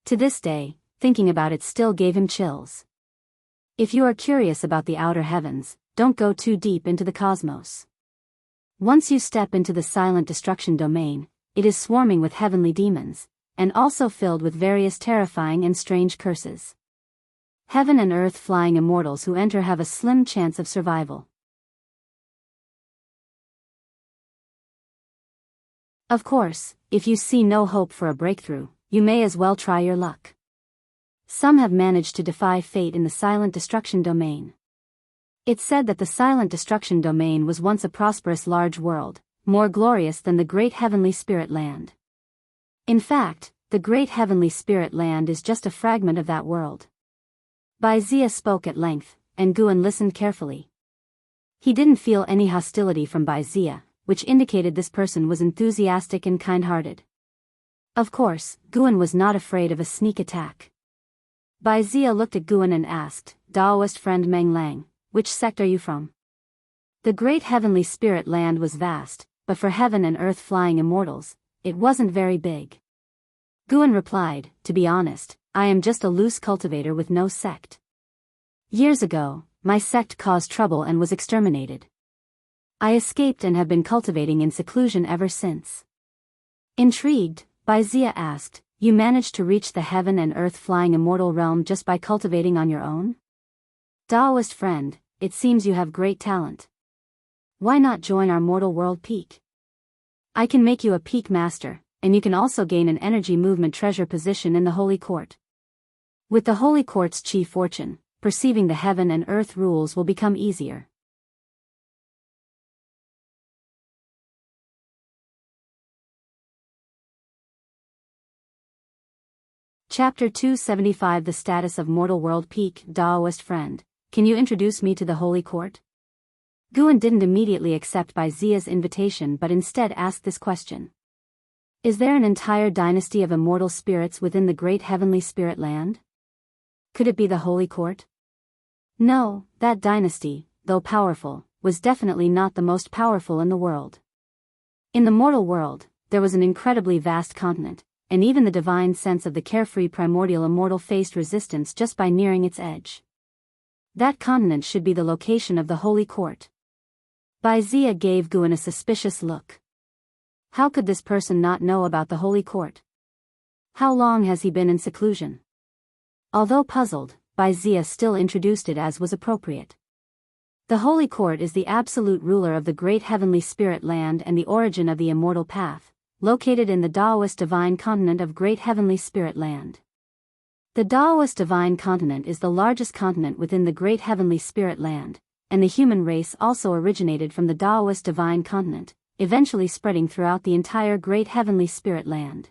To this day, thinking about it still gave him chills. If you are curious about the outer heavens, don't go too deep into the cosmos. Once you step into the silent destruction domain, it is swarming with heavenly demons, and also filled with various terrifying and strange curses. Heaven and earth flying immortals who enter have a slim chance of survival. Of course, if you see no hope for a breakthrough, you may as well try your luck. Some have managed to defy fate in the silent destruction domain. It's said that the silent destruction domain was once a prosperous large world, more glorious than the great heavenly spirit land. In fact, the great heavenly spirit land is just a fragment of that world. Baizia spoke at length, and Guan listened carefully. He didn't feel any hostility from Baizia, which indicated this person was enthusiastic and kind-hearted. Of course, Guan was not afraid of a sneak attack. Baizia looked at Guan and asked, "Taoist friend Meng Lang, which sect are you from?" The great heavenly spirit land was vast, but for heaven and earth flying immortals, it wasn't very big. Guan replied, "To be honest, I am just a loose cultivator with no sect. Years ago, my sect caused trouble and was exterminated. I escaped and have been cultivating in seclusion ever since." Intrigued, Baizia asked, "You managed to reach the heaven and earth flying immortal realm just by cultivating on your own? Taoist friend, it seems you have great talent. Why not join our Mortal World Peak? I can make you a peak master, and you can also gain an energy movement treasure position in the Holy Court. With the Holy Court's chief fortune, perceiving the heaven and earth rules will become easier." Chapter 275 The Status of Mortal World Peak. Taoist friend, can you introduce me to the Holy Court? Guan didn't immediately accept Baizia's invitation but instead asked this question. Is there an entire dynasty of immortal spirits within the great heavenly spirit land? Could it be the Holy Court? No, that dynasty, though powerful, was definitely not the most powerful in the world. In the mortal world, there was an incredibly vast continent, and even the divine sense of the carefree primordial immortal faced resistance just by nearing its edge. That continent should be the location of the Holy Court. Baizia gave Guan a suspicious look. How could this person not know about the Holy Court? How long has he been in seclusion? Although puzzled, Baizia still introduced it as was appropriate. The Holy Court is the absolute ruler of the great heavenly spirit land and the origin of the immortal path, located in the Taoist divine continent of Great Heavenly Spirit Land. The Taoist divine continent is the largest continent within the Great Heavenly Spirit Land, and the human race also originated from the Taoist divine continent, eventually spreading throughout the entire Great Heavenly Spirit Land.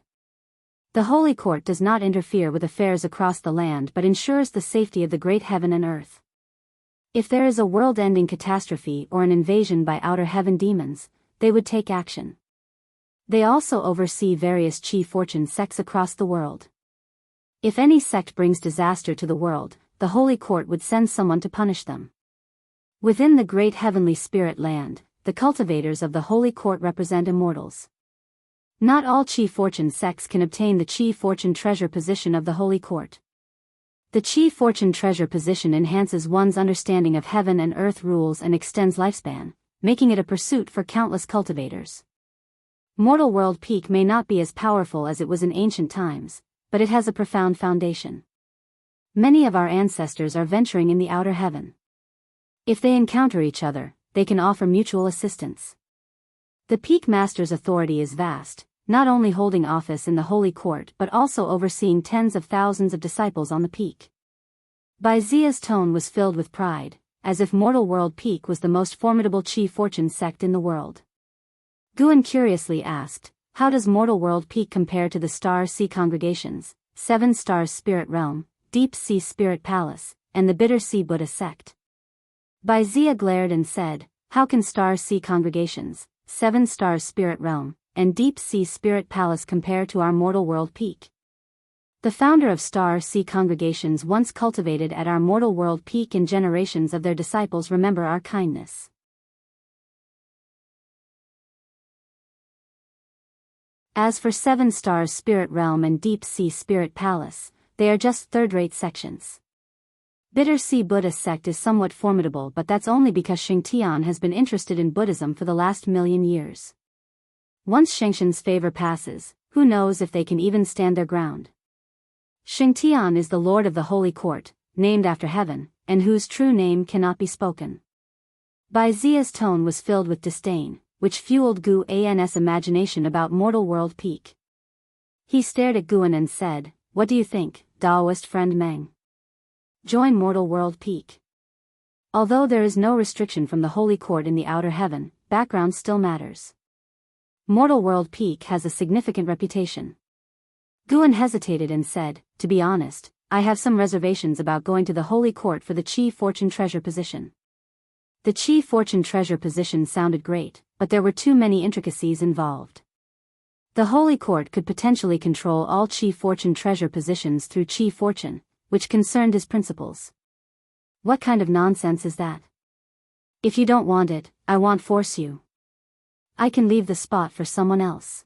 The Holy Court does not interfere with affairs across the land but ensures the safety of the great heaven and earth. If there is a world-ending catastrophe or an invasion by outer heaven demons, they would take action. They also oversee various chief fortune sects across the world. If any sect brings disaster to the world, the Holy Court would send someone to punish them. Within the Great Heavenly Spirit Land, the cultivators of the Holy Court represent immortals. Not all chief fortune sects can obtain the chief fortune treasure position of the Holy Court. The chief fortune treasure position enhances one's understanding of heaven and earth rules and extends lifespan, making it a pursuit for countless cultivators. Mortal world peak may not be as powerful as it was in ancient times, but it has a profound foundation. Many of our ancestors are venturing in the outer heaven. If they encounter each other, they can offer mutual assistance. The Peak Master's authority is vast, not only holding office in the Holy Court but also overseeing tens of thousands of disciples on the peak. Baizia's tone was filled with pride, as if Mortal World Peak was the most formidable chief fortune sect in the world. Guan curiously asked, how does Mortal World Peak compare to the Star Sea congregations, Seven Stars Spirit Realm, Deep Sea Spirit Palace, and the Bitter Sea Buddha sect? Baizia glared and said, how can Star Sea congregations, Seven Stars Spirit Realm, and Deep Sea Spirit Palace compare to our Mortal World Peak? The founder of Star Sea congregations once cultivated at our Mortal World Peak, and generations of their disciples remember our kindness. As for Seven Stars Spirit Realm and Deep Sea Spirit Palace, they are just third-rate sections. Bitter Sea Buddha sect is somewhat formidable, but that's only because Shengtian has been interested in Buddhism for the last 1,000,000 years. Once Shengtian's favor passes, who knows if they can even stand their ground. Shengtian is the Lord of the Holy Court, named after heaven, and whose true name cannot be spoken. Baizia's tone was filled with disdain, which fueled Guan's imagination about Mortal World Peak. He stared at Guan and said, what do you think, Taoist friend Meng? Join Mortal World Peak. Although there is no restriction from the Holy Court in the outer heaven, background still matters. Mortal World Peak has a significant reputation. Guan hesitated and said, to be honest, I have some reservations about going to the Holy Court for the Chief Fortune Treasure position. The Chief Fortune Treasure position sounded great, but there were too many intricacies involved. The Holy Court could potentially control all Chief Fortune Treasure positions through Chief Fortune, which concerned his principles. What kind of nonsense is that? If you don't want it, I won't force you. I can leave the spot for someone else.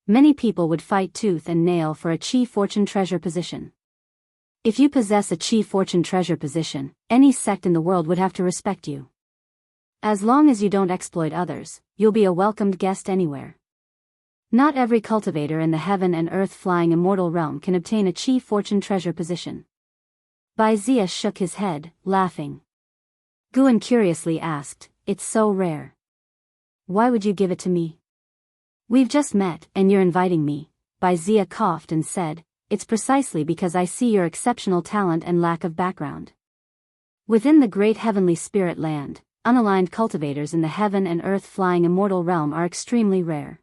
Many people would fight tooth and nail for a Chief Fortune Treasure position. If you possess a Chief Fortune Treasure position, any sect in the world would have to respect you. As long as you don't exploit others, you'll be a welcomed guest anywhere. Not every cultivator in the heaven and earth flying immortal realm can obtain a Chief Fortune Treasure position. Baizia shook his head, laughing. Guan curiously asked, it's so rare. Why would you give it to me? We've just met, and you're inviting me. Baizia coughed and said, it's precisely because I see your exceptional talent and lack of background. Within the great heavenly spirit land, unaligned cultivators in the heaven and earth flying immortal realm are extremely rare.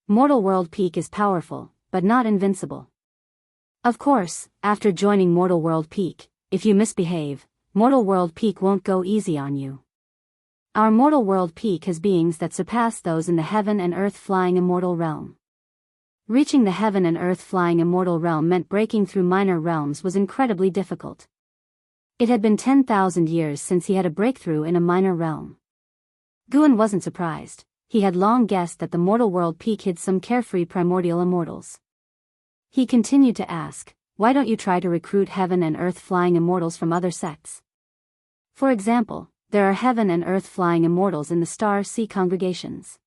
Mortal World Peak is powerful, but not invincible. Of course, after joining Mortal World Peak, if you misbehave, Mortal World Peak won't go easy on you. Our Mortal World Peak has beings that surpass those in the heaven and earth flying immortal realm. Reaching the heaven and earth flying immortal realm meant breaking through minor realms was incredibly difficult. It had been 10,000 years since he had a breakthrough in a minor realm. Guan wasn't surprised. He had long guessed that the Mortal World Peak hid some carefree primordial immortals. He continued to ask, why don't you try to recruit heaven and earth flying immortals from other sects? For example, there are heaven and earth flying immortals in the star sea congregations.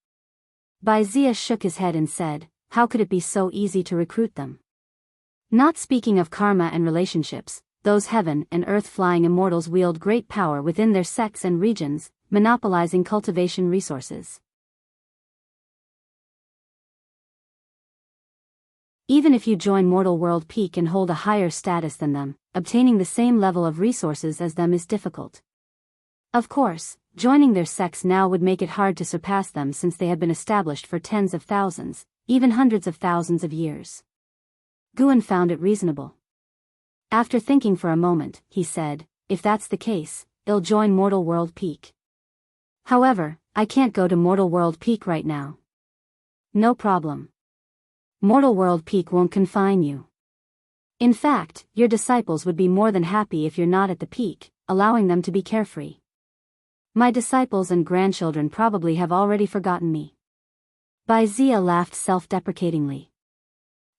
Baizia shook his head and said, how could it be so easy to recruit them? Not speaking of karma and relationships, those heaven and earth flying immortals wield great power within their sects and regions, monopolizing cultivation resources. Even if you join Mortal World Peak and hold a higher status than them, obtaining the same level of resources as them is difficult. Of course, joining their sects now would make it hard to surpass them since they have been established for tens of thousands, even hundreds of thousands of years. Guan found it reasonable. After thinking for a moment, he said, if that's the case, I'll join Mortal World Peak. However, I can't go to Mortal World Peak right now. No problem. Mortal World Peak won't confine you. In fact, your disciples would be more than happy if you're not at the peak, allowing them to be carefree. My disciples and grandchildren probably have already forgotten me. Baizia laughed self-deprecatingly.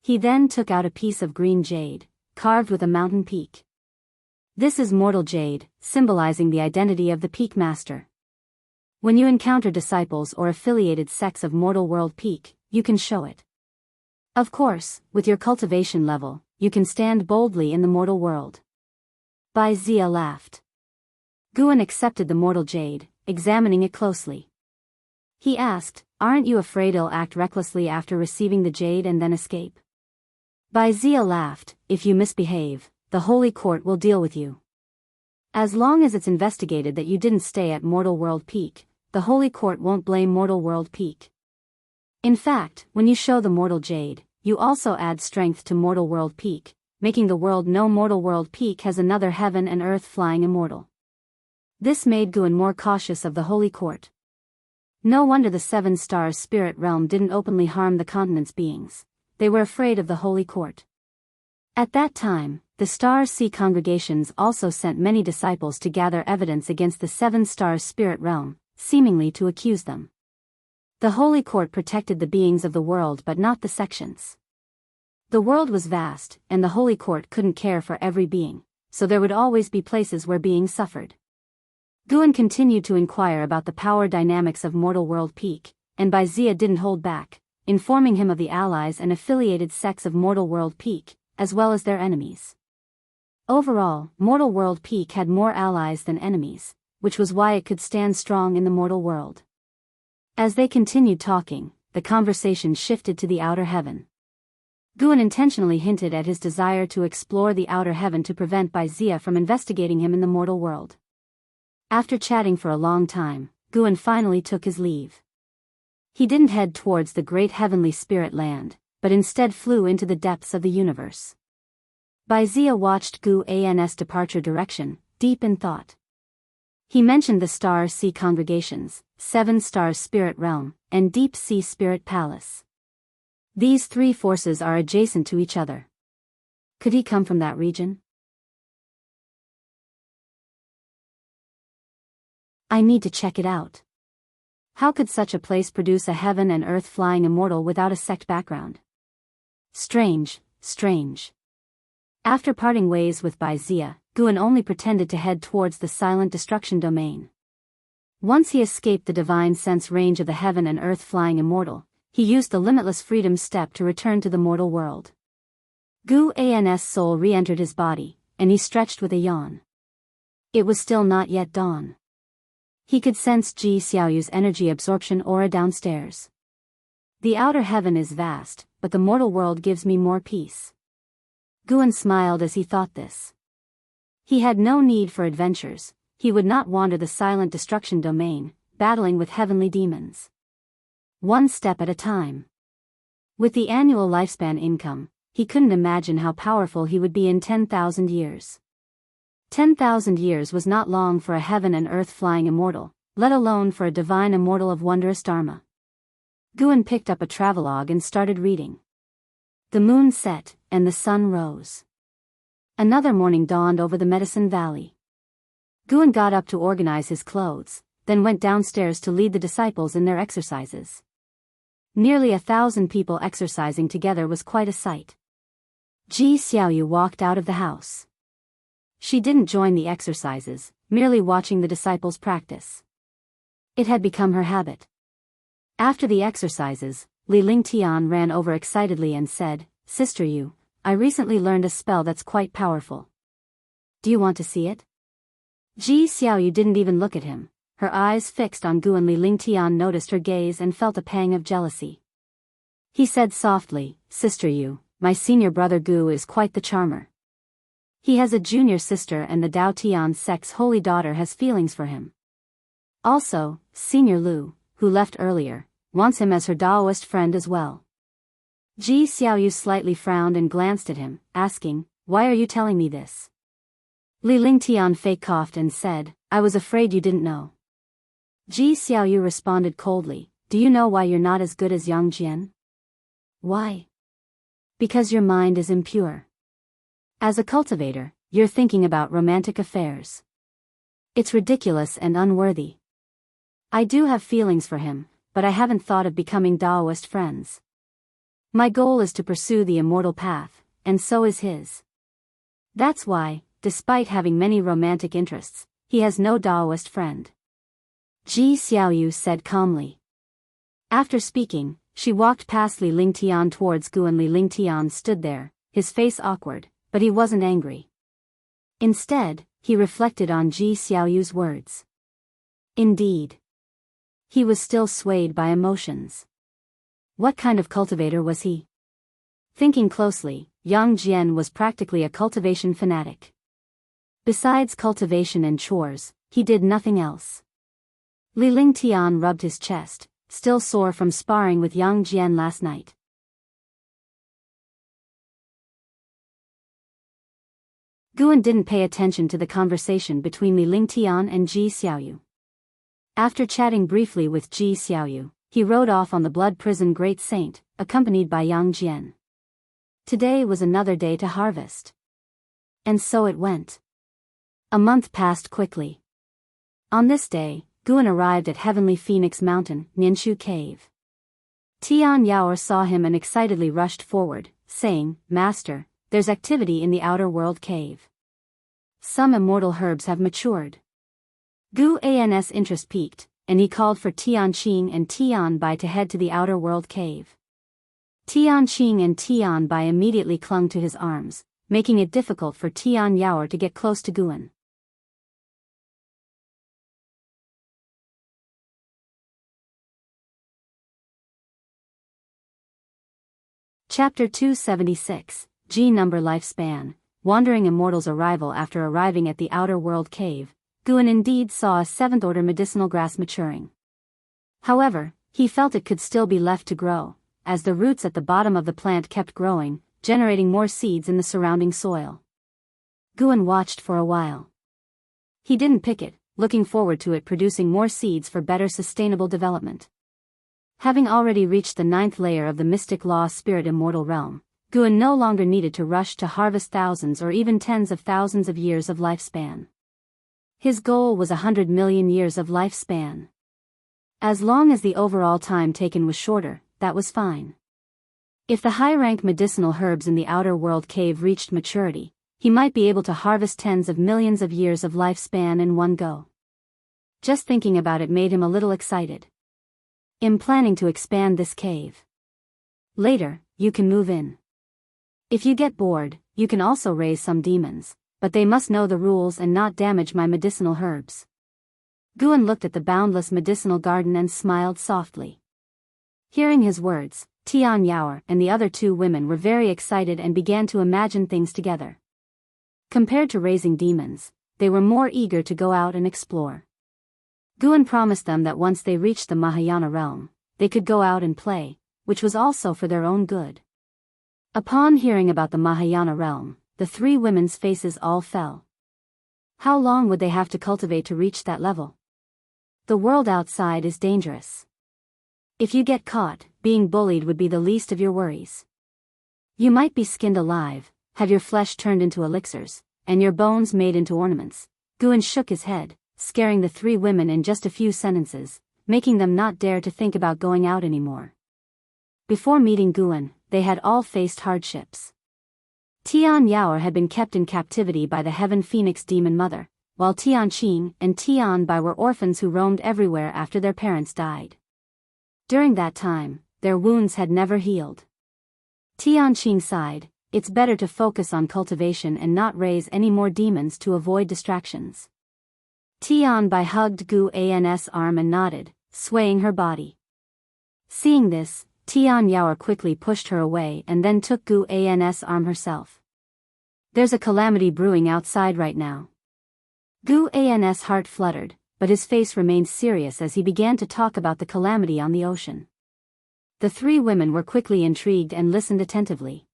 He then took out a piece of green jade, carved with a mountain peak. This is mortal jade, symbolizing the identity of the peak master. When you encounter disciples or affiliated sects of Mortal World Peak, you can show it. Of course, with your cultivation level, you can stand boldly in the mortal world. Baizia laughed. Guan accepted the mortal jade, examining it closely. He asked, aren't you afraid I'll act recklessly after receiving the jade and then escape? Baizia laughed, if you misbehave, the Holy Court will deal with you. As long as it's investigated that you didn't stay at Mortal World Peak, the Holy Court won't blame Mortal World Peak. In fact, when you show the mortal jade, you also add strength to Mortal World Peak, making the world know Mortal World Peak has another heaven and earth flying immortal. This made Guan more cautious of the Holy Court. No wonder the 7 stars spirit realm didn't openly harm the continent's beings. They were afraid of the Holy Court. At that time, the Star Sea congregations also sent many disciples to gather evidence against the 7 stars spirit realm, seemingly to accuse them. The Holy Court protected the beings of the world but not the sections. The world was vast, and the Holy Court couldn't care for every being, so there would always be places where beings suffered. Guan continued to inquire about the power dynamics of Mortal World Peak, and Baizia didn't hold back, informing him of the allies and affiliated sects of Mortal World Peak, as well as their enemies. Overall, Mortal World Peak had more allies than enemies, which was why it could stand strong in the mortal world. As they continued talking, the conversation shifted to the outer heaven. Guan intentionally hinted at his desire to explore the outer heaven to prevent Baizia from investigating him in the mortal world. After chatting for a long time, Guan finally took his leave. He didn't head towards the great heavenly spirit land, but instead flew into the depths of the universe. Baizia watched Guan's departure direction, deep in thought. He mentioned the Star Sea congregations, 7 stars spirit realm, and deep sea spirit palace. These 3 forces are adjacent to each other. Could he come from that region? I need to check it out. How could such a place produce a heaven and earth flying immortal without a sect background? Strange, strange. After parting ways with Baizia, Guan only pretended to head towards the silent destruction domain. Once he escaped the divine sense range of the heaven and earth flying immortal, he used the limitless freedom step to return to the mortal world. Guan's soul re-entered his body, and he stretched with a yawn. It was still not yet dawn. He could sense Ji Xiaoyu's energy absorption aura downstairs. The outer heaven is vast, but the mortal world gives me more peace. Guan smiled as he thought this. He had no need for adventures, he would not wander the silent destruction domain, battling with heavenly demons. One step at a time. With the annual lifespan income, he couldn't imagine how powerful he would be in 10,000 years. 10,000 years was not long for a heaven and earth flying immortal, let alone for a divine immortal of wondrous dharma. Guan picked up a travelogue and started reading. The moon set, and the sun rose. Another morning dawned over the Medicine Valley. Guan got up to organize his clothes, then went downstairs to lead the disciples in their exercises. Nearly 1,000 people exercising together was quite a sight. Ji Xiaoyu walked out of the house. She didn't join the exercises, merely watching the disciples practice. It had become her habit. After the exercises, Li Lingtian ran over excitedly and said, "Sister Yu, I recently learned a spell that's quite powerful. Do you want to see it?" Ji Xiaoyu didn't even look at him. Her eyes fixed on Gu, and Li Lingtian noticed her gaze and felt a pang of jealousy. He said softly, "Sister Yu, my senior brother Gu is quite the charmer. He has a junior sister and the Dao Tian sect's holy daughter has feelings for him. Also, Senior Lu, who left earlier, wants him as her Daoist friend as well." Ji Xiaoyu slightly frowned and glanced at him, asking, "Why are you telling me this?" Li Lingtian fake coughed and said, "I was afraid you didn't know." Ji Xiaoyu responded coldly, "Do you know why you're not as good as Yang Jian?" "Why?" "Because your mind is impure. As a cultivator, you're thinking about romantic affairs. It's ridiculous and unworthy. I do have feelings for him, but I haven't thought of becoming Daoist friends. My goal is to pursue the immortal path, and so is his. That's why, despite having many romantic interests, he has no Daoist friend." Ji Xiaoyu said calmly. After speaking, she walked past Li Lingtian towards Gu, and Li Lingtian stood there, his face awkward, but he wasn't angry. Instead, he reflected on Ji Xiaoyu's words. Indeed, he was still swayed by emotions. What kind of cultivator was he? Thinking closely, Yang Jian was practically a cultivation fanatic. Besides cultivation and chores, he did nothing else. Li Lingtian rubbed his chest, still sore from sparring with Yang Jian last night. Guan didn't pay attention to the conversation between Li Lingtian and Ji Xiaoyu. After chatting briefly with Ji Xiaoyu, he rode off on the blood prison Great Saint, accompanied by Yang Jian. Today was another day to harvest. And so it went. A month passed quickly. On this day, Guan arrived at Heavenly Phoenix Mountain, Ninshu Cave. Tian Yaor saw him and excitedly rushed forward, saying, "Master, there's activity in the outer world cave. Some immortal herbs have matured." Gu An's interest piqued, and he called for Tian Qing and Tian Bai to head to the outer world cave. Tian Qing and Tian Bai immediately clung to his arms, making it difficult for Tian Yaor to get close to Guan. Chapter 276, G-Number Lifespan. Wandering Immortal's arrival. After arriving at the outer world cave, Guan indeed saw a 7th-order medicinal grass maturing. However, he felt it could still be left to grow, as the roots at the bottom of the plant kept growing, generating more seeds in the surrounding soil. Guan watched for a while. He didn't pick it, looking forward to it producing more seeds for better sustainable development. Having already reached the 9th layer of the mystic law spirit immortal realm, Guan no longer needed to rush to harvest thousands or even tens of thousands of years of lifespan. His goal was 100 million years of lifespan. As long as the overall time taken was shorter, that was fine. If the high-rank medicinal herbs in the outer world cave reached maturity, he might be able to harvest tens of millions of years of lifespan in one go. Just thinking about it made him a little excited. I'm planning to expand this cave. Later, you can move in. If you get bored, you can also raise some demons, but they must know the rules and not damage my medicinal herbs. Guan looked at the boundless medicinal garden and smiled softly. Hearing his words, Tian Yaor and the other 2 women were very excited and began to imagine things together. Compared to raising demons, they were more eager to go out and explore. Guan promised them that once they reached the Mahayana realm, they could go out and play, which was also for their own good. Upon hearing about the Mahayana realm, the 3 women's faces all fell. How long would they have to cultivate to reach that level? The world outside is dangerous. If you get caught, being bullied would be the least of your worries. You might be skinned alive, have your flesh turned into elixirs, and your bones made into ornaments. Guan shook his head, scaring the 3 women in just a few sentences, making them not dare to think about going out anymore. Before meeting Guan, they had all faced hardships. Tian Yaor had been kept in captivity by the Heaven Phoenix Demon Mother, while Tianqing and Tianbai were orphans who roamed everywhere after their parents died. During that time, their wounds had never healed. Tianqing sighed, "It's better to focus on cultivation and not raise any more demons to avoid distractions." Tianbai hugged Gu An's arm and nodded, swaying her body. Seeing this, Tian Yaoer quickly pushed her away and then took Gu An's arm herself. "There's a calamity brewing outside right now." Gu An's heart fluttered, but his face remained serious as he began to talk about the calamity on the ocean. The three women were quickly intrigued and listened attentively.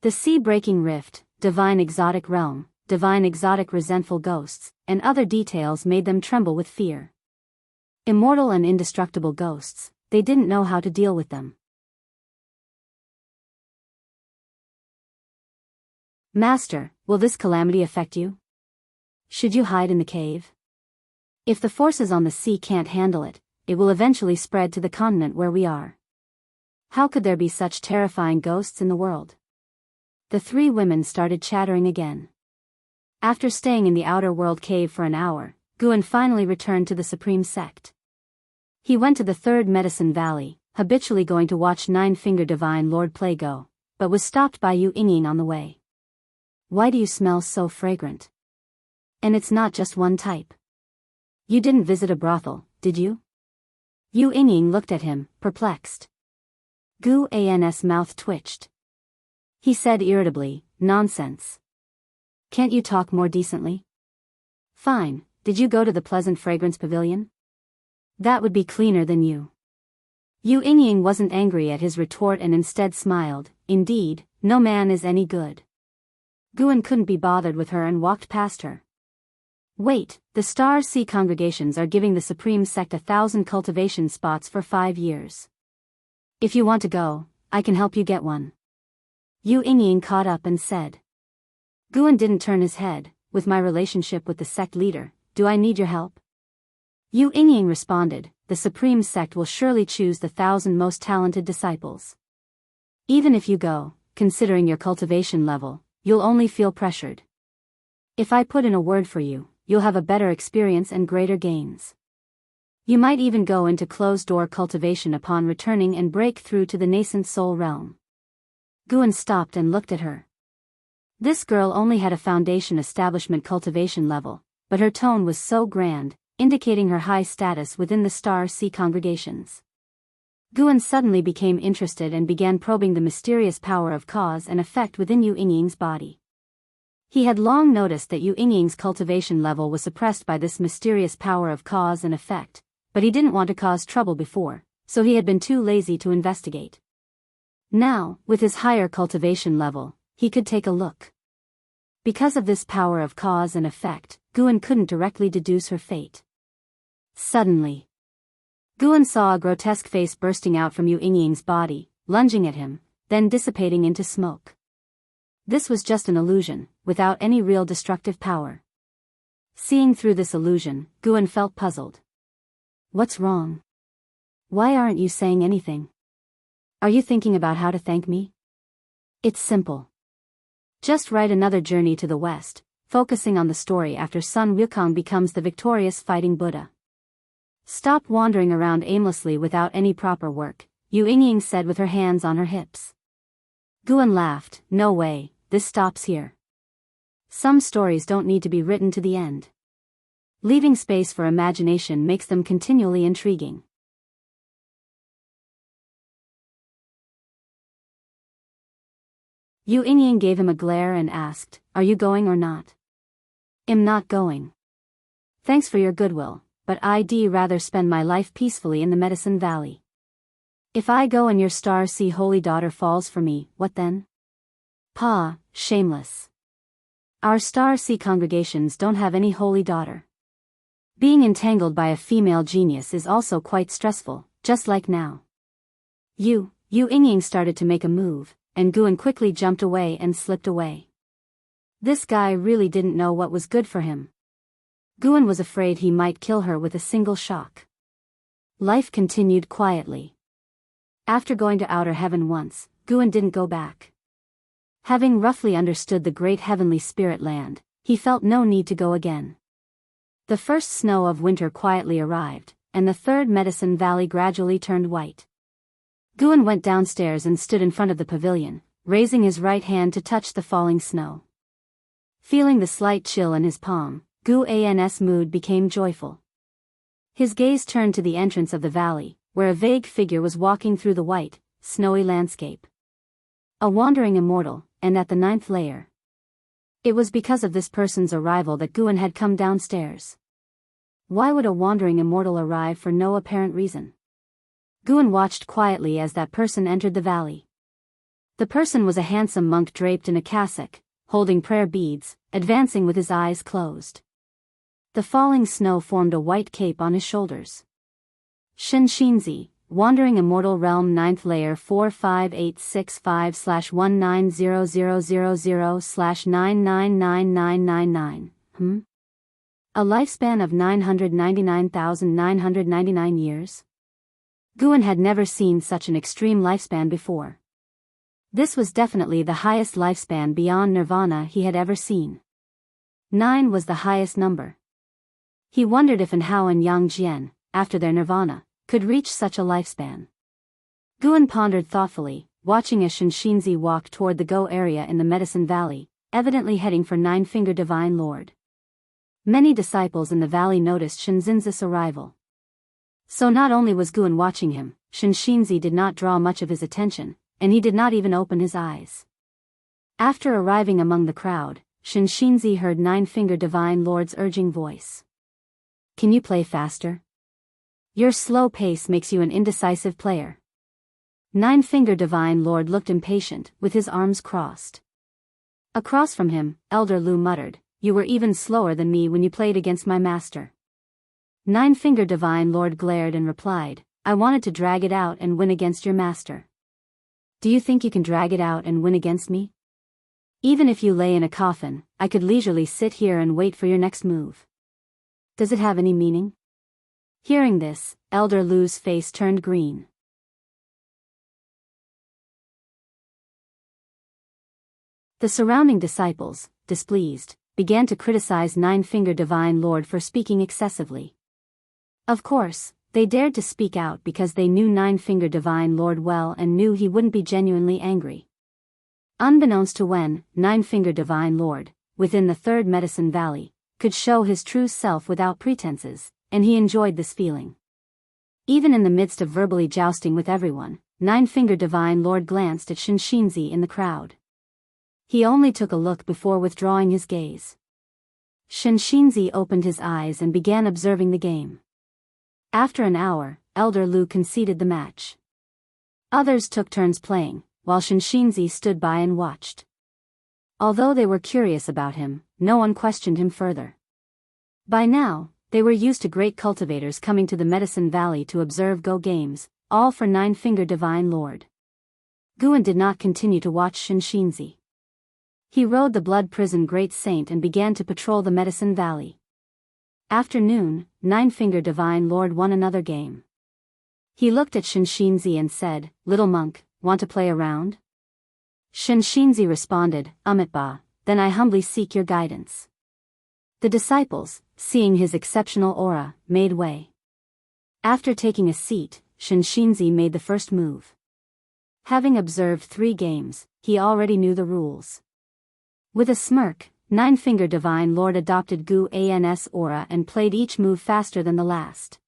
The sea-breaking rift, divine exotic realm, divine exotic resentful ghosts, and other details made them tremble with fear. Immortal and indestructible ghosts, they didn't know how to deal with them. "Master, will this calamity affect you? Should you hide in the cave? If the forces on the sea can't handle it, it will eventually spread to the continent where we are. How could there be such terrifying ghosts in the world?" The three women started chattering again. After staying in the outer world cave for an hour, Guan finally returned to the Supreme Sect. He went to the Third Medicine Valley, habitually going to watch Nine-Finger Divine Lord play Go, but was stopped by Yu Yingying on the way. "Why do you smell so fragrant? And it's not just one type. You didn't visit a brothel, did you?" Yu Yingying looked at him, perplexed. Gu An's mouth twitched. He said irritably, "Nonsense. Can't you talk more decently?" "Fine, did you go to the Pleasant Fragrance Pavilion? That would be cleaner than you." Yu Yingying wasn't angry at his retort and instead smiled, "Indeed, no man is any good." Guan couldn't be bothered with her and walked past her. "Wait, the Star Sea congregations are giving the Supreme Sect 1,000 cultivation spots for 5 years. If you want to go, I can help you get one." Yu Yingying caught up and said. Guan didn't turn his head. "With my relationship with the sect leader, do I need your help?" Yu Yingying responded, "The Supreme Sect will surely choose the 1,000 most talented disciples. Even if you go, considering your cultivation level, you'll only feel pressured. If I put in a word for you, you'll have a better experience and greater gains. You might even go into closed-door cultivation upon returning and break through to the nascent soul realm." Guan stopped and looked at her. This girl only had a foundation establishment cultivation level, but her tone was so grand, indicating her high status within the Star Sea congregations. Guan suddenly became interested and began probing the mysterious power of cause and effect within Yu Yingying's body. He had long noticed that Yu Yingying's cultivation level was suppressed by this mysterious power of cause and effect, but he didn't want to cause trouble before, so he had been too lazy to investigate. Now, with his higher cultivation level, he could take a look. Because of this power of cause and effect, Guan couldn't directly deduce her fate. Suddenly, Guan saw a grotesque face bursting out from Yu Yingying's body, lunging at him, then dissipating into smoke. This was just an illusion, without any real destructive power. Seeing through this illusion, Guan felt puzzled. "What's wrong? Why aren't you saying anything? Are you thinking about how to thank me?" "It's simple. Just write another journey to the west, focusing on the story after Sun Wukong becomes the victorious fighting Buddha. Stop wandering around aimlessly without any proper work," Yu Yingying said with her hands on her hips. Guan laughed, "No way, this stops here. Some stories don't need to be written to the end. Leaving space for imagination makes them continually intriguing." Yu Yingying gave him a glare and asked, "Are you going or not?" "I'm not going. Thanks for your goodwill, but I'd rather spend my life peacefully in the Medicine Valley. If I go and your Star Sea holy daughter falls for me, what then?" "Pa, shameless. Our Star Sea congregations don't have any holy daughter. Being entangled by a female genius is also quite stressful, just like now." Yu Yingying started to make a move, and Guan quickly jumped away and slipped away. This guy really didn't know what was good for him. Guan was afraid he might kill her with a single shock. Life continued quietly. After going to outer heaven once, Guan didn't go back. Having roughly understood the great heavenly spirit land, he felt no need to go again. The first snow of winter quietly arrived, and the third medicine valley gradually turned white. Guan went downstairs and stood in front of the pavilion, raising his right hand to touch the falling snow. Feeling the slight chill in his palm, Guan's mood became joyful. His gaze turned to the entrance of the valley, where a vague figure was walking through the white, snowy landscape. A wandering immortal, and at the 9th layer. It was because of this person's arrival that Guan had come downstairs. Why would a wandering immortal arrive for no apparent reason? Guan watched quietly as that person entered the valley. The person was a handsome monk draped in a cassock, holding prayer beads, advancing with his eyes closed. The falling snow formed a white cape on his shoulders. Shenxinzi, Wandering Immortal Realm 9th Layer 45865/19000/9999999. A lifespan of 999,999 years? Guan had never seen such an extreme lifespan before. This was definitely the highest lifespan beyond nirvana he had ever seen. 9 was the highest number. He wondered if and how and Yang Jian, after their nirvana, could reach such a lifespan. Guan pondered thoughtfully, watching as Shenxinzi walked toward the Go area in the Medicine Valley, evidently heading for Nine-Finger Divine Lord. Many disciples in the valley noticed Shenxinzi's arrival. So not only was Guan watching him, Shenxinzi did not draw much of his attention, and he did not even open his eyes. After arriving among the crowd, Shenxinzi heard Nine-Finger Divine Lord's urging voice. "Can you play faster? Your slow pace makes you an indecisive player." Nine-Finger Divine Lord looked impatient, with his arms crossed. Across from him, Elder Lu muttered, "You were even slower than me when you played against my master." Nine-Finger Divine Lord glared and replied, "I wanted to drag it out and win against your master. Do you think you can drag it out and win against me? Even if you lay in a coffin, I could leisurely sit here and wait for your next move. Does it have any meaning?" Hearing this, Elder Lu's face turned green. The surrounding disciples, displeased, began to criticize Nine-Finger Divine Lord for speaking excessively. Of course, they dared to speak out because they knew Nine-Finger Divine Lord well and knew he wouldn't be genuinely angry. Unbeknownst to Wen, Nine-Finger Divine Lord, within the Third Medicine Valley, could show his true self without pretenses, and he enjoyed this feeling. Even in the midst of verbally jousting with everyone, Nine-Finger Divine Lord glanced at Shenxinzi in the crowd. He only took a look before withdrawing his gaze. Shenxinzi opened his eyes and began observing the game. After an hour, Elder Lu conceded the match. Others took turns playing, while Shenxinzi stood by and watched. Although they were curious about him, no one questioned him further. By now, they were used to great cultivators coming to the Medicine Valley to observe Go games, all for Nine-Finger Divine Lord. Guan did not continue to watch Shenxinzi. He rode the Blood Prison Great Saint and began to patrol the Medicine Valley. After noon, Nine-Finger Divine Lord won another game. He looked at Shenxinzi and said, "Little monk, want to play around?" Shenxinzi responded, "Amitba, then I humbly seek your guidance." The disciples, seeing his exceptional aura, made way. After taking a seat, Shenxinzi made the first move. Having observed 3 games, he already knew the rules. With a smirk, Nine-Finger Divine Lord adopted Guan's aura and played each move faster than the last.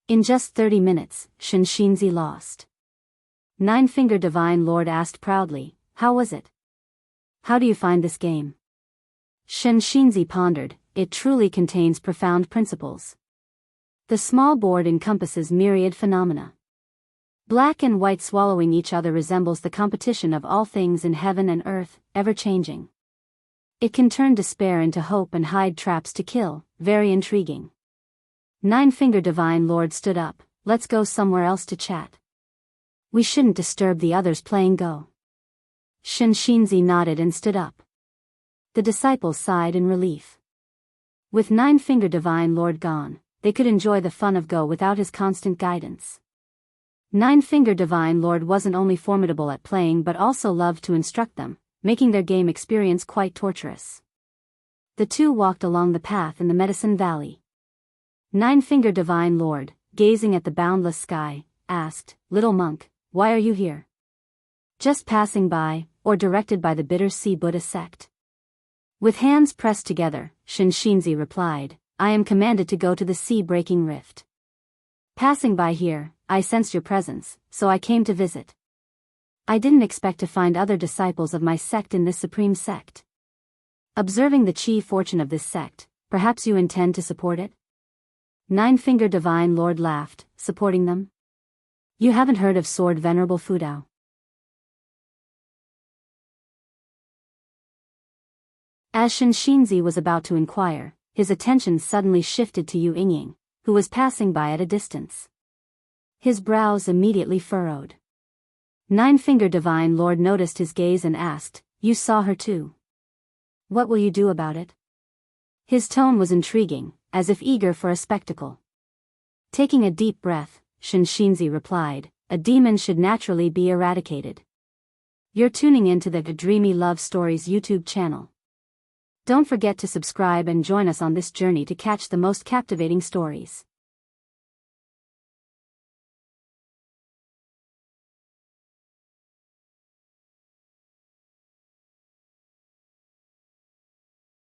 In just 30 minutes, Shenxinzi lost. Nine-Finger Divine Lord asked proudly, "How was it? How do you find this game?" Shenxinzi pondered, "It truly contains profound principles. The small board encompasses myriad phenomena. Black and white swallowing each other resembles the competition of all things in heaven and earth, ever-changing. It can turn despair into hope and hide traps to kill, very intriguing." Nine-Finger Divine Lord stood up, "Let's go somewhere else to chat. We shouldn't disturb the others playing Go." Shenxinzi nodded and stood up. The disciples sighed in relief. With Nine-Finger Divine Lord gone, they could enjoy the fun of Go without his constant guidance. Nine-Finger Divine Lord wasn't only formidable at playing but also loved to instruct them, making their game experience quite torturous. The two walked along the path in the Medicine Valley. Nine-Fingered Divine Lord, gazing at the boundless sky, asked, "Little monk, why are you here? Just passing by, or directed by the Bitter Sea Buddha sect?" With hands pressed together, Shinshinzi replied, "I am commanded to go to the sea-breaking rift. Passing by here, I sensed your presence, so I came to visit. I didn't expect to find other disciples of my sect in this supreme sect. Observing the chi fortune of this sect, perhaps you intend to support it?" Nine-Fingered Divine Lord laughed, "Supporting them? You haven't heard of Sword Venerable Fudao?" As Shinshinzi was about to inquire, his attention suddenly shifted to Yu Yingying, who was passing by at a distance. His brows immediately furrowed. Nine-Fingered Divine Lord noticed his gaze and asked, "You saw her too? What will you do about it?" His tone was intriguing, as if eager for a spectacle. Taking a deep breath, Shinshinzi replied, "A demon should naturally be eradicated." You're tuning into the Dreamy Love Stories YouTube channel. Don't forget to subscribe and join us on this journey to catch the most captivating stories.